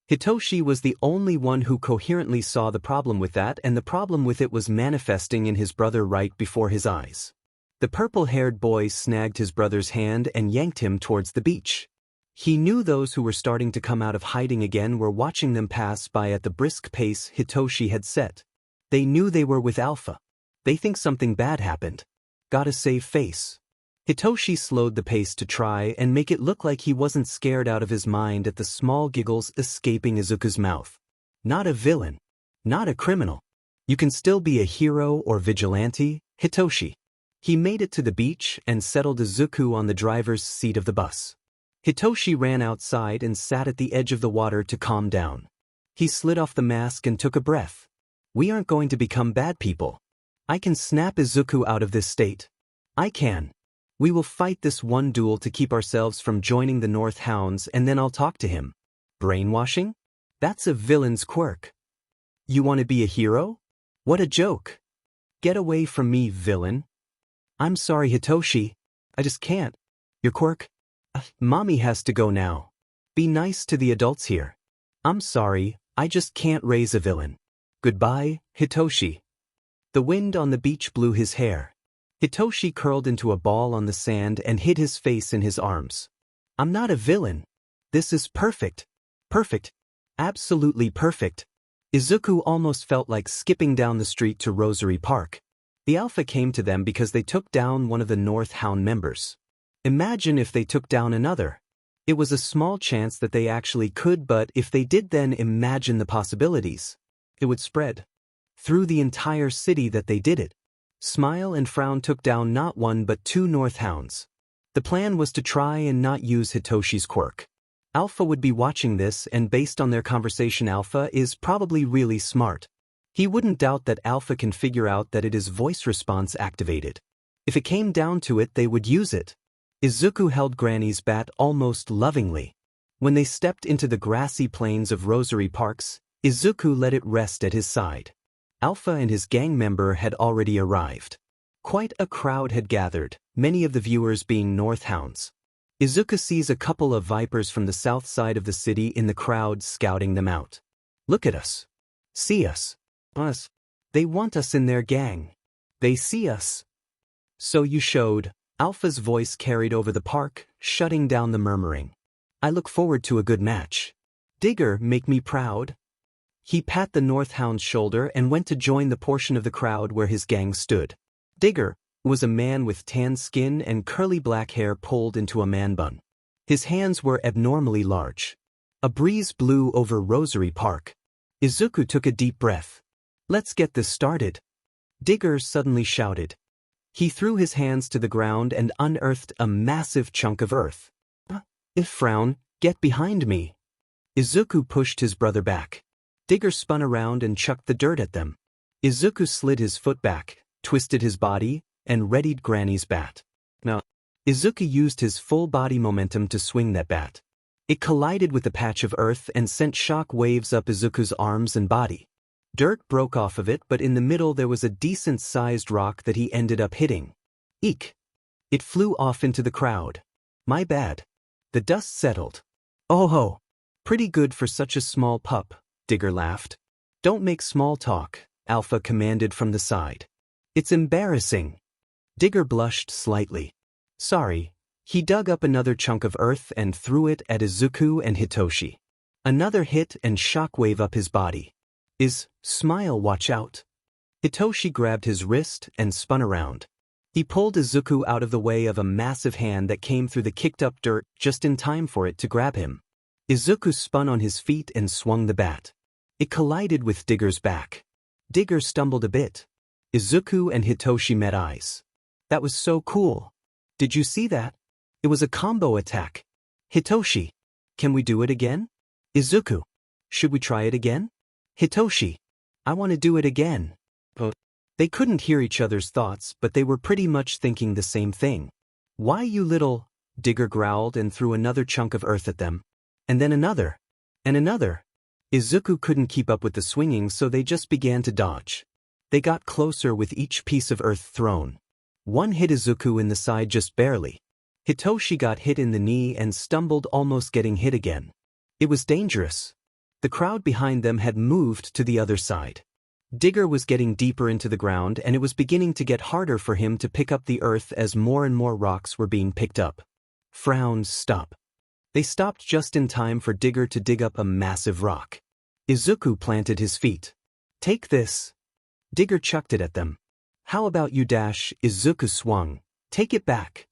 Hitoshi was the only one who coherently saw the problem with that, and the problem with it was manifesting in his brother right before his eyes. The purple-haired boy snagged his brother's hand and yanked him towards the beach. He knew those who were starting to come out of hiding again were watching them pass by at the brisk pace Hitoshi had set. They knew they were with Alpha. They think something bad happened. Gotta save face. Hitoshi slowed the pace to try and make it look like he wasn't scared out of his mind at the small giggles escaping Izuku's mouth. Not a villain. Not a criminal. You can still be a hero or vigilante, Hitoshi. He made it to the beach and settled Izuku on the driver's seat of the bus. Hitoshi ran outside and sat at the edge of the water to calm down. He slid off the mask and took a breath. We aren't going to become bad people. I can snap Izuku out of this state. I can. We will fight this one duel to keep ourselves from joining the North Hounds, and then I'll talk to him. Brainwashing? That's a villain's quirk. You want to be a hero? What a joke. Get away from me, villain. I'm sorry, Hitoshi. I just can't. Your quirk? Mommy has to go now. Be nice to the adults here. I'm sorry, I just can't raise a villain. Goodbye, Hitoshi. The wind on the beach blew his hair. Hitoshi curled into a ball on the sand and hid his face in his arms. I'm not a villain. This is perfect. Perfect. Absolutely perfect. Izuku almost felt like skipping down the street to Rosary Park. The Alpha came to them because they took down one of the North Hound members. Imagine if they took down another. It was a small chance that they actually could, but if they did, then imagine the possibilities. It would spread through the entire city that they did it. Smile and Frown took down not one but two North Hounds. The plan was to try and not use Hitoshi's quirk. Alpha would be watching this, and based on their conversation, Alpha is probably really smart. He wouldn't doubt that Alpha can figure out that it is voice response activated. If it came down to it, they would use it. Izuku held Granny's bat almost lovingly. When they stepped into the grassy plains of Rosary Parks, Izuku let it rest at his side. Alpha and his gang member had already arrived. Quite a crowd had gathered, many of the viewers being North Hounds. Izuku sees a couple of vipers from the south side of the city in the crowd, scouting them out. Look at us. See us. Us. They want us in their gang. They see us. So you showed. Alpha's voice carried over the park, shutting down the murmuring. I look forward to a good match. Digger, make me proud. He pat the North Hound's shoulder and went to join the portion of the crowd where his gang stood. Digger was a man with tan skin and curly black hair pulled into a man bun. His hands were abnormally large. A breeze blew over Rosary Park. Izuku took a deep breath. Let's get this started. Digger suddenly shouted. He threw his hands to the ground and unearthed a massive chunk of earth. Frown, get behind me. Izuku pushed his brother back. Digger spun around and chucked the dirt at them. Izuku slid his foot back, twisted his body, and readied Granny's bat. Now, Izuku used his full body momentum to swing that bat. It collided with the patch of earth and sent shock waves up Izuku's arms and body. Dirt broke off of it, but in the middle there was a decent-sized rock that he ended up hitting. Eek! It flew off into the crowd. My bad. The dust settled. Oh ho! Pretty good for such a small pup, Digger laughed. Don't make small talk, Alpha commanded from the side. It's embarrassing. Digger blushed slightly. Sorry. He dug up another chunk of earth and threw it at Izuku and Hitoshi. Another hit and shockwave up his body. Smile, watch out. Hitoshi grabbed his wrist and spun around. He pulled Izuku out of the way of a massive hand that came through the kicked-up dirt just in time for it to grab him. Izuku spun on his feet and swung the bat. It collided with Digger's back. Digger stumbled a bit. Izuku and Hitoshi met eyes. That was so cool. Did you see that? It was a combo attack. Hitoshi. Can we do it again? Izuku. Should we try it again? Hitoshi. I want to do it again. They couldn't hear each other's thoughts, but they were pretty much thinking the same thing. Why you little... Digger growled and threw another chunk of earth at them. And then another. And another. Izuku couldn't keep up with the swinging, so they just began to dodge. They got closer with each piece of earth thrown. One hit Izuku in the side just barely. Hitoshi got hit in the knee and stumbled, almost getting hit again. It was dangerous. The crowd behind them had moved to the other side. Digger was getting deeper into the ground, and it was beginning to get harder for him to pick up the earth as more and more rocks were being picked up. Frowns, stop. They stopped just in time for Digger to dig up a massive rock. Izuku planted his feet. Take this. Digger chucked it at them. How about you dash? Izuku swung. Take it back.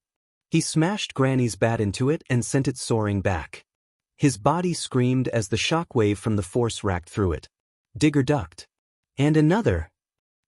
He smashed Granny's bat into it and sent it soaring back. His body screamed as the shockwave from the force racked through it. Digger ducked. And another.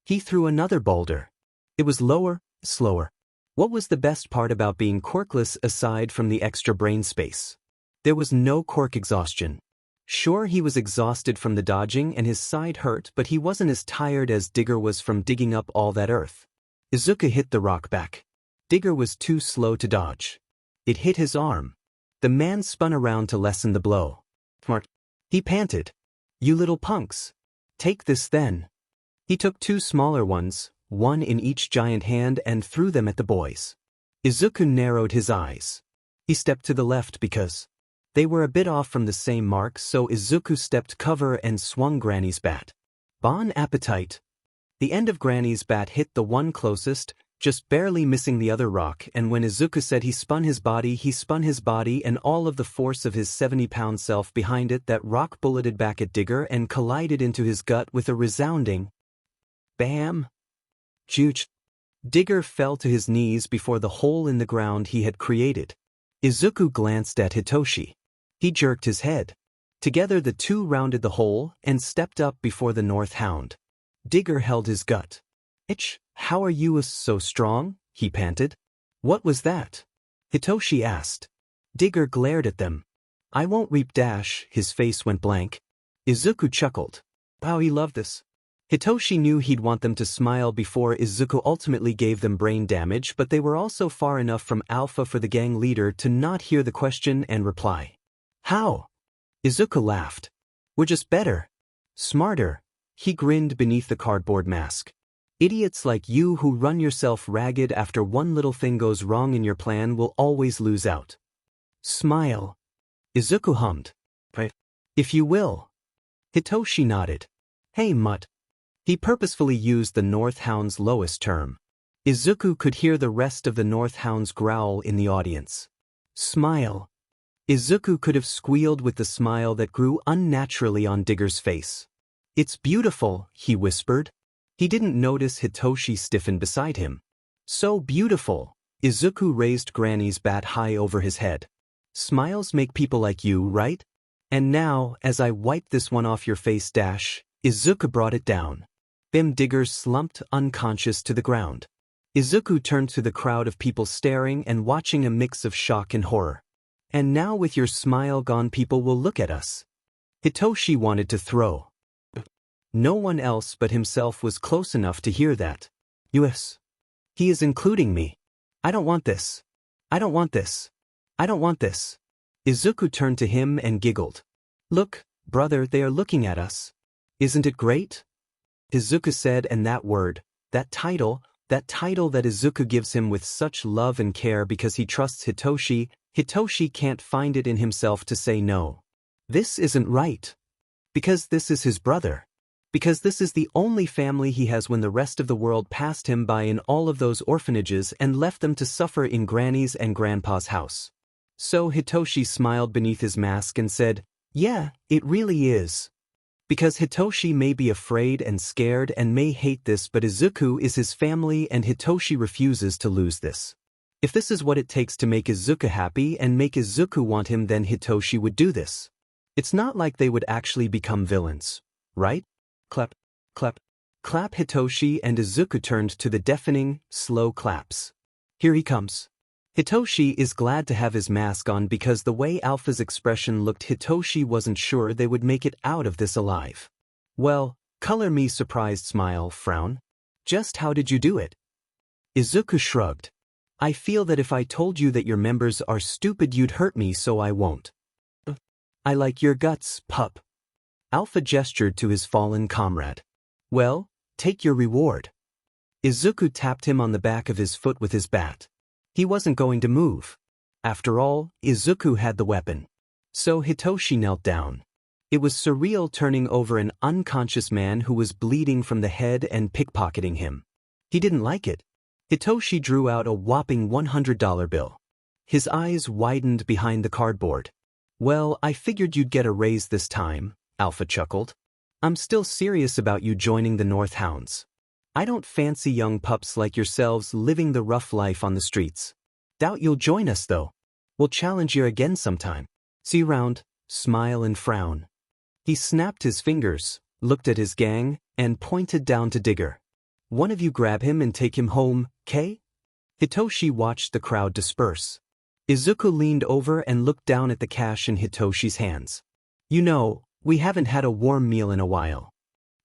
He threw another boulder. It was lower, slower. What was the best part about being quirkless aside from the extra brain space? There was no quirk exhaustion. Sure, he was exhausted from the dodging and his side hurt, but he wasn't as tired as Digger was from digging up all that earth. Izuku hit the rock back. Digger was too slow to dodge. It hit his arm. The man spun around to lessen the blow. Smart. He panted. You little punks. Take this then. He took two smaller ones, one in each giant hand, and threw them at the boys. Izuku narrowed his eyes. He stepped to the left because they were a bit off from the same mark, so Izuku stepped cover and swung Granny's bat. Bon appetit. The end of Granny's bat hit the one closest, just barely missing the other rock, and when Izuku said he spun his body and all of the force of his 70-pound self behind it, that rock bulleted back at Digger and collided into his gut with a resounding bam. Juch. Digger fell to his knees before the hole in the ground he had created. Izuku glanced at Hitoshi. He jerked his head. Together the two rounded the hole and stepped up before the North Hound. Digger held his gut. How are you so strong? He panted. What was that? Hitoshi asked. Digger glared at them. I won't reap dash. His face went blank. Izuku chuckled. How he loved this. Hitoshi knew he'd want them to smile before Izuku ultimately gave them brain damage, but they were also far enough from Alpha for the gang leader to not hear the question and reply. How? Izuku laughed. We're just better. Smarter. He grinned beneath the cardboard mask. Idiots like you who run yourself ragged after one little thing goes wrong in your plan will always lose out. Smile. Izuku hummed. If you will. Hitoshi nodded. Hey, mutt. He purposefully used the North Hound's lowest term. Izuku could hear the rest of the North Hound's growl in the audience. Smile. Izuku could have squealed with the smile that grew unnaturally on Digger's face. It's beautiful, he whispered. He didn't notice Hitoshi stiffen beside him. So beautiful. Izuku raised Granny's bat high over his head. Smiles make people like you, right? And now, as I wipe this one off your face Izuku brought it down. Digger slumped unconscious to the ground. Izuku turned to the crowd of people staring and watching a mix of shock and horror. And now with your smile gone people will look at us. Hitoshi wanted to throw. No one else but himself was close enough to hear that. Yes. He is including me. I don't want this. I don't want this. I don't want this. Izuku turned to him and giggled. Look, brother, they are looking at us. Isn't it great? Izuku said, and that word, that title that Izuku gives him with such love and care because he trusts Hitoshi, Hitoshi can't find it in himself to say no. This isn't right. Because this is his brother. Because this is the only family he has when the rest of the world passed him by in all of those orphanages and left them to suffer in Granny's and Grandpa's house. So Hitoshi smiled beneath his mask and said, yeah, it really is. Because Hitoshi may be afraid and scared and may hate this, but Izuku is his family and Hitoshi refuses to lose this. If this is what it takes to make Izuku happy and make Izuku want him, then Hitoshi would do this. It's not like they would actually become villains, right? Clap, clap, clap. Hitoshi and Izuku turned to the deafening, slow claps. Here he comes. Hitoshi is glad to have his mask on because the way Alpha's expression looked, Hitoshi wasn't sure they would make it out of this alive. Well, color me surprised smile, frown. Just how did you do it? Izuku shrugged. I feel that if I told you that your members are stupid you'd hurt me, so I won't. I like your guts, pup. Alpha gestured to his fallen comrade. Well, take your reward. Izuku tapped him on the back of his foot with his bat. He wasn't going to move. After all, Izuku had the weapon. So Hitoshi knelt down. It was surreal turning over an unconscious man who was bleeding from the head and pickpocketing him. He didn't like it. Hitoshi drew out a whopping $100 bill. His eyes widened behind the cardboard. Well, I figured you'd get a raise this time, Alpha chuckled. I'm still serious about you joining the North Hounds. I don't fancy young pups like yourselves living the rough life on the streets. Doubt you'll join us though. We'll challenge you again sometime. See you around, smile and frown. He snapped his fingers, looked at his gang, and pointed down to Digger. One of you grab him and take him home, K? Hitoshi watched the crowd disperse. Izuku leaned over and looked down at the cash in Hitoshi's hands. You know, we haven't had a warm meal in a while.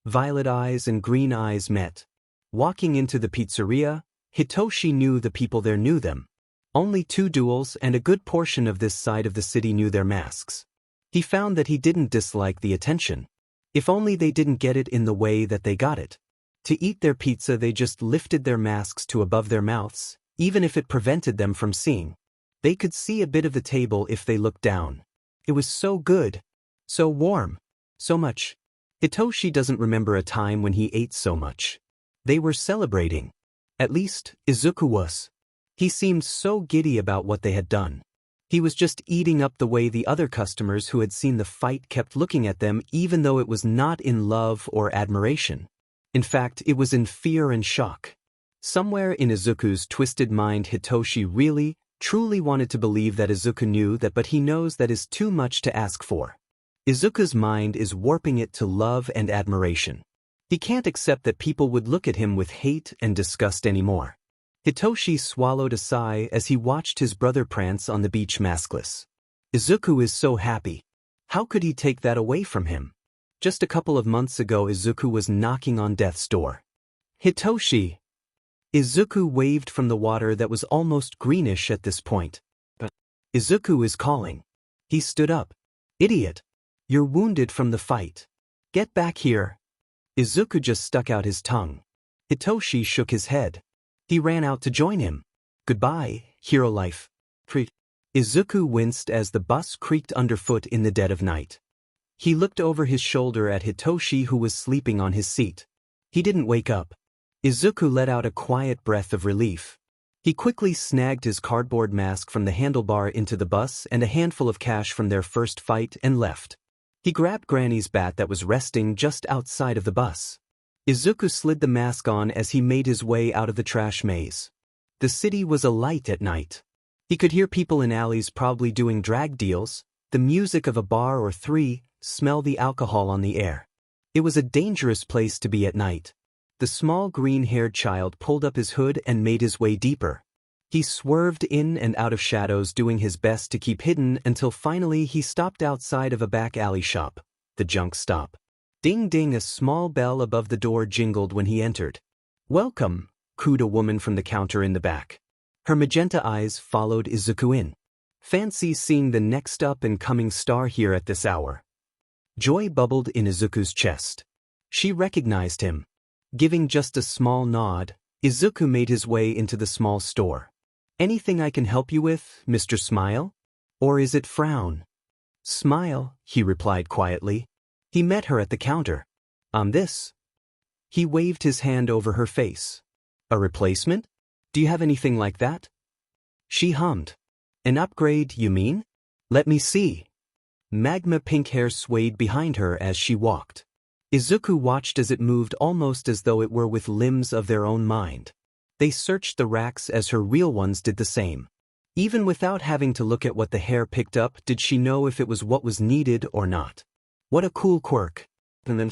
Violet eyes and green eyes met. Walking into the pizzeria, Hitoshi knew the people there knew them. Only 2 duels and a good portion of this side of the city knew their masks. He found that he didn't dislike the attention. If only they didn't get it in the way that they got it. To eat their pizza they just lifted their masks to above their mouths, even if it prevented them from seeing. They could see a bit of the table if they looked down. It was so good. So warm. So much. Hitoshi doesn't remember a time when he ate so much. They were celebrating. At least, Izuku was. He seemed so giddy about what they had done. He was just eating up the way the other customers who had seen the fight kept looking at them, even though it was not in love or admiration. In fact, it was in fear and shock. Somewhere in Izuku's twisted mind, Hitoshi really, truly wanted to believe that Izuku knew that, but he knows that is too much to ask for. Izuku's mind is warping it to love and admiration. He can't accept that people would look at him with hate and disgust anymore. Hitoshi swallowed a sigh as he watched his brother prance on the beach maskless. Izuku is so happy. How could he take that away from him? Just a couple of months ago Izuku was knocking on death's door. Hitoshi! Izuku waved from the water that was almost greenish at this point. But Izuku is calling. He stood up. Idiot! You're wounded from the fight. Get back here. Izuku just stuck out his tongue. Hitoshi shook his head. He ran out to join him. Goodbye, hero life. Izuku winced as the bus creaked underfoot in the dead of night. He looked over his shoulder at Hitoshi, who was sleeping on his seat. He didn't wake up. Izuku let out a quiet breath of relief. He quickly snagged his cardboard mask from the handlebar into the bus and a handful of cash from their first fight and left. He grabbed Granny's bat that was resting just outside of the bus. Izuku slid the mask on as he made his way out of the trash maze. The city was alight at night. He could hear people in alleys probably doing drag deals, the music of a bar or three, smell the alcohol on the air. It was a dangerous place to be at night. The small green-haired child pulled up his hood and made his way deeper. He swerved in and out of shadows, doing his best to keep hidden until finally he stopped outside of a back alley shop, the junk stop. Ding ding, a small bell above the door jingled when he entered. "Welcome," cooed a woman from the counter in the back. Her magenta eyes followed Izuku in. "Fancy seeing the next up-and-coming star here at this hour." Joy bubbled in Izuku's chest. She recognized him. Giving just a small nod, Izuku made his way into the small store. "Anything I can help you with, Mr. Smile? Or is it Frown?" "Smile," he replied quietly. He met her at the counter. This." He waved his hand over her face. "A replacement? Do you have anything like that?" She hummed. "An upgrade, you mean? Let me see." Magma pink hair swayed behind her as she walked. Izuku watched as it moved almost as though it were with limbs of their own mind. They searched the racks as her real ones did the same. Even without having to look at what the hair picked up, did she know if it was what was needed or not. What a cool quirk. And then,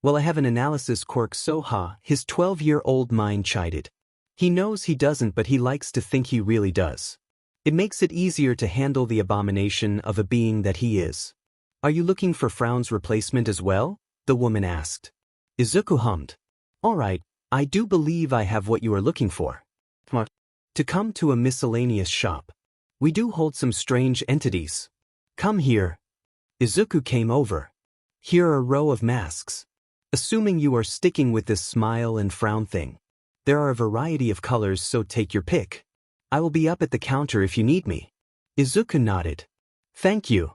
"Well, I have an analysis quirk, so ha," his 12-year-old mind chided. He knows he doesn't, but he likes to think he really does. It makes it easier to handle the abomination of a being that he is. "Are you looking for Frown's replacement as well?" the woman asked. Izuku hummed. "All right, I do believe I have what you are looking for. To come to a miscellaneous shop. We do hold some strange entities. Come here." Izuku came over. "Here are a row of masks. Assuming you are sticking with this smile and frown thing. There are a variety of colors, so take your pick. I will be up at the counter if you need me." Izuku nodded. "Thank you."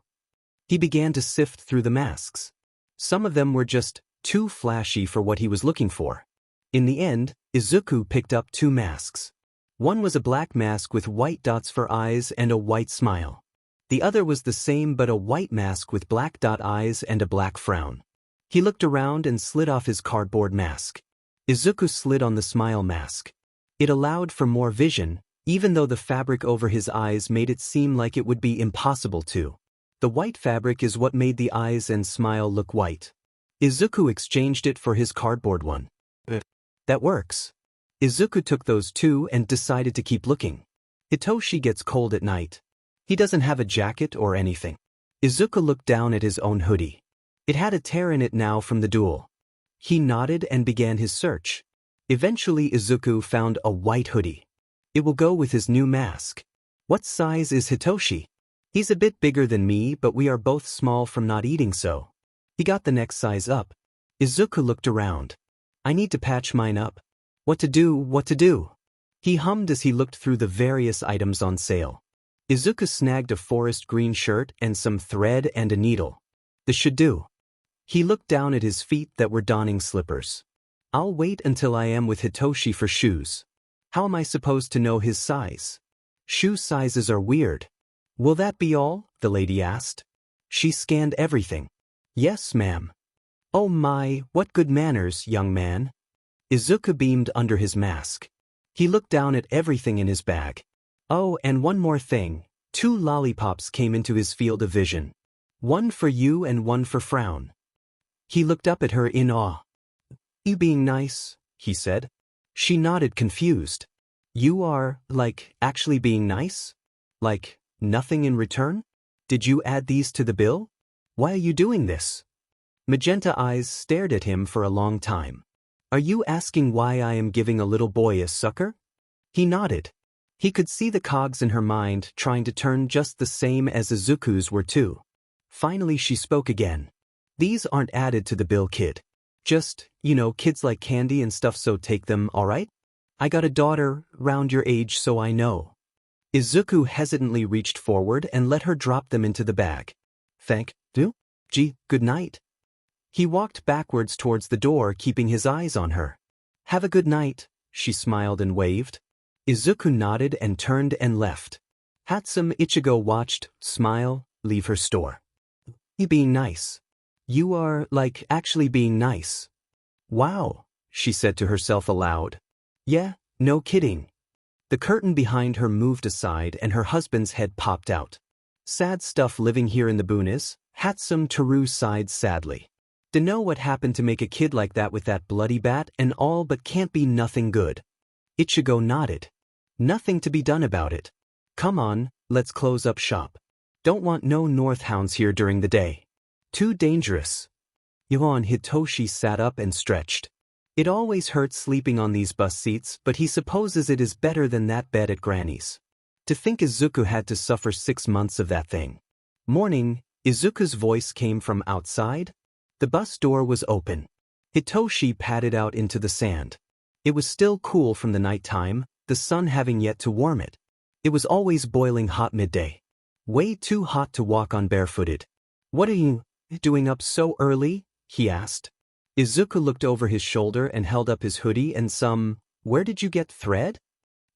He began to sift through the masks. Some of them were just too flashy for what he was looking for. In the end, Izuku picked up 2 masks. One was a black mask with white dots for eyes and a white smile. The other was the same but a white mask with black dot eyes and a black frown. He looked around and slid off his cardboard mask. Izuku slid on the smile mask. It allowed for more vision, even though the fabric over his eyes made it seem like it would be impossible to. The white fabric is what made the eyes and smile look white. Izuku exchanged it for his cardboard one. "That works." Izuku took those 2 and decided to keep looking. Hitoshi gets cold at night. He doesn't have a jacket or anything. Izuku looked down at his own hoodie. It had a tear in it now from the duel. He nodded and began his search. Eventually Izuku found a white hoodie. It will go with his new mask. "What size is Hitoshi?" "He's a bit bigger than me, but we are both small from not eating, so." He got the next size up. Izuku looked around. "I need to patch mine up. What to do? He hummed as he looked through the various items on sale. Izuku snagged a forest green shirt and some thread and a needle. This should do. He looked down at his feet that were donning slippers. "I'll wait until I am with Hitoshi for shoes. How am I supposed to know his size? Shoe sizes are weird." "Will that be all?" the lady asked. She scanned everything. "Yes, ma'am." "Oh my, what good manners, young man." Izuku beamed under his mask. He looked down at everything in his bag. "Oh, and one more thing." 2 lollipops came into his field of vision. "One for you and one for Frown." He looked up at her in awe. "You being nice?" he said. She nodded, confused. "You are, like, actually being nice? Like, nothing in return? Did you add these to the bill? Why are you doing this?" Magenta eyes stared at him for a long time. "Are you asking why I am giving a little boy a sucker?" He nodded. He could see the cogs in her mind trying to turn just the same as Izuku's were too. Finally she spoke again. "These aren't added to the bill, kid. Just, kids like candy and stuff, so take them, alright? I got a daughter round your age, so I know." Izuku hesitantly reached forward and let her drop them into the bag. "Thank you. Gee, good night." He walked backwards towards the door, keeping his eyes on her. "Have a good night," she smiled and waved. Izuku nodded and turned and left. Hatsum Ichigo watched, smile, leave her store. "You being nice. You are, like, actually being nice." "Wow," she said to herself aloud. "Yeah, no kidding." The curtain behind her moved aside and her husband's head popped out. "Sad stuff living here in the boonies," Hatsum Teru sighed sadly. "Dunno what happened to make a kid like that with that bloody bat and all, but can't be nothing good." Ichigo nodded. "Nothing to be done about it. Come on, let's close up shop. Don't want no Northhounds here during the day. Too dangerous." Izuku and Hitoshi sat up and stretched. It always hurts sleeping on these bus seats, but he supposes it is better than that bed at Granny's. To think Izuku had to suffer 6 months of that thing. "Morning," Izuku's voice came from outside. The bus door was open. Hitoshi padded out into the sand. It was still cool from the night time, the sun having yet to warm it. It was always boiling hot midday. Way too hot to walk on barefooted. "What are you doing up so early?" he asked. Izuku looked over his shoulder and held up his hoodie and "Where did you get thread?"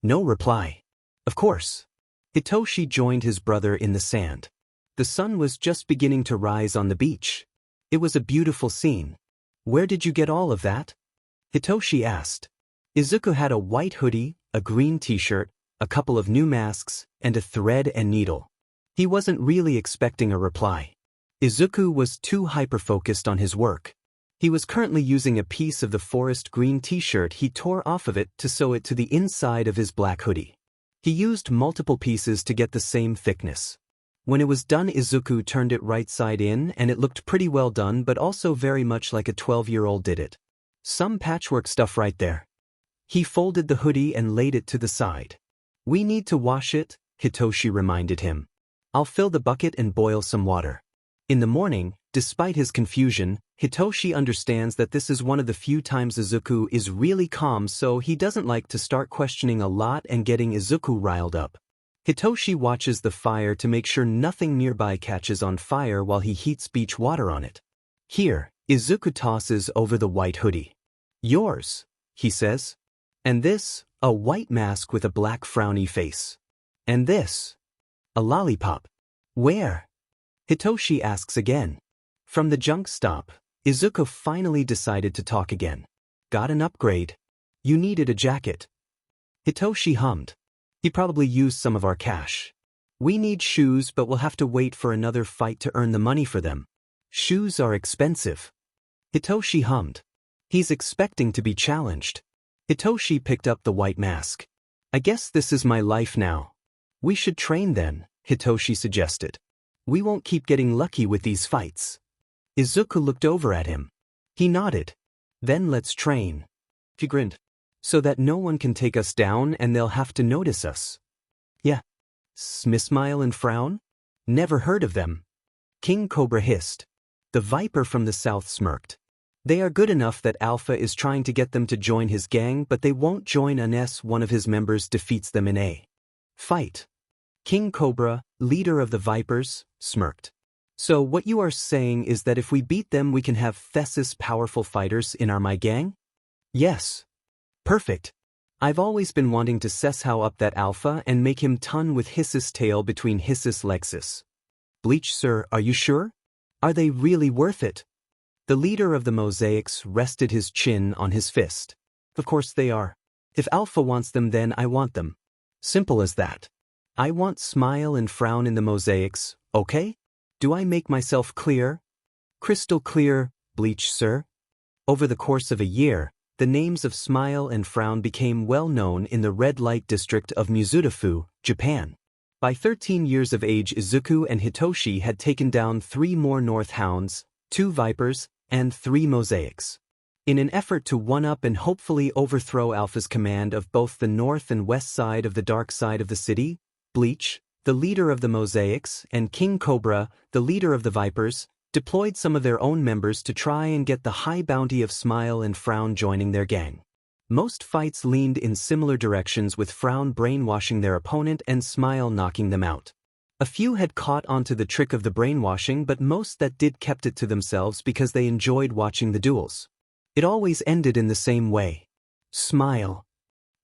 No reply. "Of course." Hitoshi joined his brother in the sand. The sun was just beginning to rise on the beach. It was a beautiful scene. "Where did you get all of that?" Hitoshi asked. Izuku had a white hoodie, a green t-shirt, a couple of new masks, and a thread and needle. He wasn't really expecting a reply. Izuku was too hyper-focused on his work. He was currently using a piece of the forest green t-shirt he tore off of it to sew it to the inside of his black hoodie. He used multiple pieces to get the same thickness. When it was done, Izuku turned it right side in and it looked pretty well done, but also very much like a 12-year-old did it. Some patchwork stuff right there. He folded the hoodie and laid it to the side. "We need to wash it," Hitoshi reminded him. "I'll fill the bucket and boil some water." In the morning, despite his confusion, Hitoshi understands that this is one of the few times Izuku is really calm, so he doesn't like to start questioning a lot and getting Izuku riled up. Hitoshi watches the fire to make sure nothing nearby catches on fire while he heats beach water on it. Here, Izuku tosses over the white hoodie. "Yours," he says. "And this," a white mask with a black frowny face. "And this," a lollipop. "Where?" Hitoshi asks again. From the junk stop, Izuku finally decided to talk again. "Got an upgrade. You needed a jacket." Hitoshi hummed. "He probably used some of our cash. We need shoes, but we'll have to wait for another fight to earn the money for them. Shoes are expensive." Hitoshi hummed. He's expecting to be challenged. Hitoshi picked up the white mask. "I guess this is my life now." "We should train then," Hitoshi suggested. "We won't keep getting lucky with these fights." Izuku looked over at him. He nodded. "Then let's train." He grinned. "So that no one can take us down and they'll have to notice us." "Yeah." Smile and frown? "Never heard of them." King Cobra hissed. The Viper from the south smirked. "They are good enough that Alpha is trying to get them to join his gang, but they won't join unless one of his members defeats them in a fight." King Cobra, leader of the Vipers, smirked. "So what you are saying is that if we beat them we can have Thesis powerful fighters in my gang?" "Yes." "Perfect. I've always been wanting to seshow up that Alpha and make him ton with Hissus tail between Hissus Lexus." "Bleach sir, are you sure? Are they really worth it?" The leader of the Mosaics rested his chin on his fist. "Of course they are. If Alpha wants them, then I want them. Simple as that. I want Smile and Frown in the Mosaics, okay? Do I make myself clear?" "Crystal clear, Bleach sir." Over the course of a year, the names of Smile and Frown became well known in the red light district of Mizutafu, Japan. By 13 years of age, Izuku and Hitoshi had taken down 3 more Northhounds, 2 Vipers, and 3 Mosaics. In an effort to one-up and hopefully overthrow Alpha's command of both the north and west side of the dark side of the city, Bleach, the leader of the Mosaics, and King Cobra, the leader of the Vipers, deployed some of their own members to try and get the high bounty of Smile and Frown joining their gang. Most fights leaned in similar directions, with Frown brainwashing their opponent and Smile knocking them out. A few had caught onto the trick of the brainwashing, but most that did kept it to themselves because they enjoyed watching the duels. It always ended in the same way. Smile.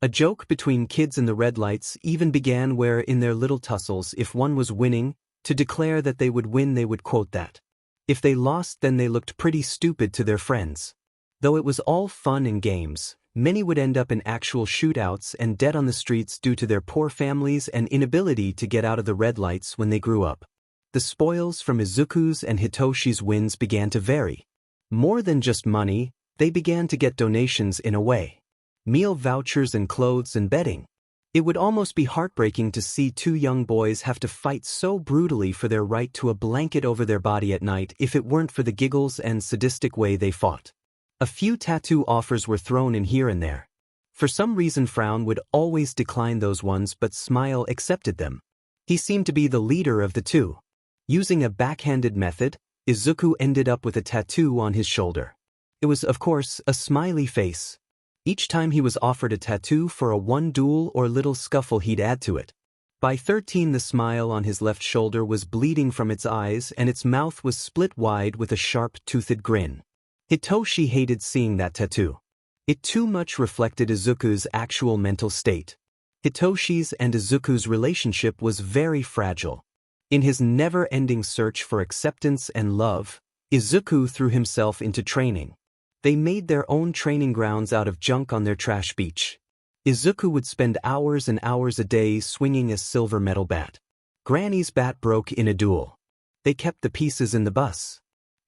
A joke between kids in the red lights even began where in their little tussles if one was winning, to declare that they would win they would quote that. If they lost then they looked pretty stupid to their friends. Though it was all fun and games, many would end up in actual shootouts and dead on the streets due to their poor families and inability to get out of the red lights when they grew up. The spoils from Izuku's and Hitoshi's wins began to vary. More than just money, they began to get donations in a way. Meal vouchers and clothes and bedding. It would almost be heartbreaking to see two young boys have to fight so brutally for their right to a blanket over their body at night if it weren't for the giggles and sadistic way they fought. A few tattoo offers were thrown in here and there. For some reason Frown would always decline those ones but Smile accepted them. He seemed to be the leader of the two. Using a backhanded method, Izuku ended up with a tattoo on his shoulder. It was, of course, a smiley face. Each time he was offered a tattoo for a one duel or little scuffle he'd add to it. By 13 the smile on his left shoulder was bleeding from its eyes and its mouth was split wide with a sharp-toothed grin. Hitoshi hated seeing that tattoo. It too much reflected Izuku's actual mental state. Hitoshi's and Izuku's relationship was very fragile. In his never-ending search for acceptance and love, Izuku threw himself into training. They made their own training grounds out of junk on their trash beach. Izuku would spend hours and hours a day swinging a silver metal bat. Granny's bat broke in a duel. They kept the pieces in the bus.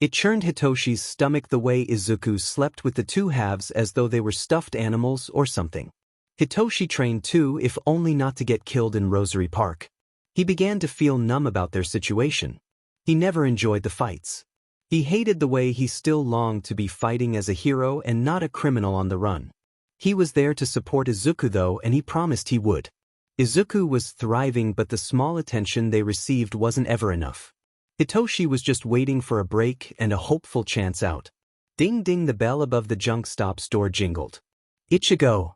It churned Hitoshi's stomach the way Izuku slept with the two halves as though they were stuffed animals or something. Hitoshi trained too, if only not to get killed in Rosary Park. He began to feel numb about their situation. He never enjoyed the fights. He hated the way he still longed to be fighting as a hero and not a criminal on the run. He was there to support Izuku though, and he promised he would. Izuku was thriving, but the small attention they received wasn't ever enough. Hitoshi was just waiting for a break and a hopeful chance out. Ding ding, the bell above the junk stop's door jingled. Ichigo.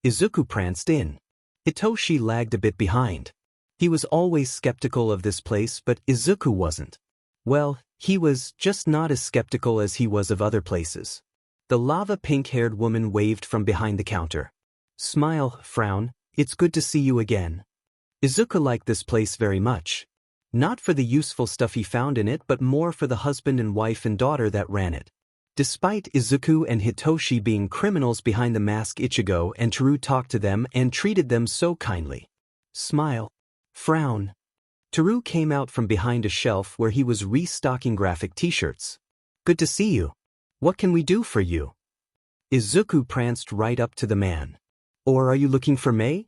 Izuku pranced in. Hitoshi lagged a bit behind. He was always skeptical of this place, but Izuku wasn't. Well, he was just not as skeptical as he was of other places. The lava pink-haired woman waved from behind the counter. Smile, Frown, it's good to see you again. Izuku liked this place very much. Not for the useful stuff he found in it, but more for the husband and wife and daughter that ran it. Despite Izuku and Hitoshi being criminals behind the mask, Ichigo and Teru talked to them and treated them so kindly. Smile. Frown. Teru came out from behind a shelf where he was restocking graphic t-shirts. Good to see you. What can we do for you? Izuku pranced right up to the man. Or are you looking for Mei?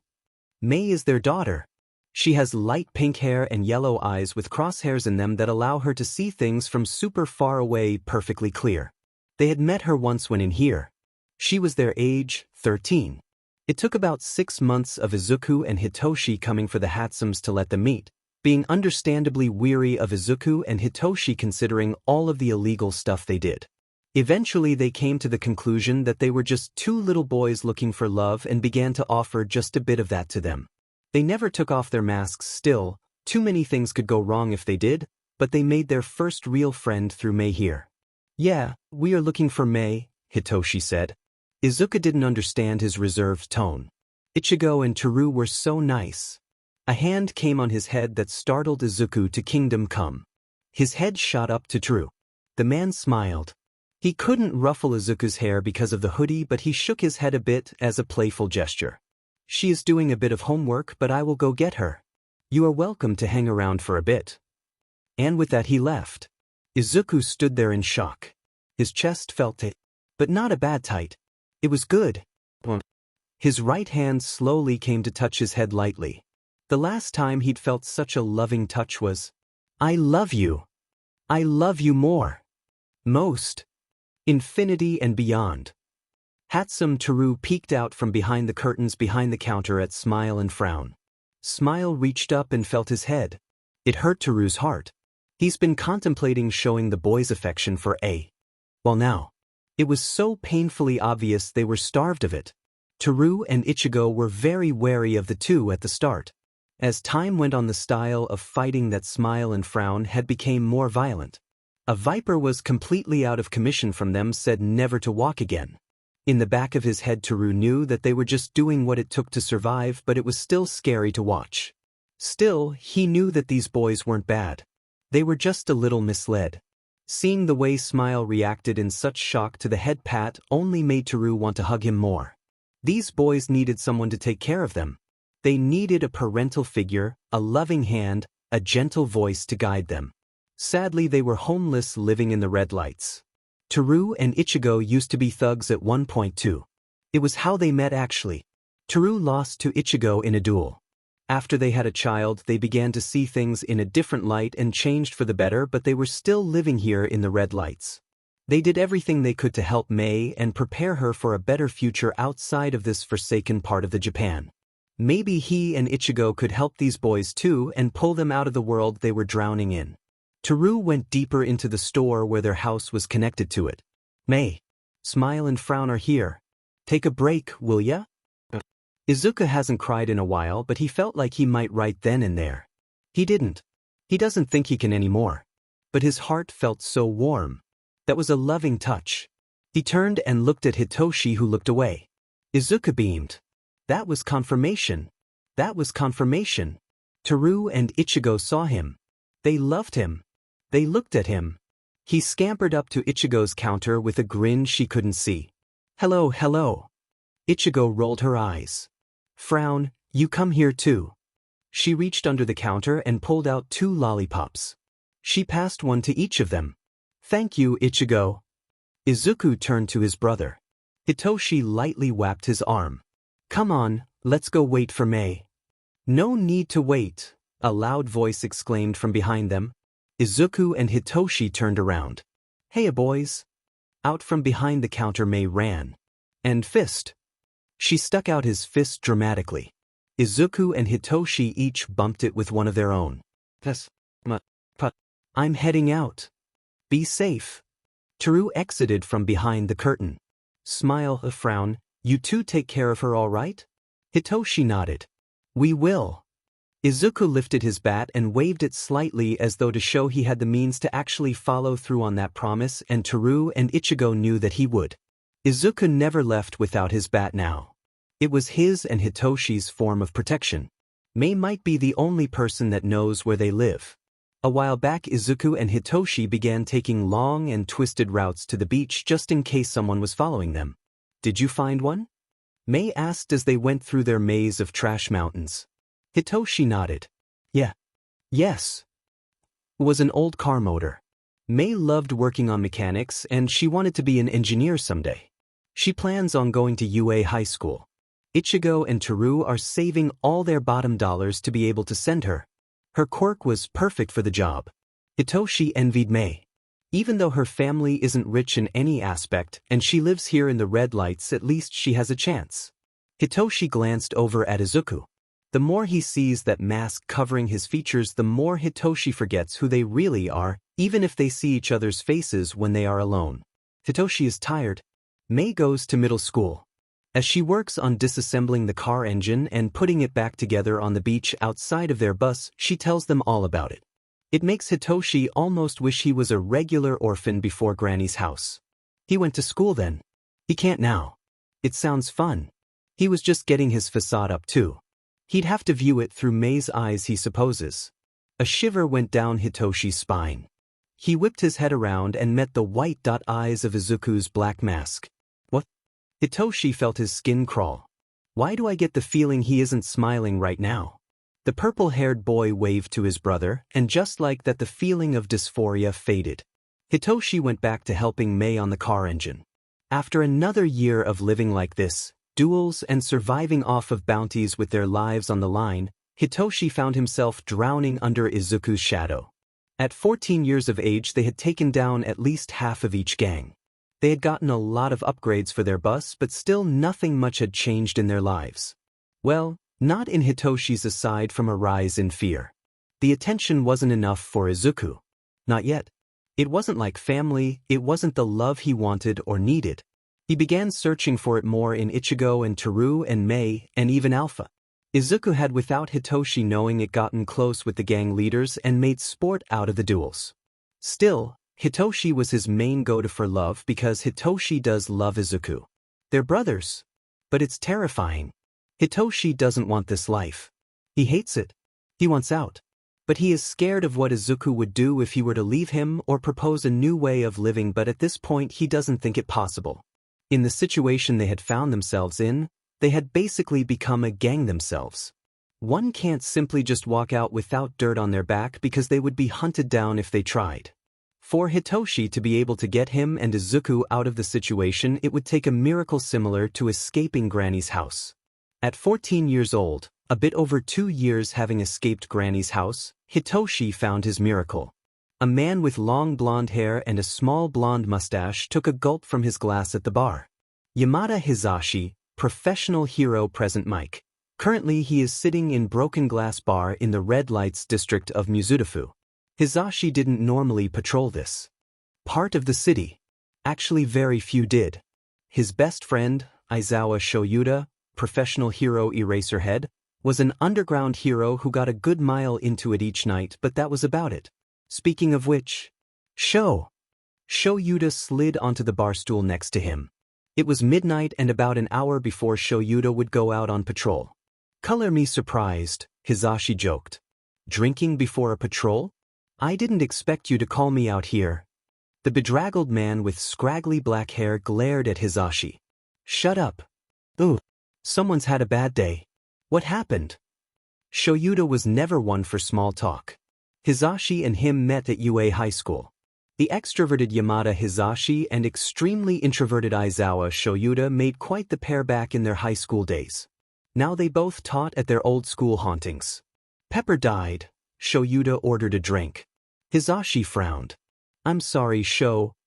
Mei is their daughter. She has light pink hair and yellow eyes with crosshairs in them that allow her to see things from super far away perfectly clear. They had met her once when in here. She was their age, 13. It took about 6 months of Izuku and Hitoshi coming for the Hatsums to let them meet, being understandably weary of Izuku and Hitoshi considering all of the illegal stuff they did. Eventually they came to the conclusion that they were just two little boys looking for love and began to offer just a bit of that to them. They never took off their masks still, too many things could go wrong if they did, but they made their first real friend through Mei here. Yeah, we are looking for Mei, Hitoshi said. Izuku didn't understand his reserved tone. Ichigo and Teru were so nice. A hand came on his head that startled Izuku to kingdom come. His head shot up to Teru. The man smiled. He couldn't ruffle Izuku's hair because of the hoodie, but he shook his head a bit as a playful gesture. She is doing a bit of homework, but I will go get her. You are welcome to hang around for a bit. And with that he left. Izuku stood there in shock. His chest felt tight, but not a bad tight. It was good. His right hand slowly came to touch his head lightly. The last time he'd felt such a loving touch was, I love you. I love you more. Most. Infinity and beyond. Hatsum Teru peeked out from behind the curtains behind the counter at Smile and Frown. Smile reached up and felt his head. It hurt Teru's heart. He's been contemplating showing the boys affection for A. Well now. It was so painfully obvious they were starved of it. Teru and Ichigo were very wary of the two at the start. As time went on, the style of fighting that smile and frown had become more violent. A viper was completely out of commission from them, said never to walk again. In the back of his head, Teru knew that they were just doing what it took to survive, but it was still scary to watch. Still, he knew that these boys weren't bad. They were just a little misled. Seeing the way Smile reacted in such shock to the head pat only made Teru want to hug him more. These boys needed someone to take care of them. They needed a parental figure, a loving hand, a gentle voice to guide them. Sadly, they were homeless, living in the red lights. Teru and Ichigo used to be thugs at one point too. It was how they met actually. Teru lost to Ichigo in a duel. After they had a child, they began to see things in a different light and changed for the better, but they were still living here in the red lights. They did everything they could to help Mei and prepare her for a better future outside of this forsaken part of the Japan. Maybe he and Ichigo could help these boys too and pull them out of the world they were drowning in. Teru went deeper into the store where their house was connected to it. Mei, Smile and Frown are here. Take a break, will ya? Izuku hasn't cried in a while, but he felt like he might right then and there. He didn't. He doesn't think he can anymore. But his heart felt so warm. That was a loving touch. He turned and looked at Hitoshi, who looked away. Izuku beamed. That was confirmation. That was confirmation. Teru and Ichigo saw him. They loved him. They looked at him. He scampered up to Ichigo's counter with a grin she couldn't see. Hello, hello. Ichigo rolled her eyes. Frown, you come here too. She reached under the counter and pulled out 2 lollipops. She passed one to each of them. Thank you, Ichigo. Izuku turned to his brother. Hitoshi lightly whapped his arm. Come on, let's go wait for Mei. No need to wait, a loud voice exclaimed from behind them. Izuku and Hitoshi turned around. Hey boys. Out from behind the counter Mei ran. And fist. She stuck out his fist dramatically. Izuku and Hitoshi each bumped it with one of their own. I'm heading out. Be safe. Teru exited from behind the curtain. Smile, a frown, you two take care of her all right? Hitoshi nodded. We will. Izuku lifted his bat and waved it slightly as though to show he had the means to actually follow through on that promise, and Teru and Ichigo knew that he would. Izuku never left without his bat now. It was his and Hitoshi's form of protection. Mei might be the only person that knows where they live. A while back, Izuku and Hitoshi began taking long and twisted routes to the beach just in case someone was following them. Did you find one? Mei asked as they went through their maze of trash mountains. Hitoshi nodded. Yeah. Yes. It was an old car motor. Mei loved working on mechanics and she wanted to be an engineer someday. She plans on going to UA High School. Ichigo and Teru are saving all their bottom dollars to be able to send her. Her quirk was perfect for the job. Hitoshi envied Mei. Even though her family isn't rich in any aspect and she lives here in the red lights, at least she has a chance. Hitoshi glanced over at Izuku. The more he sees that mask covering his features, the more Hitoshi forgets who they really are, even if they see each other's faces when they are alone. Hitoshi is tired. Mei goes to middle school. As she works on disassembling the car engine and putting it back together on the beach outside of their bus, she tells them all about it. It makes Hitoshi almost wish he was a regular orphan before Granny's house. He went to school then. He can't now. It sounds fun. He was just getting his facade up too. He'd have to view it through Mei's eyes, he supposes. A shiver went down Hitoshi's spine. He whipped his head around and met the white dot eyes of Izuku's black mask. What? Hitoshi felt his skin crawl. Why do I get the feeling he isn't smiling right now? The purple-haired boy waved to his brother, and just like that the feeling of dysphoria faded. Hitoshi went back to helping Mei on the car engine. After another year of living like this, duels and surviving off of bounties with their lives on the line, Hitoshi found himself drowning under Izuku's shadow. At 14 years of age, they had taken down at least half of each gang. They had gotten a lot of upgrades for their bus, but still nothing much had changed in their lives. Well, not in Hitoshi's aside from a rise in fear. The attention wasn't enough for Izuku. Not yet. It wasn't like family, it wasn't the love he wanted or needed. He began searching for it more in Ichigo and Teru and Mei and even Alpha. Izuku had, without Hitoshi knowing it, gotten close with the gang leaders and made sport out of the duels. Still, Hitoshi was his main go-to for love because Hitoshi does love Izuku. They're brothers. But it's terrifying. Hitoshi doesn't want this life. He hates it. He wants out. But he is scared of what Izuku would do if he were to leave him or propose a new way of living, but at this point he doesn't think it possible. In the situation they had found themselves in, they had basically become a gang themselves. One can't simply just walk out without dirt on their back because they would be hunted down if they tried. For Hitoshi to be able to get him and Izuku out of the situation, it would take a miracle similar to escaping Granny's house. At 14 years old, a bit over 2 years having escaped Granny's house, Hitoshi found his miracle. A man with long blonde hair and a small blonde mustache took a gulp from his glass at the bar. Yamada Hisashi, professional hero present mic. Currently he is sitting in Broken Glass Bar in the Red Lights district of Mizudafu. Hisashi didn't normally patrol this part of the city. Actually very few did. His best friend, Aizawa Shoyuta, professional hero Eraserhead, was an underground hero who got a good mile into it each night, but that was about it. Speaking of which, Shoyuta slid onto the bar stool next to him. It was midnight and about an hour before Shoyuta would go out on patrol. "Color me surprised," Hisashi joked. "Drinking before a patrol? I didn't expect you to call me out here." The bedraggled man with scraggly black hair glared at Hisashi. "Shut up. Ooh, someone's had a bad day. What happened?" Shoyuta was never one for small talk. Hisashi and him met at UA High School. The extroverted Yamada Hisashi and extremely introverted Aizawa Shoyuta made quite the pair back in their high school days. Now they both taught at their old school hauntings. "Pepper died." Shoyuta ordered a drink. Hisashi frowned. "I'm sorry,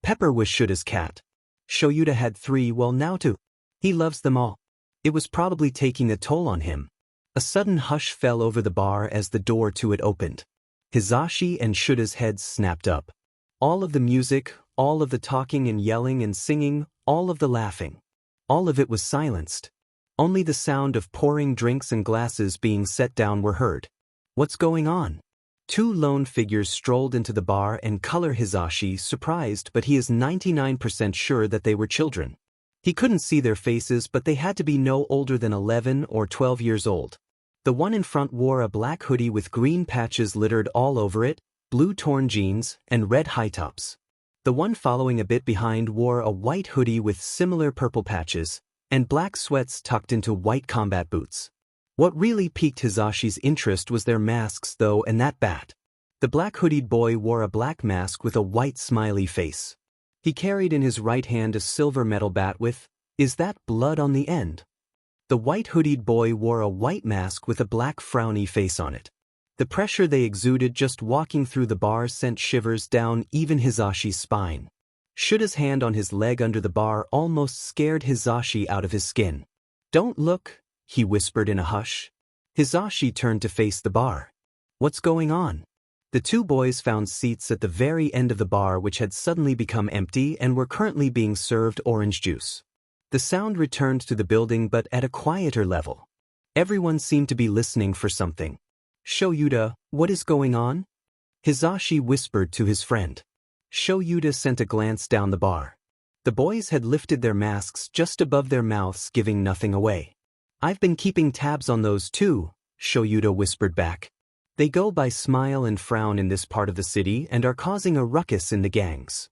Pepper was Shuta's cat." Shoyuta had 3, well now 2. He loves them all. It was probably taking a toll on him. A sudden hush fell over the bar as the door to it opened. Hisashi and Shuta's heads snapped up. All of the music, all of the talking and yelling and singing, all of the laughing. All of it was silenced. Only the sound of pouring drinks and glasses being set down were heard. "What's going on?" 2 lone figures strolled into the bar and color Hisashi surprised, but he is 99% sure that they were children. He couldn't see their faces, but they had to be no older than 11 or 12 years old. The one in front wore a black hoodie with green patches littered all over it, blue torn jeans, and red high tops. The one following a bit behind wore a white hoodie with similar purple patches, and black sweats tucked into white combat boots. What really piqued Hisashi's interest was their masks though, and that bat. The black hoodied boy wore a black mask with a white smiley face. He carried in his right hand a silver metal bat with, "Is that blood on the end?" The white hoodied boy wore a white mask with a black frowny face on it. The pressure they exuded just walking through the bar sent shivers down even Hisashi's spine. Shuta's hand on his leg under the bar almost scared Hisashi out of his skin. "Don't look," he whispered in a hush. Hisashi turned to face the bar. "What's going on?" The 2 boys found seats at the very end of the bar, which had suddenly become empty and were currently being served orange juice. The sound returned to the building, but at a quieter level. Everyone seemed to be listening for something. "Shoyuta, what is going on?" Hisashi whispered to his friend. Shoyuta sent a glance down the bar. The boys had lifted their masks just above their mouths, giving nothing away. "I've been keeping tabs on those too," Shoyuta whispered back. "They go by smile and frown in this part of the city and are causing a ruckus in the gangs."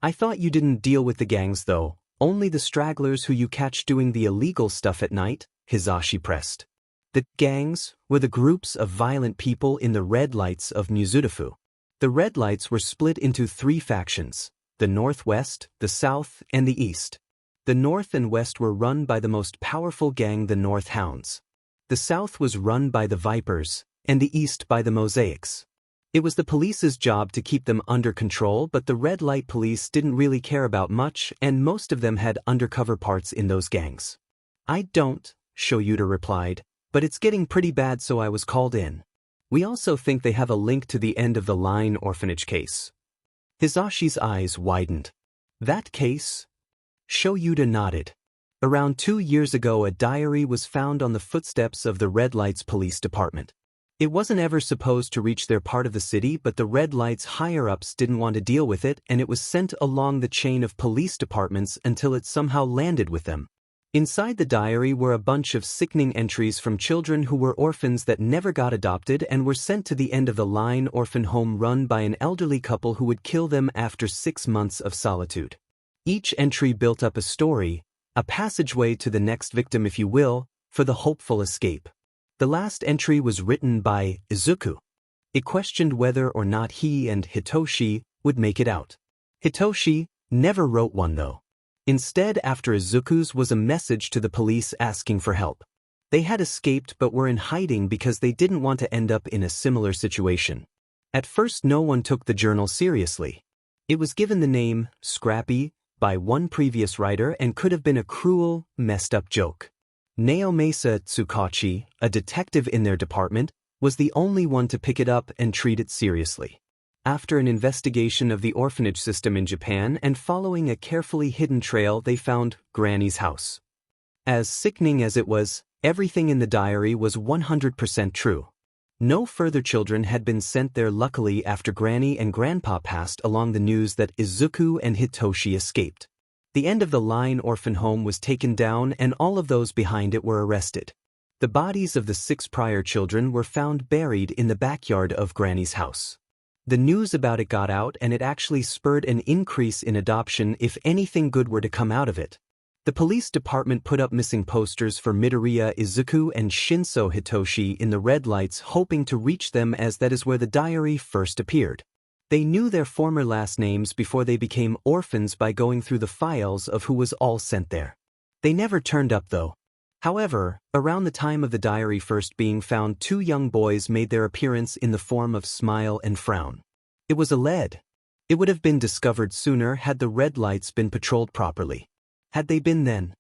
"I thought you didn't deal with the gangs though, only the stragglers who you catch doing the illegal stuff at night," Hisashi pressed. The gangs were the groups of violent people in the Red Lights of Mizudafu. The Red Lights were split into 3 factions, the Northwest, the South, and the East. The North and West were run by the most powerful gang, the North Hounds. The South was run by the Vipers, and the East by the Mosaics. It was the police's job to keep them under control, but the Red Light Police didn't really care about much, and most of them had undercover parts in those gangs. "I don't," Shoyuta replied, "but it's getting pretty bad, so I was called in. We also think they have a link to the end of the line orphanage case." Hisashi's eyes widened. "That case?" Shoyuta nodded. Around 2 years ago, a diary was found on the footsteps of the Red Lights Police Department. It wasn't ever supposed to reach their part of the city, but the Red Lights higher-ups didn't want to deal with it, and it was sent along the chain of police departments until it somehow landed with them. Inside the diary were a bunch of sickening entries from children who were orphans that never got adopted and were sent to the end-of-the-line orphan home run by an elderly couple who would kill them after 6 months of solitude. Each entry built up a story, a passageway to the next victim, if you will, for the hopeful escape. The last entry was written by Izuku. It questioned whether or not he and Hitoshi would make it out. Hitoshi never wrote one though. Instead, after Izuku's was a message to the police asking for help. They had escaped but were in hiding because they didn't want to end up in a similar situation. At first, no one took the journal seriously. It was given the name Scrappy by one previous writer and could have been a cruel, messed-up joke. Naomasa Tsukachi, a detective in their department, was the only one to pick it up and treat it seriously. After an investigation of the orphanage system in Japan and following a carefully hidden trail, they found Granny's house. As sickening as it was, everything in the diary was 100% true. No further children had been sent there luckily after Granny and Grandpa passed along the news that Izuku and Hitoshi escaped. The end-of-the-line orphan home was taken down and all of those behind it were arrested. The bodies of the 6 prior children were found buried in the backyard of Granny's house. The news about it got out and it actually spurred an increase in adoption if anything good were to come out of it. The police department put up missing posters for Midoriya Izuku and Shinso Hitoshi in the red lights, hoping to reach them as that is where the diary first appeared. They knew their former last names before they became orphans by going through the files of who was all sent there. They never turned up though. However, around the time of the diary first being found, 2 young boys made their appearance in the form of Smile and Frown. It was a lead. It would have been discovered sooner had the red lights been patrolled properly. Had they been then,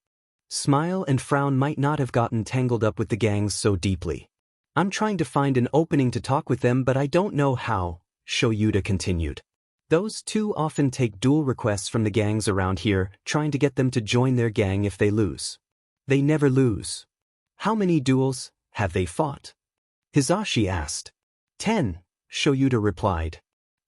Smile and Frown might not have gotten tangled up with the gangs so deeply. I'm trying to find an opening to talk with them, but I don't know how, Shoyuta continued. Those 2 often take duel requests from the gangs around here, trying to get them to join their gang if they lose. They never lose. How many duels have they fought? Hisashi asked. 10, Shoyuta replied.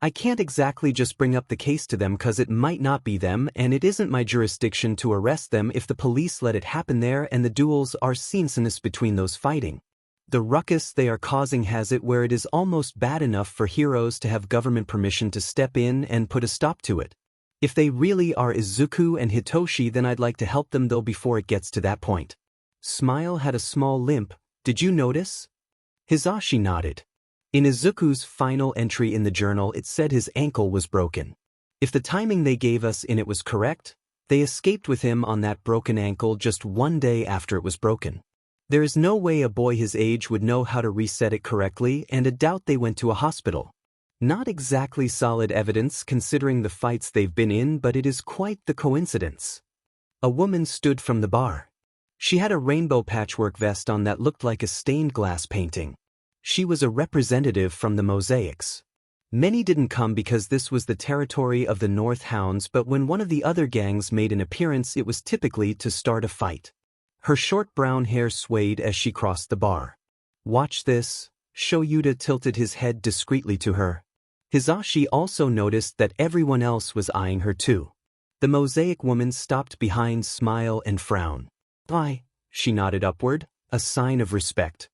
I can't exactly just bring up the case to them cause it might not be them and it isn't my jurisdiction to arrest them if the police let it happen there and the duels are scenes between those fighting. The ruckus they are causing has it where it is almost bad enough for heroes to have government permission to step in and put a stop to it. If they really are Izuku and Hitoshi, then I'd like to help them though before it gets to that point. Smile had a small limp. Did you notice? Hisashi nodded. In Izuku's final entry in the journal, it said his ankle was broken. If the timing they gave us in it was correct, they escaped with him on that broken ankle just 1 day after it was broken. There is no way a boy his age would know how to reset it correctly, and I doubt they went to a hospital. Not exactly solid evidence considering the fights they've been in, but it is quite the coincidence. A woman stood from the bar. She had a rainbow patchwork vest on that looked like a stained glass painting. She was a representative from the Mosaics. Many didn't come because this was the territory of the North Hounds, but when one of the other gangs made an appearance, it was typically to start a fight. Her short brown hair swayed as she crossed the bar. Watch this, Shoyuta tilted his head discreetly to her. Hisashi also noticed that everyone else was eyeing her too. The Mosaic woman stopped behind Smile and Frown. Bye, she nodded upward, a sign of respect.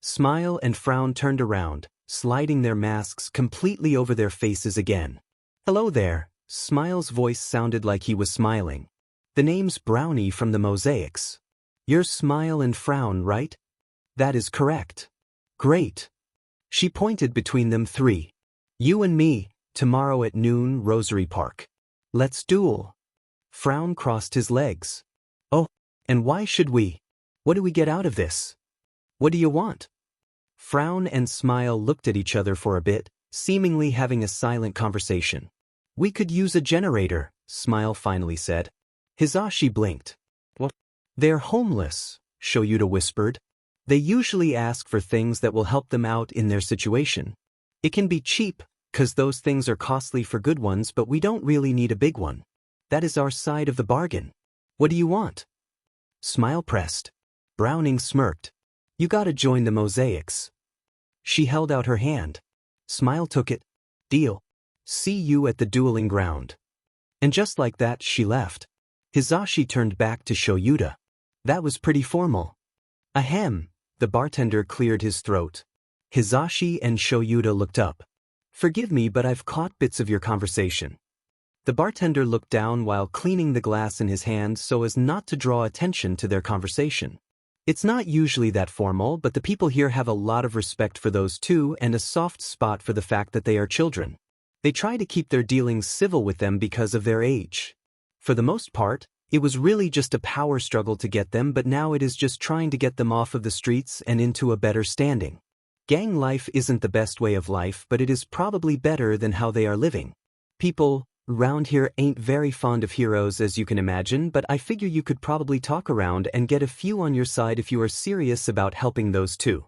Smile and Frown turned around, sliding their masks completely over their faces again. Hello there, Smile's voice sounded like he was smiling. The name's Brownie from the Mosaics. You're Smile and Frown, right? That is correct. Great. She pointed between them 3. You and me, tomorrow at noon, Rosary Park. Let's duel. Frown crossed his legs. Oh, and why should we? What do we get out of this? What do you want? Frown and Smile looked at each other for a bit, seemingly having a silent conversation. We could use a generator, Smile finally said. Hisashi blinked. What? They're homeless, Shoyuta whispered. They usually ask for things that will help them out in their situation. It can be cheap, 'cause those things are costly for good ones, but we don't really need a big one. That is our side of the bargain. What do you want? Smile pressed. Browning smirked. You gotta join the mosaics. She held out her hand. Smile took it. Deal. See you at the dueling ground. And just like that she left. Hisashi turned back to Shoyuta. That was pretty formal. Ahem, the bartender cleared his throat. Hisashi and Shoyuta looked up. Forgive me, but I've caught bits of your conversation. The bartender looked down while cleaning the glass in his hand so as not to draw attention to their conversation. It's not usually that formal, but the people here have a lot of respect for those two and a soft spot for the fact that they are children. They try to keep their dealings civil with them because of their age. For the most part, it was really just a power struggle to get them, but now it is just trying to get them off of the streets and into a better standing. Gang life isn't the best way of life, but it is probably better than how they are living. People round here ain't very fond of heroes, as you can imagine, but I figure you could probably talk around and get a few on your side if you are serious about helping those two.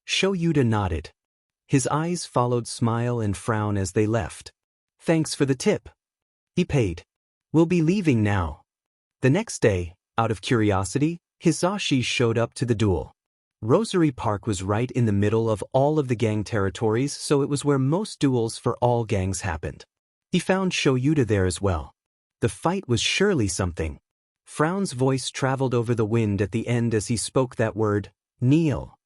Shoyuta nodded. His eyes followed smile and frown as they left. Thanks for the tip. He paid. We'll be leaving now. The next day, out of curiosity, Hisashi showed up to the duel. Rosary Park was right in the middle of all of the gang territories, so it was where most duels for all gangs happened. He found Shoyuta there as well. The fight was surely something. Frown's voice traveled over the wind at the end as he spoke that word, kneel.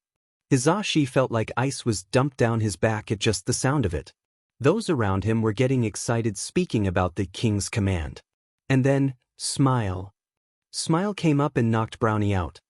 Hisashi felt like ice was dumped down his back at just the sound of it. Those around him were getting excited speaking about the king's command. And then, Smile. Smile came up and knocked Brownie out.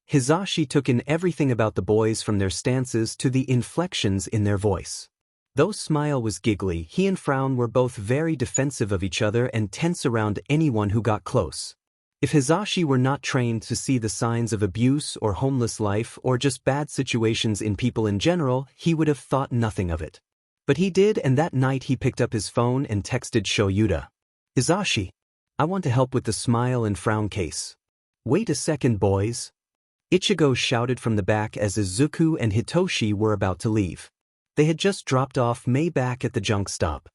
Hisashi took in everything about the boys from their stances to the inflections in their voice. Though Smile was giggly, he and Frown were both very defensive of each other and tense around anyone who got close. If Hisashi were not trained to see the signs of abuse or homeless life or just bad situations in people in general, he would have thought nothing of it. But he did, and that night he picked up his phone and texted Shoyuta. Hisashi, I want to help with the Smile and Frown case. Wait a second, boys. Ichigo shouted from the back as Izuku and Hitoshi were about to leave. They had just dropped off Mei back at the junk stop.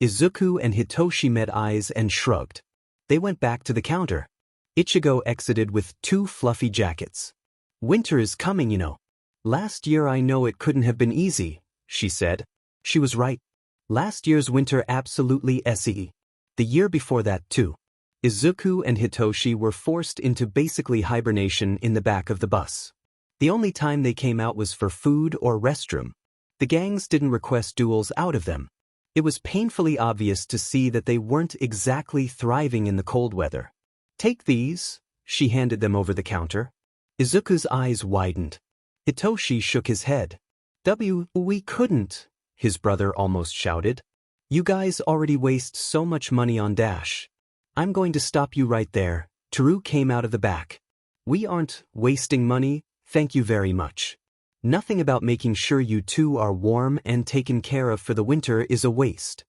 Izuku and Hitoshi met eyes and shrugged. They went back to the counter. Ichigo exited with 2 fluffy jackets. Winter is coming, you know. Last year I know it couldn't have been easy, she said. She was right. Last year's winter absolutely se. The year before that too. Izuku and Hitoshi were forced into basically hibernation in the back of the bus. The only time they came out was for food or restroom. The gangs didn't request duels out of them. It was painfully obvious to see that they weren't exactly thriving in the cold weather. Take these, she handed them over the counter. Izuku's eyes widened. Hitoshi shook his head. We couldn't, his brother almost shouted. You guys already waste so much money on Dash. I'm going to stop you right there. Teru came out of the back. We aren't wasting money, thank you very much. Nothing about making sure you two are warm and taken care of for the winter is a waste.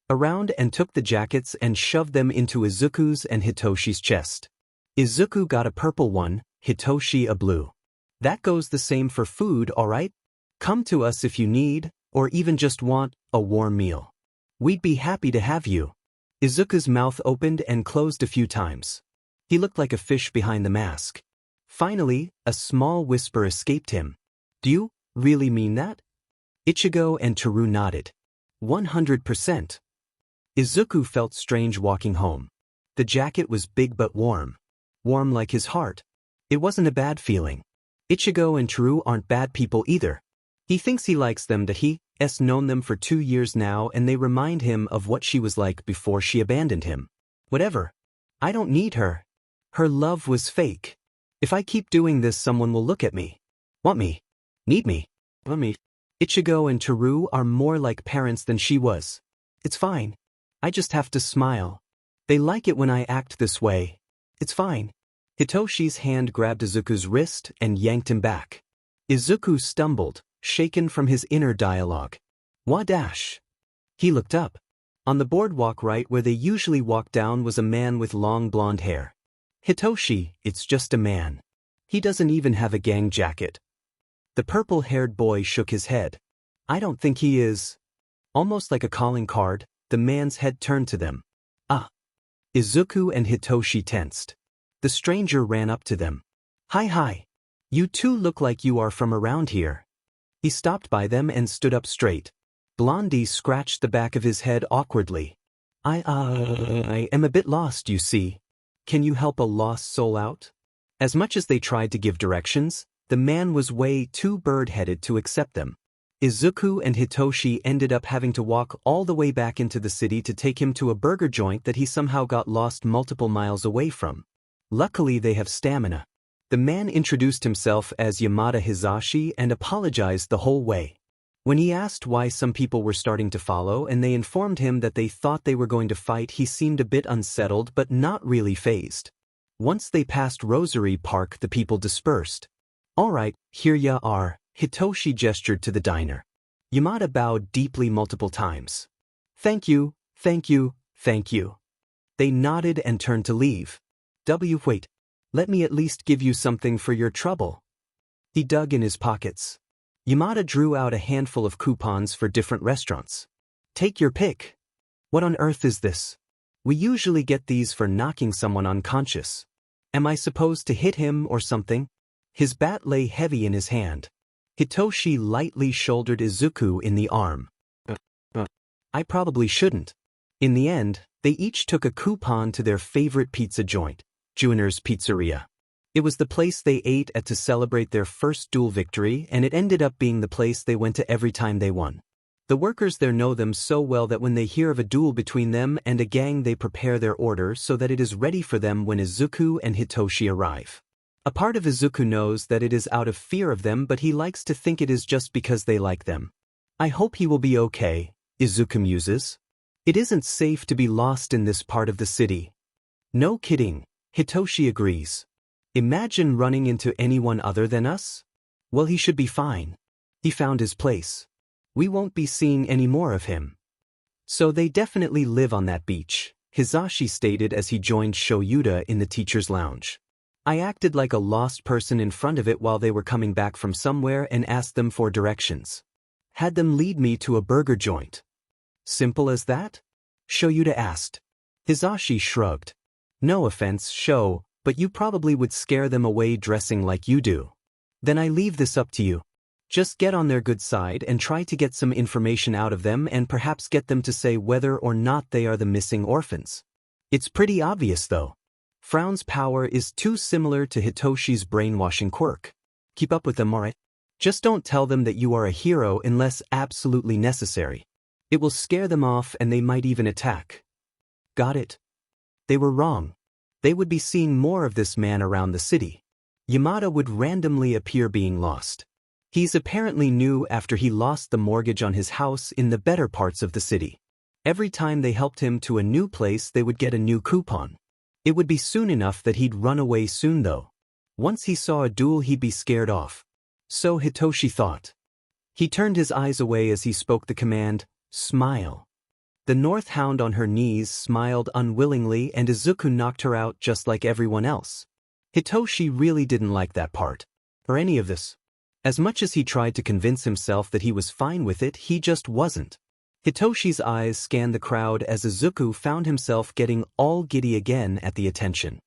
Around and took the jackets and shoved them into Izuku's and Hitoshi's chest. Izuku got a purple one, Hitoshi a blue. That goes the same for food, alright? Come to us if you need, or even just want, a warm meal. We'd be happy to have you. Izuku's mouth opened and closed a few times. He looked like a fish behind the mask. Finally, a small whisper escaped him. Do you really mean that? Ichigo and Teru nodded. 100%. Izuku felt strange walking home. The jacket was big but warm. Warm like his heart. It wasn't a bad feeling. Ichigo and Teru aren't bad people either. He thinks he likes them, that he's known them for 2 years now, and they remind him of what she was like before she abandoned him. Whatever. I don't need her. Her love was fake. If I keep doing this, someone will look at me. Want me. Need me. Want me. Ichigo and Teru are more like parents than she was. It's fine. I just have to smile. They like it when I act this way. It's fine. Hitoshi's hand grabbed Izuku's wrist and yanked him back. Izuku stumbled, shaken from his inner dialogue. Wadash. He looked up. On the boardwalk right where they usually walk down was a man with long blonde hair. Hitoshi, it's just a man. He doesn't even have a gang jacket. The purple-haired boy shook his head. I don't think he is. Almost like a calling card, the man's head turned to them. Ah. Izuku and Hitoshi tensed. The stranger ran up to them. Hi. You two look like you are from around here. He stopped by them and stood up straight. Blondie scratched the back of his head awkwardly. I am a bit lost, you see. Can you help a lost soul out? As much as they tried to give directions, the man was way too bird-headed to accept them. Izuku and Hitoshi ended up having to walk all the way back into the city to take him to a burger joint that he somehow got lost multiple miles away from. Luckily they have stamina. The man introduced himself as Yamada Hisashi and apologized the whole way. When he asked why some people were starting to follow and they informed him that they thought they were going to fight, he seemed a bit unsettled but not really fazed. Once they passed Rosary Park, the people dispersed. Alright, here ya are, Hitoshi gestured to the diner. Yamada bowed deeply multiple times. Thank you. They nodded and turned to leave. Wait. Let me at least give you something for your trouble. He dug in his pockets. Yamada drew out a handful of coupons for different restaurants. Take your pick. What on earth is this? We usually get these for knocking someone unconscious. Am I supposed to hit him or something? His bat lay heavy in his hand. Hitoshi lightly shouldered Izuku in the arm. I probably shouldn't. In the end, they each took a coupon to their favorite pizza joint, Junior's Pizzeria. It was the place they ate at to celebrate their first duel victory, and it ended up being the place they went to every time they won. The workers there know them so well that when they hear of a duel between them and a gang, they prepare their order so that it is ready for them when Izuku and Hitoshi arrive. A part of Izuku knows that it is out of fear of them, but he likes to think it is just because they like them. I hope he will be okay, Izuku muses. It isn't safe to be lost in this part of the city. No kidding, Hitoshi agrees. Imagine running into anyone other than us? Well, he should be fine. He found his place. We won't be seeing any more of him. So they definitely live on that beach, Hisashi stated as he joined Shoyuta in the teacher's lounge. I acted like a lost person in front of it while they were coming back from somewhere and asked them for directions. Had them lead me to a burger joint. Simple as that? Shoyuta asked. Hisashi shrugged. No offense, Sho, but you probably would scare them away dressing like you do. Then I leave this up to you. Just get on their good side and try to get some information out of them and perhaps get them to say whether or not they are the missing orphans. It's pretty obvious though. Frown's power is too similar to Hitoshi's brainwashing quirk. Keep up with them, alright? Just don't tell them that you are a hero unless absolutely necessary. It will scare them off and they might even attack. Got it? They were wrong. They would be seeing more of this man around the city. Yamada would randomly appear being lost. He's apparently new after he lost the mortgage on his house in the better parts of the city. Every time they helped him to a new place, they would get a new coupon. It would be soon enough that he'd run away soon though. Once he saw a duel, he'd be scared off. So Hitoshi thought. He turned his eyes away as he spoke the command, smile. The North Hound on her knees smiled unwillingly and Izuku knocked her out just like everyone else. Hitoshi really didn't like that part. Or any of this. As much as he tried to convince himself that he was fine with it, he just wasn't. Hitoshi's eyes scanned the crowd as Izuku found himself getting all giddy again at the attention.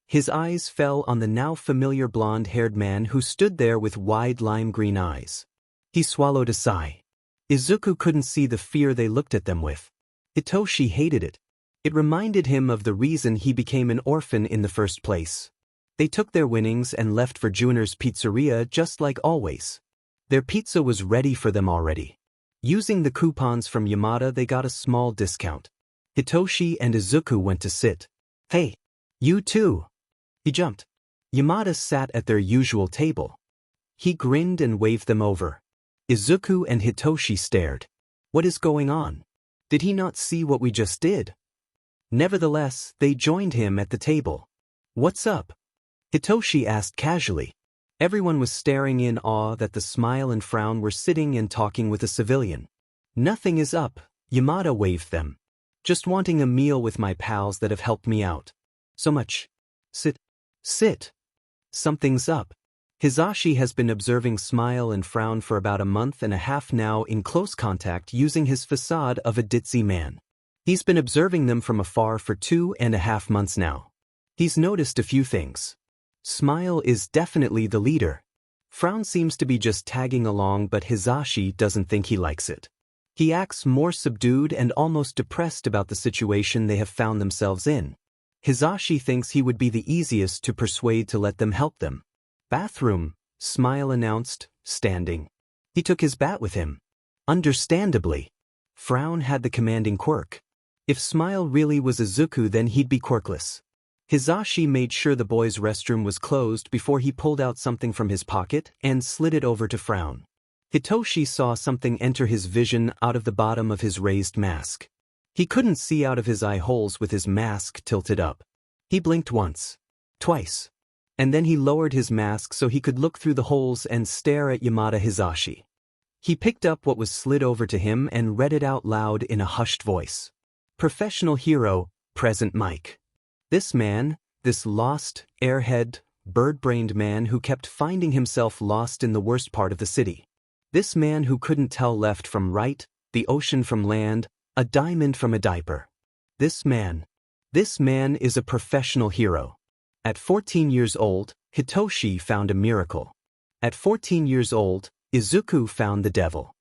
His eyes fell on the now familiar blonde-haired man who stood there with wide lime-green eyes. He swallowed a sigh. Izuku couldn't see the fear they looked at them with. Hitoshi hated it. It reminded him of the reason he became an orphan in the first place. They took their winnings and left for Junior's Pizzeria just like always. Their pizza was ready for them already. Using the coupons from Yamada, they got a small discount. Hitoshi and Izuku went to sit. Hey, you too. He jumped. Yamada sat at their usual table. He grinned and waved them over. Izuku and Hitoshi stared. What is going on? Did he not see what we just did? Nevertheless, they joined him at the table. What's up? Hitoshi asked casually. Everyone was staring in awe that the smile and frown were sitting and talking with a civilian. Nothing is up, Yamada waved them. Just wanting a meal with my pals that have helped me out. So much. Sit. Something's up. Hisashi has been observing Smile and Frown for about a month and a half now in close contact using his facade of a ditzy man. He's been observing them from afar for 2.5 months now. He's noticed a few things. Smile is definitely the leader. Frown seems to be just tagging along, but Hisashi doesn't think he likes it. He acts more subdued and almost depressed about the situation they have found themselves in. Hisashi thinks he would be the easiest to persuade to let them help them. Bathroom, Smile announced, standing. He took his bat with him. Understandably. Frown had the commanding quirk. If Smile really was Izuku, then he'd be quirkless. Hisashi made sure the boys' restroom was closed before he pulled out something from his pocket and slid it over to Frown. Hitoshi saw something enter his vision out of the bottom of his raised mask. He couldn't see out of his eye holes with his mask tilted up. He blinked once, twice, and then he lowered his mask so he could look through the holes and stare at Yamada Hisashi. He picked up what was slid over to him and read it out loud in a hushed voice. Professional hero, present Mike. This man, this lost, airhead, bird-brained man who kept finding himself lost in the worst part of the city. This man who couldn't tell left from right, the ocean from land, a diamond from a diaper. This man is a professional hero. At 14 years old, Hitoshi found a miracle. At 14 years old, Izuku found the devil.